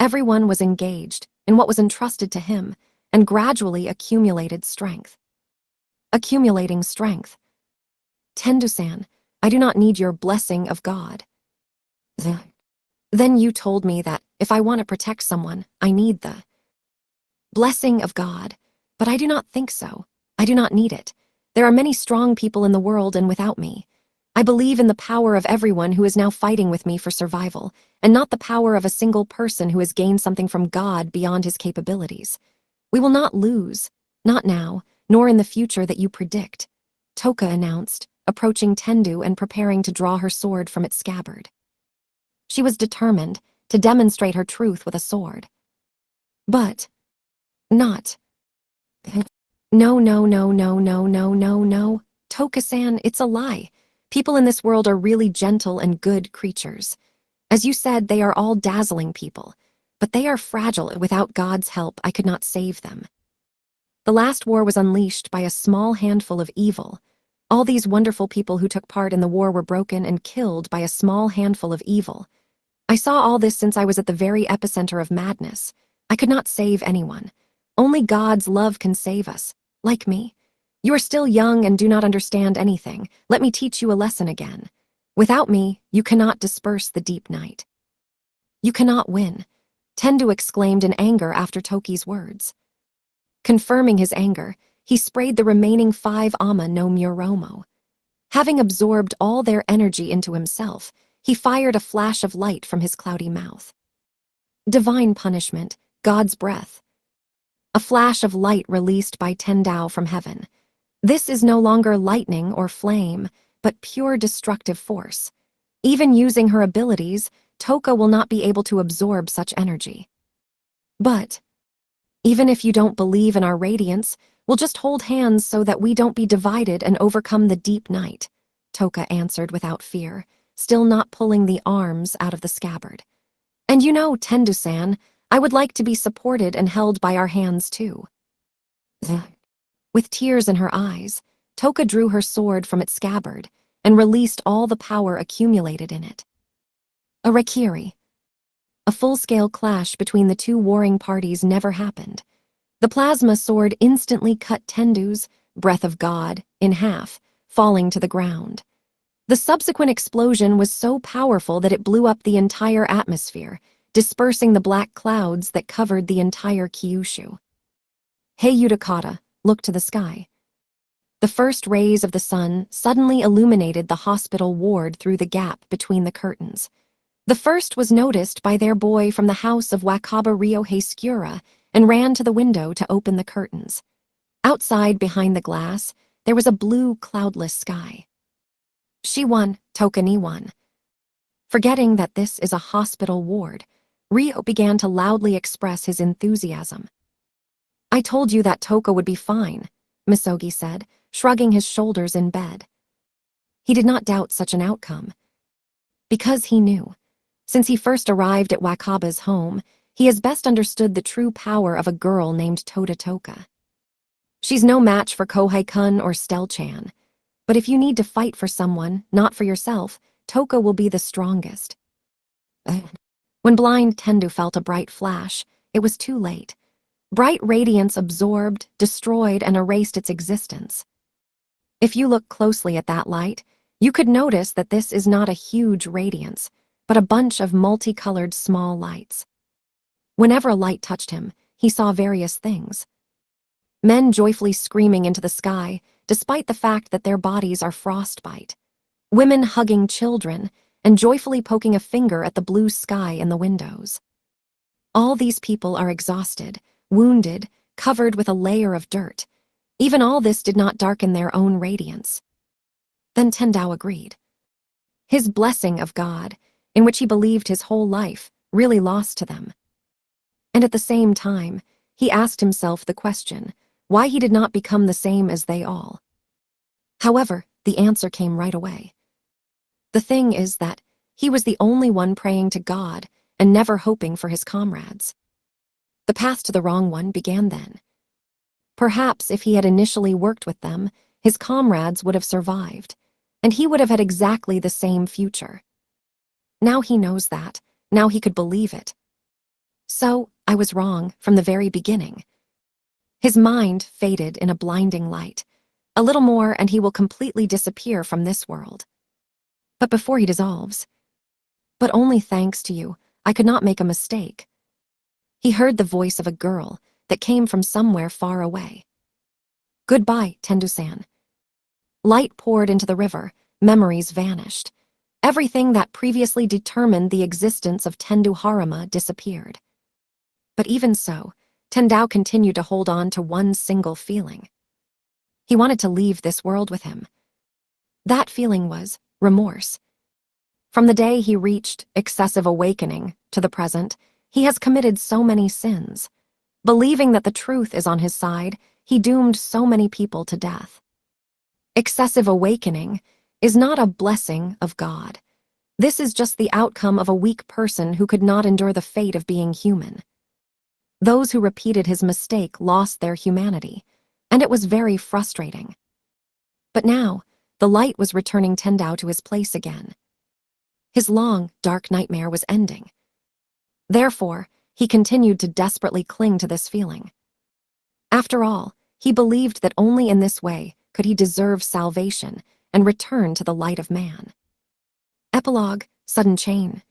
Everyone was engaged in what was entrusted to him and gradually accumulated strength. Accumulating strength. Tendu-san, I do not need your blessing of God. Then you told me that if I want to protect someone, I need the blessing of God, but I do not think so. I do not need it. There are many strong people in the world and without me. I believe in the power of everyone who is now fighting with me for survival, and not the power of a single person who has gained something from God beyond his capabilities. We will not lose, not now, nor in the future that you predict, Toka announced, approaching Tendu and preparing to draw her sword from its scabbard. She was determined to demonstrate her truth with a sword. But not. No. Toka-san, it's a lie. People in this world are really gentle and good creatures. As you said, they are all dazzling people, but they are fragile. Without God's help, I could not save them. The last war was unleashed by a small handful of evil. All these wonderful people who took part in the war were broken and killed by a small handful of evil. I saw all this since I was at the very epicenter of madness. I could not save anyone. Only God's love can save us, like me. You are still young and do not understand anything. Let me teach you a lesson again. Without me, you cannot disperse the deep night. You cannot win, Tendu exclaimed in anger after Toki's words. Confirming his anger, he sprayed the remaining 5 Ama no Muromo. Having absorbed all their energy into himself, he fired a flash of light from his cloudy mouth. Divine punishment, God's breath. A flash of light released by Tendao from heaven. This is no longer lightning or flame, but pure destructive force. Even using her abilities, Toka will not be able to absorb such energy. But even if you don't believe in our radiance, we'll just hold hands so that we don't be divided and overcome the deep night, Toka answered without fear, still not pulling the arms out of the scabbard. And you know, Tendu-san, I would like to be supported and held by our hands too. With tears in her eyes, Toka drew her sword from its scabbard and released all the power accumulated in it. A Rakiri. A full-scale clash between the two warring parties never happened. The plasma sword instantly cut Tendu's, breath of God, in half, falling to the ground. The subsequent explosion was so powerful that it blew up the entire atmosphere, dispersing the black clouds that covered the entire Kyushu. Hey Utakata, look to the sky. The first rays of the sun suddenly illuminated the hospital ward through the gap between the curtains. The first was noticed by their boy from the house of Wakaba Ryohei Skura and ran to the window to open the curtains. Outside, behind the glass, there was a blue, cloudless sky. She won, Toka ni won. Forgetting that this is a hospital ward, Ryo began to loudly express his enthusiasm. I told you that Toka would be fine, Misogi said, shrugging his shoulders in bed. He did not doubt such an outcome. Because he knew. Since he first arrived at Wakaba's home, he has best understood the true power of a girl named Toda Toka. She's no match for Kohei-kun or Stel-chan. But if you need to fight for someone, not for yourself, Toka will be the strongest. When blind Tendu felt a bright flash, it was too late. Bright radiance absorbed, destroyed, and erased its existence. If you look closely at that light, you could notice that this is not a huge radiance, but a bunch of multicolored small lights. Whenever a light touched him, he saw various things. Men joyfully screaming into the sky, despite the fact that their bodies are frostbite. Women hugging children, and joyfully poking a finger at the blue sky in the windows. All these people are exhausted, wounded, covered with a layer of dirt. Even all this did not darken their own radiance. Then Tendao agreed. His blessing of God, in which he believed his whole life, really lost to them. And at the same time, he asked himself the question, why he did not become the same as they all. However, the answer came right away. The thing is that he was the only one praying to God and never hoping for his comrades. The path to the wrong one began then. Perhaps if he had initially worked with them, his comrades would have survived, and he would have had exactly the same future. Now he knows that, now he could believe it. So, I was wrong from the very beginning. His mind faded in a blinding light. A little more and he will completely disappear from this world. But before he dissolves, but only thanks to you, I could not make a mistake. He heard the voice of a girl that came from somewhere far away. Goodbye, Tendu-san. Light poured into the river, memories vanished. Everything that previously determined the existence of Tendu Haruma disappeared. But even so, Tendao continued to hold on to one single feeling. He wanted to leave this world with him. That feeling was remorse. From the day he reached excessive awakening to the present, he has committed so many sins. Believing that the truth is on his side, he doomed so many people to death. Excessive awakening is not a blessing of God. This is just the outcome of a weak person who could not endure the fate of being human. Those who repeated his mistake lost their humanity, and it was very frustrating. But now, the light was returning Tendao to his place again. His long, dark nightmare was ending. Therefore, he continued to desperately cling to this feeling. After all, he believed that only in this way could he deserve salvation and return to the light of man. Epilogue, Sudden Chain.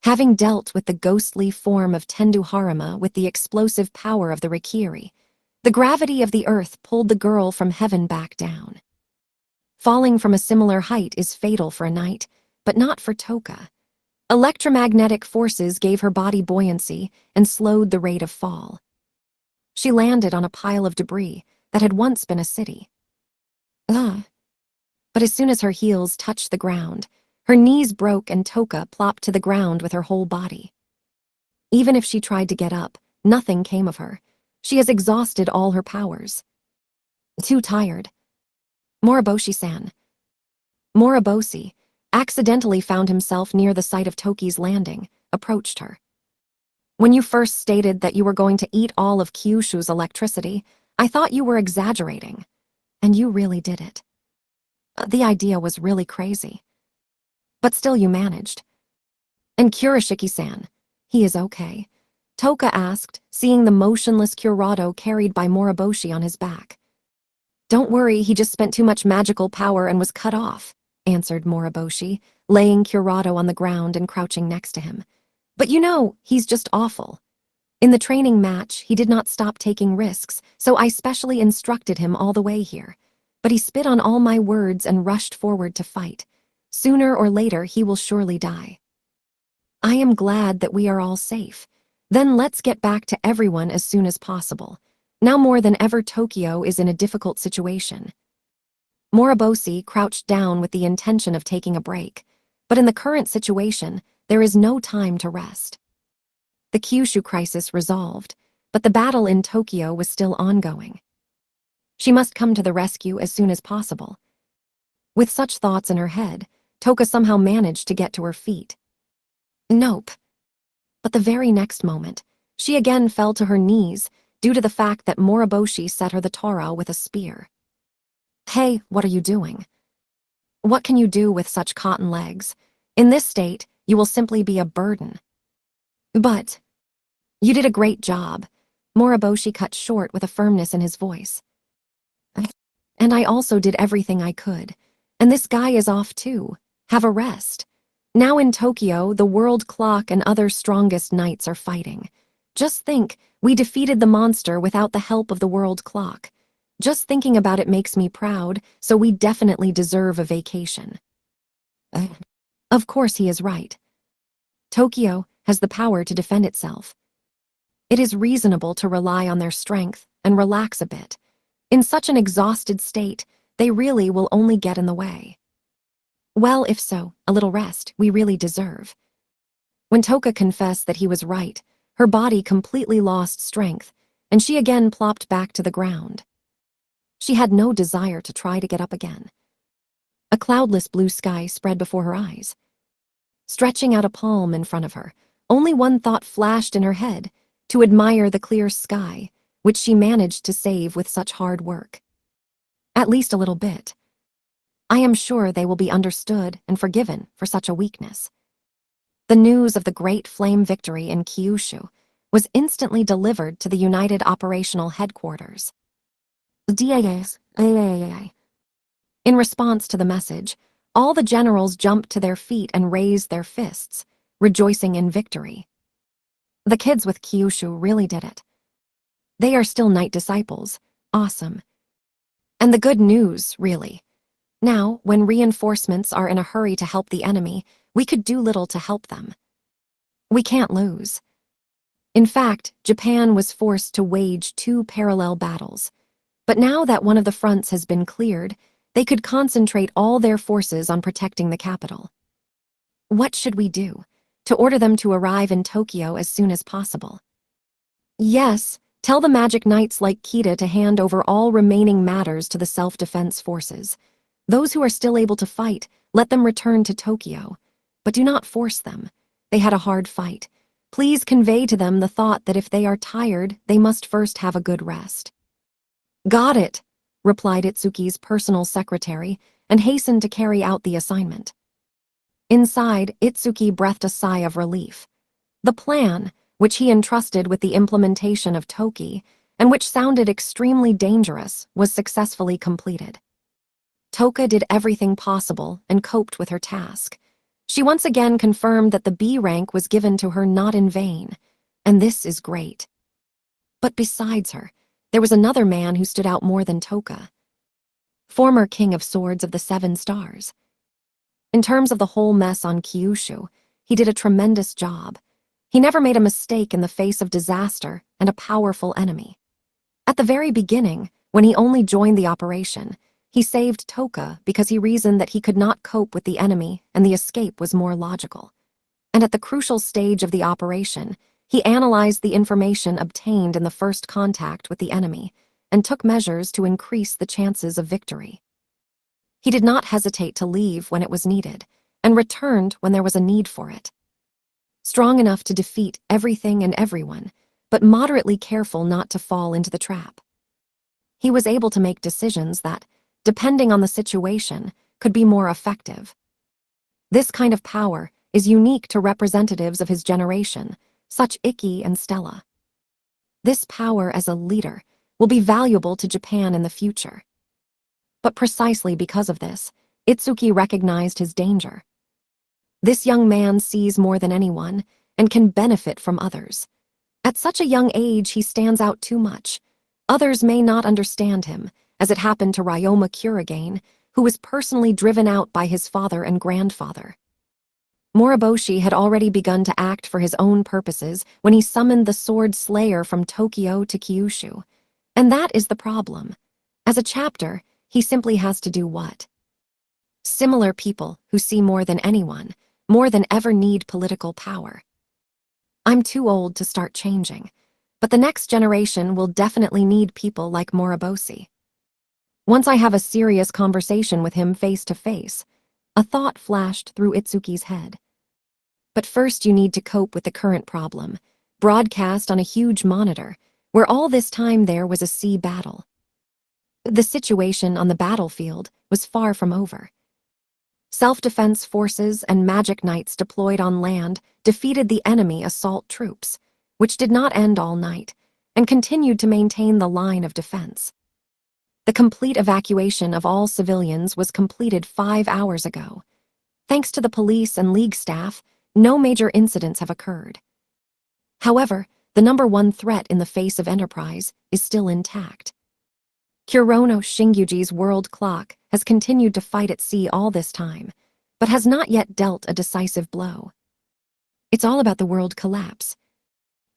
Having dealt with the ghostly form of Tendu Haruma with the explosive power of the Rikiri, the gravity of the earth pulled the girl from heaven back down. Falling from a similar height is fatal for a knight, but not for Toka. Electromagnetic forces gave her body buoyancy and slowed the rate of fall. She landed on a pile of debris that had once been a city. But as soon as her heels touched the ground, her knees broke and Toka plopped to the ground with her whole body. Even if she tried to get up, nothing came of her. She has exhausted all her powers. Too tired. Moriboshi-san. Moriboshi accidentally found himself near the site of Toki's landing, approached her. When you first stated that you were going to eat all of Kyushu's electricity, I thought you were exaggerating. And you really did it. The idea was really crazy. But still you managed. And Kurashiki-san, he is okay? Toka asked, seeing the motionless Kurado carried by Moriboshi on his back. Don't worry, he just spent too much magical power and was cut off, answered Moriboshi, laying Kurado on the ground and crouching next to him. But you know, he's just awful. In the training match, he did not stop taking risks, so I specially instructed him all the way here. But he spit on all my words and rushed forward to fight. Sooner or later, he will surely die. I am glad that we are all safe. Then let's get back to everyone as soon as possible. Now more than ever, Tokyo is in a difficult situation. Moriboshi crouched down with the intention of taking a break, but in the current situation, there is no time to rest. The Kyushu crisis resolved, but the battle in Tokyo was still ongoing. She must come to the rescue as soon as possible. With such thoughts in her head, Toka somehow managed to get to her feet. Nope. But the very next moment, she again fell to her knees due to the fact that Moriboshi set her the Toro with a spear. Hey, what are you doing? What can you do with such cotton legs? In this state, you will simply be a burden. But you did a great job, Moriboshi cut short with a firmness in his voice. And I also did everything I could. And this guy is off too. Have a rest. Now in Tokyo, the world clock and other strongest knights are fighting. Just think, we defeated the monster without the help of the world clock. Just thinking about it makes me proud, so we definitely deserve a vacation. Of course he is right. Tokyo has the power to defend itself. It is reasonable to rely on their strength and relax a bit. In such an exhausted state, they really will only get in the way. Well, if so, a little rest we really deserve. When Toka confessed that he was right, her body completely lost strength, and she again plopped back to the ground. She had no desire to try to get up again. A cloudless blue sky spread before her eyes. Stretching out a palm in front of her, only one thought flashed in her head, to admire the clear sky, which she managed to save with such hard work. At least a little bit. I am sure they will be understood and forgiven for such a weakness. The news of the great flame victory in Kyushu was instantly delivered to the United Operational Headquarters. In response to the message, all the generals jumped to their feet and raised their fists, rejoicing in victory. The kids with Kyushu really did it. They are still knight disciples. Awesome. And the good news, really. Now, when reinforcements are in a hurry to help the enemy, we could do little to help them. We can't lose. In fact, Japan was forced to wage 2 parallel battles. But now that one of the fronts has been cleared, they could concentrate all their forces on protecting the capital. What should we do? To order them to arrive in Tokyo as soon as possible. Yes, tell the magic knights like Kita to hand over all remaining matters to the self-defense forces. Those who are still able to fight, let them return to Tokyo. But do not force them. They had a hard fight. Please convey to them the thought that if they are tired, they must first have a good rest. Got it, replied Itsuki's personal secretary, and hastened to carry out the assignment. Inside, Itsuki breathed a sigh of relief. The plan, which he entrusted with the implementation of Toki, and which sounded extremely dangerous, was successfully completed. Toka did everything possible and coped with her task. She once again confirmed that the B rank was given to her not in vain, and this is great. But besides her, there was another man who stood out more than Toka. Former King of Swords of the 7 Stars. In terms of the whole mess on Kyushu, he did a tremendous job. He never made a mistake in the face of disaster and a powerful enemy. At the very beginning, when he only joined the operation, he saved Toka because he reasoned that he could not cope with the enemy and the escape was more logical. And at the crucial stage of the operation, he analyzed the information obtained in the first contact with the enemy and took measures to increase the chances of victory. He did not hesitate to leave when it was needed and returned when there was a need for it. Strong enough to defeat everything and everyone, but moderately careful not to fall into the trap. He was able to make decisions that, depending on the situation, could be more effective. This kind of power is unique to representatives of his generation, such Ikki and Stella. This power as a leader will be valuable to Japan in the future. But precisely because of this, Itsuki recognized his danger. This young man sees more than anyone and can benefit from others. At such a young age, he stands out too much. Others may not understand him, as it happened to Ryoma Kurigane, who was personally driven out by his father and grandfather. Moriboshi had already begun to act for his own purposes when he summoned the Sword Slayer from Tokyo to Kyushu. And that is the problem. As a chapter, he simply has to do what? Similar people who see more than anyone, more than ever need political power. I'm too old to start changing, but the next generation will definitely need people like Moriboshi. Once I have a serious conversation with him face to face, a thought flashed through Itsuki's head. But first you need to cope with the current problem, broadcast on a huge monitor, where all this time there was a sea battle. The situation on the battlefield was far from over. Self-defense forces and magic knights deployed on land defeated the enemy assault troops, which did not end all night, and continued to maintain the line of defense. The complete evacuation of all civilians was completed 5 hours ago. Thanks to the police and league staff, no major incidents have occurred. However, the #1 threat in the face of Enterprise is still intact. Kurono Shingyuji's world clock has continued to fight at sea all this time, but has not yet dealt a decisive blow. It's all about the world collapse.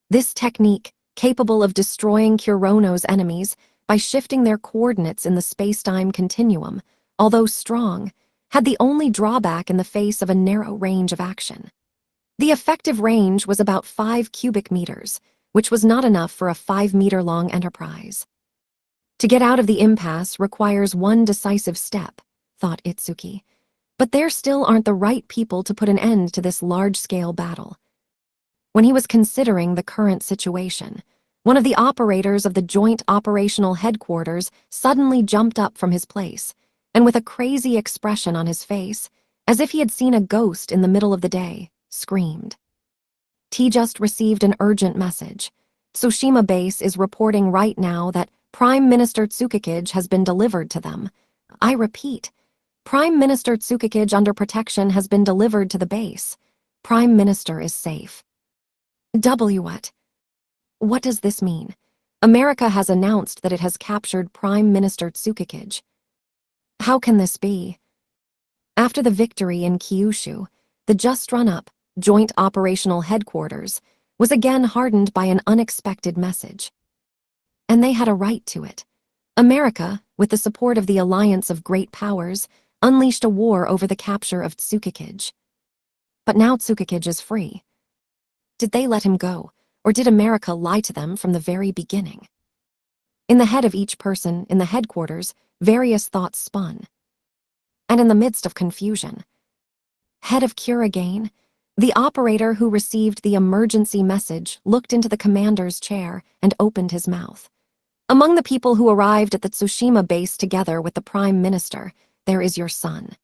This technique, capable of destroying Kurono's enemies by shifting their coordinates in the space-time continuum, although strong, had the only drawback in the face of a narrow range of action. The effective range was about 5 cubic meters, which was not enough for a 5-meter-long Enterprise. To get out of the impasse requires one decisive step, thought Itsuki, but there still aren't the right people to put an end to this large-scale battle. When he was considering the current situation, one of the operators of the Joint Operational Headquarters suddenly jumped up from his place, and with a crazy expression on his face, as if he had seen a ghost in the middle of the day, screamed. T just received an urgent message. Tsushima Base is reporting right now that Prime Minister Tsukikage has been delivered to them. I repeat, Prime Minister Tsukikage under protection has been delivered to the base. Prime Minister is safe. What? What does this mean? America has announced that it has captured Prime Minister Tsukikage. How can this be? After the victory in Kyushu, the just run-up, Joint Operational Headquarters, was again hardened by an unexpected message. And they had a right to it. America, with the support of the Alliance of Great Powers, unleashed a war over the capture of Tsukikage. But now Tsukikage is free. Did they let him go, or did America lie to them from the very beginning? In the head of each person in the headquarters, various thoughts spun. And in the midst of confusion, head of Kuragain, the operator who received the emergency message looked into the commander's chair and opened his mouth. Among the people who arrived at the Tsushima base together with the Prime Minister, there is your son.